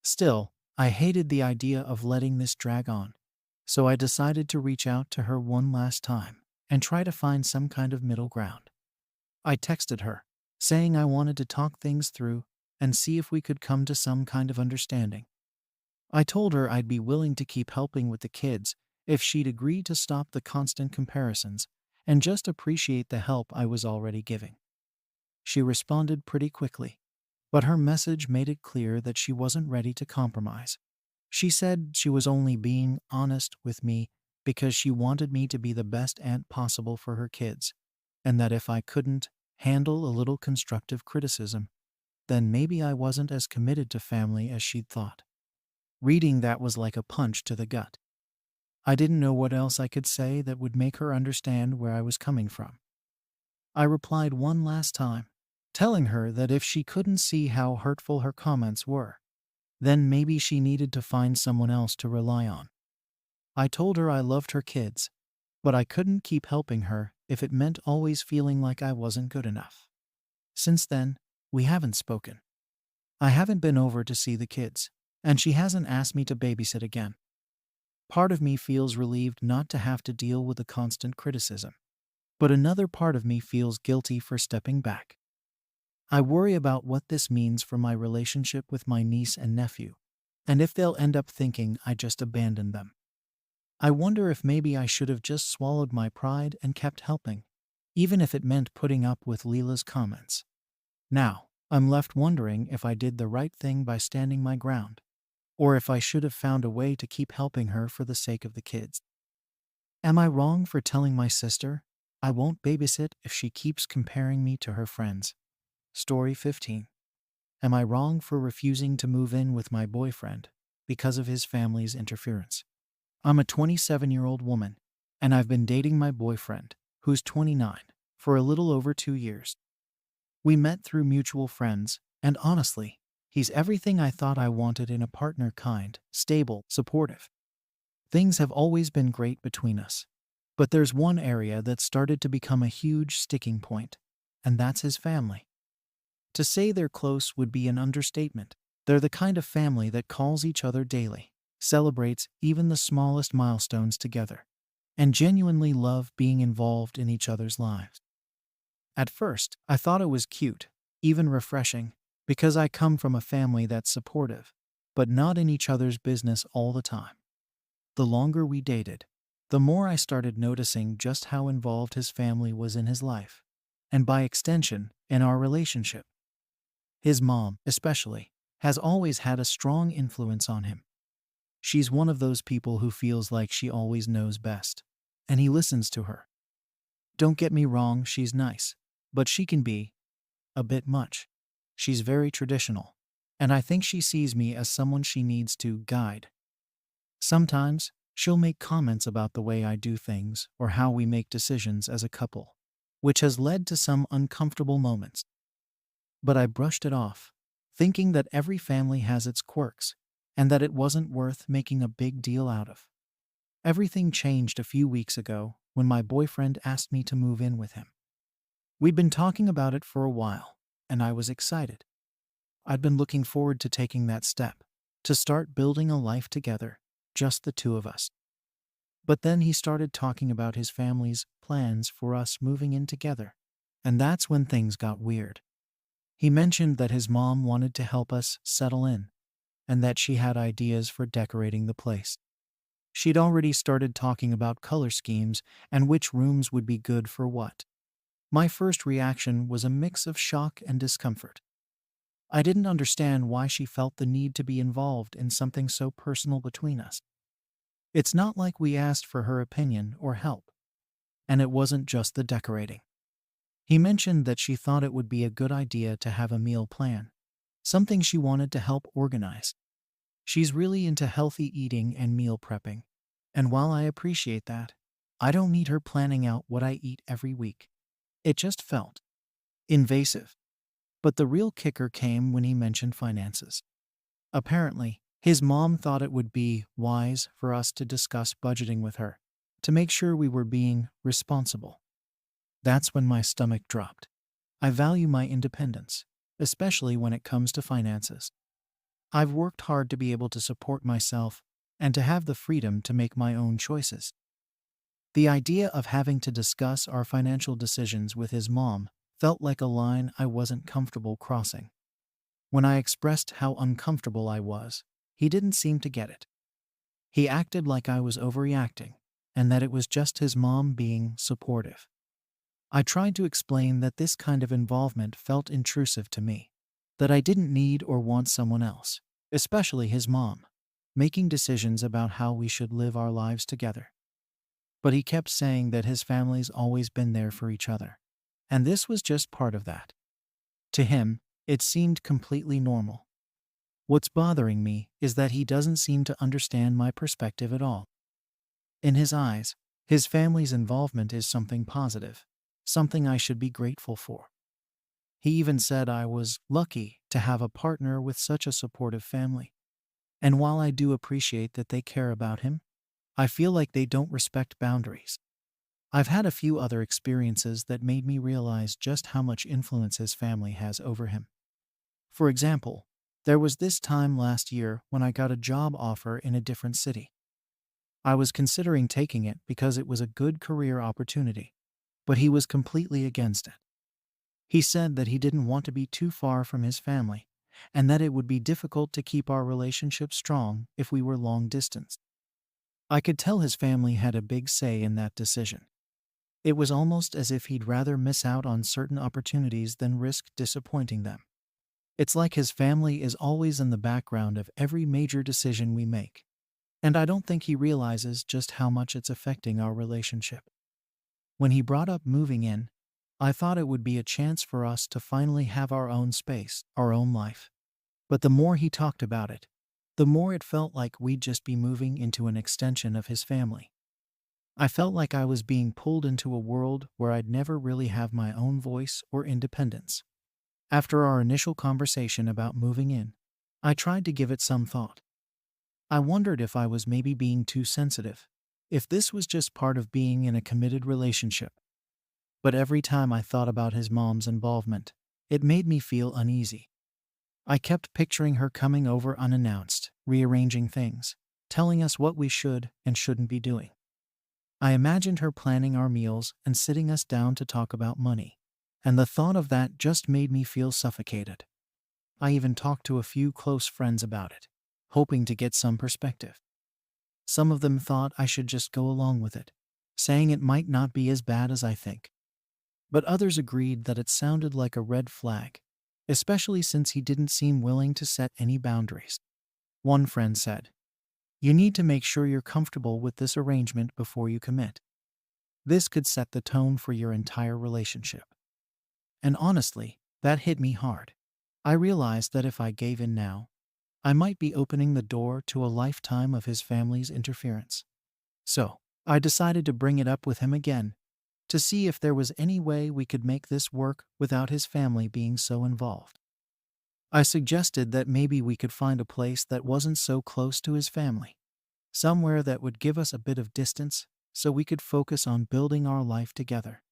Still, I hated the idea of letting this drag on, so I decided to reach out to her one last time and try to find some kind of middle ground. I texted her, saying I wanted to talk things through and see if we could come to some kind of understanding. I told her I'd be willing to keep helping with the kids if she'd agree to stop the constant comparisons and just appreciate the help I was already giving. She responded pretty quickly, but her message made it clear that she wasn't ready to compromise. She said she was only being honest with me because she wanted me to be the best aunt possible for her kids, and that if I couldn't handle a little constructive criticism, then maybe I wasn't as committed to family as she'd thought. Reading that was like a punch to the gut. I didn't know what else I could say that would make her understand where I was coming from. I replied one last time, telling her that if she couldn't see how hurtful her comments were, then maybe she needed to find someone else to rely on. I told her I loved her kids, but I couldn't keep helping her if it meant always feeling like I wasn't good enough. Since then, we haven't spoken. I haven't been over to see the kids, and she hasn't asked me to babysit again. Part of me feels relieved not to have to deal with the constant criticism, but another part of me feels guilty for stepping back. I worry about what this means for my relationship with my niece and nephew, and if they'll end up thinking I just abandoned them. I wonder if maybe I should have just swallowed my pride and kept helping, even if it meant putting up with Leela's comments. Now, I'm left wondering if I did the right thing by standing my ground, or if I should have found a way to keep helping her for the sake of the kids. Am I wrong for telling my sister I won't babysit if she keeps comparing me to her friends? Story 15. Am I wrong for refusing to move in with my boyfriend because of his family's interference? I'm a 27-year-old woman, and I've been dating my boyfriend, who's 29, for a little over 2 years. We met through mutual friends, and honestly, he's everything I thought I wanted in a partner: kind, stable, supportive. Things have always been great between us. But there's one area that started to become a huge sticking point, and that's his family. To say they're close would be an understatement. They're the kind of family that calls each other daily, celebrates even the smallest milestones together, and genuinely love being involved in each other's lives. At first, I thought it was cute, even refreshing, because I come from a family that's supportive, but not in each other's business all the time. The longer we dated, the more I started noticing just how involved his family was in his life, and by extension, in our relationship. His mom, especially, has always had a strong influence on him. She's one of those people who feels like she always knows best, and he listens to her. Don't get me wrong, she's nice, but she can be a bit much. She's very traditional, and I think she sees me as someone she needs to guide. Sometimes, she'll make comments about the way I do things or how we make decisions as a couple, which has led to some uncomfortable moments. But I brushed it off, thinking that every family has its quirks, and that it wasn't worth making a big deal out of. Everything changed a few weeks ago when my boyfriend asked me to move in with him. We'd been talking about it for a while, and I was excited. I'd been looking forward to taking that step, to start building a life together, just the two of us. But then he started talking about his family's plans for us moving in together, and that's when things got weird. He mentioned that his mom wanted to help us settle in, and that she had ideas for decorating the place. She'd already started talking about color schemes and which rooms would be good for what. My first reaction was a mix of shock and discomfort. I didn't understand why she felt the need to be involved in something so personal between us. It's not like we asked for her opinion or help. And it wasn't just the decorating. He mentioned that she thought it would be a good idea to have a meal plan, something she wanted to help organize. She's really into healthy eating and meal prepping, and while I appreciate that, I don't need her planning out what I eat every week. It just felt invasive. But the real kicker came when he mentioned finances. Apparently, his mom thought it would be wise for us to discuss budgeting with her, to make sure we were being responsible. That's when my stomach dropped. I value my independence, especially when it comes to finances. I've worked hard to be able to support myself and to have the freedom to make my own choices. The idea of having to discuss our financial decisions with his mom felt like a line I wasn't comfortable crossing. When I expressed how uncomfortable I was, he didn't seem to get it. He acted like I was overreacting, and that it was just his mom being supportive. I tried to explain that this kind of involvement felt intrusive to me, that I didn't need or want someone else, especially his mom, making decisions about how we should live our lives together. But he kept saying that his family's always been there for each other, and this was just part of that. To him, it seemed completely normal. What's bothering me is that he doesn't seem to understand my perspective at all. In his eyes, his family's involvement is something positive, something I should be grateful for. He even said I was lucky to have a partner with such a supportive family. And while I do appreciate that they care about him, I feel like they don't respect boundaries. I've had a few other experiences that made me realize just how much influence his family has over him. For example, there was this time last year when I got a job offer in a different city. I was considering taking it because it was a good career opportunity, but he was completely against it. He said that he didn't want to be too far from his family, and that it would be difficult to keep our relationship strong if we were long distance. I could tell his family had a big say in that decision. It was almost as if he'd rather miss out on certain opportunities than risk disappointing them. It's like his family is always in the background of every major decision we make, and I don't think he realizes just how much it's affecting our relationship. When he brought up moving in, I thought it would be a chance for us to finally have our own space, our own life. But the more he talked about it, the more it felt like we'd just be moving into an extension of his family. I felt like I was being pulled into a world where I'd never really have my own voice or independence. After our initial conversation about moving in, I tried to give it some thought. I wondered if I was maybe being too sensitive, if this was just part of being in a committed relationship. But every time I thought about his mom's involvement, it made me feel uneasy. I kept picturing her coming over unannounced, rearranging things, telling us what we should and shouldn't be doing. I imagined her planning our meals and sitting us down to talk about money, and the thought of that just made me feel suffocated. I even talked to a few close friends about it, hoping to get some perspective. Some of them thought I should just go along with it, saying it might not be as bad as I think. But others agreed that it sounded like a red flag, especially since he didn't seem willing to set any boundaries. One friend said, "You need to make sure you're comfortable with this arrangement before you commit. This could set the tone for your entire relationship." And honestly, that hit me hard. I realized that if I gave in now, I might be opening the door to a lifetime of his family's interference. So, I decided to bring it up with him again, to see if there was any way we could make this work without his family being so involved. I suggested that maybe we could find a place that wasn't so close to his family, somewhere that would give us a bit of distance so we could focus on building our life together.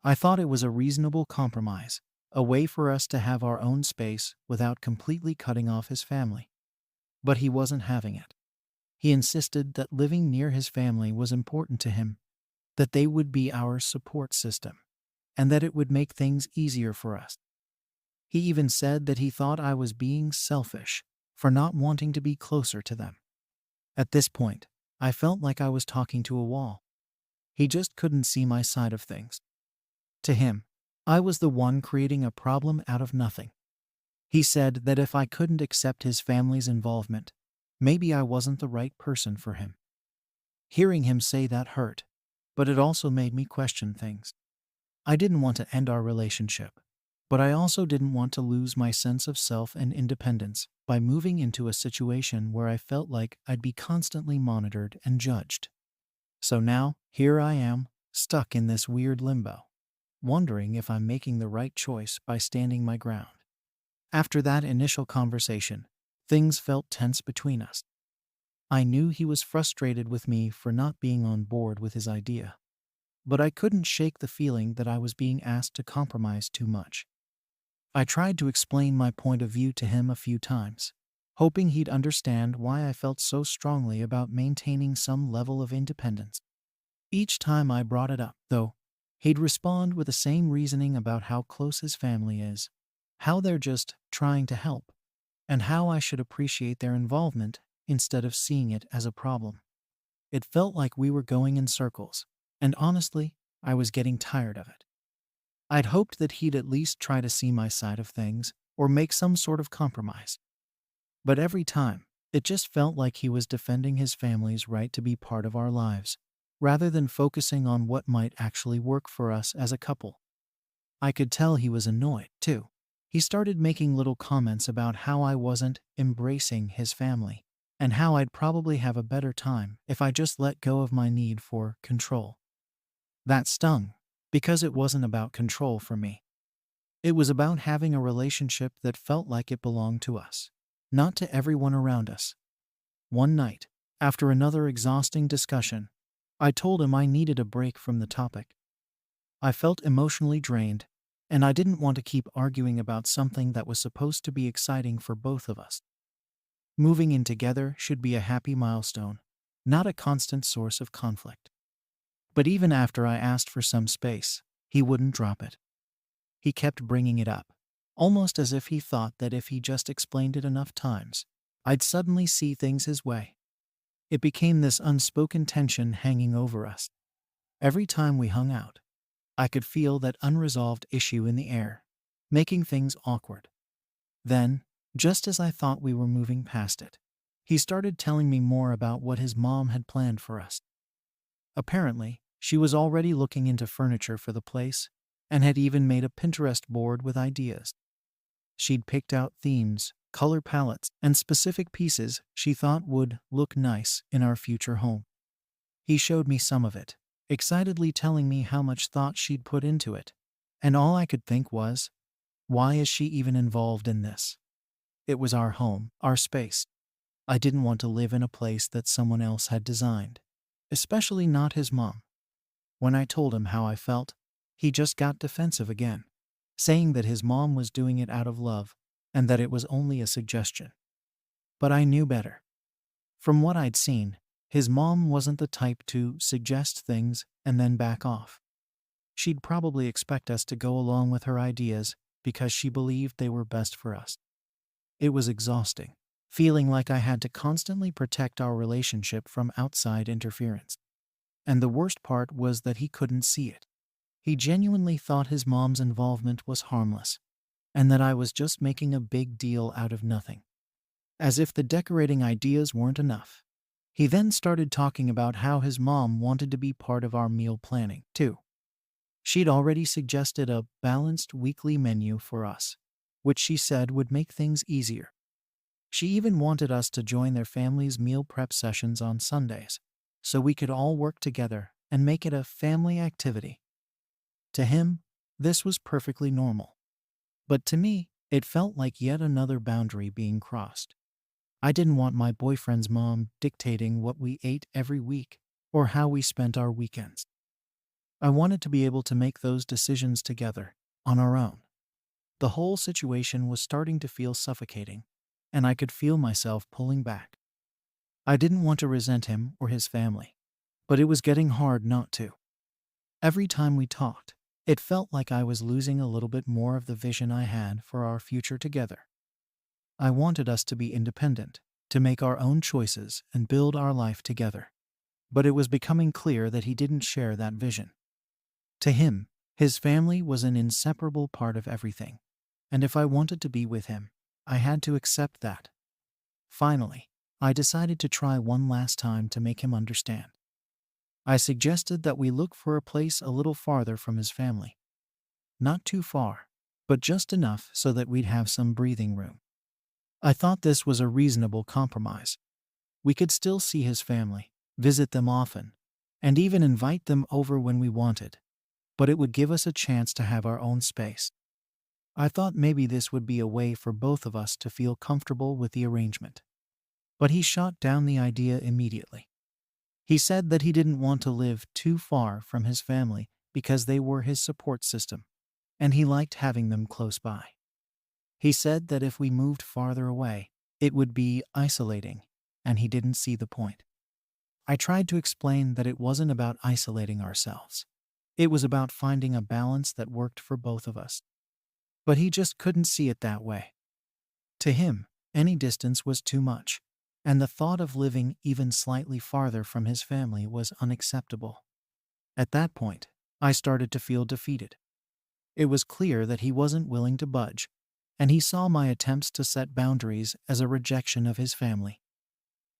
I thought it was a reasonable compromise, a way for us to have our own space without completely cutting off his family. But he wasn't having it. He insisted that living near his family was important to him, that they would be our support system, and that it would make things easier for us. He even said that he thought I was being selfish for not wanting to be closer to them. At this point, I felt like I was talking to a wall. He just couldn't see my side of things. To him, I was the one creating a problem out of nothing. He said that if I couldn't accept his family's involvement, maybe I wasn't the right person for him. Hearing him say that hurt, but it also made me question things. I didn't want to end our relationship, but I also didn't want to lose my sense of self and independence by moving into a situation where I felt like I'd be constantly monitored and judged. So now, here I am, stuck in this weird limbo, wondering if I'm making the right choice by standing my ground. After that initial conversation, things felt tense between us. I knew he was frustrated with me for not being on board with his idea, but I couldn't shake the feeling that I was being asked to compromise too much. I tried to explain my point of view to him a few times, hoping he'd understand why I felt so strongly about maintaining some level of independence. Each time I brought it up, though, he'd respond with the same reasoning about how close his family is, how they're just trying to help, and how I should appreciate their involvement instead of seeing it as a problem. It felt like we were going in circles, and honestly, I was getting tired of it. I'd hoped that he'd at least try to see my side of things or make some sort of compromise. But every time, it just felt like he was defending his family's right to be part of our lives, rather than focusing on what might actually work for us as a couple. I could tell he was annoyed, too. He started making little comments about how I wasn't embracing his family, and how I'd probably have a better time if I just let go of my need for control. That stung, because it wasn't about control for me. It was about having a relationship that felt like it belonged to us, not to everyone around us. One night, after another exhausting discussion, I told him I needed a break from the topic. I felt emotionally drained, and I didn't want to keep arguing about something that was supposed to be exciting for both of us. Moving in together should be a happy milestone, not a constant source of conflict. But even after I asked for some space, he wouldn't drop it. He kept bringing it up, almost as if he thought that if he just explained it enough times, I'd suddenly see things his way. It became this unspoken tension hanging over us. Every time we hung out, I could feel that unresolved issue in the air, making things awkward. Then, just as I thought we were moving past it, he started telling me more about what his mom had planned for us. Apparently, she was already looking into furniture for the place and had even made a Pinterest board with ideas. She'd picked out themes, color palettes, and specific pieces she thought would look nice in our future home. He showed me some of it, excitedly telling me how much thought she'd put into it, and all I could think was, why is she even involved in this? It was our home, our space. I didn't want to live in a place that someone else had designed, especially not his mom. When I told him how I felt, he just got defensive again, saying that his mom was doing it out of love and that it was only a suggestion. But I knew better. From what I'd seen, his mom wasn't the type to suggest things and then back off. She'd probably expect us to go along with her ideas because she believed they were best for us. It was exhausting, feeling like I had to constantly protect our relationship from outside interference. And the worst part was that he couldn't see it. He genuinely thought his mom's involvement was harmless, and that I was just making a big deal out of nothing. As if the decorating ideas weren't enough. He then started talking about how his mom wanted to be part of our meal planning, too. She'd already suggested a balanced weekly menu for us, which she said would make things easier. She even wanted us to join their family's meal prep sessions on Sundays, so we could all work together and make it a family activity. To him, this was perfectly normal. But to me, it felt like yet another boundary being crossed. I didn't want my boyfriend's mom dictating what we ate every week or how we spent our weekends. I wanted to be able to make those decisions together, on our own. The whole situation was starting to feel suffocating, and I could feel myself pulling back. I didn't want to resent him or his family, but it was getting hard not to. Every time we talked, it felt like I was losing a little bit more of the vision I had for our future together. I wanted us to be independent, to make our own choices and build our life together. But it was becoming clear that he didn't share that vision. To him, his family was an inseparable part of everything, and if I wanted to be with him, I had to accept that. Finally, I decided to try one last time to make him understand. I suggested that we look for a place a little farther from his family. Not too far, but just enough so that we'd have some breathing room. I thought this was a reasonable compromise. We could still see his family, visit them often, and even invite them over when we wanted, but it would give us a chance to have our own space. I thought maybe this would be a way for both of us to feel comfortable with the arrangement. But he shot down the idea immediately. He said that he didn't want to live too far from his family because they were his support system, and he liked having them close by. He said that if we moved farther away, it would be isolating, and he didn't see the point. I tried to explain that it wasn't about isolating ourselves. It was about finding a balance that worked for both of us. But he just couldn't see it that way. To him, any distance was too much, and the thought of living even slightly farther from his family was unacceptable. At that point, I started to feel defeated. It was clear that he wasn't willing to budge, and he saw my attempts to set boundaries as a rejection of his family.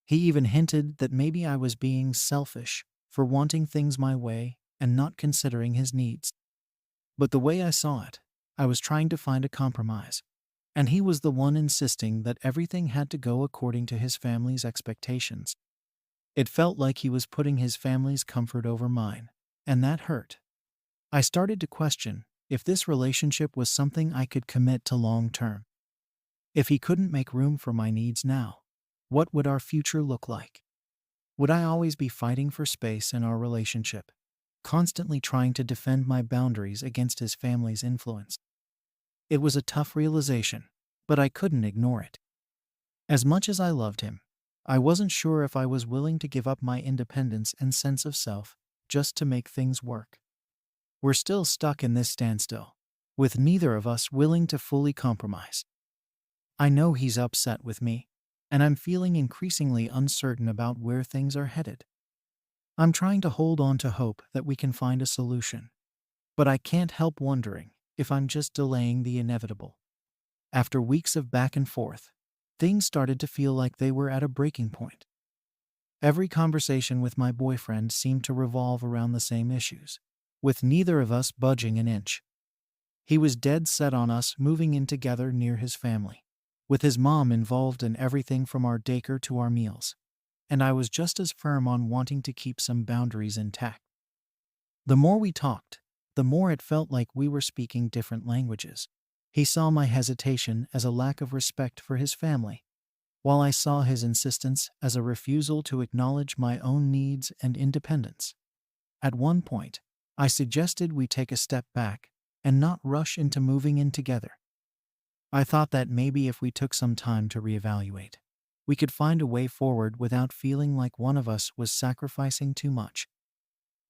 He even hinted that maybe I was being selfish for wanting things my way and not considering his needs. But the way I saw it, I was trying to find a compromise, and he was the one insisting that everything had to go according to his family's expectations. It felt like he was putting his family's comfort over mine, and that hurt. I started to question if this relationship was something I could commit to long term. If he couldn't make room for my needs now, what would our future look like? Would I always be fighting for space in our relationship, constantly trying to defend my boundaries against his family's influence? It was a tough realization, but I couldn't ignore it. As much as I loved him, I wasn't sure if I was willing to give up my independence and sense of self just to make things work. We're still stuck in this standstill, with neither of us willing to fully compromise. I know he's upset with me, and I'm feeling increasingly uncertain about where things are headed. I'm trying to hold on to hope that we can find a solution, but I can't help wondering if I'm just delaying the inevitable. After weeks of back and forth, things started to feel like they were at a breaking point. Every conversation with my boyfriend seemed to revolve around the same issues, with neither of us budging an inch. He was dead set on us moving in together near his family, with his mom involved in everything from our daycare to our meals, and I was just as firm on wanting to keep some boundaries intact. The more we talked, the more it felt like we were speaking different languages. He saw my hesitation as a lack of respect for his family, while I saw his insistence as a refusal to acknowledge my own needs and independence. At one point, I suggested we take a step back and not rush into moving in together. I thought that maybe if we took some time to reevaluate, we could find a way forward without feeling like one of us was sacrificing too much.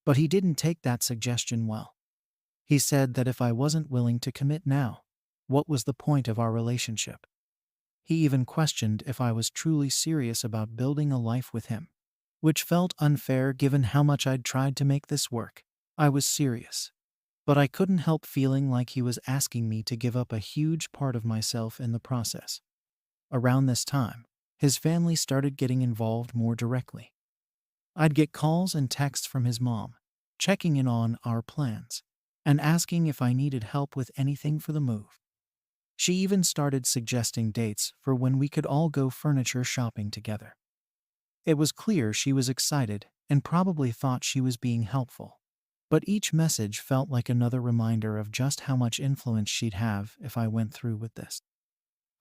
But he didn't take that suggestion well. He said that if I wasn't willing to commit now, what was the point of our relationship? He even questioned if I was truly serious about building a life with him, which felt unfair given how much I'd tried to make this work. I was serious, but I couldn't help feeling like he was asking me to give up a huge part of myself in the process. Around this time, his family started getting involved more directly. I'd get calls and texts from his mom, checking in on our plans, and asking if I needed help with anything for the move. She even started suggesting dates for when we could all go furniture shopping together. It was clear she was excited and probably thought she was being helpful, but each message felt like another reminder of just how much influence she'd have if I went through with this.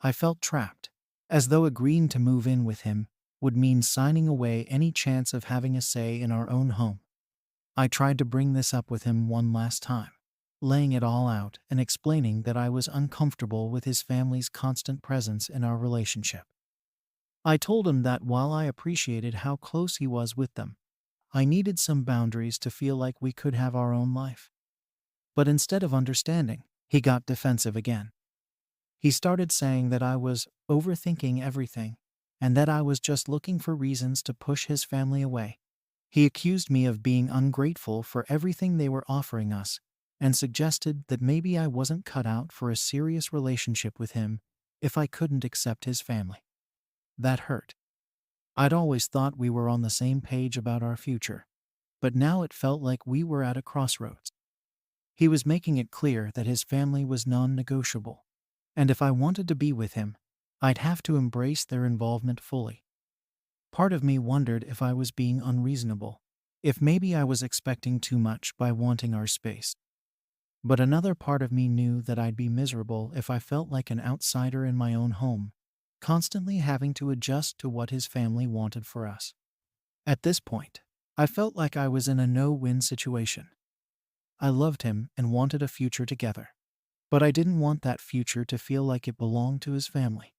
I felt trapped, as though agreeing to move in with him would mean signing away any chance of having a say in our own home. I tried to bring this up with him one last time, laying it all out and explaining that I was uncomfortable with his family's constant presence in our relationship. I told him that while I appreciated how close he was with them, I needed some boundaries to feel like we could have our own life. But instead of understanding, he got defensive again. He started saying that I was overthinking everything and that I was just looking for reasons to push his family away. He accused me of being ungrateful for everything they were offering us and suggested that maybe I wasn't cut out for a serious relationship with him if I couldn't accept his family. That hurt. I'd always thought we were on the same page about our future, but now it felt like we were at a crossroads. He was making it clear that his family was non-negotiable, and if I wanted to be with him, I'd have to embrace their involvement fully. Part of me wondered if I was being unreasonable, if maybe I was expecting too much by wanting our space. But another part of me knew that I'd be miserable if I felt like an outsider in my own home, constantly having to adjust to what his family wanted for us. At this point, I felt like I was in a no-win situation. I loved him and wanted a future together, but I didn't want that future to feel like it belonged to his family.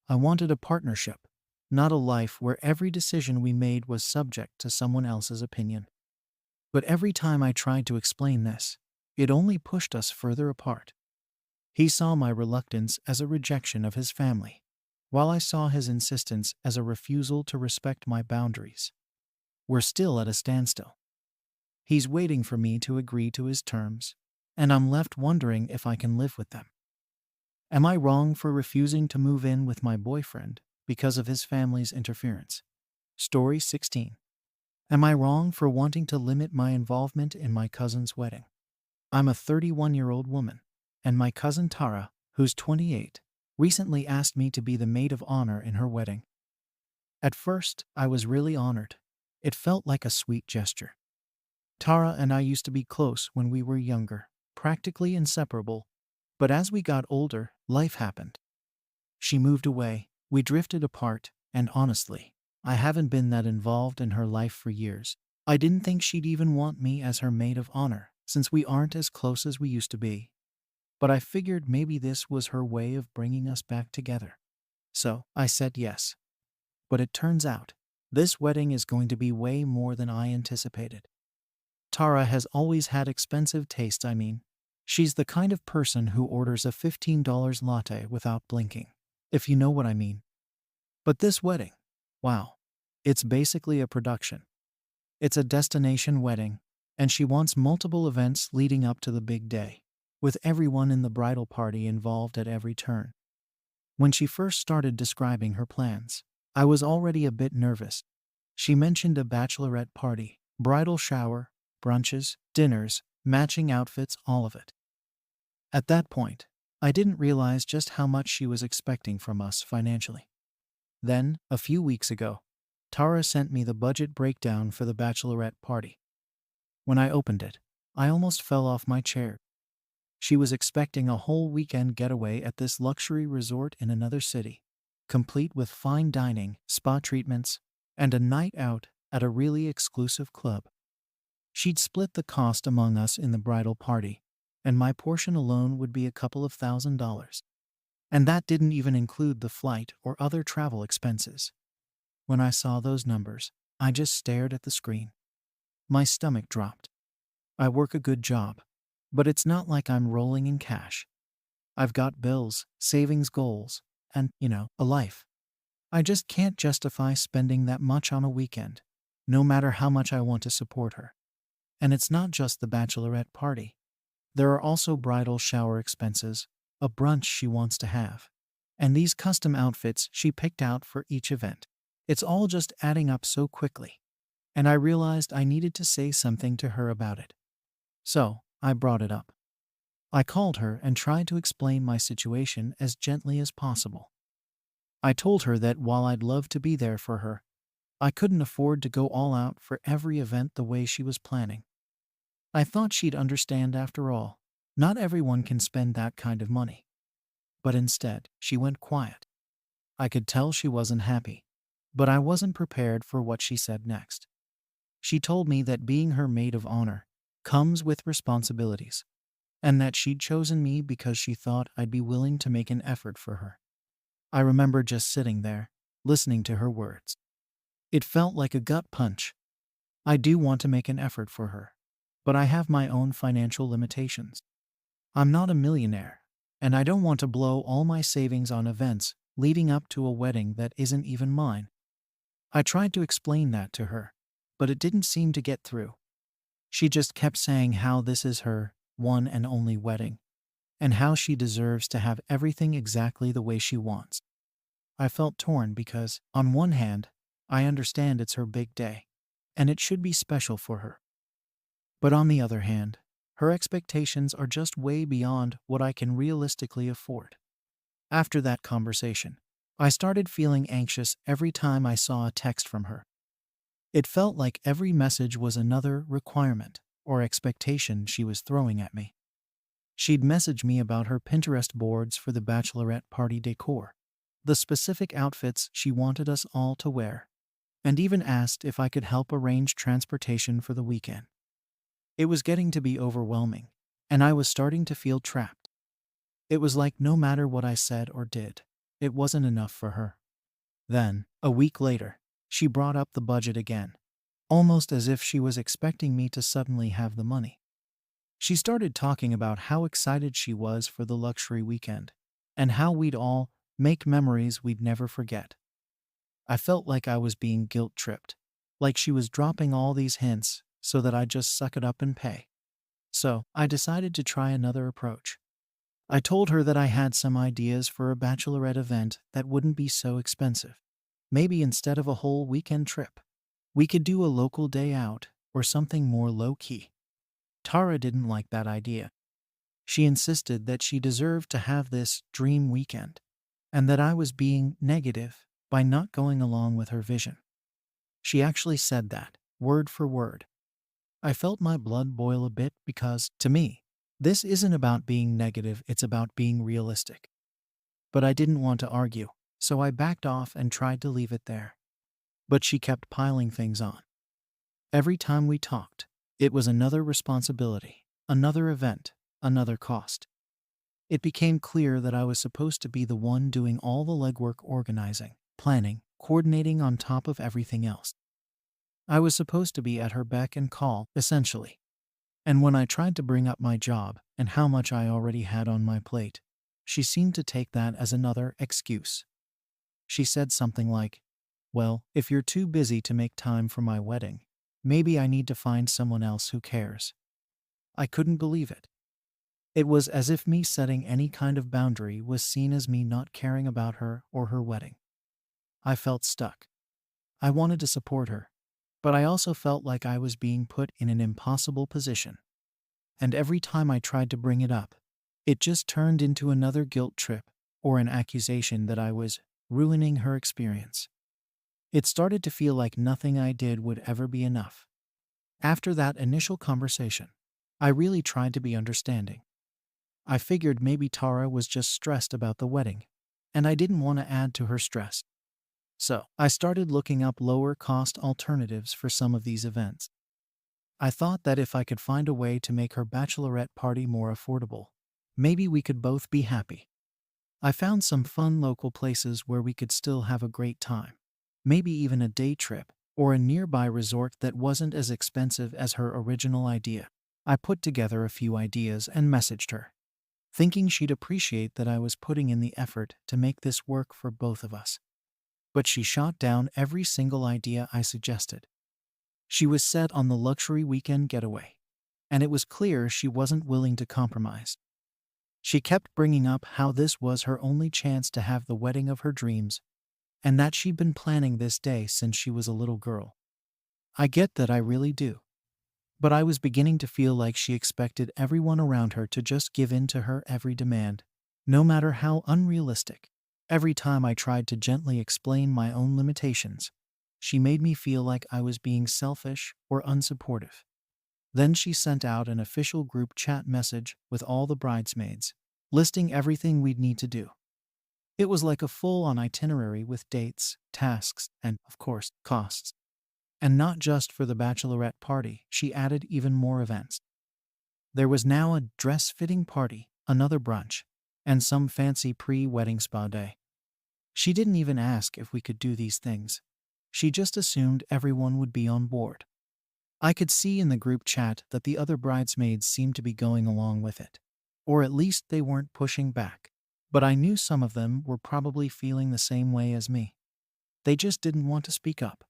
I wanted a partnership, not a life where every decision we made was subject to someone else's opinion. But every time I tried to explain this, it only pushed us further apart. He saw my reluctance as a rejection of his family, while I saw his insistence as a refusal to respect my boundaries. We're still at a standstill. He's waiting for me to agree to his terms, and I'm left wondering if I can live with them. Am I wrong for refusing to move in with my boyfriend because of his family's interference? Story 16. Am I wrong for wanting to limit my involvement in my cousin's wedding? I'm a 31-year-old woman, and my cousin Tara, who's 28, recently asked me to be the maid of honor in her wedding. At first, I was really honored. It felt like a sweet gesture. Tara and I used to be close when we were younger, practically inseparable, but as we got older, life happened. She moved away, we drifted apart, and honestly, I haven't been that involved in her life for years. I didn't think she'd even want me as her maid of honor, since we aren't as close as we used to be. But I figured maybe this was her way of bringing us back together. So I said yes. But it turns out, this wedding is going to be way more than I anticipated. Tara has always had expensive taste, She's the kind of person who orders a $15 latte without blinking, if you know what I mean. But this wedding, wow, it's basically a production. It's a destination wedding, and she wants multiple events leading up to the big day, with everyone in the bridal party involved at every turn. When she first started describing her plans, I was already a bit nervous. She mentioned a bachelorette party, bridal shower, brunches, dinners, matching outfits, all of it. At that point, I didn't realize just how much she was expecting from us financially. Then, a few weeks ago, Tara sent me the budget breakdown for the bachelorette party. When I opened it, I almost fell off my chair. She was expecting a whole weekend getaway at this luxury resort in another city, complete with fine dining, spa treatments, and a night out at a really exclusive club. She'd split the cost among us in the bridal party, and my portion alone would be a couple of $1,000s. And that didn't even include the flight or other travel expenses. When I saw those numbers, I just stared at the screen. My stomach dropped. I work a good job, but it's not like I'm rolling in cash. I've got bills, savings goals, and, a life. I just can't justify spending that much on a weekend, no matter how much I want to support her. And it's not just the bachelorette party. There are also bridal shower expenses, a brunch she wants to have, and these custom outfits she picked out for each event. It's all just adding up so quickly, and I realized I needed to say something to her about it. So, I brought it up. I called her and tried to explain my situation as gently as possible. I told her that while I'd love to be there for her, I couldn't afford to go all out for every event the way she was planning. I thought she'd understand after all. Not everyone can spend that kind of money. But instead, she went quiet. I could tell she wasn't happy, but I wasn't prepared for what she said next. She told me that being her maid of honor comes with responsibilities, and that she'd chosen me because she thought I'd be willing to make an effort for her. I remember just sitting there, listening to her words. It felt like a gut punch. I do want to make an effort for her, but I have my own financial limitations. I'm not a millionaire, and I don't want to blow all my savings on events leading up to a wedding that isn't even mine. I tried to explain that to her, but it didn't seem to get through. She just kept saying how this is her one and only wedding, and how she deserves to have everything exactly the way she wants. I felt torn because, on one hand, I understand it's her big day, and it should be special for her. But on the other hand, her expectations are just way beyond what I can realistically afford. After that conversation, I started feeling anxious every time I saw a text from her. It felt like every message was another requirement or expectation she was throwing at me. She'd message me about her Pinterest boards for the bachelorette party decor, the specific outfits she wanted us all to wear, and even asked if I could help arrange transportation for the weekend. It was getting to be overwhelming, and I was starting to feel trapped. It was like no matter what I said or did, it wasn't enough for her. Then, a week later, she brought up the budget again, almost as if she was expecting me to suddenly have the money. She started talking about how excited she was for the luxury weekend, and how we'd all make memories we'd never forget. I felt like I was being guilt-tripped, like she was dropping all these hints so that I'd just suck it up and pay. So, I decided to try another approach. I told her that I had some ideas for a bachelorette event that wouldn't be so expensive. Maybe instead of a whole weekend trip, we could do a local day out or something more low-key. Tara didn't like that idea. She insisted that she deserved to have this dream weekend, and that I was being negative by not going along with her vision. She actually said that, word for word. I felt my blood boil a bit because, to me, this isn't about being negative, it's about being realistic. But I didn't want to argue, so I backed off and tried to leave it there. But she kept piling things on. Every time we talked, it was another responsibility, another event, another cost. It became clear that I was supposed to be the one doing all the legwork, organizing, planning, coordinating on top of everything else. I was supposed to be at her beck and call, essentially. And when I tried to bring up my job and how much I already had on my plate, she seemed to take that as another excuse. She said something like, "Well, if you're too busy to make time for my wedding, maybe I need to find someone else who cares." I couldn't believe it. It was as if me setting any kind of boundary was seen as me not caring about her or her wedding. I felt stuck. I wanted to support her, but I also felt like I was being put in an impossible position. And every time I tried to bring it up, it just turned into another guilt trip or an accusation that I was ruining her experience. It started to feel like nothing I did would ever be enough. After that initial conversation, I really tried to be understanding. I figured maybe Tara was just stressed about the wedding, and I didn't want to add to her stress. So, I started looking up lower cost alternatives for some of these events. I thought that if I could find a way to make her bachelorette party more affordable, maybe we could both be happy. I found some fun local places where we could still have a great time. Maybe even a day trip or a nearby resort that wasn't as expensive as her original idea. I put together a few ideas and messaged her, thinking she'd appreciate that I was putting in the effort to make this work for both of us. But she shot down every single idea I suggested. She was set on the luxury weekend getaway, and it was clear she wasn't willing to compromise. She kept bringing up how this was her only chance to have the wedding of her dreams, and that she'd been planning this day since she was a little girl. I get that, I really do. But I was beginning to feel like she expected everyone around her to just give in to her every demand, no matter how unrealistic. Every time I tried to gently explain my own limitations, she made me feel like I was being selfish or unsupportive. Then she sent out an official group chat message with all the bridesmaids, listing everything we'd need to do. It was like a full-on itinerary with dates, tasks, and, of course, costs. And not just for the bachelorette party, she added even more events. There was now a dress-fitting party, another brunch, and some fancy pre-wedding spa day. She didn't even ask if we could do these things. She just assumed everyone would be on board. I could see in the group chat that the other bridesmaids seemed to be going along with it. Or at least they weren't pushing back. But I knew some of them were probably feeling the same way as me. They just didn't want to speak up.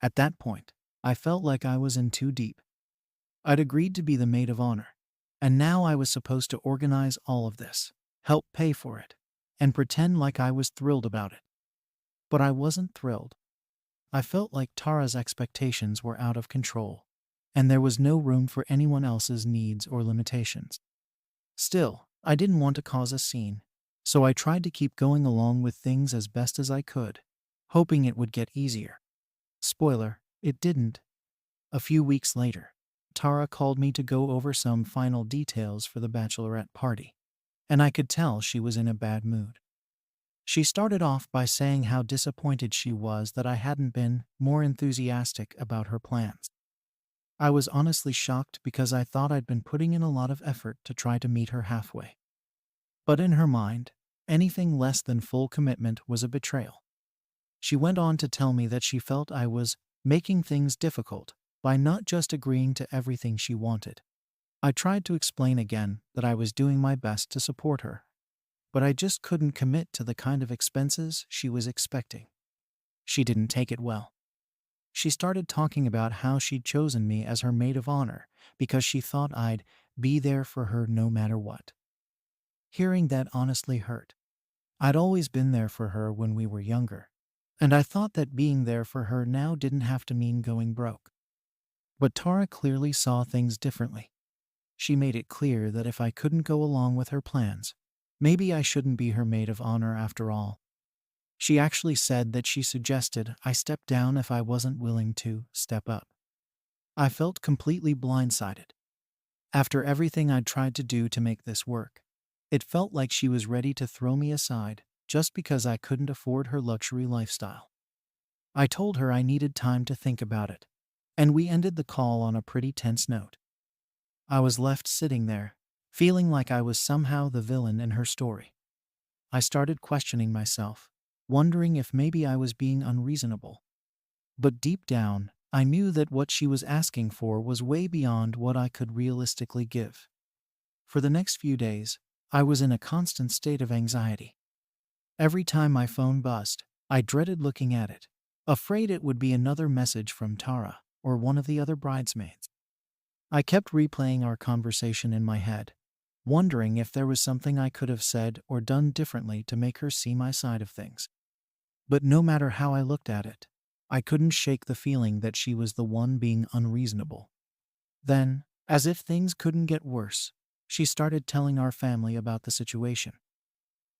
At that point, I felt like I was in too deep. I'd agreed to be the maid of honor, and now I was supposed to organize all of this, help pay for it, and pretend like I was thrilled about it. But I wasn't thrilled. I felt like Tara's expectations were out of control, and there was no room for anyone else's needs or limitations. Still, I didn't want to cause a scene, so I tried to keep going along with things as best as I could, hoping it would get easier. Spoiler, it didn't. A few weeks later, Tara called me to go over some final details for the bachelorette party, and I could tell she was in a bad mood. She started off by saying how disappointed she was that I hadn't been more enthusiastic about her plans. I was honestly shocked because I thought I'd been putting in a lot of effort to try to meet her halfway. But in her mind, anything less than full commitment was a betrayal. She went on to tell me that she felt I was making things difficult by not just agreeing to everything she wanted. I tried to explain again that I was doing my best to support her, but I just couldn't commit to the kind of expenses she was expecting. She didn't take it well. She started talking about how she'd chosen me as her maid of honor because she thought I'd be there for her no matter what. Hearing that honestly hurt. I'd always been there for her when we were younger, and I thought that being there for her now didn't have to mean going broke. But Tara clearly saw things differently. She made it clear that if I couldn't go along with her plans, maybe I shouldn't be her maid of honor after all. She actually said that she suggested I step down if I wasn't willing to step up. I felt completely blindsided. After everything I'd tried to do to make this work, it felt like she was ready to throw me aside just because I couldn't afford her luxury lifestyle. I told her I needed time to think about it, and we ended the call on a pretty tense note. I was left sitting there, feeling like I was somehow the villain in her story. I started questioning myself, wondering if maybe I was being unreasonable. But deep down, I knew that what she was asking for was way beyond what I could realistically give. For the next few days, I was in a constant state of anxiety. Every time my phone buzzed, I dreaded looking at it, afraid it would be another message from Tara or one of the other bridesmaids. I kept replaying our conversation in my head, wondering if there was something I could have said or done differently to make her see my side of things. But no matter how I looked at it, I couldn't shake the feeling that she was the one being unreasonable. Then, as if things couldn't get worse, she started telling our family about the situation.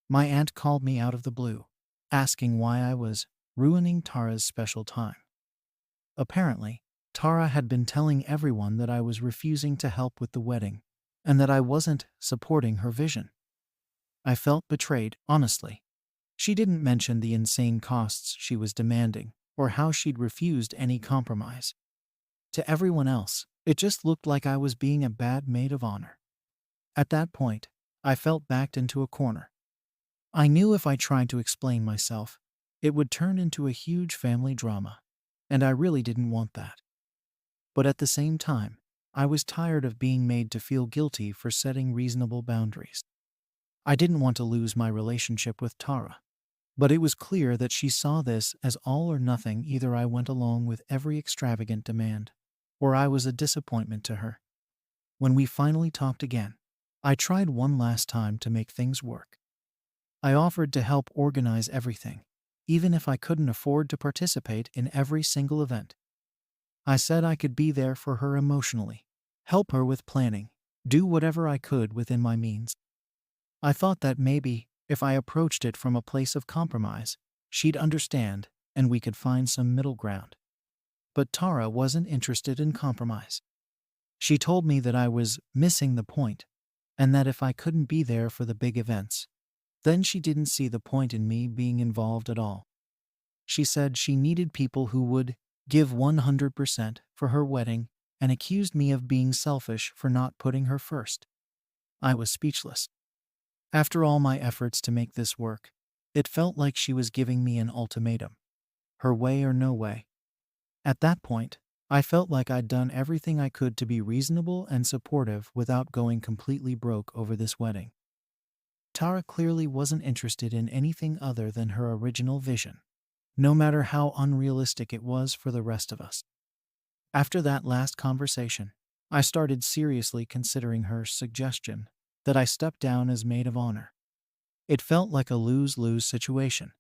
My aunt called me out of the blue, asking why I was ruining Tara's special time. Apparently, Tara had been telling everyone that I was refusing to help with the wedding and that I wasn't supporting her vision. I felt betrayed, honestly. She didn't mention the insane costs she was demanding or how she'd refused any compromise. To everyone else, it just looked like I was being a bad maid of honor. At that point, I felt backed into a corner. I knew if I tried to explain myself, it would turn into a huge family drama, and I really didn't want that. But at the same time, I was tired of being made to feel guilty for setting reasonable boundaries. I didn't want to lose my relationship with Tara, but it was clear that she saw this as all or nothing. Either I went along with every extravagant demand, or I was a disappointment to her. When we finally talked again, I tried one last time to make things work. I offered to help organize everything, even if I couldn't afford to participate in every single event. I said I could be there for her emotionally, help her with planning, do whatever I could within my means. I thought that maybe, if I approached it from a place of compromise, she'd understand and we could find some middle ground. But Tara wasn't interested in compromise. She told me that I was missing the point, and that if I couldn't be there for the big events, then she didn't see the point in me being involved at all. She said she needed people who would give 100% for her wedding and accused me of being selfish for not putting her first. I was speechless. After all my efforts to make this work, it felt like she was giving me an ultimatum. Her way or no way. At that point, I felt like I'd done everything I could to be reasonable and supportive without going completely broke over this wedding. Tara clearly wasn't interested in anything other than her original vision, no matter how unrealistic it was for the rest of us. After that last conversation, I started seriously considering her suggestion that I step down as maid of honor. It felt like a lose-lose situation.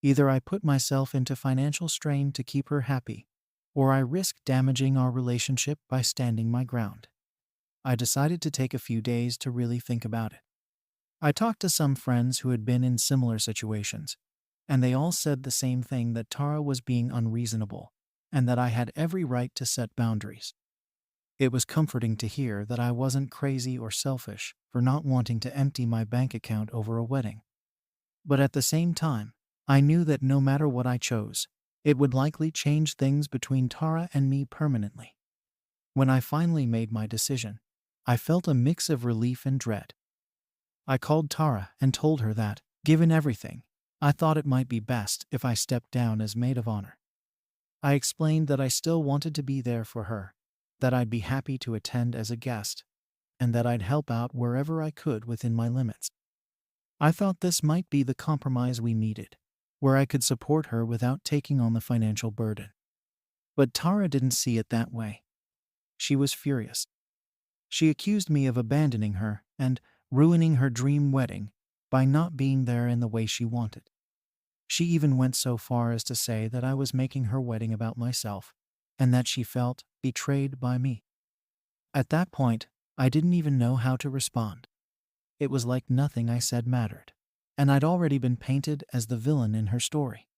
Either I put myself into financial strain to keep her happy, or I risk damaging our relationship by standing my ground. I decided to take a few days to really think about it. I talked to some friends who had been in similar situations, and they all said the same thing, that Tara was being unreasonable, and that I had every right to set boundaries. It was comforting to hear that I wasn't crazy or selfish for not wanting to empty my bank account over a wedding. But at the same time, I knew that no matter what I chose, it would likely change things between Tara and me permanently. When I finally made my decision, I felt a mix of relief and dread. I called Tara and told her that, given everything, I thought it might be best if I stepped down as maid of honor. I explained that I still wanted to be there for her, that I'd be happy to attend as a guest, and that I'd help out wherever I could within my limits. I thought this might be the compromise we needed, where I could support her without taking on the financial burden. But Tara didn't see it that way. She was furious. She accused me of abandoning her and ruining her dream wedding by not being there in the way she wanted. She even went so far as to say that I was making her wedding about myself and that she felt betrayed by me. At that point, I didn't even know how to respond. It was like nothing I said mattered, and I'd already been painted as the villain in her story.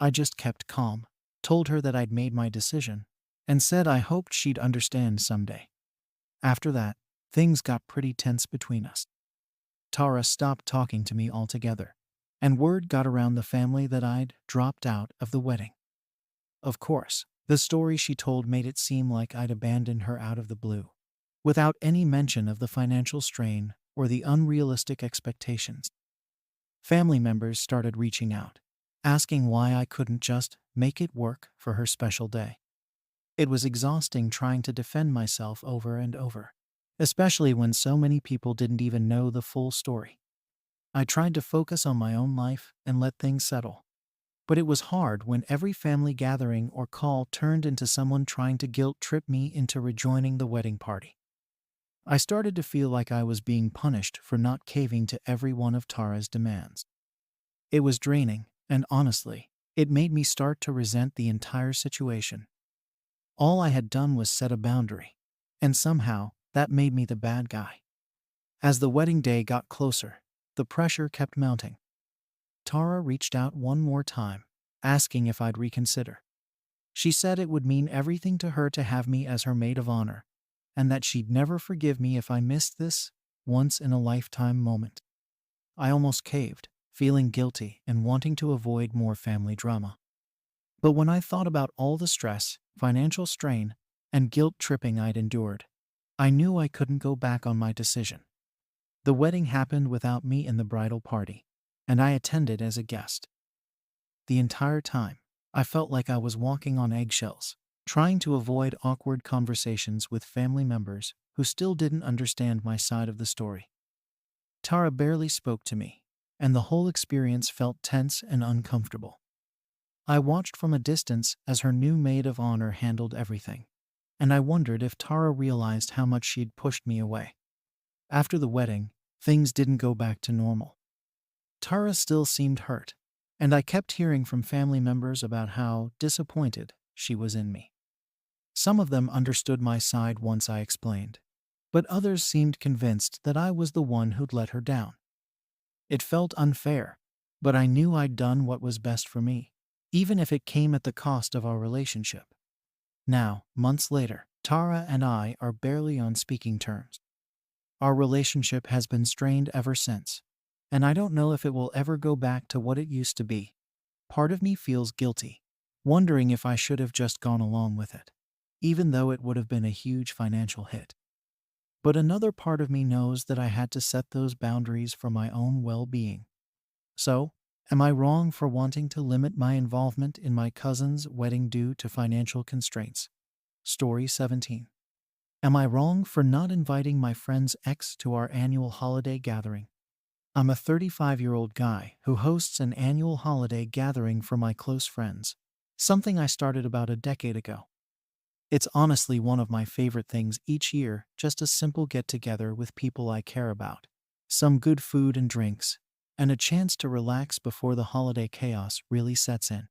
I just kept calm, told her that I'd made my decision, and said I hoped she'd understand someday. After that, things got pretty tense between us. Tara stopped talking to me altogether, and word got around the family that I'd dropped out of the wedding. Of course, the story she told made it seem like I'd abandoned her out of the blue, without any mention of the financial strain or the unrealistic expectations. Family members started reaching out, asking why I couldn't just make it work for her special day. It was exhausting trying to defend myself over and over, especially when so many people didn't even know the full story. I tried to focus on my own life and let things settle. But it was hard when every family gathering or call turned into someone trying to guilt trip me into rejoining the wedding party. I started to feel like I was being punished for not caving to every one of Tara's demands. It was draining, and honestly, it made me start to resent the entire situation. All I had done was set a boundary, and somehow that made me the bad guy. As the wedding day got closer, the pressure kept mounting. Tara reached out one more time, asking if I'd reconsider. She said it would mean everything to her to have me as her maid of honor, and that she'd never forgive me if I missed this once-in-a-lifetime moment. I almost caved, feeling guilty and wanting to avoid more family drama. But when I thought about all the stress, financial strain, and guilt tripping I'd endured, I knew I couldn't go back on my decision. The wedding happened without me in the bridal party, and I attended as a guest. The entire time, I felt like I was walking on eggshells, trying to avoid awkward conversations with family members who still didn't understand my side of the story. Tara barely spoke to me, and the whole experience felt tense and uncomfortable. I watched from a distance as her new maid of honor handled everything, and I wondered if Tara realized how much she'd pushed me away. After the wedding, things didn't go back to normal. Tara still seemed hurt, and I kept hearing from family members about how disappointed she was in me. Some of them understood my side once I explained, but others seemed convinced that I was the one who'd let her down. It felt unfair, but I knew I'd done what was best for me, even if it came at the cost of our relationship. Now, months later, Tara and I are barely on speaking terms. Our relationship has been strained ever since, and I don't know if it will ever go back to what it used to be. Part of me feels guilty, wondering if I should have just gone along with it, even though it would have been a huge financial hit. But another part of me knows that I had to set those boundaries for my own well-being. So, am I wrong for wanting to limit my involvement in my cousin's wedding due to financial constraints? Story 17. Am I wrong for not inviting my friend's ex to our annual holiday gathering? I'm a 35-year-old guy who hosts an annual holiday gathering for my close friends, something I started about a decade ago. It's honestly one of my favorite things each year, just a simple get-together with people I care about, some good food and drinks, and a chance to relax before the holiday chaos really sets in.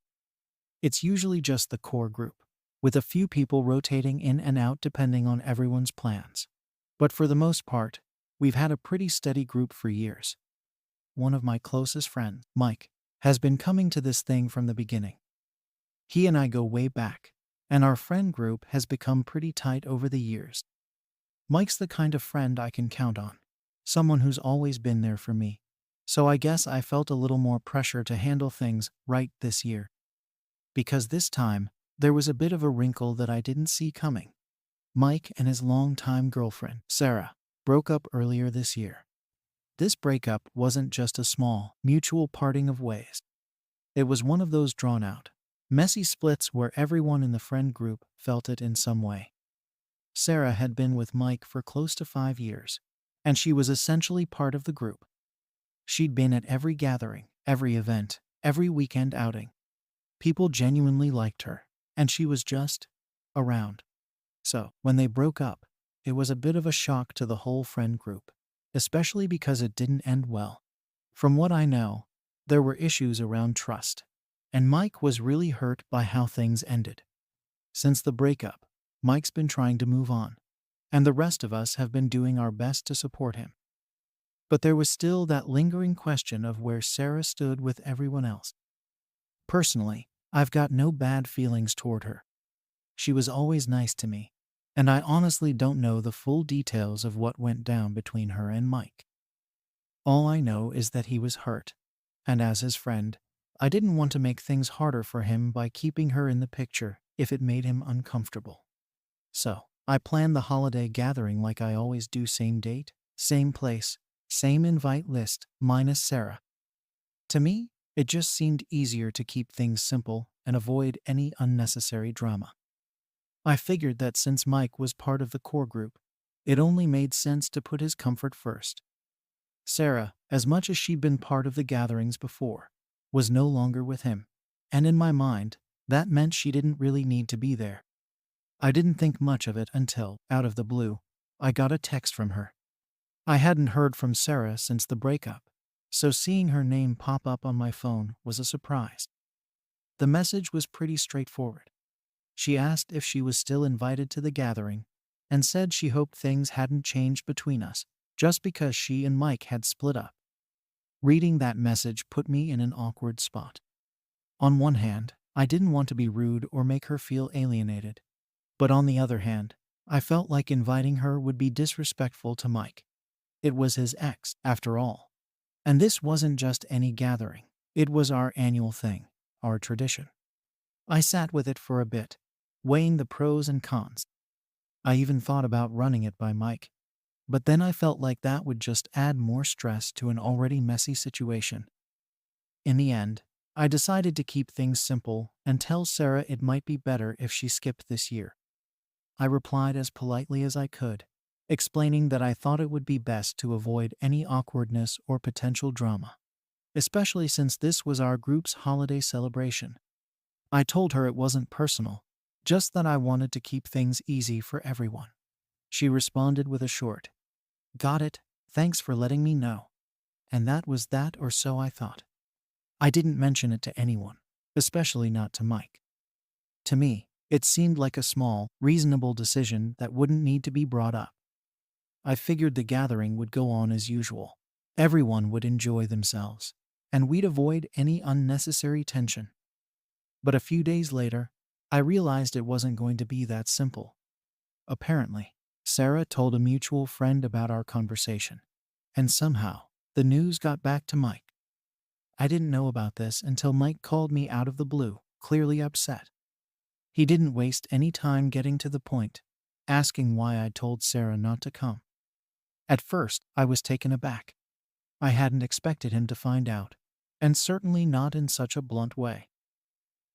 It's usually just the core group, with a few people rotating in and out depending on everyone's plans. But for the most part, we've had a pretty steady group for years. One of my closest friends, Mike, has been coming to this thing from the beginning. He and I go way back, and our friend group has become pretty tight over the years. Mike's the kind of friend I can count on, someone who's always been there for me. So I guess I felt a little more pressure to handle things right this year. Because this time, there was a bit of a wrinkle that I didn't see coming. Mike and his longtime girlfriend, Sarah, broke up earlier this year. This breakup wasn't just a small, mutual parting of ways. It was one of those drawn-out, messy splits where everyone in the friend group felt it in some way. Sarah had been with Mike for close to 5 years, and she was essentially part of the group. She'd been at every gathering, every event, every weekend outing. People genuinely liked her, and she was just around. So, when they broke up, it was a bit of a shock to the whole friend group, especially because it didn't end well. From what I know, there were issues around trust, and Mike was really hurt by how things ended. Since the breakup, Mike's been trying to move on, and the rest of us have been doing our best to support him. But there was still that lingering question of where Sarah stood with everyone else. Personally, I've got no bad feelings toward her. She was always nice to me, and I honestly don't know the full details of what went down between her and Mike. All I know is that he was hurt, and as his friend, I didn't want to make things harder for him by keeping her in the picture if it made him uncomfortable. So, I planned the holiday gathering like I always do, same date, same place, same invite list, minus Sarah. To me, it just seemed easier to keep things simple and avoid any unnecessary drama. I figured that since Mike was part of the core group, it only made sense to put his comfort first. Sarah, as much as she'd been part of the gatherings before, was no longer with him. And in my mind, that meant she didn't really need to be there. I didn't think much of it until, out of the blue, I got a text from her. I hadn't heard from Sarah since the breakup, so seeing her name pop up on my phone was a surprise. The message was pretty straightforward. She asked if she was still invited to the gathering and said she hoped things hadn't changed between us just because she and Mike had split up. Reading that message put me in an awkward spot. On one hand, I didn't want to be rude or make her feel alienated, but on the other hand, I felt like inviting her would be disrespectful to Mike. It was his ex, after all. And this wasn't just any gathering. It was our annual thing, our tradition. I sat with it for a bit, weighing the pros and cons. I even thought about running it by Mike, but then I felt like that would just add more stress to an already messy situation. In the end, I decided to keep things simple and tell Sarah it might be better if she skipped this year. I replied as politely as I could, explaining that I thought it would be best to avoid any awkwardness or potential drama, especially since this was our group's holiday celebration. I told her it wasn't personal, just that I wanted to keep things easy for everyone. She responded with a short, "Got it, thanks for letting me know." And that was that, or so I thought. I didn't mention it to anyone, especially not to Mike. To me, it seemed like a small, reasonable decision that wouldn't need to be brought up. I figured the gathering would go on as usual. Everyone would enjoy themselves, and we'd avoid any unnecessary tension. But a few days later, I realized it wasn't going to be that simple. Apparently, Sarah told a mutual friend about our conversation, and somehow, the news got back to Mike. I didn't know about this until Mike called me out of the blue, clearly upset. He didn't waste any time getting to the point, asking why I told Sarah not to come. At first, I was taken aback. I hadn't expected him to find out, and certainly not in such a blunt way.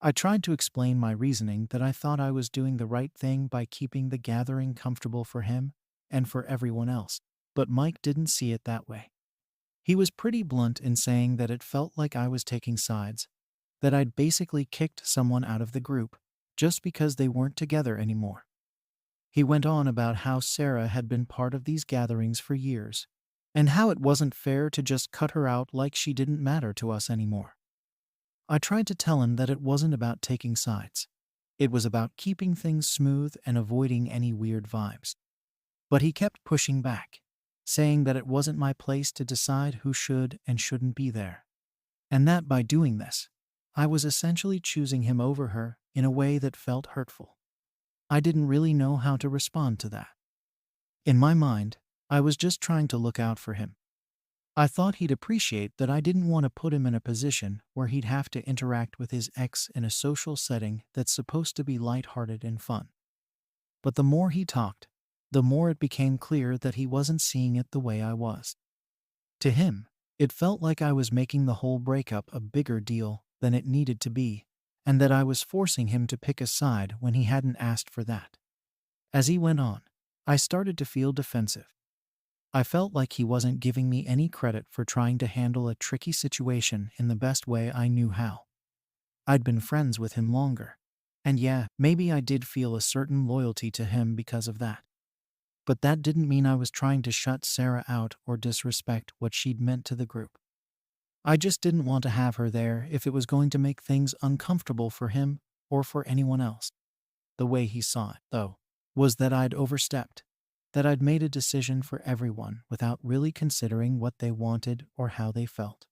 I tried to explain my reasoning that I thought I was doing the right thing by keeping the gathering comfortable for him and for everyone else, but Mike didn't see it that way. He was pretty blunt in saying that it felt like I was taking sides, that I'd basically kicked someone out of the group just because they weren't together anymore. He went on about how Sarah had been part of these gatherings for years, and how it wasn't fair to just cut her out like she didn't matter to us anymore. I tried to tell him that it wasn't about taking sides. It was about keeping things smooth and avoiding any weird vibes. But he kept pushing back, saying that it wasn't my place to decide who should and shouldn't be there, and that by doing this, I was essentially choosing him over her in a way that felt hurtful. I didn't really know how to respond to that. In my mind, I was just trying to look out for him. I thought he'd appreciate that I didn't want to put him in a position where he'd have to interact with his ex in a social setting that's supposed to be lighthearted and fun. But the more he talked, the more it became clear that he wasn't seeing it the way I was. To him, it felt like I was making the whole breakup a bigger deal than it needed to be, and that I was forcing him to pick a side when he hadn't asked for that. As he went on, I started to feel defensive. I felt like he wasn't giving me any credit for trying to handle a tricky situation in the best way I knew how. I'd been friends with him longer, and yeah, maybe I did feel a certain loyalty to him because of that. But that didn't mean I was trying to shut Sarah out or disrespect what she'd meant to the group. I just didn't want to have her there if it was going to make things uncomfortable for him or for anyone else. The way he saw it, though, was that I'd overstepped, that I'd made a decision for everyone without really considering what they wanted or how they felt.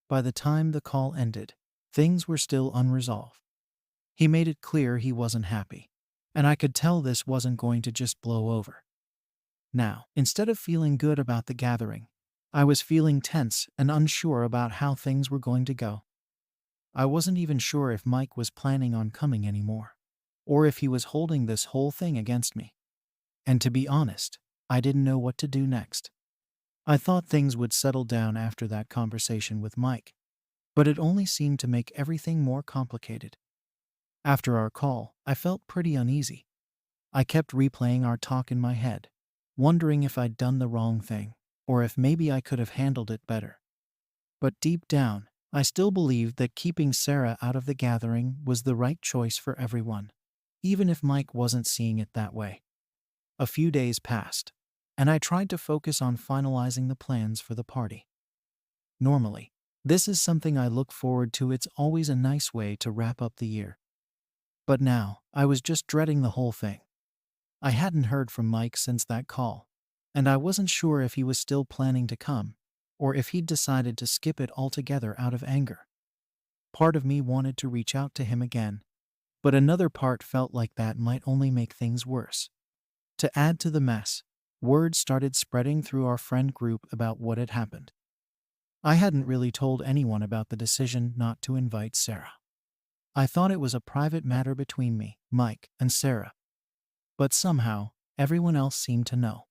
By the time the call ended, things were still unresolved. He made it clear he wasn't happy, and I could tell this wasn't going to just blow over. Now, instead of feeling good about the gathering, I was feeling tense and unsure about how things were going to go. I wasn't even sure if Mike was planning on coming anymore, or if he was holding this whole thing against me. And to be honest, I didn't know what to do next. I thought things would settle down after that conversation with Mike, but it only seemed to make everything more complicated. After our call, I felt pretty uneasy. I kept replaying our talk in my head, wondering if I'd done the wrong thing, or if maybe I could have handled it better. But deep down, I still believed that keeping Sarah out of the gathering was the right choice for everyone, even if Mike wasn't seeing it that way. A few days passed, and I tried to focus on finalizing the plans for the party. Normally, this is something I look forward to. It's always a nice way to wrap up the year. But now, I was just dreading the whole thing. I hadn't heard from Mike since that call, and I wasn't sure if he was still planning to come, or if he'd decided to skip it altogether out of anger. Part of me wanted to reach out to him again, but another part felt like that might only make things worse. To add to the mess, word started spreading through our friend group about what had happened. I hadn't really told anyone about the decision not to invite Sarah. I thought it was a private matter between me, Mike, and Sarah. But somehow, everyone else seemed to know.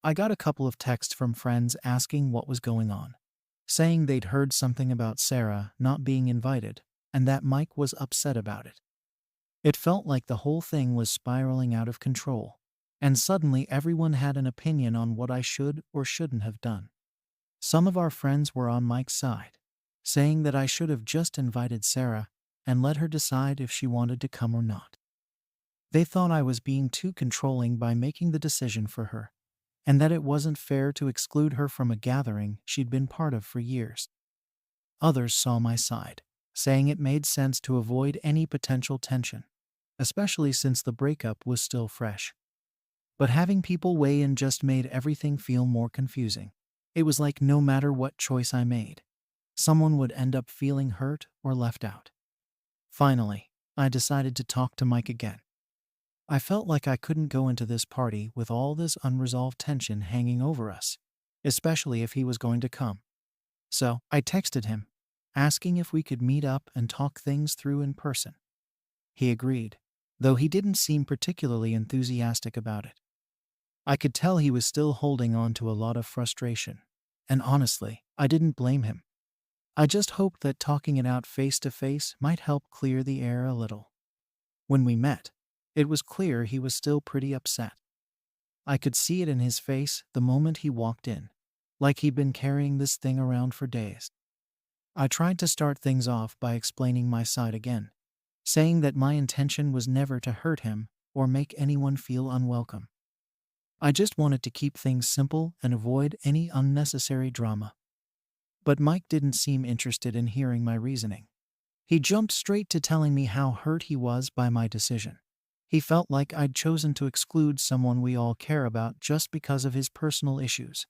I got a couple of texts from friends asking what was going on, saying they'd heard something about Sarah not being invited, and that Mike was upset about it. It felt like the whole thing was spiraling out of control, and suddenly everyone had an opinion on what I should or shouldn't have done. Some of our friends were on Mike's side, saying that I should have just invited Sarah and let her decide if she wanted to come or not. They thought I was being too controlling by making the decision for her, and that it wasn't fair to exclude her from a gathering she'd been part of for years. Others saw my side, saying it made sense to avoid any potential tension, especially since the breakup was still fresh. But having people weigh in just made everything feel more confusing. It was like no matter what choice I made, someone would end up feeling hurt or left out. Finally, I decided to talk to Mike again. I felt like I couldn't go into this party with all this unresolved tension hanging over us, especially if he was going to come. So I texted him, asking if we could meet up and talk things through in person. He agreed, though he didn't seem particularly enthusiastic about it. I could tell he was still holding on to a lot of frustration, and honestly, I didn't blame him. I just hoped that talking it out face to face might help clear the air a little. When we met, it was clear he was still pretty upset. I could see it in his face the moment he walked in, like he'd been carrying this thing around for days. I tried to start things off by explaining my side again, saying that my intention was never to hurt him or make anyone feel unwelcome. I just wanted to keep things simple and avoid any unnecessary drama. But Mike didn't seem interested in hearing my reasoning. He jumped straight to telling me how hurt he was by my decision. He felt like I'd chosen to exclude someone we all care about just because of his personal issues.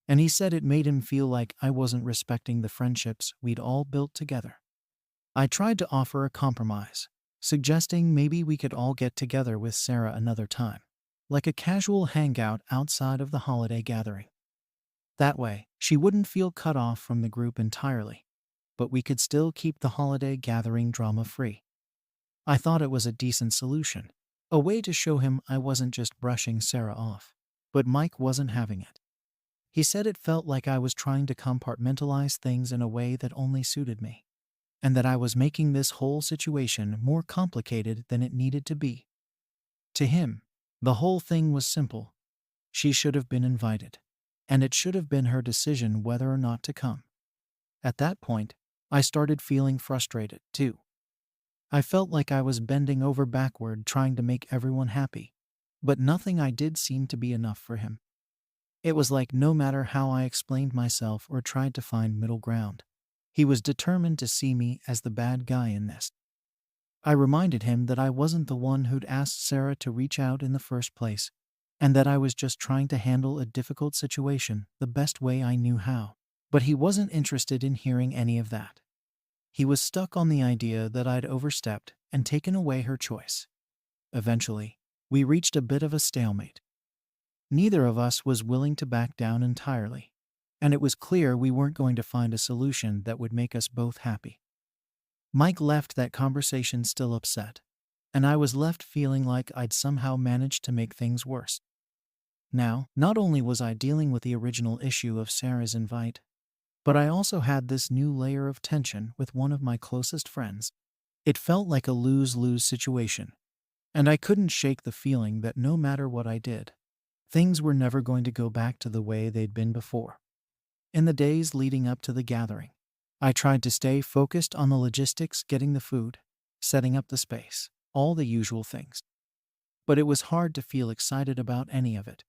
And he said it made him feel like I wasn't respecting the friendships we'd all built together. I tried to offer a compromise, suggesting maybe we could all get together with Sarah another time, like a casual hangout outside of the holiday gathering. That way, she wouldn't feel cut off from the group entirely, but we could still keep the holiday gathering drama-free. I thought it was a decent solution, a way to show him I wasn't just brushing Sarah off. But Mike wasn't having it. He said it felt like I was trying to compartmentalize things in a way that only suited me, and that I was making this whole situation more complicated than it needed to be. To him, the whole thing was simple. She should have been invited, and it should have been her decision whether or not to come. At that point, I started feeling frustrated, too. I felt like I was bending over backward trying to make everyone happy, but nothing I did seemed to be enough for him. It was like no matter how I explained myself or tried to find middle ground, he was determined to see me as the bad guy in this. I reminded him that I wasn't the one who'd asked Sarah to reach out in the first place, and that I was just trying to handle a difficult situation the best way I knew how. But he wasn't interested in hearing any of that. He was stuck on the idea that I'd overstepped and taken away her choice. Eventually, we reached a bit of a stalemate. Neither of us was willing to back down entirely, and it was clear we weren't going to find a solution that would make us both happy. Mike left that conversation still upset, and I was left feeling like I'd somehow managed to make things worse. Now, not only was I dealing with the original issue of Sarah's invite, but I also had this new layer of tension with one of my closest friends. It felt like a lose-lose situation. And I couldn't shake the feeling that no matter what I did, things were never going to go back to the way they'd been before. In the days leading up to the gathering, I tried to stay focused on the logistics, getting the food, setting up the space, all the usual things. But it was hard to feel excited about any of it.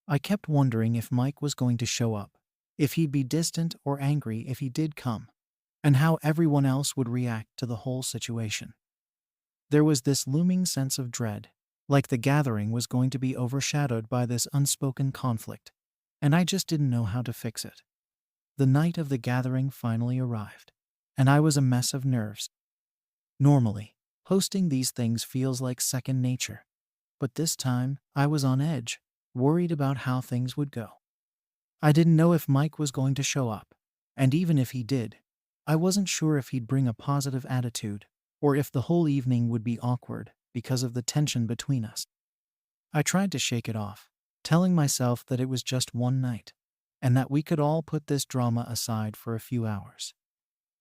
I kept wondering if Mike was going to show up, if he'd be distant or angry if he did come, and how everyone else would react to the whole situation. There was this looming sense of dread, like the gathering was going to be overshadowed by this unspoken conflict, and I just didn't know how to fix it. The night of the gathering finally arrived, and I was a mess of nerves. Normally, hosting these things feels like second nature, but this time I was on edge, worried about how things would go. I didn't know if Mike was going to show up, and even if he did, I wasn't sure if he'd bring a positive attitude or if the whole evening would be awkward because of the tension between us. I tried to shake it off, telling myself that it was just one night, and that we could all put this drama aside for a few hours.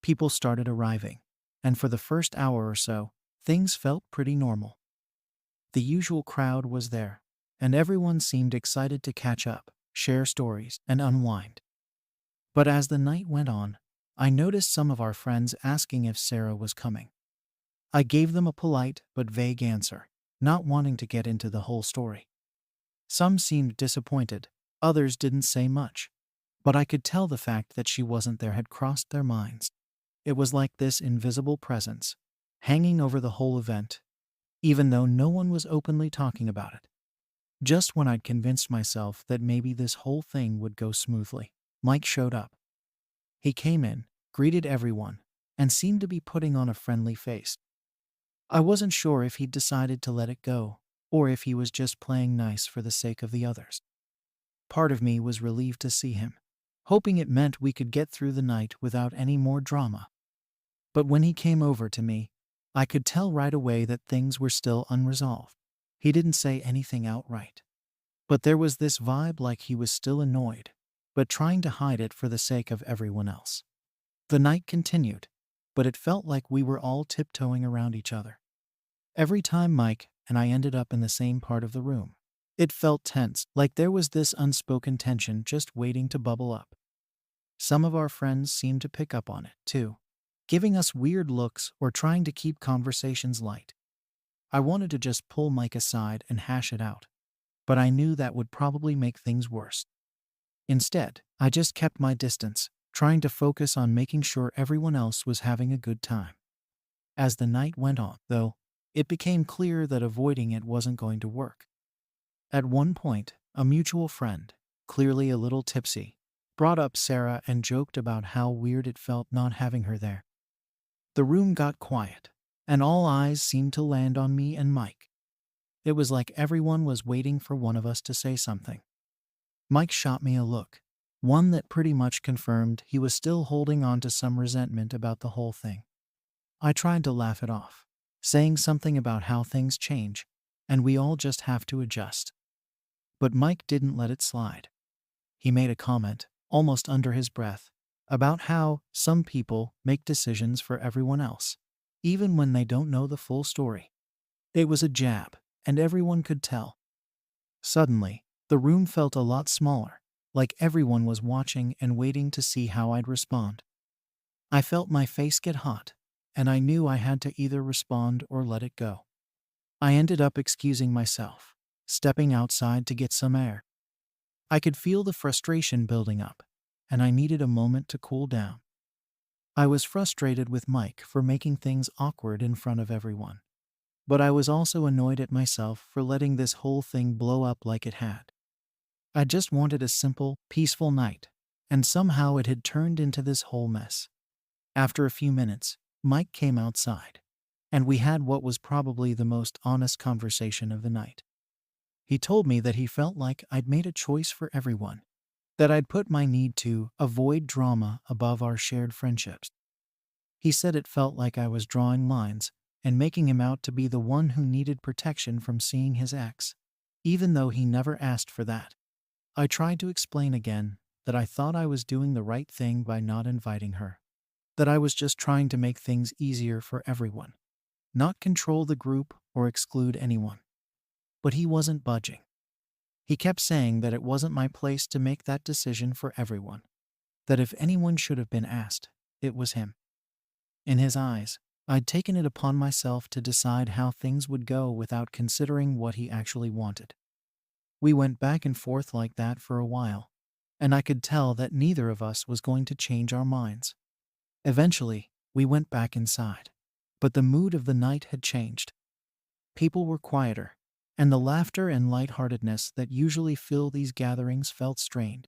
People started arriving, and for the first hour or so, things felt pretty normal. The usual crowd was there, and everyone seemed excited to catch up, share stories, and unwind. But as the night went on, I noticed some of our friends asking if Sarah was coming. I gave them a polite but vague answer, not wanting to get into the whole story. Some seemed disappointed, others didn't say much, but I could tell the fact that she wasn't there had crossed their minds. It was like this invisible presence, hanging over the whole event, even though no one was openly talking about it. Just when I'd convinced myself that maybe this whole thing would go smoothly, Mike showed up. He came in, greeted everyone, and seemed to be putting on a friendly face. I wasn't sure if he'd decided to let it go, or if he was just playing nice for the sake of the others. Part of me was relieved to see him, hoping it meant we could get through the night without any more drama. But when he came over to me, I could tell right away that things were still unresolved. He didn't say anything outright, but there was this vibe like he was still annoyed, but trying to hide it for the sake of everyone else. The night continued, but it felt like we were all tiptoeing around each other. Every time Mike and I ended up in the same part of the room, it felt tense, like there was this unspoken tension just waiting to bubble up. Some of our friends seemed to pick up on it, too, giving us weird looks or trying to keep conversations light. I wanted to just pull Mike aside and hash it out, but I knew that would probably make things worse. Instead, I just kept my distance, trying to focus on making sure everyone else was having a good time. As the night went on, though, it became clear that avoiding it wasn't going to work. At one point, a mutual friend, clearly a little tipsy, brought up Sarah and joked about how weird it felt not having her there. The room got quiet, and all eyes seemed to land on me and Mike. It was like everyone was waiting for one of us to say something. Mike shot me a look, one that pretty much confirmed he was still holding on to some resentment about the whole thing. I tried to laugh it off, saying something about how things change, and we all just have to adjust. But Mike didn't let it slide. He made a comment, almost under his breath, about how some people make decisions for everyone else, even when they don't know the full story. It was a jab, and everyone could tell. Suddenly, the room felt a lot smaller, like everyone was watching and waiting to see how I'd respond. I felt my face get hot, and I knew I had to either respond or let it go. I ended up excusing myself, stepping outside to get some air. I could feel the frustration building up, and I needed a moment to cool down. I was frustrated with Mike for making things awkward in front of everyone, but I was also annoyed at myself for letting this whole thing blow up like it had. I just wanted a simple, peaceful night, and somehow it had turned into this whole mess. After a few minutes, Mike came outside, and we had what was probably the most honest conversation of the night. He told me that he felt like I'd made a choice for everyone, that I'd put my need to avoid drama above our shared friendships. He said it felt like I was drawing lines and making him out to be the one who needed protection from seeing his ex, even though he never asked for that. I tried to explain again that I thought I was doing the right thing by not inviting her, that I was just trying to make things easier for everyone, not control the group or exclude anyone. But he wasn't budging. He kept saying that it wasn't my place to make that decision for everyone, that if anyone should have been asked, it was him. In his eyes, I'd taken it upon myself to decide how things would go without considering what he actually wanted. We went back and forth like that for a while, and I could tell that neither of us was going to change our minds. Eventually, we went back inside, but the mood of the night had changed. People were quieter, and the laughter and lightheartedness that usually fill these gatherings felt strained.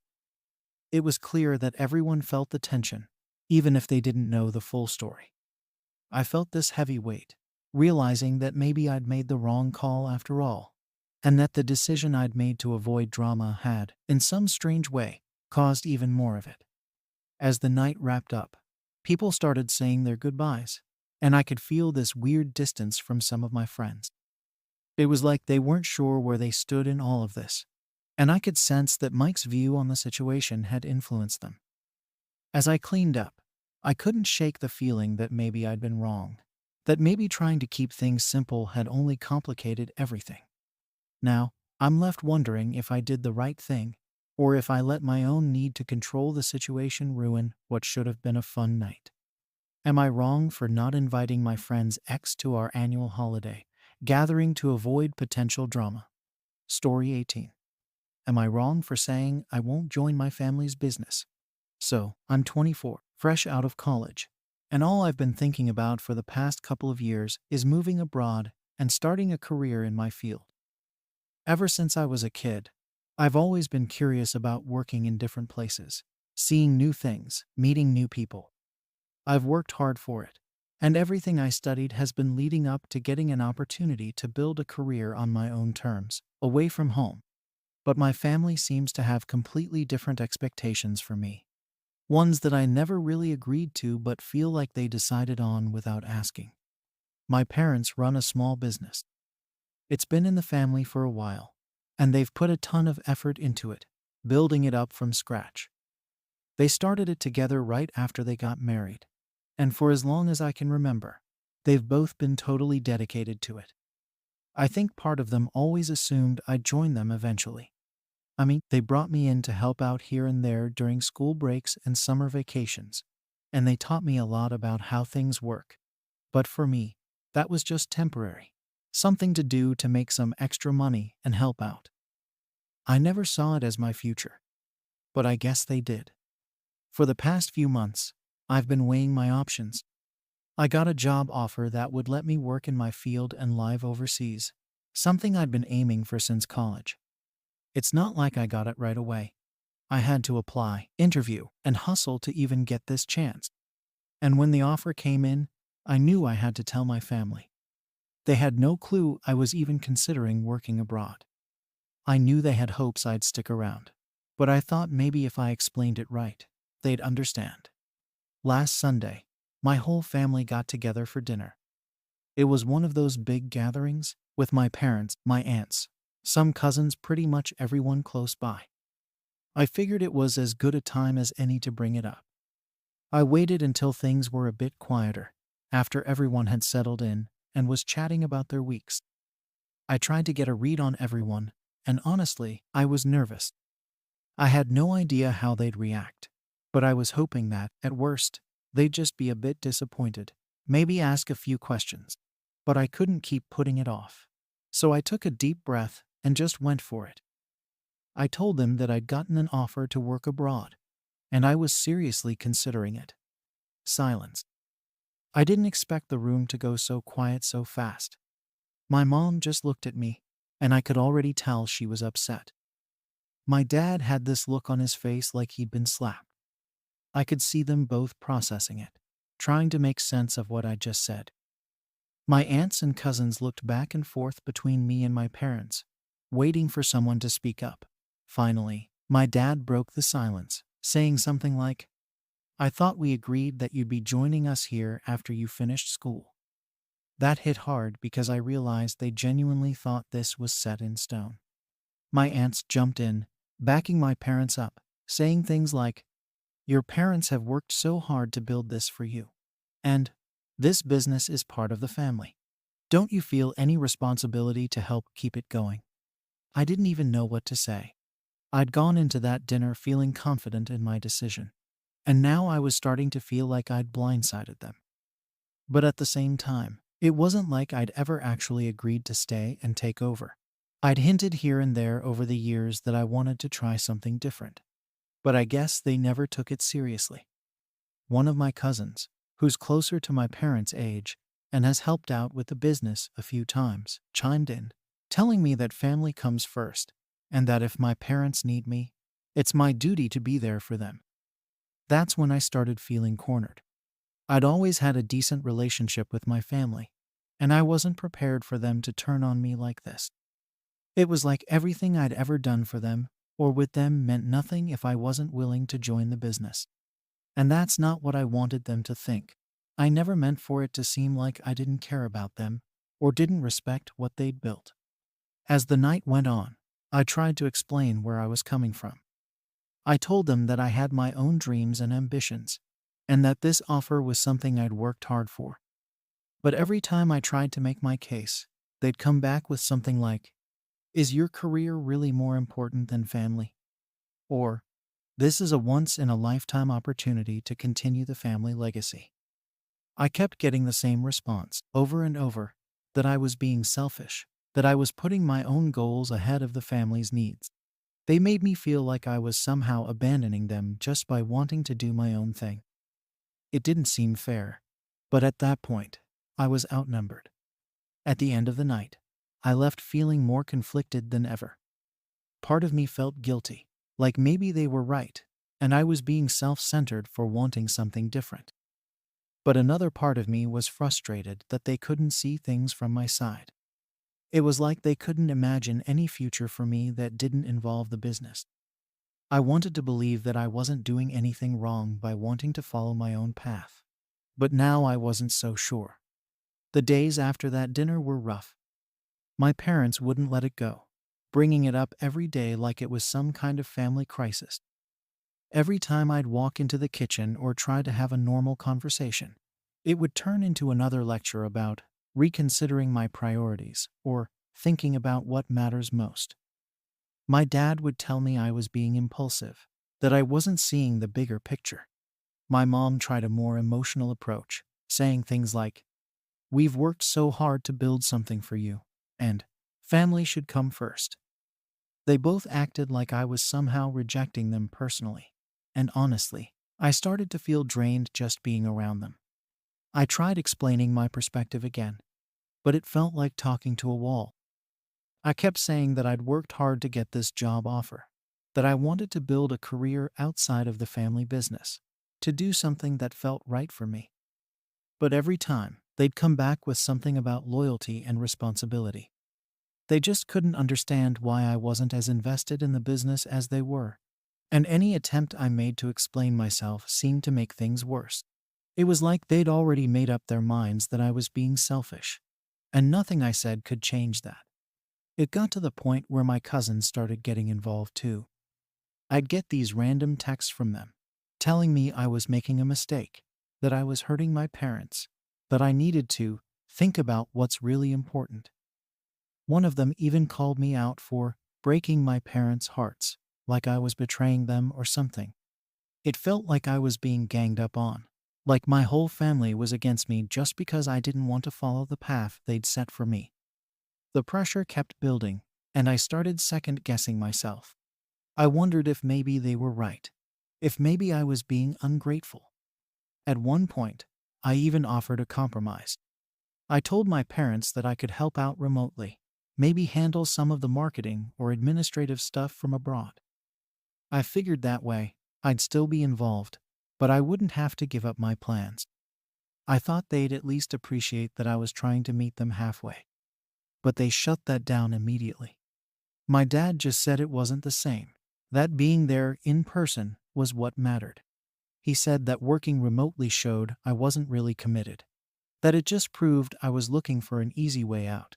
It was clear that everyone felt the tension, even if they didn't know the full story. I felt this heavy weight, realizing that maybe I'd made the wrong call after all, and that the decision I'd made to avoid drama had, in some strange way, caused even more of it. As the night wrapped up, people started saying their goodbyes, and I could feel this weird distance from some of my friends. It was like they weren't sure where they stood in all of this, and I could sense that Mike's view on the situation had influenced them. As I cleaned up, I couldn't shake the feeling that maybe I'd been wrong, that maybe trying to keep things simple had only complicated everything. Now, I'm left wondering if I did the right thing, or if I let my own need to control the situation ruin what should have been a fun night. Am I wrong for not inviting my friend's ex to our annual holiday gathering to avoid potential drama? Story 18. Am I wrong for saying I won't join my family's business? So, I'm 24, fresh out of college, and all I've been thinking about for the past couple of years is moving abroad and starting a career in my field. Ever since I was a kid, I've always been curious about working in different places, seeing new things, meeting new people. I've worked hard for it, and everything I studied has been leading up to getting an opportunity to build a career on my own terms, away from home. But my family seems to have completely different expectations for me. Ones that I never really agreed to but feel like they decided on without asking. My parents run a small business. It's been in the family for a while, and they've put a ton of effort into it, building it up from scratch. They started it together right after they got married, and for as long as I can remember, they've both been totally dedicated to it. I think part of them always assumed I'd join them eventually. I mean, they brought me in to help out here and there during school breaks and summer vacations, and they taught me a lot about how things work. But for me, that was just temporary, something to do to make some extra money and help out. I never saw it as my future, but I guess they did. For the past few months, I've been weighing my options. I got a job offer that would let me work in my field and live overseas, something I'd been aiming for since college. It's not like I got it right away. I had to apply, interview, and hustle to even get this chance. And when the offer came in, I knew I had to tell my family. They had no clue I was even considering working abroad. I knew they had hopes I'd stick around, but I thought maybe if I explained it right, they'd understand. Last Sunday, my whole family got together for dinner. It was one of those big gatherings with my parents, my aunts, some cousins, pretty much everyone close by. I figured it was as good a time as any to bring it up. I waited until things were a bit quieter, after everyone had settled in and was chatting about their weeks. I tried to get a read on everyone, and honestly, I was nervous. I had no idea how they'd react, but I was hoping that, at worst, they'd just be a bit disappointed, maybe ask a few questions. But I couldn't keep putting it off. So I took a deep breath and just went for it. I told them that I'd gotten an offer to work abroad, and I was seriously considering it. Silence. I didn't expect the room to go so quiet so fast. My mom just looked at me, and I could already tell she was upset. My dad had this look on his face like he'd been slapped. I could see them both processing it, trying to make sense of what I just said. My aunts and cousins looked back and forth between me and my parents, waiting for someone to speak up. Finally, my dad broke the silence, saying something like, "I thought we agreed that you'd be joining us here after you finished school." That hit hard because I realized they genuinely thought this was set in stone. My aunts jumped in, backing my parents up, saying things like, "Your parents have worked so hard to build this for you. And this business is part of the family." Don't you feel any responsibility to help keep it going?" I didn't even know what to say. I'd gone into that dinner feeling confident in my decision, and now I was starting to feel like I'd blindsided them. But at the same time, it wasn't like I'd ever actually agreed to stay and take over. I'd hinted here and there over the years that I wanted to try something different, but I guess they never took it seriously. One of my cousins, who's closer to my parents' age and has helped out with the business a few times, chimed in, telling me that family comes first and that if my parents need me, it's my duty to be there for them. That's when I started feeling cornered. I'd always had a decent relationship with my family, and I wasn't prepared for them to turn on me like this. It was like everything I'd ever done for them or with them meant nothing if I wasn't willing to join the business. And that's not what I wanted them to think. I never meant for it to seem like I didn't care about them or didn't respect what they'd built. As the night went on, I tried to explain where I was coming from. I told them that I had my own dreams and ambitions, and that this offer was something I'd worked hard for. But every time I tried to make my case, they'd come back with something like, "Is your career really more important than family?" Or, "This is a once-in-a-lifetime opportunity to continue the family legacy." I kept getting the same response, over and over, that I was being selfish, that I was putting my own goals ahead of the family's needs. They made me feel like I was somehow abandoning them just by wanting to do my own thing. It didn't seem fair, but at that point, I was outnumbered. At the end of the night, I left feeling more conflicted than ever. Part of me felt guilty, like maybe they were right, and I was being self-centered for wanting something different. But another part of me was frustrated that they couldn't see things from my side. It was like they couldn't imagine any future for me that didn't involve the business. I wanted to believe that I wasn't doing anything wrong by wanting to follow my own path. But now I wasn't so sure. The days after that dinner were rough. My parents wouldn't let it go, bringing it up every day like it was some kind of family crisis. Every time I'd walk into the kitchen or try to have a normal conversation, it would turn into another lecture about reconsidering my priorities or thinking about what matters most. My dad would tell me I was being impulsive, that I wasn't seeing the bigger picture. My mom tried a more emotional approach, saying things like, "We've worked so hard to build something for you," and "family should come first." They both acted like I was somehow rejecting them personally. And honestly, I started to feel drained just being around them. I tried explaining my perspective again, but it felt like talking to a wall. I kept saying that I'd worked hard to get this job offer, that I wanted to build a career outside of the family business, to do something that felt right for me. But every time, they'd come back with something about loyalty and responsibility. They just couldn't understand why I wasn't as invested in the business as they were. And any attempt I made to explain myself seemed to make things worse. It was like they'd already made up their minds that I was being selfish, and nothing I said could change that. It got to the point where my cousins started getting involved too. I'd get these random texts from them, telling me I was making a mistake, that I was hurting my parents, that I needed to think about what's really important. One of them even called me out for breaking my parents' hearts, like I was betraying them or something. It felt like I was being ganged up on, like my whole family was against me just because I didn't want to follow the path they'd set for me. The pressure kept building, and I started second-guessing myself. I wondered if maybe they were right, if maybe I was being ungrateful. At one point, I even offered a compromise. I told my parents that I could help out remotely, maybe handle some of the marketing or administrative stuff from abroad. I figured that way, I'd still be involved, but I wouldn't have to give up my plans. I thought they'd at least appreciate that I was trying to meet them halfway. But they shut that down immediately. My dad just said it wasn't the same, that being there in person was what mattered. He said that working remotely showed I wasn't really committed, that it just proved I was looking for an easy way out.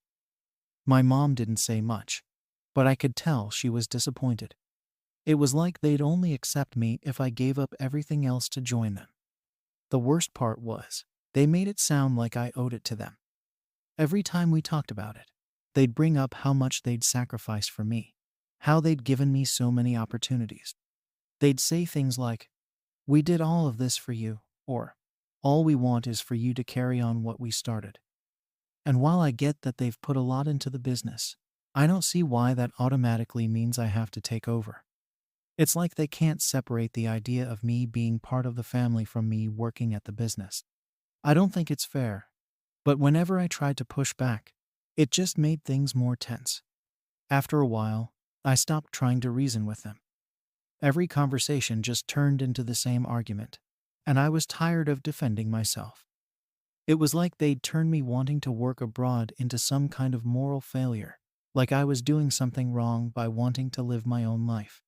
My mom didn't say much, but I could tell she was disappointed. It was like they'd only accept me if I gave up everything else to join them. The worst part was, they made it sound like I owed it to them. Every time we talked about it, they'd bring up how much they'd sacrificed for me, how they'd given me so many opportunities. They'd say things like, "We did all of this for you," or "All we want is for you to carry on what we started." And while I get that they've put a lot into the business, I don't see why that automatically means I have to take over. It's like they can't separate the idea of me being part of the family from me working at the business. I don't think it's fair, but whenever I tried to push back, it just made things more tense. After a while, I stopped trying to reason with them. Every conversation just turned into the same argument, and I was tired of defending myself. It was like they'd turned me wanting to work abroad into some kind of moral failure, like I was doing something wrong by wanting to live my own life.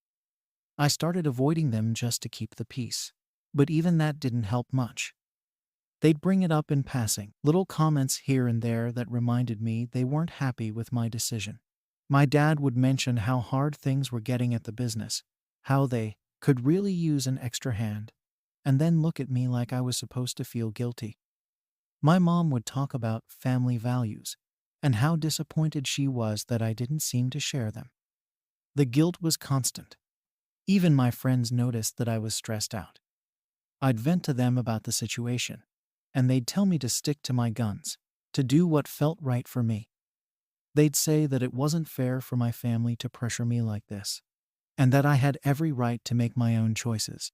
I started avoiding them just to keep the peace, but even that didn't help much. They'd bring it up in passing, little comments here and there that reminded me they weren't happy with my decision. My dad would mention how hard things were getting at the business, how they could really use an extra hand, and then look at me like I was supposed to feel guilty. My mom would talk about family values and how disappointed she was that I didn't seem to share them. The guilt was constant. Even my friends noticed that I was stressed out. I'd vent to them about the situation, and they'd tell me to stick to my guns, to do what felt right for me. They'd say that it wasn't fair for my family to pressure me like this, and that I had every right to make my own choices.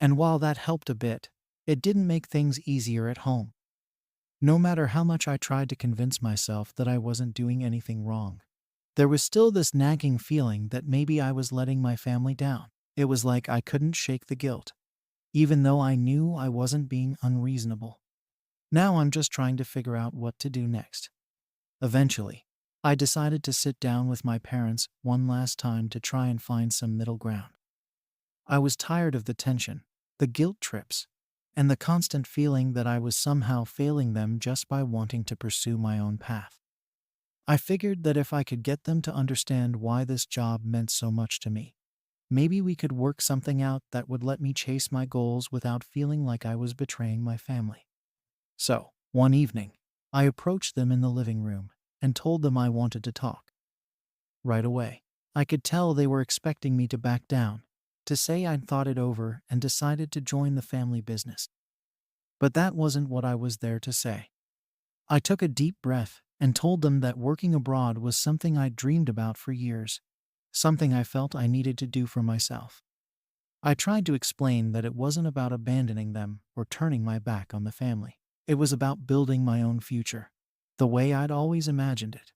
And while that helped a bit, it didn't make things easier at home. No matter how much I tried to convince myself that I wasn't doing anything wrong, there was still this nagging feeling that maybe I was letting my family down. It was like I couldn't shake the guilt, even though I knew I wasn't being unreasonable. Now I'm just trying to figure out what to do next. Eventually, I decided to sit down with my parents one last time to try and find some middle ground. I was tired of the tension, the guilt trips, and the constant feeling that I was somehow failing them just by wanting to pursue my own path. I figured that if I could get them to understand why this job meant so much to me, maybe we could work something out that would let me chase my goals without feeling like I was betraying my family. So, one evening, I approached them in the living room and told them I wanted to talk. Right away, I could tell they were expecting me to back down, to say I'd thought it over and decided to join the family business. But that wasn't what I was there to say. I took a deep breath and told them that working abroad was something I'd dreamed about for years, something I felt I needed to do for myself. I tried to explain that it wasn't about abandoning them or turning my back on the family. It was about building my own future, the way I'd always imagined it.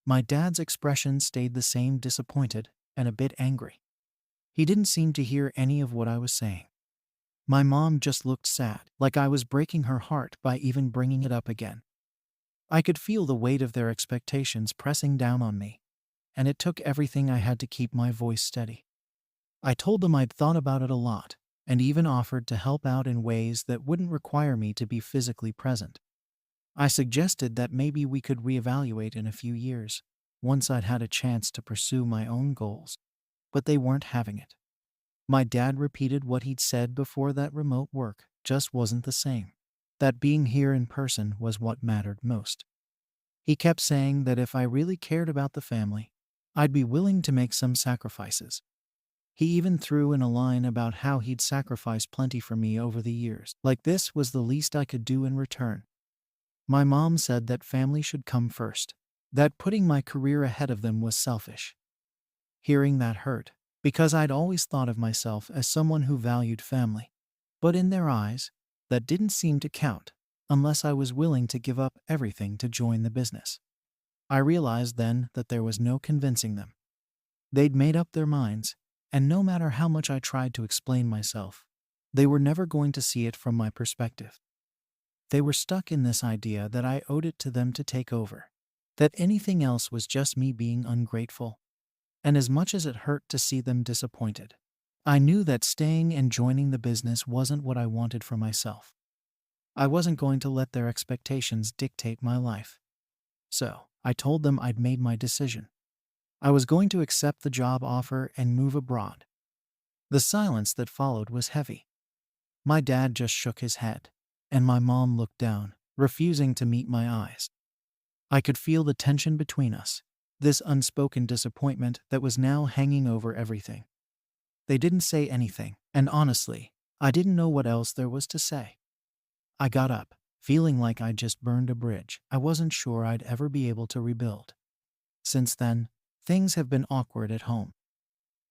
My dad's expression stayed the same, disappointed and a bit angry. He didn't seem to hear any of what I was saying. My mom just looked sad, like I was breaking her heart by even bringing it up again. I could feel the weight of their expectations pressing down on me, and it took everything I had to keep my voice steady. I told them I'd thought about it a lot, and even offered to help out in ways that wouldn't require me to be physically present. I suggested that maybe we could reevaluate in a few years, once I'd had a chance to pursue my own goals, but they weren't having it. My dad repeated what he'd said before, that remote work just wasn't the same, that being here in person was what mattered most. He kept saying that if I really cared about the family, I'd be willing to make some sacrifices. He even threw in a line about how he'd sacrificed plenty for me over the years, like this was the least I could do in return. My mom said that family should come first, that putting my career ahead of them was selfish. Hearing that hurt, because I'd always thought of myself as someone who valued family. But in their eyes, that didn't seem to count, unless I was willing to give up everything to join the business. I realized then that there was no convincing them. They'd made up their minds, and no matter how much I tried to explain myself, they were never going to see it from my perspective. They were stuck in this idea that I owed it to them to take over, that anything else was just me being ungrateful. And as much as it hurt to see them disappointed, I knew that staying and joining the business wasn't what I wanted for myself. I wasn't going to let their expectations dictate my life. So, I told them I'd made my decision. I was going to accept the job offer and move abroad. The silence that followed was heavy. My dad just shook his head, and my mom looked down, refusing to meet my eyes. I could feel the tension between us, this unspoken disappointment that was now hanging over everything. They didn't say anything, and honestly, I didn't know what else there was to say. I got up, feeling like I'd just burned a bridge I wasn't sure I'd ever be able to rebuild. Since then, things have been awkward at home.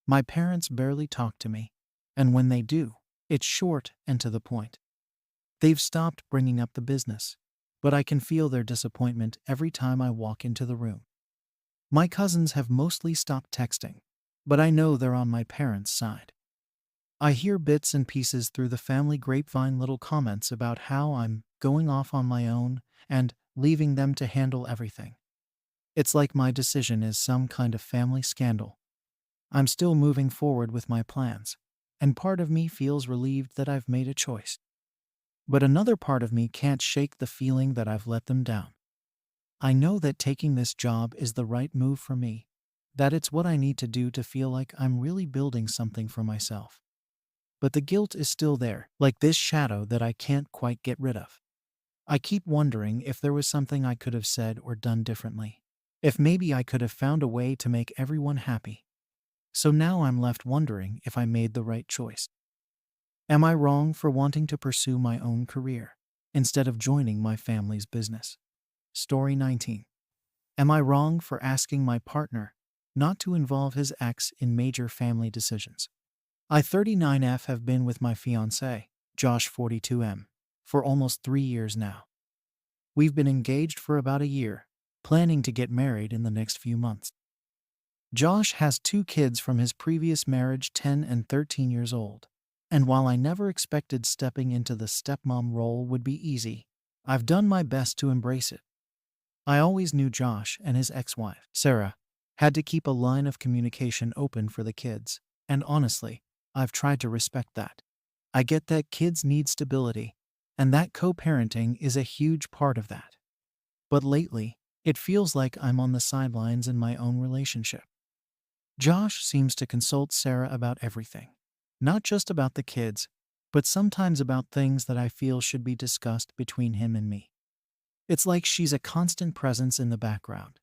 My parents barely talk to me, and when they do, it's short and to the point. They've stopped bringing up the business, but I can feel their disappointment every time I walk into the room. My cousins have mostly stopped texting, but I know they're on my parents' side. I hear bits and pieces through the family grapevine, little comments about how I'm going off on my own and leaving them to handle everything. It's like my decision is some kind of family scandal. I'm still moving forward with my plans, and part of me feels relieved that I've made a choice. But another part of me can't shake the feeling that I've let them down. I know that taking this job is the right move for me, that it's what I need to do to feel like I'm really building something for myself. But the guilt is still there, like this shadow that I can't quite get rid of. I keep wondering if there was something I could have said or done differently. If maybe I could have found a way to make everyone happy. So now I'm left wondering if I made the right choice. Am I wrong for wanting to pursue my own career instead of joining my family's business? Story 19. Am I wrong for asking my partner not to involve his ex in major family decisions? I 39F have been with my fiancé, Josh 42M, for almost 3 years now. We've been engaged for about a year, planning to get married in the next few months. Josh has 2 kids from his previous marriage, 10 and 13 years old. And while I never expected stepping into the stepmom role would be easy, I've done my best to embrace it. I always knew Josh and his ex-wife, Sarah, had to keep a line of communication open for the kids, and honestly, I've tried to respect that. I get that kids need stability, and that co-parenting is a huge part of that. But lately, it feels like I'm on the sidelines in my own relationship. Josh seems to consult Sarah about everything, not just about the kids, but sometimes about things that I feel should be discussed between him and me. It's like she's a constant presence in the background,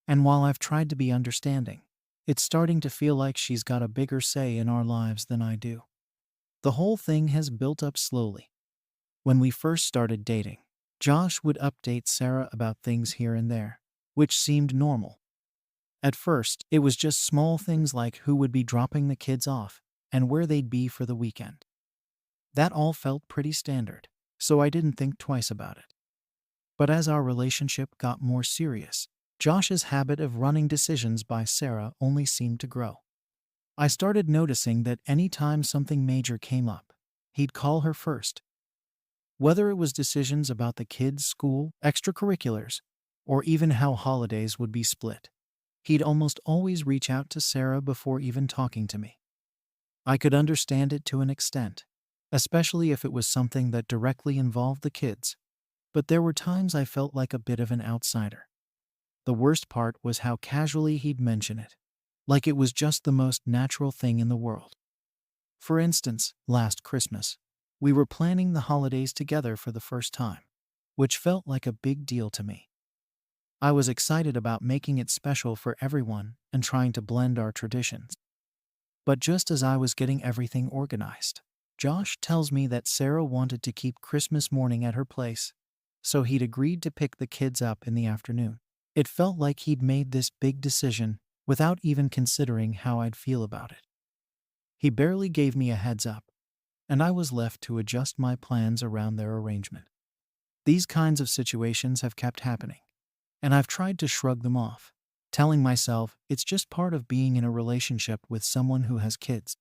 and while I've tried to be understanding, it's starting to feel like she's got a bigger say in our lives than I do. The whole thing has built up slowly. When we first started dating, Josh would update Sarah about things here and there, which seemed normal. At first, it was just small things like who would be dropping the kids off and where they'd be for the weekend. That all felt pretty standard, so I didn't think twice about it. But as our relationship got more serious, Josh's habit of running decisions by Sarah only seemed to grow. I started noticing that any time something major came up, he'd call her first. Whether it was decisions about the kids' school, extracurriculars, or even how holidays would be split, he'd almost always reach out to Sarah before even talking to me. I could understand it to an extent, especially if it was something that directly involved the kids, but there were times I felt like a bit of an outsider. The worst part was how casually he'd mention it, like it was just the most natural thing in the world. For instance, last Christmas, we were planning the holidays together for the first time, which felt like a big deal to me. I was excited about making it special for everyone and trying to blend our traditions. But just as I was getting everything organized, Josh tells me that Sarah wanted to keep Christmas morning at her place, so he'd agreed to pick the kids up in the afternoon. It felt like he'd made this big decision without even considering how I'd feel about it. He barely gave me a heads up, and I was left to adjust my plans around their arrangement. These kinds of situations have kept happening, and I've tried to shrug them off, telling myself it's just part of being in a relationship with someone who has kids.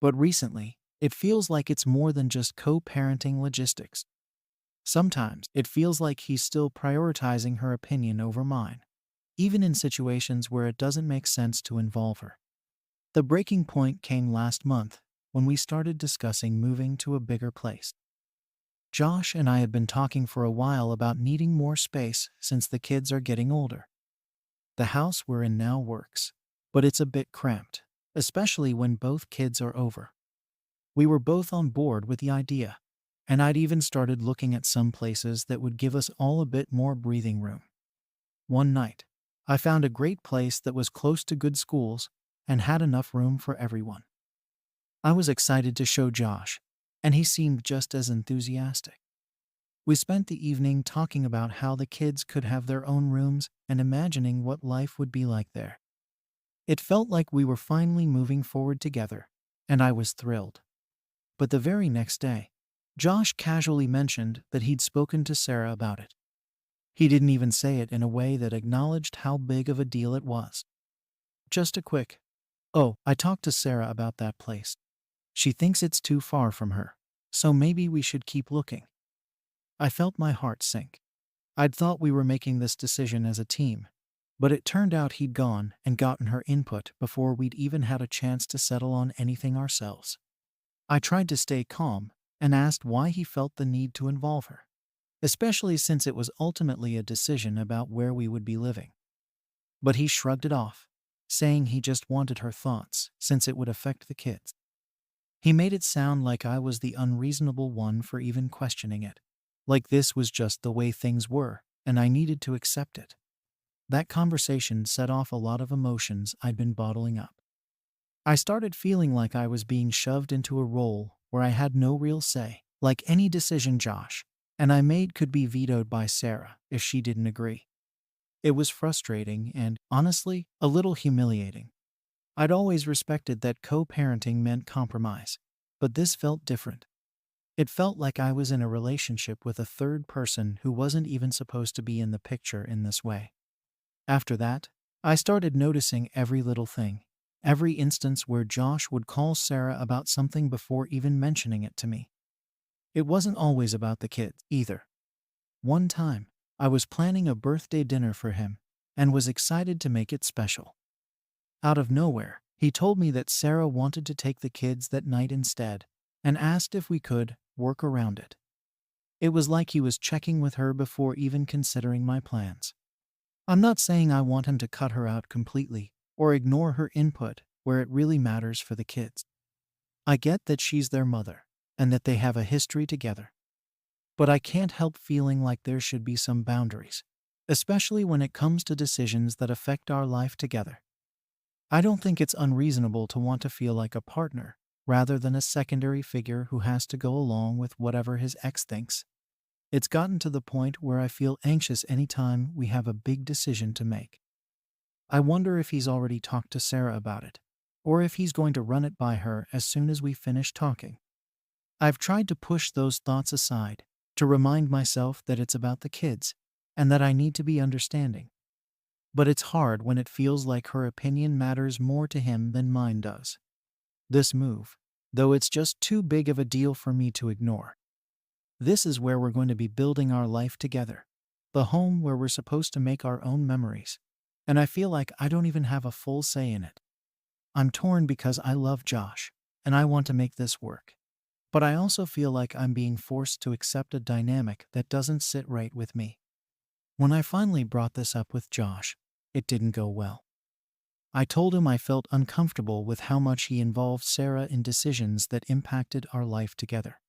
But recently, it feels like it's more than just co-parenting logistics. Sometimes it feels like he's still prioritizing her opinion over mine, even in situations where it doesn't make sense to involve her. The breaking point came last month when we started discussing moving to a bigger place. Josh and I had been talking for a while about needing more space since the kids are getting older. The house we're in now works, but it's a bit cramped, especially when both kids are over. We were both on board with the idea, and I'd even started looking at some places that would give us all a bit more breathing room. One night, I found a great place that was close to good schools and had enough room for everyone. I was excited to show Josh, and he seemed just as enthusiastic. We spent the evening talking about how the kids could have their own rooms and imagining what life would be like there. It felt like we were finally moving forward together, and I was thrilled. But the very next day, Josh casually mentioned that he'd spoken to Sarah about it. He didn't even say it in a way that acknowledged how big of a deal it was. Just a quick, "Oh, I talked to Sarah about that place. She thinks it's too far from her, so maybe we should keep looking." I felt my heart sink. I'd thought we were making this decision as a team, but it turned out he'd gone and gotten her input before we'd even had a chance to settle on anything ourselves. I tried to stay calm and asked why he felt the need to involve her, especially since it was ultimately a decision about where we would be living. But he shrugged it off, saying he just wanted her thoughts since it would affect the kids. He made it sound like I was the unreasonable one for even questioning it, like this was just the way things were and I needed to accept it. That conversation set off a lot of emotions I'd been bottling up. I started feeling like I was being shoved into a role where I had no real say, like any decision Josh and I made could be vetoed by Sarah if she didn't agree. It was frustrating and, honestly, a little humiliating. I'd always respected that co-parenting meant compromise, but this felt different. It felt like I was in a relationship with a third person who wasn't even supposed to be in the picture in this way. After that, I started noticing every little thing, every instance where Josh would call Sarah about something before even mentioning it to me. It wasn't always about the kids, either. One time, I was planning a birthday dinner for him and was excited to make it special. Out of nowhere, he told me that Sarah wanted to take the kids that night instead and asked if we could work around it. It was like he was checking with her before even considering my plans. I'm not saying I want him to cut her out completely or ignore her input where it really matters for the kids. I get that she's their mother and that they have a history together. But I can't help feeling like there should be some boundaries, especially when it comes to decisions that affect our life together. I don't think it's unreasonable to want to feel like a partner rather than a secondary figure who has to go along with whatever his ex thinks. It's gotten to the point where I feel anxious anytime we have a big decision to make. I wonder if he's already talked to Sarah about it, or if he's going to run it by her as soon as we finish talking. I've tried to push those thoughts aside, to remind myself that it's about the kids, and that I need to be understanding. But it's hard when it feels like her opinion matters more to him than mine does. This move, though it's just too big of a deal for me to ignore. This is where we're going to be building our life together, the home where we're supposed to make our own memories, and I feel like I don't even have a full say in it. I'm torn because I love Josh, and I want to make this work. But I also feel like I'm being forced to accept a dynamic that doesn't sit right with me. When I finally brought this up with Josh, it didn't go well. I told him I felt uncomfortable with how much he involved Sarah in decisions that impacted our life together.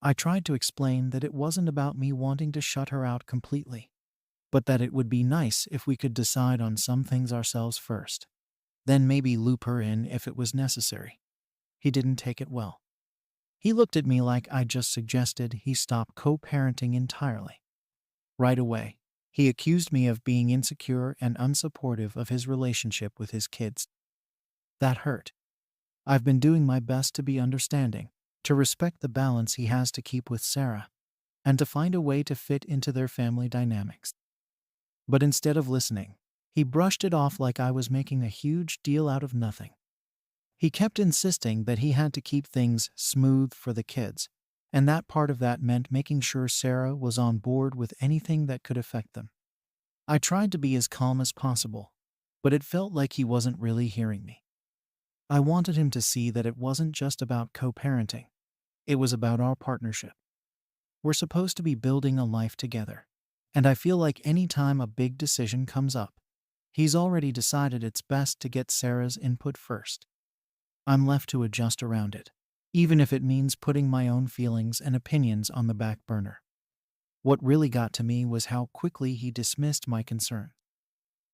I tried to explain that it wasn't about me wanting to shut her out completely, but that it would be nice if we could decide on some things ourselves first, then maybe loop her in if it was necessary. He didn't take it well. He looked at me like I just suggested he stop co-parenting entirely. Right away, he accused me of being insecure and unsupportive of his relationship with his kids. That hurt. I've been doing my best to be understanding, to respect the balance he has to keep with Sarah, and to find a way to fit into their family dynamics. But instead of listening, he brushed it off like I was making a huge deal out of nothing. He kept insisting that he had to keep things smooth for the kids, and that part of that meant making sure Sarah was on board with anything that could affect them. I tried to be as calm as possible, but it felt like he wasn't really hearing me. I wanted him to see that it wasn't just about co-parenting. It was about our partnership. We're supposed to be building a life together, and I feel like any time a big decision comes up, he's already decided it's best to get Sarah's input first. I'm left to adjust around it, even if it means putting my own feelings and opinions on the back burner. What really got to me was how quickly he dismissed my concern.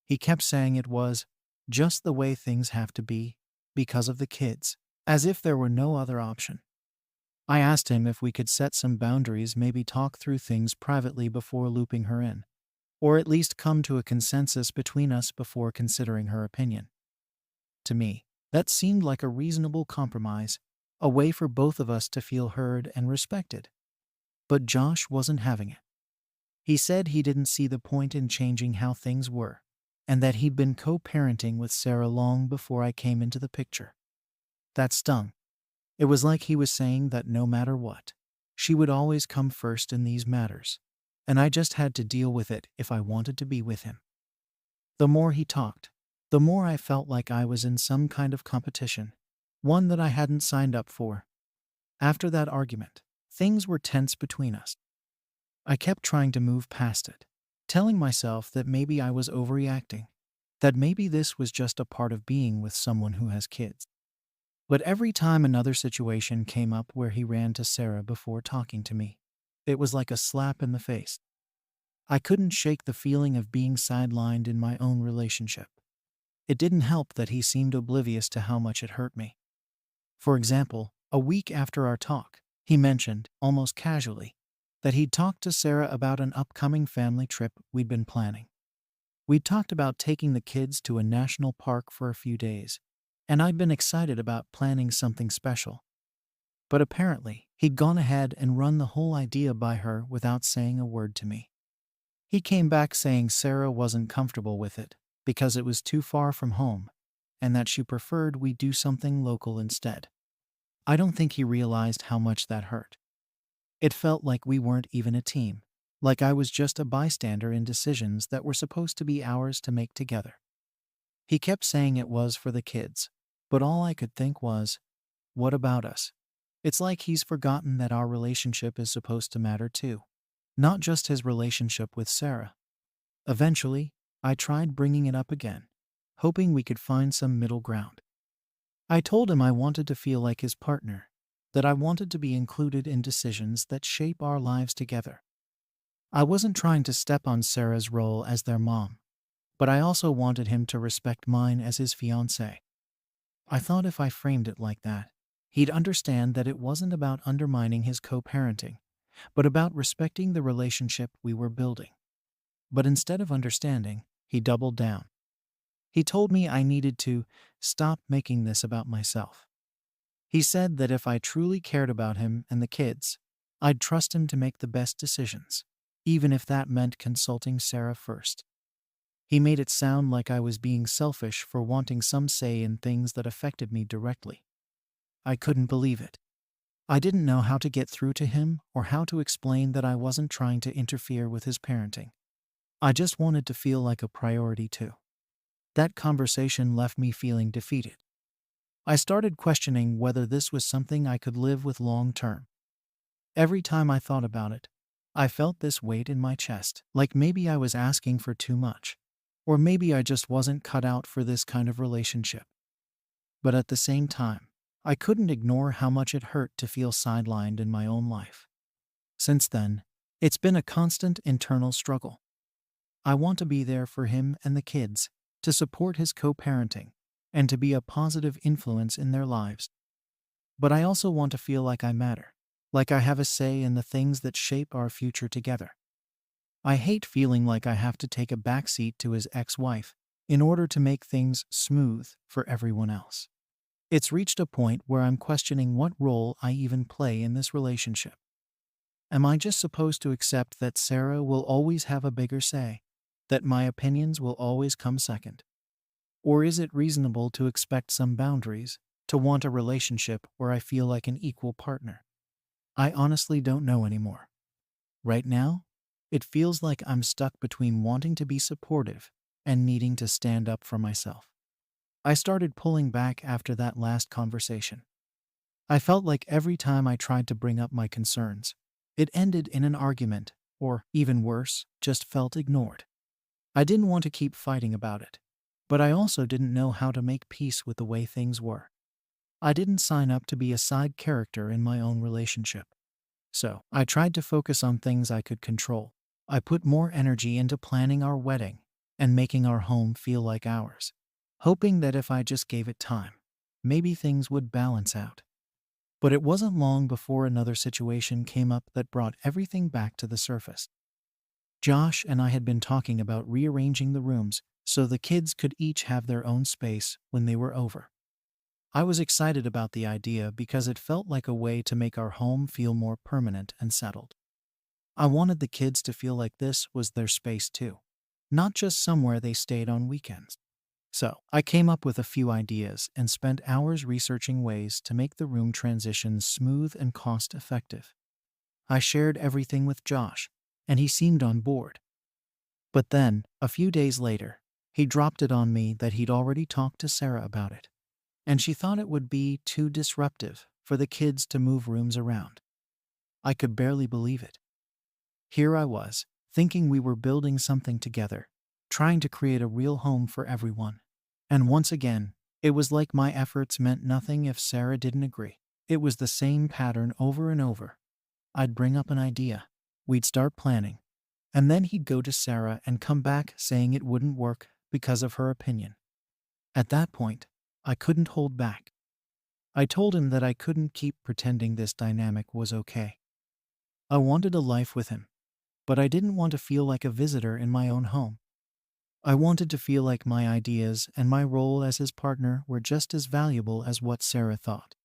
He kept saying it was just the way things have to be because of the kids, as if there were no other option. I asked him if we could set some boundaries, maybe talk through things privately before looping her in, or at least come to a consensus between us before considering her opinion. To me, that seemed like a reasonable compromise, a way for both of us to feel heard and respected. But Josh wasn't having it. He said he didn't see the point in changing how things were, and that he'd been co-parenting with Sarah long before I came into the picture. That stung. It was like he was saying that no matter what, she would always come first in these matters, and I just had to deal with it if I wanted to be with him. The more he talked, the more I felt like I was in some kind of competition, one that I hadn't signed up for. After that argument, things were tense between us. I kept trying to move past it, telling myself that maybe I was overreacting, that maybe this was just a part of being with someone who has kids. But every time another situation came up where he ran to Sarah before talking to me, it was like a slap in the face. I couldn't shake the feeling of being sidelined in my own relationship. It didn't help that he seemed oblivious to how much it hurt me. For example, a week after our talk, he mentioned, almost casually, that he'd talked to Sarah about an upcoming family trip we'd been planning. We'd talked about taking the kids to a national park for a few days, and I'd been excited about planning something special. But apparently, he'd gone ahead and run the whole idea by her without saying a word to me. He came back saying Sarah wasn't comfortable with it because it was too far from home, and that she preferred we do something local instead. I don't think he realized how much that hurt. It felt like we weren't even a team, like I was just a bystander in decisions that were supposed to be ours to make together. He kept saying it was for the kids, but all I could think was, what about us? It's like he's forgotten that our relationship is supposed to matter too, not just his relationship with Sarah. Eventually, I tried bringing it up again, hoping we could find some middle ground. I told him I wanted to feel like his partner, that I wanted to be included in decisions that shape our lives together. I wasn't trying to step on Sarah's role as their mom, but I also wanted him to respect mine as his fiancé. I thought if I framed it like that, he'd understand that it wasn't about undermining his co-parenting, but about respecting the relationship we were building. But instead of understanding, he doubled down. He told me I needed to stop making this about myself. He said that if I truly cared about him and the kids, I'd trust him to make the best decisions, even if that meant consulting Sarah first. He made it sound like I was being selfish for wanting some say in things that affected me directly. I couldn't believe it. I didn't know how to get through to him or how to explain that I wasn't trying to interfere with his parenting. I just wanted to feel like a priority too. That conversation left me feeling defeated. I started questioning whether this was something I could live with long term. Every time I thought about it, I felt this weight in my chest, like maybe I was asking for too much, or maybe I just wasn't cut out for this kind of relationship. But at the same time, I couldn't ignore how much it hurt to feel sidelined in my own life. Since then, it's been a constant internal struggle. I want to be there for him and the kids, to support his co-parenting, and to be a positive influence in their lives. But I also want to feel like I matter, like I have a say in the things that shape our future together. I hate feeling like I have to take a backseat to his ex-wife in order to make things smooth for everyone else. It's reached a point where I'm questioning what role I even play in this relationship. Am I just supposed to accept that Sarah will always have a bigger say, that my opinions will always come second? Or is it reasonable to expect some boundaries, to want a relationship where I feel like an equal partner? I honestly don't know anymore. Right now, it feels like I'm stuck between wanting to be supportive and needing to stand up for myself. I started pulling back after that last conversation. I felt like every time I tried to bring up my concerns, it ended in an argument, or, even worse, just felt ignored. I didn't want to keep fighting about it, but I also didn't know how to make peace with the way things were. I didn't sign up to be a side character in my own relationship. So I tried to focus on things I could control. I put more energy into planning our wedding and making our home feel like ours, hoping that if I just gave it time, maybe things would balance out. But it wasn't long before another situation came up that brought everything back to the surface. Josh and I had been talking about rearranging the rooms so the kids could each have their own space when they were over. I was excited about the idea because it felt like a way to make our home feel more permanent and settled. I wanted the kids to feel like this was their space too, not just somewhere they stayed on weekends. So, I came up with a few ideas and spent hours researching ways to make the room transition smooth and cost effective. I shared everything with Josh, and he seemed on board. But then, a few days later, he dropped it on me that he'd already talked to Sarah about it, and she thought it would be too disruptive for the kids to move rooms around. I could barely believe it. Here I was, thinking we were building something together, trying to create a real home for everyone. And once again, it was like my efforts meant nothing if Sarah didn't agree. It was the same pattern over and over. I'd bring up an idea, we'd start planning, and then he'd go to Sarah and come back saying it wouldn't work because of her opinion. At that point, I couldn't hold back. I told him that I couldn't keep pretending this dynamic was okay. I wanted a life with him, but I didn't want to feel like a visitor in my own home. I wanted to feel like my ideas and my role as his partner were just as valuable as what Sarah thought.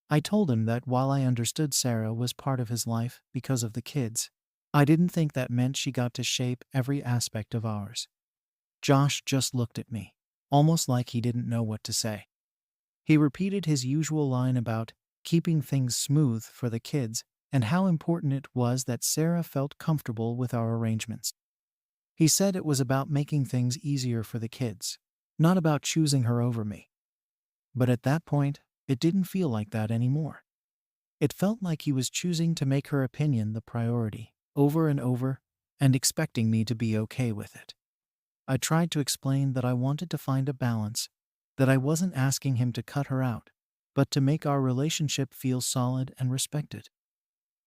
I told him that while I understood Sarah was part of his life because of the kids, I didn't think that meant she got to shape every aspect of ours. Josh just looked at me, almost like he didn't know what to say. He repeated his usual line about keeping things smooth for the kids and how important it was that Sarah felt comfortable with our arrangements. He said it was about making things easier for the kids, not about choosing her over me. But at that point, it didn't feel like that anymore. It felt like he was choosing to make her opinion the priority, over and over, and expecting me to be okay with it. I tried to explain that I wanted to find a balance, that I wasn't asking him to cut her out, but to make our relationship feel solid and respected.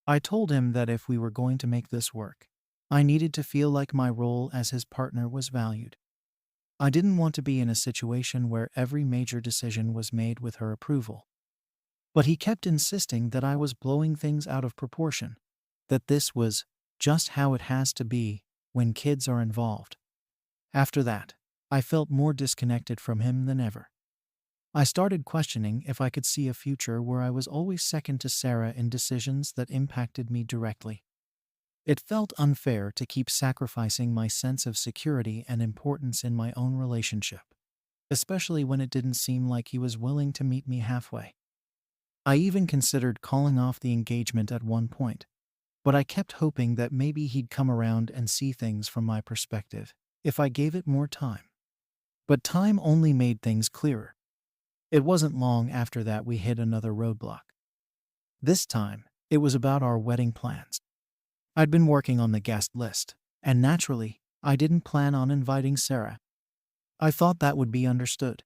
I told him that if we were going to make this work, I needed to feel like my role as his partner was valued. I didn't want to be in a situation where every major decision was made with her approval. But he kept insisting that I was blowing things out of proportion, that this was just how it has to be when kids are involved. After that, I felt more disconnected from him than ever. I started questioning if I could see a future where I was always second to Sarah in decisions that impacted me directly. It felt unfair to keep sacrificing my sense of security and importance in my own relationship, especially when it didn't seem like he was willing to meet me halfway. I even considered calling off the engagement at one point, but I kept hoping that maybe he'd come around and see things from my perspective if I gave it more time. But time only made things clearer. It wasn't long after that we hit another roadblock. This time, it was about our wedding plans. I'd been working on the guest list, and naturally, I didn't plan on inviting Sarah. I thought that would be understood.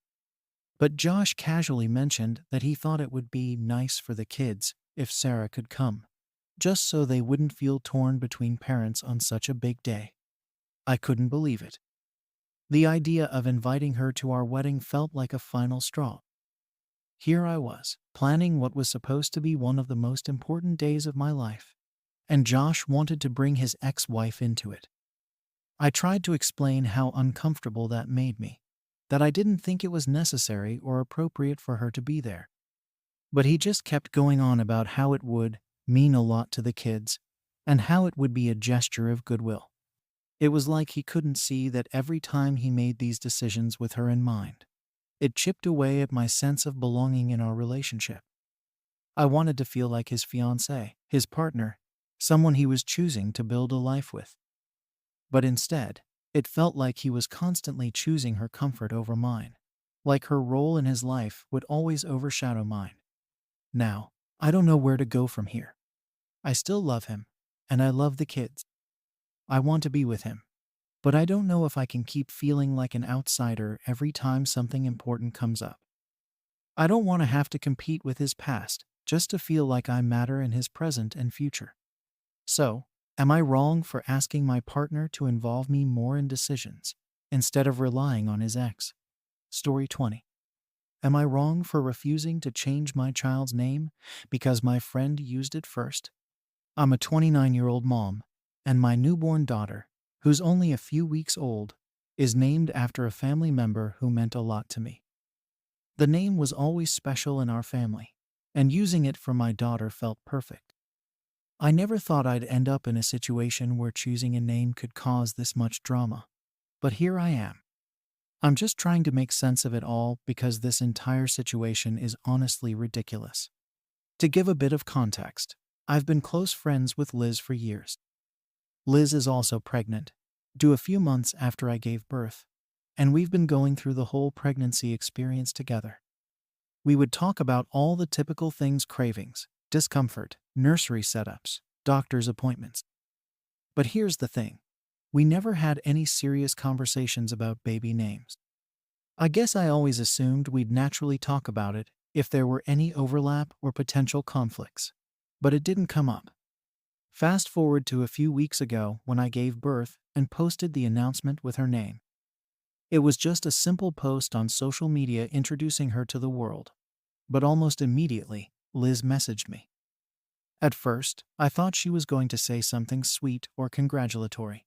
But Josh casually mentioned that he thought it would be nice for the kids if Sarah could come, just so they wouldn't feel torn between parents on such a big day. I couldn't believe it. The idea of inviting her to our wedding felt like a final straw. Here I was, planning what was supposed to be one of the most important days of my life, and Josh wanted to bring his ex-wife into it. I tried to explain how uncomfortable that made me, that I didn't think it was necessary or appropriate for her to be there. But he just kept going on about how it would mean a lot to the kids, and how it would be a gesture of goodwill. It was like he couldn't see that every time he made these decisions with her in mind, it chipped away at my sense of belonging in our relationship. I wanted to feel like his fiancée, his partner, someone he was choosing to build a life with. But instead, it felt like he was constantly choosing her comfort over mine, like her role in his life would always overshadow mine. Now, I don't know where to go from here. I still love him, and I love the kids. I want to be with him, but I don't know if I can keep feeling like an outsider every time something important comes up. I don't want to have to compete with his past just to feel like I matter in his present and future. So, am I wrong for asking my partner to involve me more in decisions instead of relying on his ex? Story 20. Am I wrong for refusing to change my child's name because my friend used it first? I'm a 29-year-old mom, and my newborn daughter, who's only a few weeks old, is named after a family member who meant a lot to me. The name was always special in our family, and using it for my daughter felt perfect. I never thought I'd end up in a situation where choosing a name could cause this much drama, but here I am. I'm just trying to make sense of it all because this entire situation is honestly ridiculous. To give a bit of context, I've been close friends with Liz for years. Liz is also pregnant, due a few months after I gave birth, and we've been going through the whole pregnancy experience together. We would talk about all the typical things: cravings, discomfort, nursery setups, doctor's appointments. But here's the thing. We never had any serious conversations about baby names. I guess I always assumed we'd naturally talk about it if there were any overlap or potential conflicts. But it didn't come up. Fast forward to a few weeks ago when I gave birth and posted the announcement with her name. It was just a simple post on social media introducing her to the world. But almost immediately, Liz messaged me. At first, I thought she was going to say something sweet or congratulatory.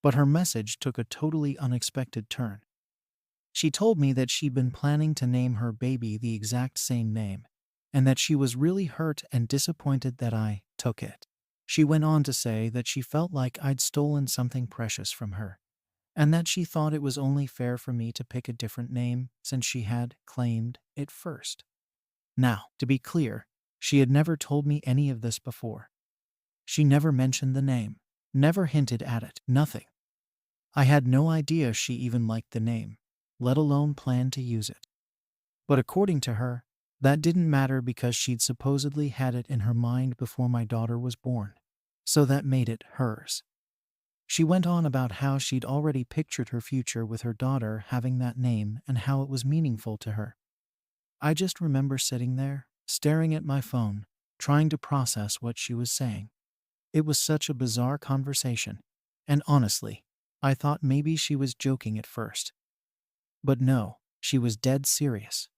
But her message took a totally unexpected turn. She told me that she'd been planning to name her baby the exact same name, and that she was really hurt and disappointed that I took it. She went on to say that she felt like I'd stolen something precious from her, and that she thought it was only fair for me to pick a different name since she had claimed it first. Now, to be clear, she had never told me any of this before. She never mentioned the name, never hinted at it, nothing. I had no idea she even liked the name, let alone planned to use it. But according to her, that didn't matter because she'd supposedly had it in her mind before my daughter was born, so that made it hers. She went on about how she'd already pictured her future with her daughter having that name and how it was meaningful to her. I just remember sitting there, staring at my phone, trying to process what she was saying. It was such a bizarre conversation, and honestly, I thought maybe she was joking at first. But no, she was dead serious.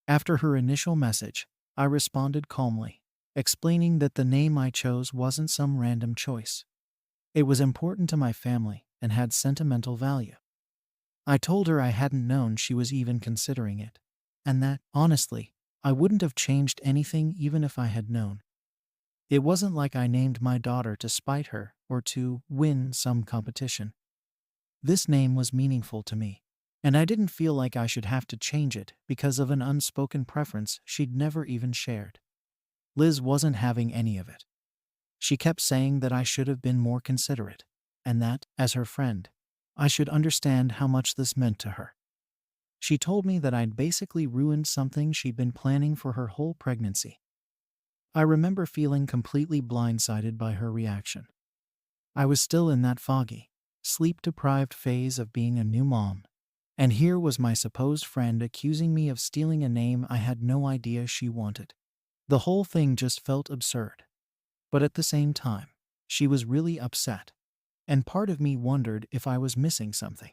After her initial message, I responded calmly, explaining that the name I chose wasn't some random choice. It was important to my family and had sentimental value. I told her I hadn't known she was even considering it, and that, honestly, I wouldn't have changed anything even if I had known. It wasn't like I named my daughter to spite her or to win some competition. This name was meaningful to me, and I didn't feel like I should have to change it because of an unspoken preference she'd never even shared. Liz wasn't having any of it. She kept saying that I should have been more considerate, and that, as her friend, I should understand how much this meant to her. She told me that I'd basically ruined something she'd been planning for her whole pregnancy. I remember feeling completely blindsided by her reaction. I was still in that foggy, sleep-deprived phase of being a new mom, and here was my supposed friend accusing me of stealing a name I had no idea she wanted. The whole thing just felt absurd. But at the same time, she was really upset, and part of me wondered if I was missing something.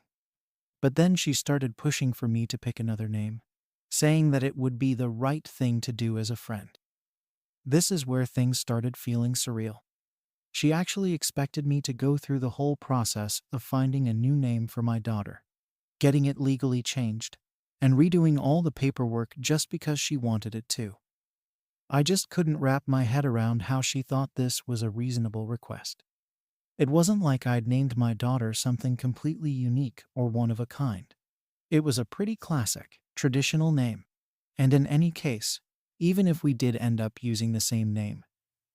But then she started pushing for me to pick another name, saying that it would be the right thing to do as a friend. This is where things started feeling surreal. She actually expected me to go through the whole process of finding a new name for my daughter, getting it legally changed, and redoing all the paperwork just because she wanted it to. I just couldn't wrap my head around how she thought this was a reasonable request. It wasn't like I'd named my daughter something completely unique or one of a kind. It was a pretty classic, traditional name. And in any case, even if we did end up using the same name,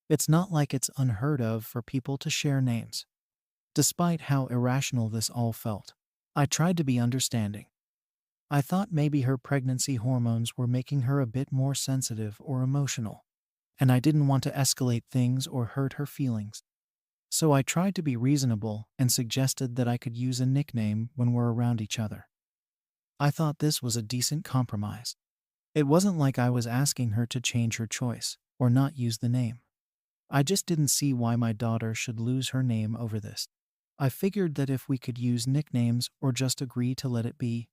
it's not like it's unheard of for people to share names. Despite how irrational this all felt, I tried to be understanding. I thought maybe her pregnancy hormones were making her a bit more sensitive or emotional, and I didn't want to escalate things or hurt her feelings. So I tried to be reasonable and suggested that I could use a nickname when we're around each other. I thought this was a decent compromise. It wasn't like I was asking her to change her choice, or not use the name. I just didn't see why my daughter should lose her name over this. I figured that if we could use nicknames or just agree to let it be,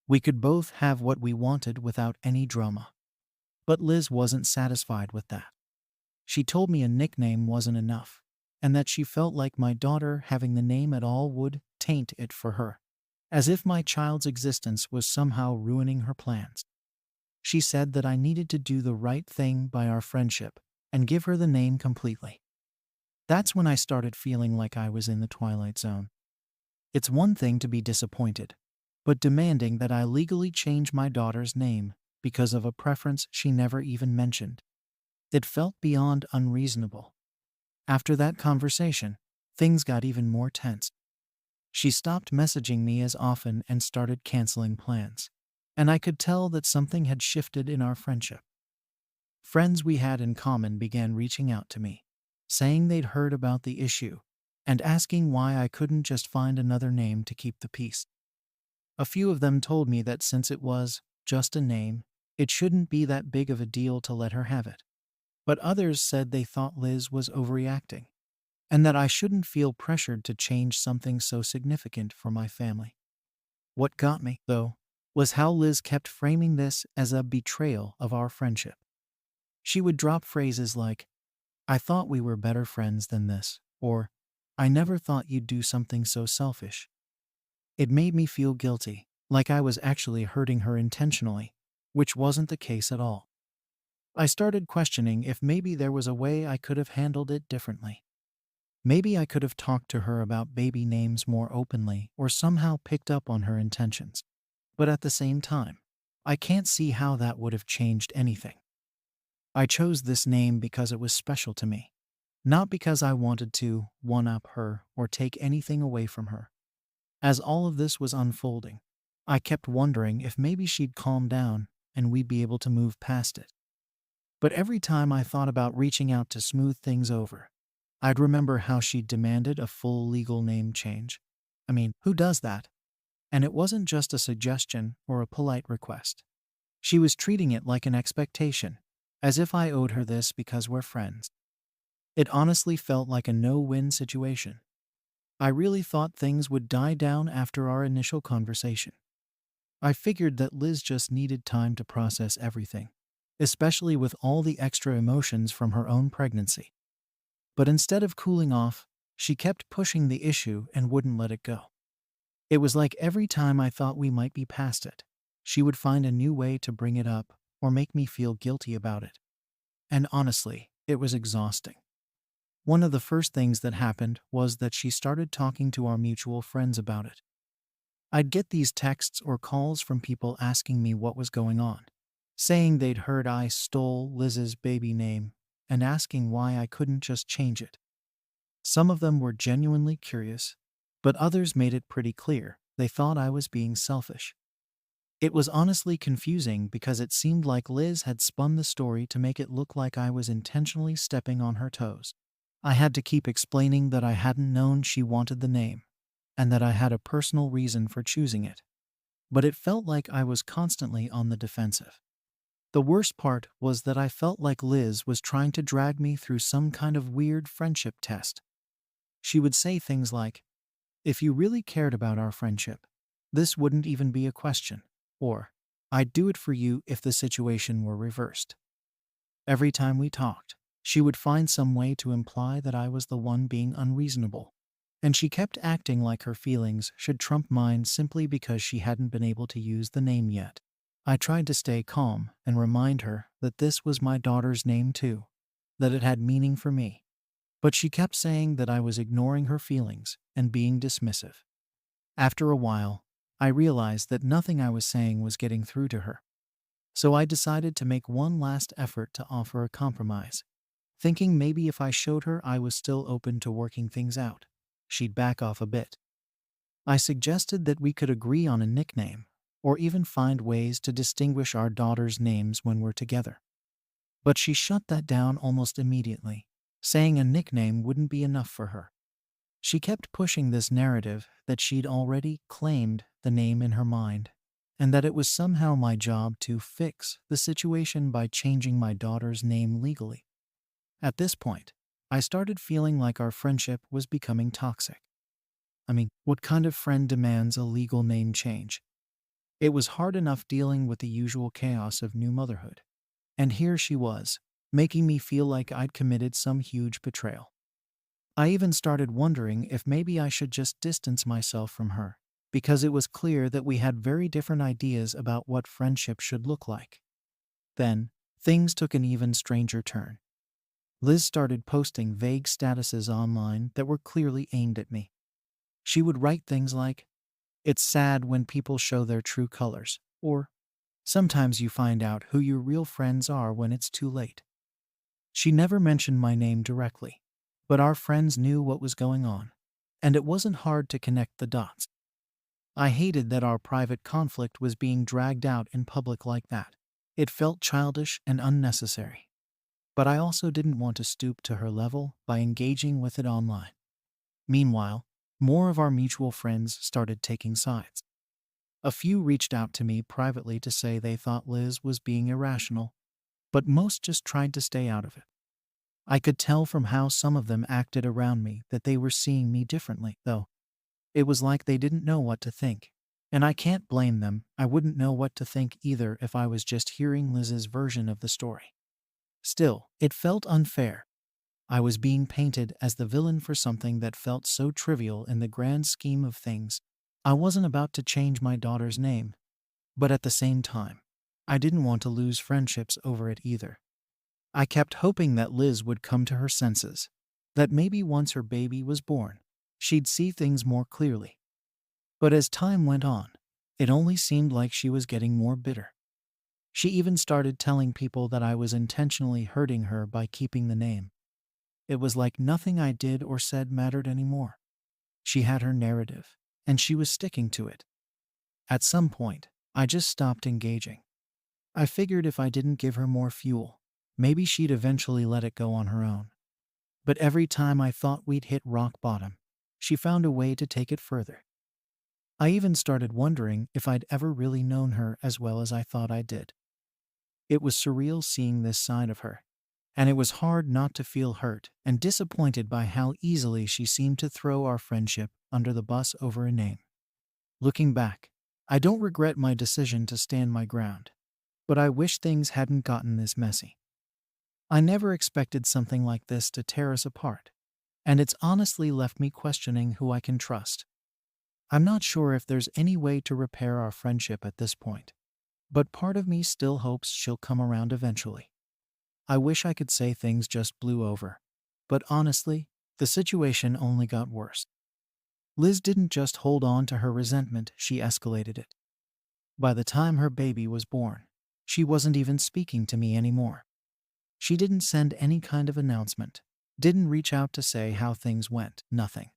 we could both have what we wanted without any drama. But Liz wasn't satisfied with that. She told me a nickname wasn't enough, and that she felt like my daughter having the name at all would taint it for her, as if my child's existence was somehow ruining her plans. She said that I needed to do the right thing by our friendship and give her the name completely. That's when I started feeling like I was in the twilight zone. It's one thing to be disappointed, but demanding that I legally change my daughter's name because of a preference she never even mentioned. It felt beyond unreasonable. After that conversation, things got even more tense. She stopped messaging me as often and started canceling plans, and I could tell that something had shifted in our friendship. Friends we had in common began reaching out to me, saying they'd heard about the issue and asking why I couldn't just find another name to keep the peace. A few of them told me that since it was just a name, it shouldn't be that big of a deal to let her have it. But others said they thought Liz was overreacting, and that I shouldn't feel pressured to change something so significant for my family. What got me, though, was how Liz kept framing this as a betrayal of our friendship. She would drop phrases like, "I thought we were better friends than this," or "I never thought you'd do something so selfish." It made me feel guilty, like I was actually hurting her intentionally, which wasn't the case at all. I started questioning if maybe there was a way I could have handled it differently. Maybe I could have talked to her about baby names more openly or somehow picked up on her intentions. But at the same time, I can't see how that would have changed anything. I chose this name because it was special to me, not because I wanted to one-up her or take anything away from her. As all of this was unfolding, I kept wondering if maybe she'd calm down and we'd be able to move past it. But every time I thought about reaching out to smooth things over, I'd remember how she'd demanded a full legal name change. I mean, who does that? And it wasn't just a suggestion or a polite request. She was treating it like an expectation, as if I owed her this because we're friends. It honestly felt like a no-win situation. I really thought things would die down after our initial conversation. I figured that Liz just needed time to process everything, especially with all the extra emotions from her own pregnancy. But instead of cooling off, she kept pushing the issue and wouldn't let it go. It was like every time I thought we might be past it, she would find a new way to bring it up or make me feel guilty about it. And honestly, it was exhausting. One of the first things that happened was that she started talking to our mutual friends about it. I'd get these texts or calls from people asking me what was going on, saying they'd heard I stole Liz's baby name and asking why I couldn't just change it. Some of them were genuinely curious, but others made it pretty clear they thought I was being selfish. It was honestly confusing because it seemed like Liz had spun the story to make it look like I was intentionally stepping on her toes. I had to keep explaining that I hadn't known she wanted the name, and that I had a personal reason for choosing it. But it felt like I was constantly on the defensive. The worst part was that I felt like Liz was trying to drag me through some kind of weird friendship test. She would say things like, "If you really cared about our friendship, this wouldn't even be a question," or "I'd do it for you if the situation were reversed." Every time we talked, she would find some way to imply that I was the one being unreasonable, and she kept acting like her feelings should trump mine simply because she hadn't been able to use the name yet. I tried to stay calm and remind her that this was my daughter's name too, that it had meaning for me. But she kept saying that I was ignoring her feelings and being dismissive. After a while, I realized that nothing I was saying was getting through to her. So I decided to make one last effort to offer a compromise, thinking maybe if I showed her I was still open to working things out, she'd back off a bit. I suggested that we could agree on a nickname, or even find ways to distinguish our daughters' names when we're together. But she shut that down almost immediately, saying a nickname wouldn't be enough for her. She kept pushing this narrative that she'd already claimed the name in her mind, and that it was somehow my job to fix the situation by changing my daughter's name legally. At this point, I started feeling like our friendship was becoming toxic. I mean, what kind of friend demands a legal name change? It was hard enough dealing with the usual chaos of new motherhood. And here she was, making me feel like I'd committed some huge betrayal. I even started wondering if maybe I should just distance myself from her, because it was clear that we had very different ideas about what friendship should look like. Then, things took an even stranger turn. Liz started posting vague statuses online that were clearly aimed at me. She would write things like, "It's sad when people show their true colors," or, "Sometimes you find out who your real friends are when it's too late." She never mentioned my name directly, but our friends knew what was going on, and it wasn't hard to connect the dots. I hated that our private conflict was being dragged out in public like that. It felt childish and unnecessary. But I also didn't want to stoop to her level by engaging with it online. Meanwhile, more of our mutual friends started taking sides. A few reached out to me privately to say they thought Liz was being irrational, but most just tried to stay out of it. I could tell from how some of them acted around me that they were seeing me differently, though. It was like they didn't know what to think. And I can't blame them. I wouldn't know what to think either if I was just hearing Liz's version of the story. Still, it felt unfair. I was being painted as the villain for something that felt so trivial in the grand scheme of things. I wasn't about to change my daughter's name, but at the same time, I didn't want to lose friendships over it either. I kept hoping that Liz would come to her senses, that maybe once her baby was born, she'd see things more clearly. But as time went on, it only seemed like she was getting more bitter. She even started telling people that I was intentionally hurting her by keeping the name. It was like nothing I did or said mattered anymore. She had her narrative, and she was sticking to it. At some point, I just stopped engaging. I figured if I didn't give her more fuel, maybe she'd eventually let it go on her own. But every time I thought we'd hit rock bottom, she found a way to take it further. I even started wondering if I'd ever really known her as well as I thought I did. It was surreal seeing this side of her, and it was hard not to feel hurt and disappointed by how easily she seemed to throw our friendship under the bus over a name. Looking back, I don't regret my decision to stand my ground, but I wish things hadn't gotten this messy. I never expected something like this to tear us apart, and it's honestly left me questioning who I can trust. I'm not sure if there's any way to repair our friendship at this point, but part of me still hopes she'll come around eventually. I wish I could say things just blew over, but honestly, the situation only got worse. Liz didn't just hold on to her resentment, she escalated it. By the time her baby was born, she wasn't even speaking to me anymore. She didn't send any kind of announcement, didn't reach out to say how things went, nothing.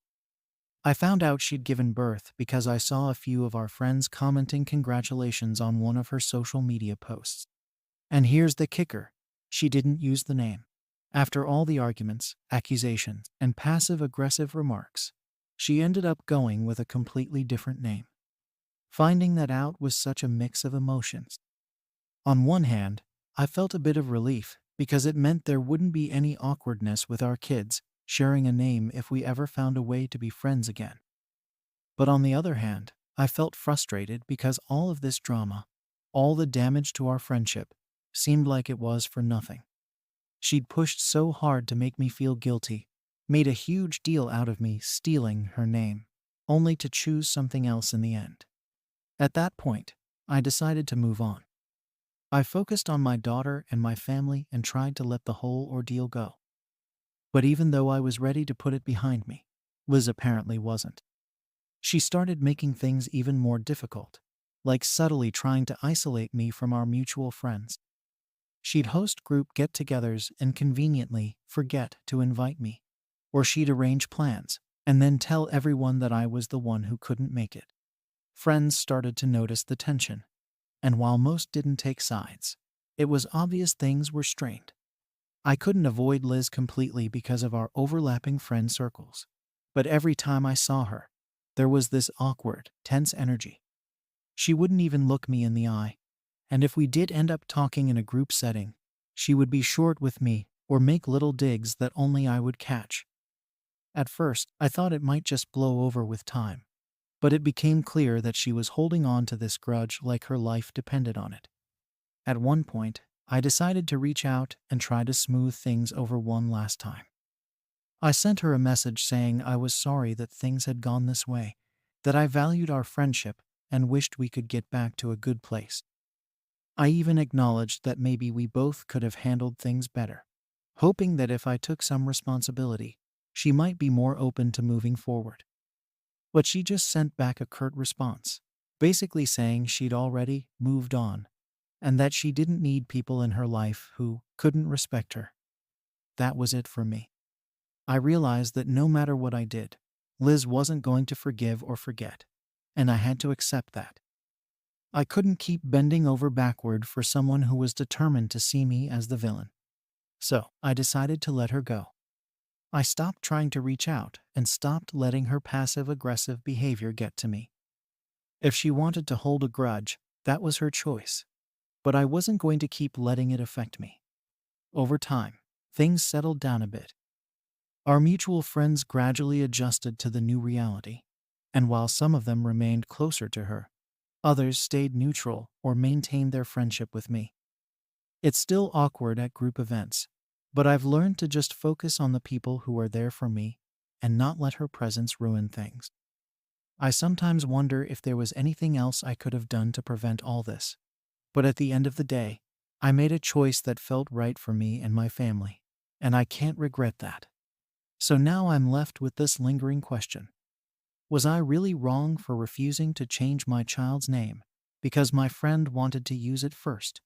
I found out she'd given birth because I saw a few of our friends commenting congratulations on one of her social media posts. And here's the kicker, she didn't use the name. After all the arguments, accusations, and passive-aggressive remarks, she ended up going with a completely different name. Finding that out was such a mix of emotions. On one hand, I felt a bit of relief because it meant there wouldn't be any awkwardness with our kids sharing a name if we ever found a way to be friends again. But on the other hand, I felt frustrated because all of this drama, all the damage to our friendship, seemed like it was for nothing. She'd pushed so hard to make me feel guilty, made a huge deal out of me stealing her name, only to choose something else in the end. At that point, I decided to move on. I focused on my daughter and my family and tried to let the whole ordeal go. But even though I was ready to put it behind me, Liz apparently wasn't. She started making things even more difficult, like subtly trying to isolate me from our mutual friends. She'd host group get-togethers and conveniently forget to invite me. Or she'd arrange plans and then tell everyone that I was the one who couldn't make it. Friends started to notice the tension, and while most didn't take sides, it was obvious things were strained. I couldn't avoid Liz completely because of our overlapping friend circles, but every time I saw her, there was this awkward, tense energy. She wouldn't even look me in the eye, and if we did end up talking in a group setting, she would be short with me, or make little digs that only I would catch. At first, I thought it might just blow over with time, but it became clear that she was holding on to this grudge like her life depended on it. At one point, I decided to reach out and try to smooth things over one last time. I sent her a message saying I was sorry that things had gone this way, that I valued our friendship and wished we could get back to a good place. I even acknowledged that maybe we both could have handled things better, hoping that if I took some responsibility, she might be more open to moving forward. But she just sent back a curt response, basically saying she'd already moved on and that she didn't need people in her life who couldn't respect her. That was it for me. I realized that no matter what I did, Liz wasn't going to forgive or forget, and I had to accept that. I couldn't keep bending over backward for someone who was determined to see me as the villain. So I decided to let her go. I stopped trying to reach out and stopped letting her passive-aggressive behavior get to me. If she wanted to hold a grudge, that was her choice, but I wasn't going to keep letting it affect me. Over time, things settled down a bit. Our mutual friends gradually adjusted to the new reality, and while some of them remained closer to her, others stayed neutral or maintained their friendship with me. It's still awkward at group events, but I've learned to just focus on the people who are there for me and not let her presence ruin things. I sometimes wonder if there was anything else I could have done to prevent all this, but at the end of the day, I made a choice that felt right for me and my family, and I can't regret that. So now I'm left with this lingering question. Was I really wrong for refusing to change my child's name because my friend wanted to use it first?